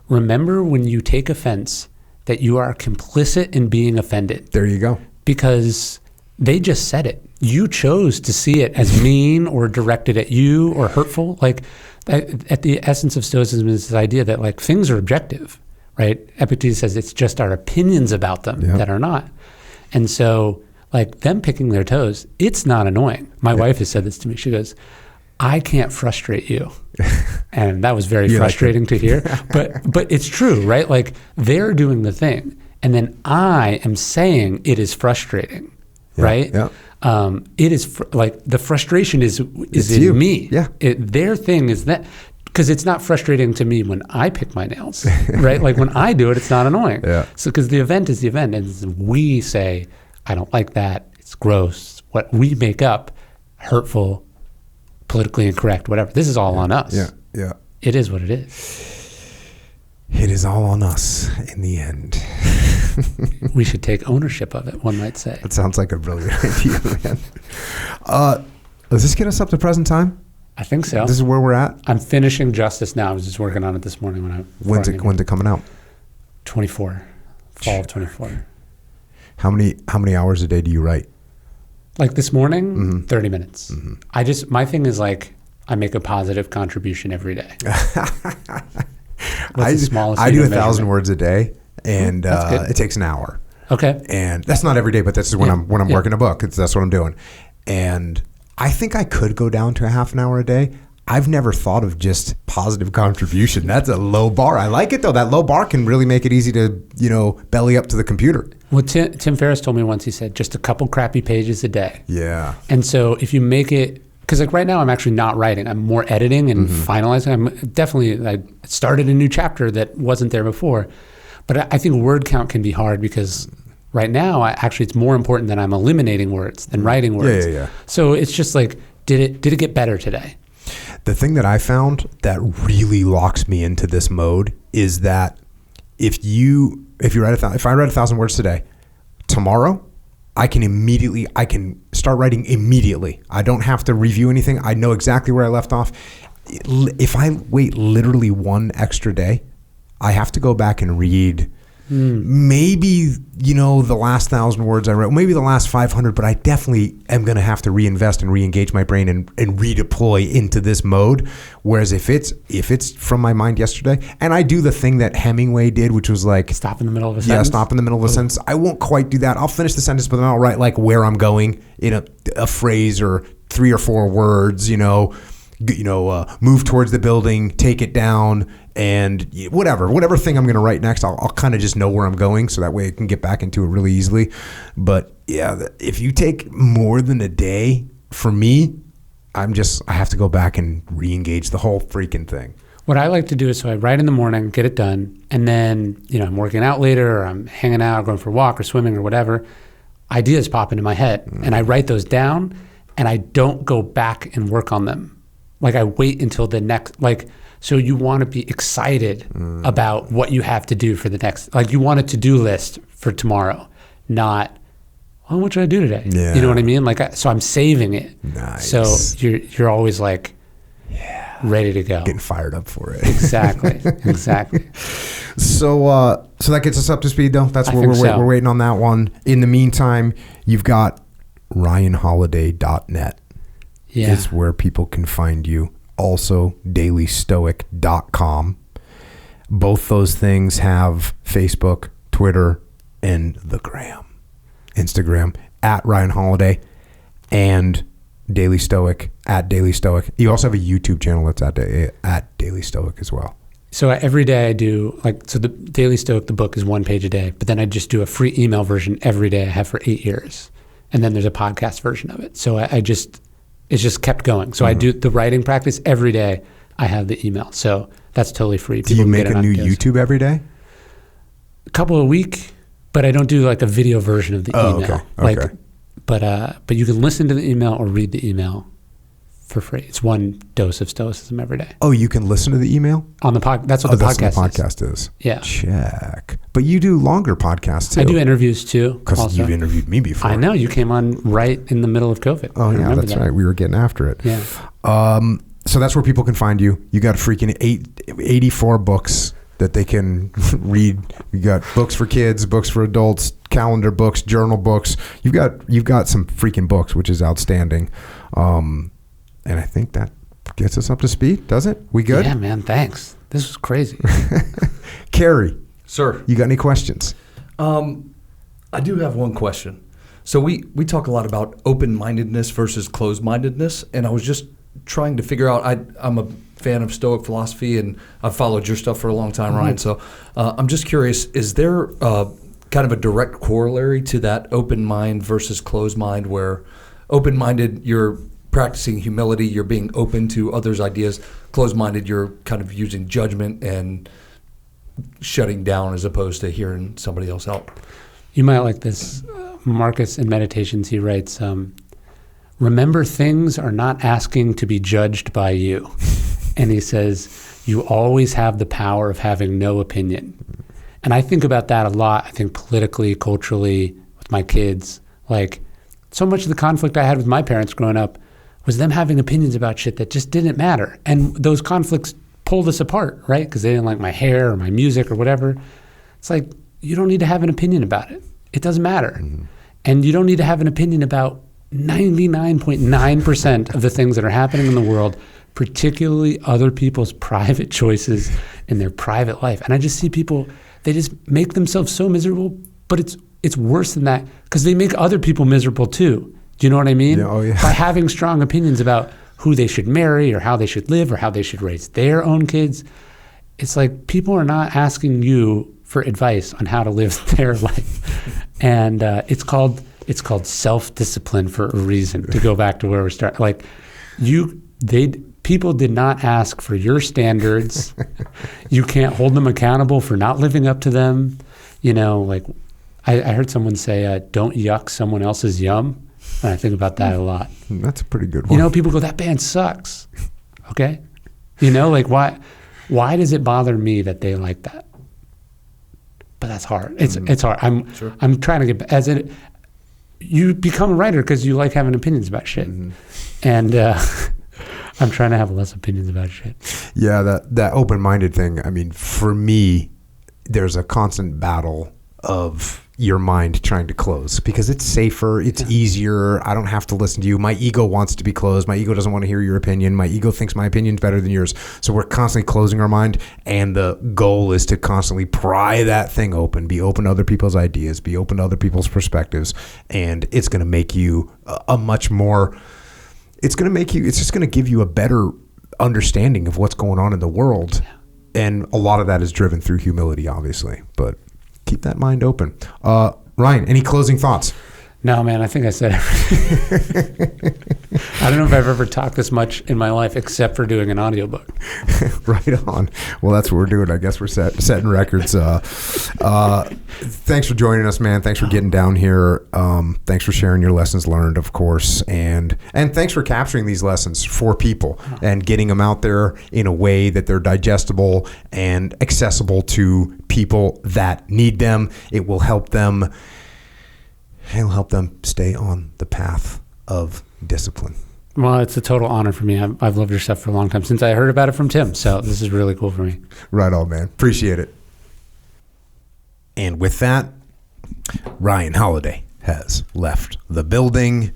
"Remember when you take offense that you are complicit in being offended." There you go. Because they just said it. You chose to see it as mean or directed at you or hurtful. Like at the essence of Stoicism is this idea that like things are objective, right? Epictetus says it's just our opinions about them that are not. And so like them picking their toes, it's not annoying. My wife has said this to me. She goes, "I can't frustrate you." And that was very frustrating to hear. But it's true, right? Like they're doing the thing. And then I am saying it is frustrating, right? Yeah. It is like the frustration is it's in you. me. Yeah. Their thing is that, because it's not frustrating to me when I pick my nails, right? Like when I do it, it's not annoying. Yeah. So because the event is the event, and we say, "I don't like that. It's gross." What we make up, hurtful, politically incorrect, whatever. This is all on us. Yeah. Yeah. It is what it is. It is all on us in the end. We should take ownership of it, one might say. That sounds like a brilliant idea, man. Does this get us up to present time? I think so. This is where we're at? I'm finishing Justice now. I was just working on it this morning When's it coming out? 24. Fall of 24. How many hours a day do you write? Like this morning, 30 minutes. My thing is like, I make a positive contribution every day. I do 1,000 words a day, and it takes an hour. Okay. And that's not every day, but that's when I'm working a book. That's what I'm doing. And I think I could go down to a half an hour a day. I've never thought of just positive contribution. That's a low bar. I like it though. That low bar can really make it easy to, belly up to the computer. Well, Tim Ferriss told me once, he said, just a couple crappy pages a day. Yeah. And so if you make it, because like right now I'm actually not writing. I'm more editing and finalizing. I started a new chapter that wasn't there before. But I think word count can be hard because right now it's more important that I'm eliminating words than writing words. Yeah. So it's just like, did it get better today? The thing that I found that really locks me into this mode is that if I write 1,000 words today, tomorrow I can start writing immediately. I don't have to review anything. I know exactly where I left off. If I wait literally one extra day, I have to go back and read maybe, the last 1,000 words I wrote, maybe the last 500, but I definitely am going to have to reinvest and re-engage my brain and redeploy into this mode. Whereas if it's from my mind yesterday, and I do the thing that Hemingway did, which was like stop in the middle of a sentence. Yeah, stop in the middle of a sentence. I won't quite do that. I'll finish the sentence, but then I'll write like where I'm going in a phrase or 3 or 4 words, move towards the building, take it down, and whatever thing I'm going to write next, I'll kind of just know where I'm going, so that way I can get back into it really easily. But yeah, if you take more than a day, for me, I have to go back and re-engage the whole freaking thing. What I like to do is, so I write in the morning, get it done, and then I'm working out later, or I'm hanging out, going for a walk, or swimming, or whatever. Ideas pop into my head, and I write those down, and I don't go back and work on them. Like I wait until the next, so you want to be excited about what you have to do for the next, like you want a to-do list for tomorrow. not, well, what should I do today? Yeah. You know what I mean? Like, so I'm saving it. Nice. So you're always like, ready to go. Getting fired up for it. Exactly. So that gets us up to speed, though. That's where we're waiting on that one. In the meantime, you've got RyanHoliday.net. Yeah. Is where people can find you. Also, dailystoic.com. Both those things have Facebook, Twitter, and the gram. Instagram at Ryan Holiday and Daily Stoic at Daily Stoic. You also have a YouTube channel that's at Daily Stoic as well. So every day I do, so the Daily Stoic, the book is 1 page a day, but then I just do a free email version every day I have for 8 years. And then there's a podcast version of it. So it's just kept going. So I do the writing practice every day. I have the email. So that's totally free. Do you make a new YouTube every day? A couple a week, but I don't do like a video version of the email. Okay. But you can listen to the email or read the email for free. It's 1 dose of Stoicism every day. Oh, you can listen to the email? On the that's what the podcast is. Yeah. Check. But you do longer podcasts too. I do interviews too. Because you've interviewed me before. I know. You came on right in the middle of COVID. Oh, yeah, that's right. We were getting after it. Yeah. So that's where people can find you. You got freaking 84 books that they can read. You got books for kids, books for adults, calendar books, journal books. You've got some freaking books, which is outstanding. And I think that gets us up to speed, does it? We good? Yeah, man. Thanks. This was crazy. Carrie. Sir. You got any questions? I do have one question. So we talk a lot about open-mindedness versus closed-mindedness, and I was just trying to figure out, I'm a fan of Stoic philosophy, and I've followed your stuff for a long time, Ryan. So I'm just curious, is there kind of a direct corollary to that open mind versus closed mind, where open-minded, you're practicing humility, you're being open to others' ideas, closed-minded, you're kind of using judgment and shutting down as opposed to hearing somebody else out? You might like this. Marcus in Meditations, he writes, remember, things are not asking to be judged by you. And he says, you always have the power of having no opinion. And I think about that a lot. I think politically, culturally, with my kids. Like, so much of the conflict I had with my parents growing up was them having opinions about shit that just didn't matter. And those conflicts pulled us apart, right? Because they didn't like my hair or my music or whatever. It's like, you don't need to have an opinion about it. It doesn't matter. Mm-hmm. And you don't need to have an opinion about 99.9% of the things that are happening in the world, particularly other people's private choices in their private life. And I just see people, they just make themselves so miserable, but it's worse than that because they make other people miserable too. Do you know what I mean? Yeah, oh yeah. By having strong opinions about who they should marry or how they should live or how they should raise their own kids. It's like people are not asking you for advice on how to live their life. And it's called self-discipline for a reason, to go back to where we started. Like people did not ask for your standards. You can't hold them accountable for not living up to them. You know, like I heard someone say, don't yuck someone else's yum. And I think about that a lot. That's a pretty good one. You know, people go, that band sucks. Okay? You know, like why does it bother me that they like that? But that's hard. It's hard. I'm trying to get you become a writer because you like having opinions about shit. Mm-hmm. And I'm trying to have less opinions about shit. Yeah, that open-minded thing, I mean, for me, there's a constant battle of your mind trying to close because it's safer, it's easier. I don't have to listen to you. My ego wants to be closed. My ego doesn't want to hear your opinion. My ego thinks my opinion's better than yours. So we're constantly closing our mind, and the goal is to constantly pry that thing open, be open to other people's ideas, be open to other people's perspectives, and it's going to make you it's just going to give you a better understanding of what's going on in the world. And a lot of that is driven through humility, obviously, but keep that mind open. Ryan, any closing thoughts? No, man, I think I said everything. I don't know if I've ever talked this much in my life except for doing an audiobook. Right on. Well, that's what we're doing. I guess we're setting records. Thanks for joining us, man. Thanks for getting down here. Thanks for sharing your lessons learned, of course. And thanks for capturing these lessons for people and getting them out there in a way that they're digestible and accessible to people that need them. It will help them He'll help them stay on the path of discipline. Well, it's a total honor for me. I've loved your stuff for a long time, since I heard about it from Tim. So this is really cool for me. Right on, man. Appreciate it. And with that, Ryan Holiday has left the building.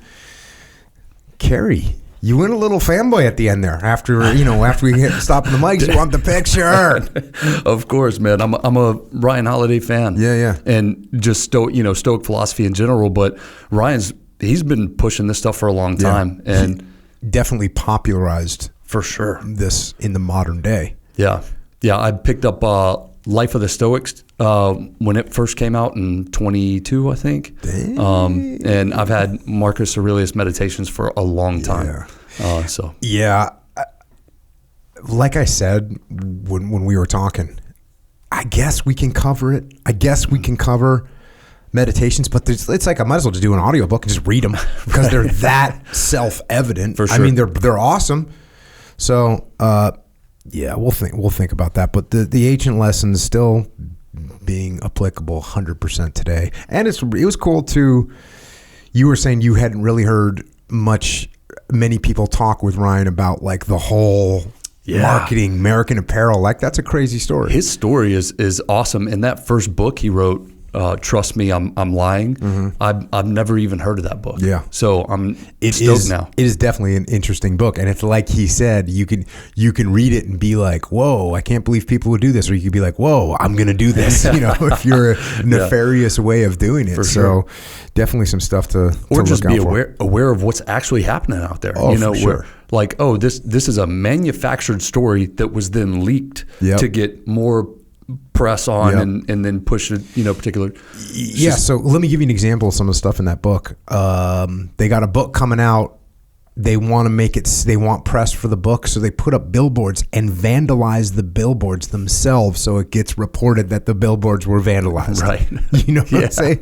Carrie, you went a little fanboy at the end there. After we hit stopping the mics, you want the picture. Of course, man. I'm a Ryan Holiday fan. Yeah. And just Stoic philosophy in general. But he's been pushing this stuff for a long time, and he definitely popularized for sure this in the modern day. Yeah. I picked up Life of the Stoics when it first came out in 22, I think. And I've had Marcus Aurelius Meditations for a long time. Yeah. Like I said when we were talking, I guess we can cover it. I guess we can cover Meditations, but it's like I might as well just do an audiobook and just read them because they're that self-evident. For sure. I mean, they're awesome. So, we'll think about that. But the ancient lessons still being applicable 100% today. And it was cool too. You were saying you hadn't really heard many people talk with Ryan about like the whole marketing, American Apparel. Like that's a crazy story. His story is awesome. In that first book he wrote, Trust Me, I'm Lying. Mm-hmm. I've never even heard of that book. Yeah. So I'm stoked now. It is definitely an interesting book. And it's like he said, you can read it and be like, whoa, I can't believe people would do this. Or you could be like, whoa, I'm going to do this. If you're a nefarious way of doing it. For sure. So definitely some stuff to just look be out aware of what's actually happening out there. Oh, for sure. Like, this is a manufactured story that was then leaked to get more press on and then push a particular. So let me give you an example of some of the stuff in that book. They got a book coming out. They want to make it. They want press for the book, so they put up billboards and vandalize the billboards themselves, so it gets reported that the billboards were vandalized. Right. You know what I'm saying?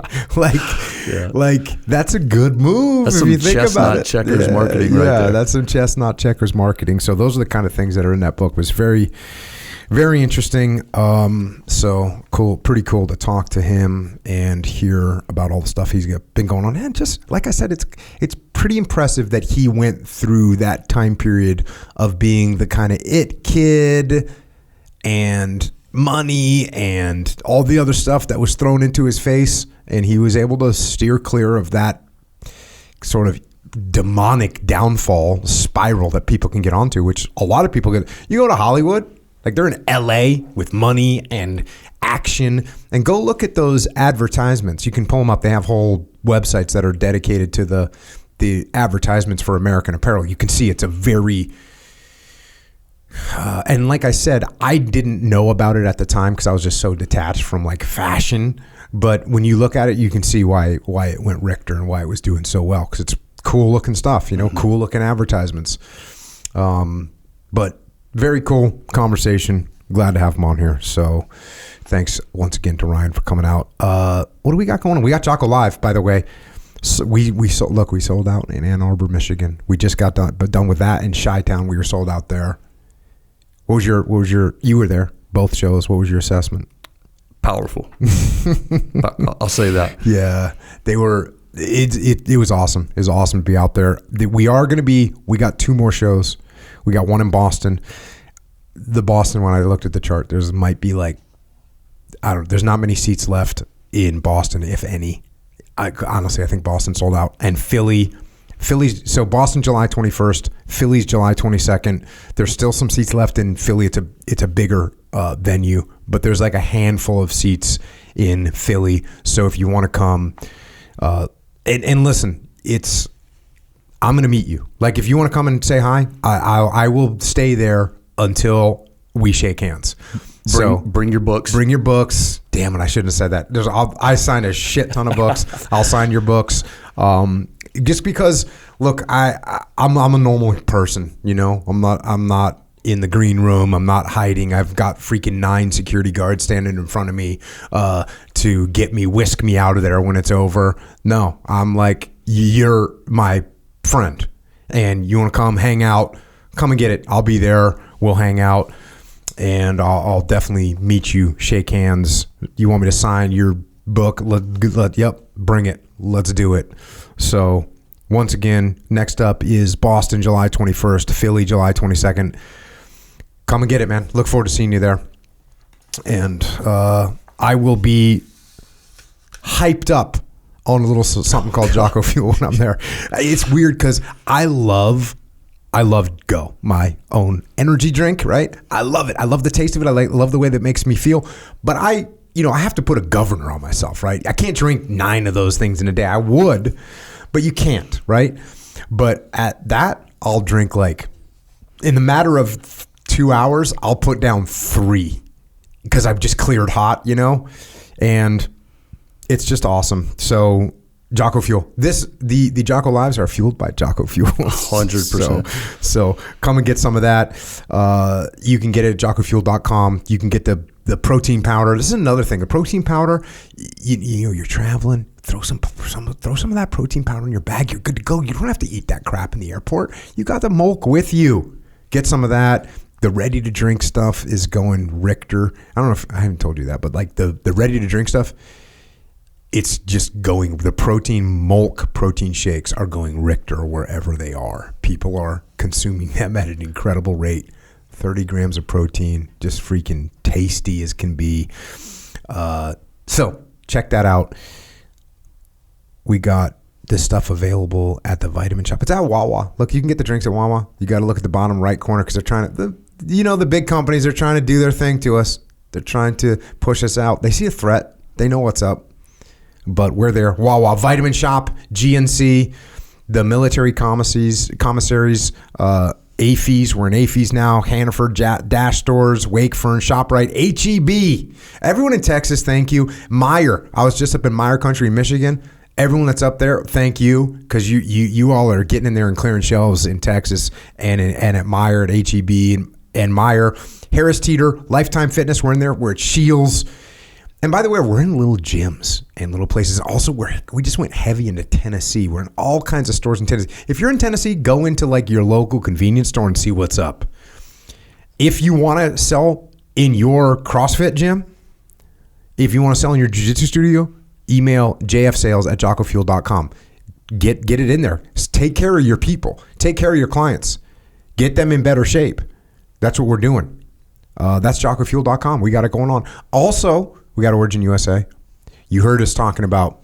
Like that's a good move. That's if some you think about it. checkers marketing. Right there. That's some chestnut checkers marketing. So those are the kind of things that are in that book. It was very, very interesting. So cool, pretty cool to talk to him and hear about all the stuff he's been going on. And just like I said, it's pretty impressive that he went through that time period of being the kind of it kid and money and all the other stuff that was thrown into his face, and he was able to steer clear of that sort of demonic downfall spiral that people can get onto, which a lot of people get. You go to Hollywood. Like they're in LA with money and action, and go look at those advertisements. You can pull them up. They have whole websites that are dedicated to the advertisements for American Apparel. You can see it's a very, and like I said, I didn't know about it at the time because I was just so detached from like fashion. But when you look at it, you can see why it went Richter and why it was doing so well, because it's cool looking stuff, cool looking advertisements. But very cool conversation. Glad to have him on here. So thanks once again to Ryan for coming out. What do we got going on? We got Jocko Live, by the way. So we sold out in Ann Arbor, Michigan. We just got done with that in Chi-Town. We were sold out there. What was your you were there, both shows. What was your assessment? Powerful. I'll say that. Yeah, they were. It was awesome. It was awesome to be out there. We got 2 more shows. We got one in Boston. The Boston one, I looked at the chart. There's not many seats left in Boston, if any. Honestly, I think Boston sold out. And Philly's, so Boston July 21st, Philly's July 22nd. There's still some seats left in Philly. It's a bigger venue, but there's like a handful of seats in Philly. So if you want to come, and listen, I'm going to meet you. Like if you want to come and say hi, I will stay there until we shake hands. Bring your books. Bring your books. Damn it, I shouldn't have said that. I signed a shit ton of books. I'll sign your books. Just because, look, I'm a normal person. I'm not in the green room. I'm not hiding. I've got freaking 9 security guards standing in front of me to whisk me out of there when it's over. No, I'm like, you're my friend, and you want to come hang out, come and get it. I'll be there. We'll hang out, and I'll definitely meet you, shake hands. You want me to sign your book. Yep, bring it. Let's do it. So once again, next up is Boston, July 21st, Philly, July 22nd. Come and get it, man. Look forward to seeing you there. And I will be hyped up on a little something called Jocko Fuel when I'm there. It's weird because I love Go, my own energy drink, right? I love it. I love the taste of it. I love the way that it makes me feel. But I have to put a governor on myself, right? I can't drink 9 of those things in a day. I would, but you can't, right? But at that, I'll drink in the matter of 2 hours, I'll put down 3 because I've just cleared hot, and it's just awesome. So Jocko Fuel. The Jocko Lives are fueled by Jocko Fuel. 100%. So come and get some of that. You can get it at jockofuel.com. You can get the protein powder. This is another thing. The protein powder, you're traveling, throw some of that protein powder in your bag. You're good to go. You don't have to eat that crap in the airport. You got the Molk with you. Get some of that. The ready to drink stuff is going Richter. I don't know if I haven't told you that, but the ready to drink stuff, it's just going, the Molk protein shakes are going Richter wherever they are. People are consuming them at an incredible rate. 30 grams of protein, just freaking tasty as can be. So check that out. We got this stuff available at the Vitamin Shop. It's at Wawa. Look, you can get the drinks at Wawa. You got to look at the bottom right corner because they're trying to, the big companies are trying to do their thing to us. They're trying to push us out. They see a threat. They know what's up. But we're there. Wawa, Vitamin Shop, GNC, the military commissaries, AFES. We're in AFES now. Hannaford, Dash Stores, Wakefern, ShopRite, HEB. Everyone in Texas, thank you. Meyer. I was just up in Meyer Country in Michigan. Everyone that's up there, thank you, because you all are getting in there and clearing shelves in Texas and at Meyer, at HEB and Meyer. Harris Teeter, Lifetime Fitness, we're in there. We're at Shields. And by the way, we're in little gyms and little places. Also, we just went heavy into Tennessee. We're in all kinds of stores in Tennessee. If you're in Tennessee, go into your local convenience store and see what's up. If you want to sell in your CrossFit gym, if you want to sell in your jiu-jitsu studio, email jfsales@jockofuel.com. Get it in there. Take care of your people. Take care of your clients. Get them in better shape. That's what we're doing. That's jockofuel.com. We got it going on. Also, we got Origin USA. You heard us talking about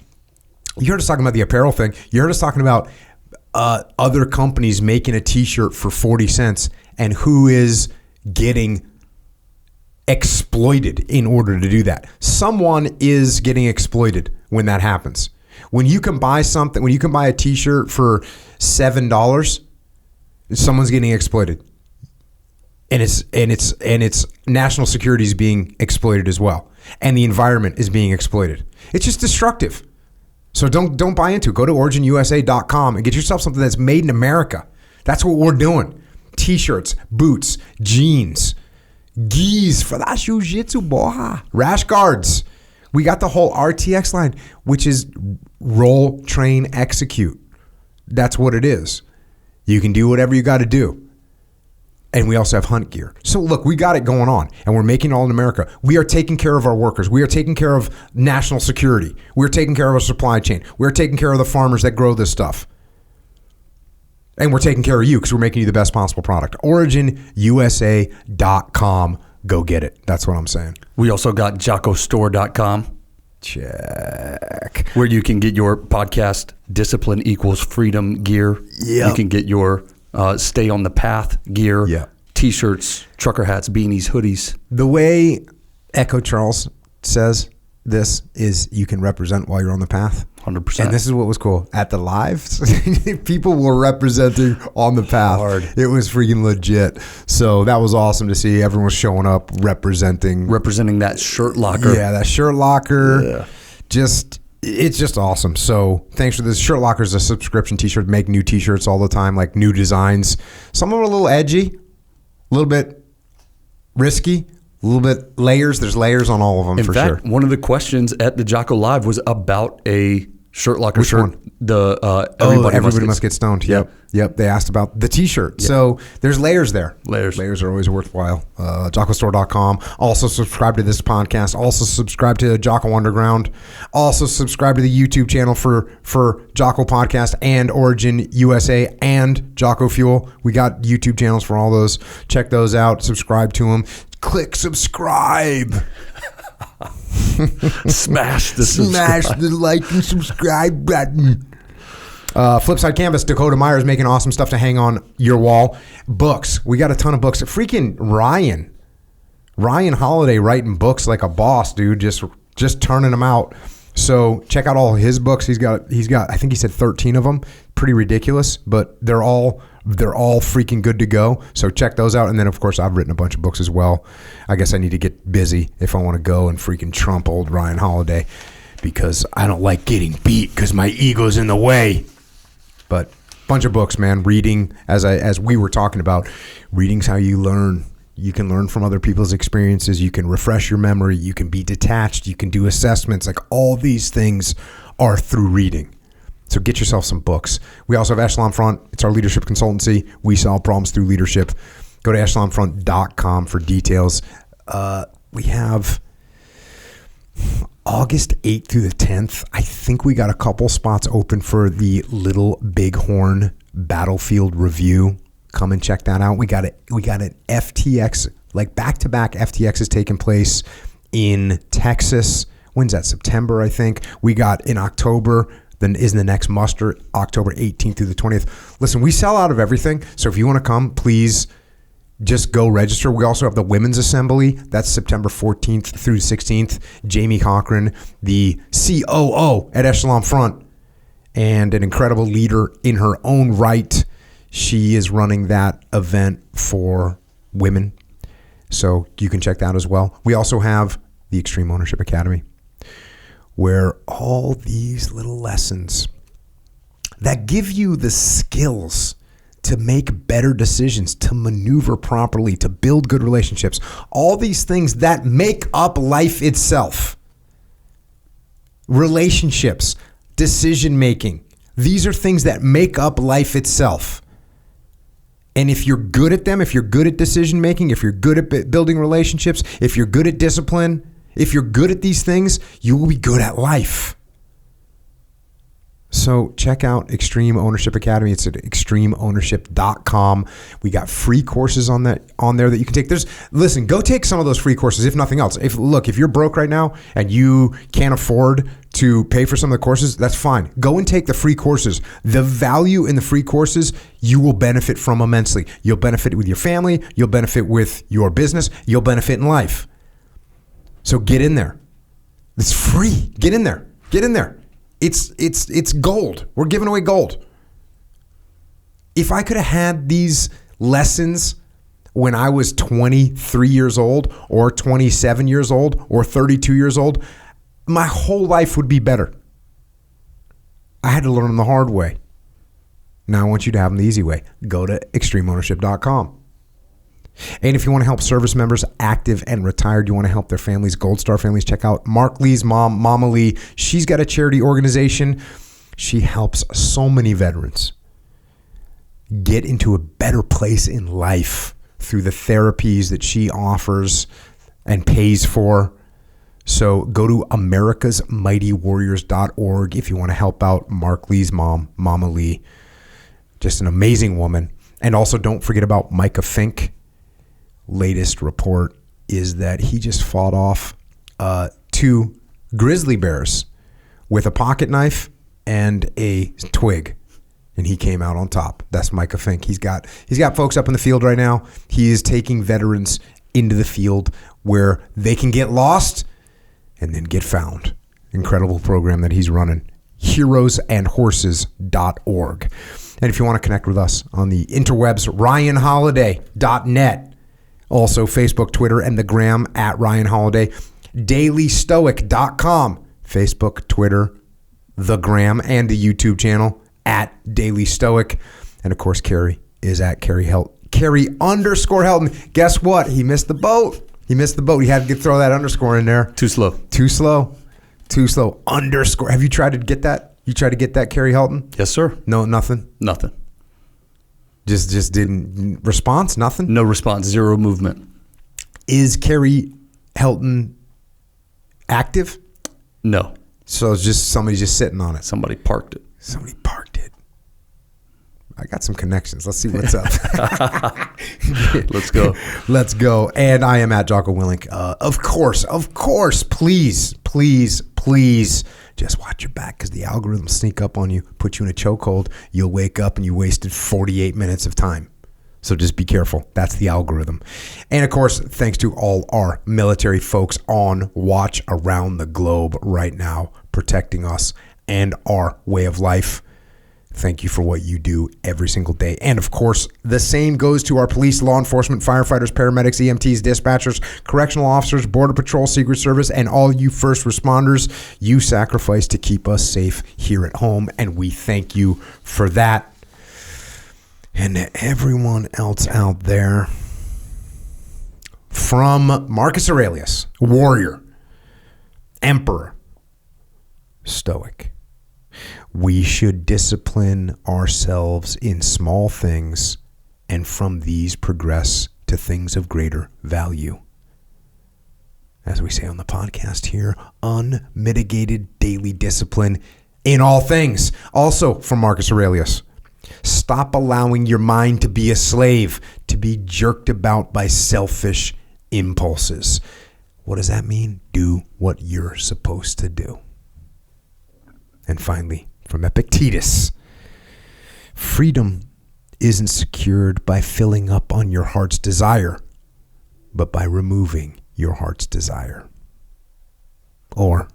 the apparel thing. You heard us talking about other companies making a t-shirt for 40 cents and who is getting exploited in order to do that. Someone is getting exploited when that happens. When you can buy a t-shirt for $7, someone's getting exploited. And it's national security is being exploited as well. And the environment is being exploited. It's just destructive. So don't buy into it. Go to originusa.com and get yourself something that's made in America. That's what we're doing. T-shirts, boots, jeans, gis for that jiu-jitsu, boy. Rash guards. We got the whole RTX line, which is roll, train, execute. That's what it is. You can do whatever you got to do. And we also have hunt gear. So look, we got it going on and we're making it all in America. We are taking care of our workers. We are taking care of national security. We're taking care of our supply chain. We're taking care of the farmers that grow this stuff. And we're taking care of you because we're making you the best possible product. OriginUSA.com. Go get it. That's what I'm saying. We also got JockoStore.com. Check. Where you can get your podcast Discipline Equals Freedom gear. Yeah. You can get your Stay on the Path gear. Yeah. T-shirts, trucker hats, beanies, hoodies. The way Echo Charles says this is you can represent while you're on the path. 100%. And this is what was cool. At the lives, people were representing on the path. Hard. It was freaking legit. So that was awesome to see. Everyone was showing up representing that shirt locker. Yeah, that shirt locker. Yeah. It's just awesome. So thanks for this. Shirt Locker is a subscription t-shirt. Make new t-shirts all the time, like new designs. Some of them are a little edgy, a little bit risky, a little bit layers. There's layers on all of them. In fact, sure. One of the questions at the Jocko Live was about a Shirt Locker Which shirt. one? The Everybody must get stoned. Yep. They asked about the T-shirt. Yep. So there's layers there. Layers are always worthwhile. JockoStore.com. Also subscribe to this podcast. Also subscribe to Jocko Underground. Also subscribe to the YouTube channel for Jocko Podcast and Origin USA and Jocko Fuel. We got YouTube channels for all those. Check those out. Subscribe to them. Click subscribe. Smash the like and subscribe button. Flipside Canvas, Dakota Myers making awesome stuff to hang on your wall. Books. We got a ton of books. Freaking Ryan Holiday writing books like a boss, dude. Just turning them out. So check out all his books. He's got I think he said 13 of them. Pretty ridiculous, but they're all freaking good to go. So check those out. And then of course I've written a bunch of books as well. I guess I need to get busy if I want to go and freaking trump old Ryan Holiday, because I don't like getting beat because my ego's in the way. But bunch of books, man. Reading, as we were talking about, reading's how you learn. You can learn from other people's experiences. You can refresh your memory. You can be detached. You can do assessments. Like all these things are through reading. So get yourself some books. We also have Echelon Front. It's our leadership consultancy. We solve problems through leadership. Go to echelonfront.com for details. We have August 8th through the 10th. I think we got a couple spots open for the Little Bighorn Battlefield Review. Come and check that out. We got an FTX, like back-to-back FTX is taking place in Texas. When's that? September, I think. We got in October. Then is the next muster, October 18th through the 20th. Listen, we sell out of everything. So if you want to come, please just go register. We also have the Women's Assembly. That's September 14th through 16th. Jamie Cochran, the COO at Echelon Front, and an incredible leader in her own right. She is running that event for women. So you can check that out as well. We also have the Extreme Ownership Academy, where all these little lessons that give you the skills to make better decisions, to maneuver properly, to build good relationships, all these things that make up life itself. Relationships, decision making, these are things that make up life itself. And if you're good at them, if you're good at decision making, if you're good at building relationships, if you're good at discipline, if you're good at these things, you will be good at life. So check out Extreme Ownership Academy. It's at extremeownership.com. We got free courses on there that you can take. Listen, go take some of those free courses, if nothing else. If you're broke right now and you can't afford to pay for some of the courses, that's fine. Go and take the free courses. The value in the free courses you will benefit from immensely. You'll benefit with your family. You'll benefit with your business. You'll benefit in life. So get in there. It's free. Get in there. Get in there. It's gold. We're giving away gold. If I could have had these lessons when I was 23 years old or 27 years old or 32 years old, my whole life would be better. I had to learn them the hard way. Now I want you to have them the easy way. Go to extremeownership.com. And if you want to help service members, active and retired, you want to help their families, Gold Star families, check out Mark Lee's mom, Mama Lee. She's got a charity organization. She helps so many veterans get into a better place in life through the therapies that she offers and pays for. So go to americasmightywarriors.org if you want to help out Mark Lee's mom, Mama Lee. Just an amazing woman. And also don't forget about Micah Fink. Latest report is that he just fought off 2 grizzly bears with a pocket knife and a twig, and he came out on top. That's Micah Fink. He's got folks up in the field right now. He is taking veterans into the field where they can get lost and then get found. Incredible program that he's running. heroesandhorses.org. And if you want to connect with us on the interwebs, ryanholiday.net. Also, Facebook, Twitter, and the gram at Ryan Holiday. DailyStoic.com. Facebook, Twitter, the gram, and the YouTube channel at Daily Stoic. And of course, Carrie is at Carrie_Helton. Guess what? He missed the boat. He had to throw that underscore in there. Too slow. Underscore. Have you tried to get that? You tried to get that, Carrie Helton? Yes, sir. No, nothing. Nothing. Just didn't response. Nothing. No response. Zero movement. Is Carrie Helton active? No. So it's just somebody just sitting on it. Somebody parked it. Somebody parked it. I got some connections. Let's see what's up. Let's go. Let's go. And I am at Jocko Willink. Of course, please just watch your back, because the algorithm sneak up on you, put you in a chokehold. You'll wake up and you wasted 48 minutes of time. So just be careful. That's the algorithm. And of course, thanks to all our military folks on watch around the globe right now, protecting us and our way of life. Thank you for what you do every single day. And of course, the same goes to our police, law enforcement, firefighters, paramedics, EMTs, dispatchers, correctional officers, Border Patrol, Secret Service, and all you first responders. You sacrifice to keep us safe here at home, and we thank you for that. And to everyone else out there, from Marcus Aurelius, warrior, emperor, stoic, we should discipline ourselves in small things, and from these progress to things of greater value. As we say on the podcast here, unmitigated daily discipline in all things. Also from Marcus Aurelius, stop allowing your mind to be a slave, to be jerked about by selfish impulses. What does that mean? Do what you're supposed to do. And finally, from Epictetus, freedom isn't secured by filling up on your heart's desire, but by removing your heart's desire. Or,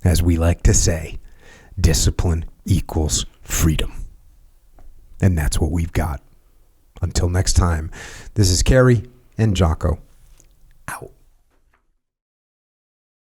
as we like to say, discipline equals freedom. And that's what we've got. Until next time, this is Carrie and Jocko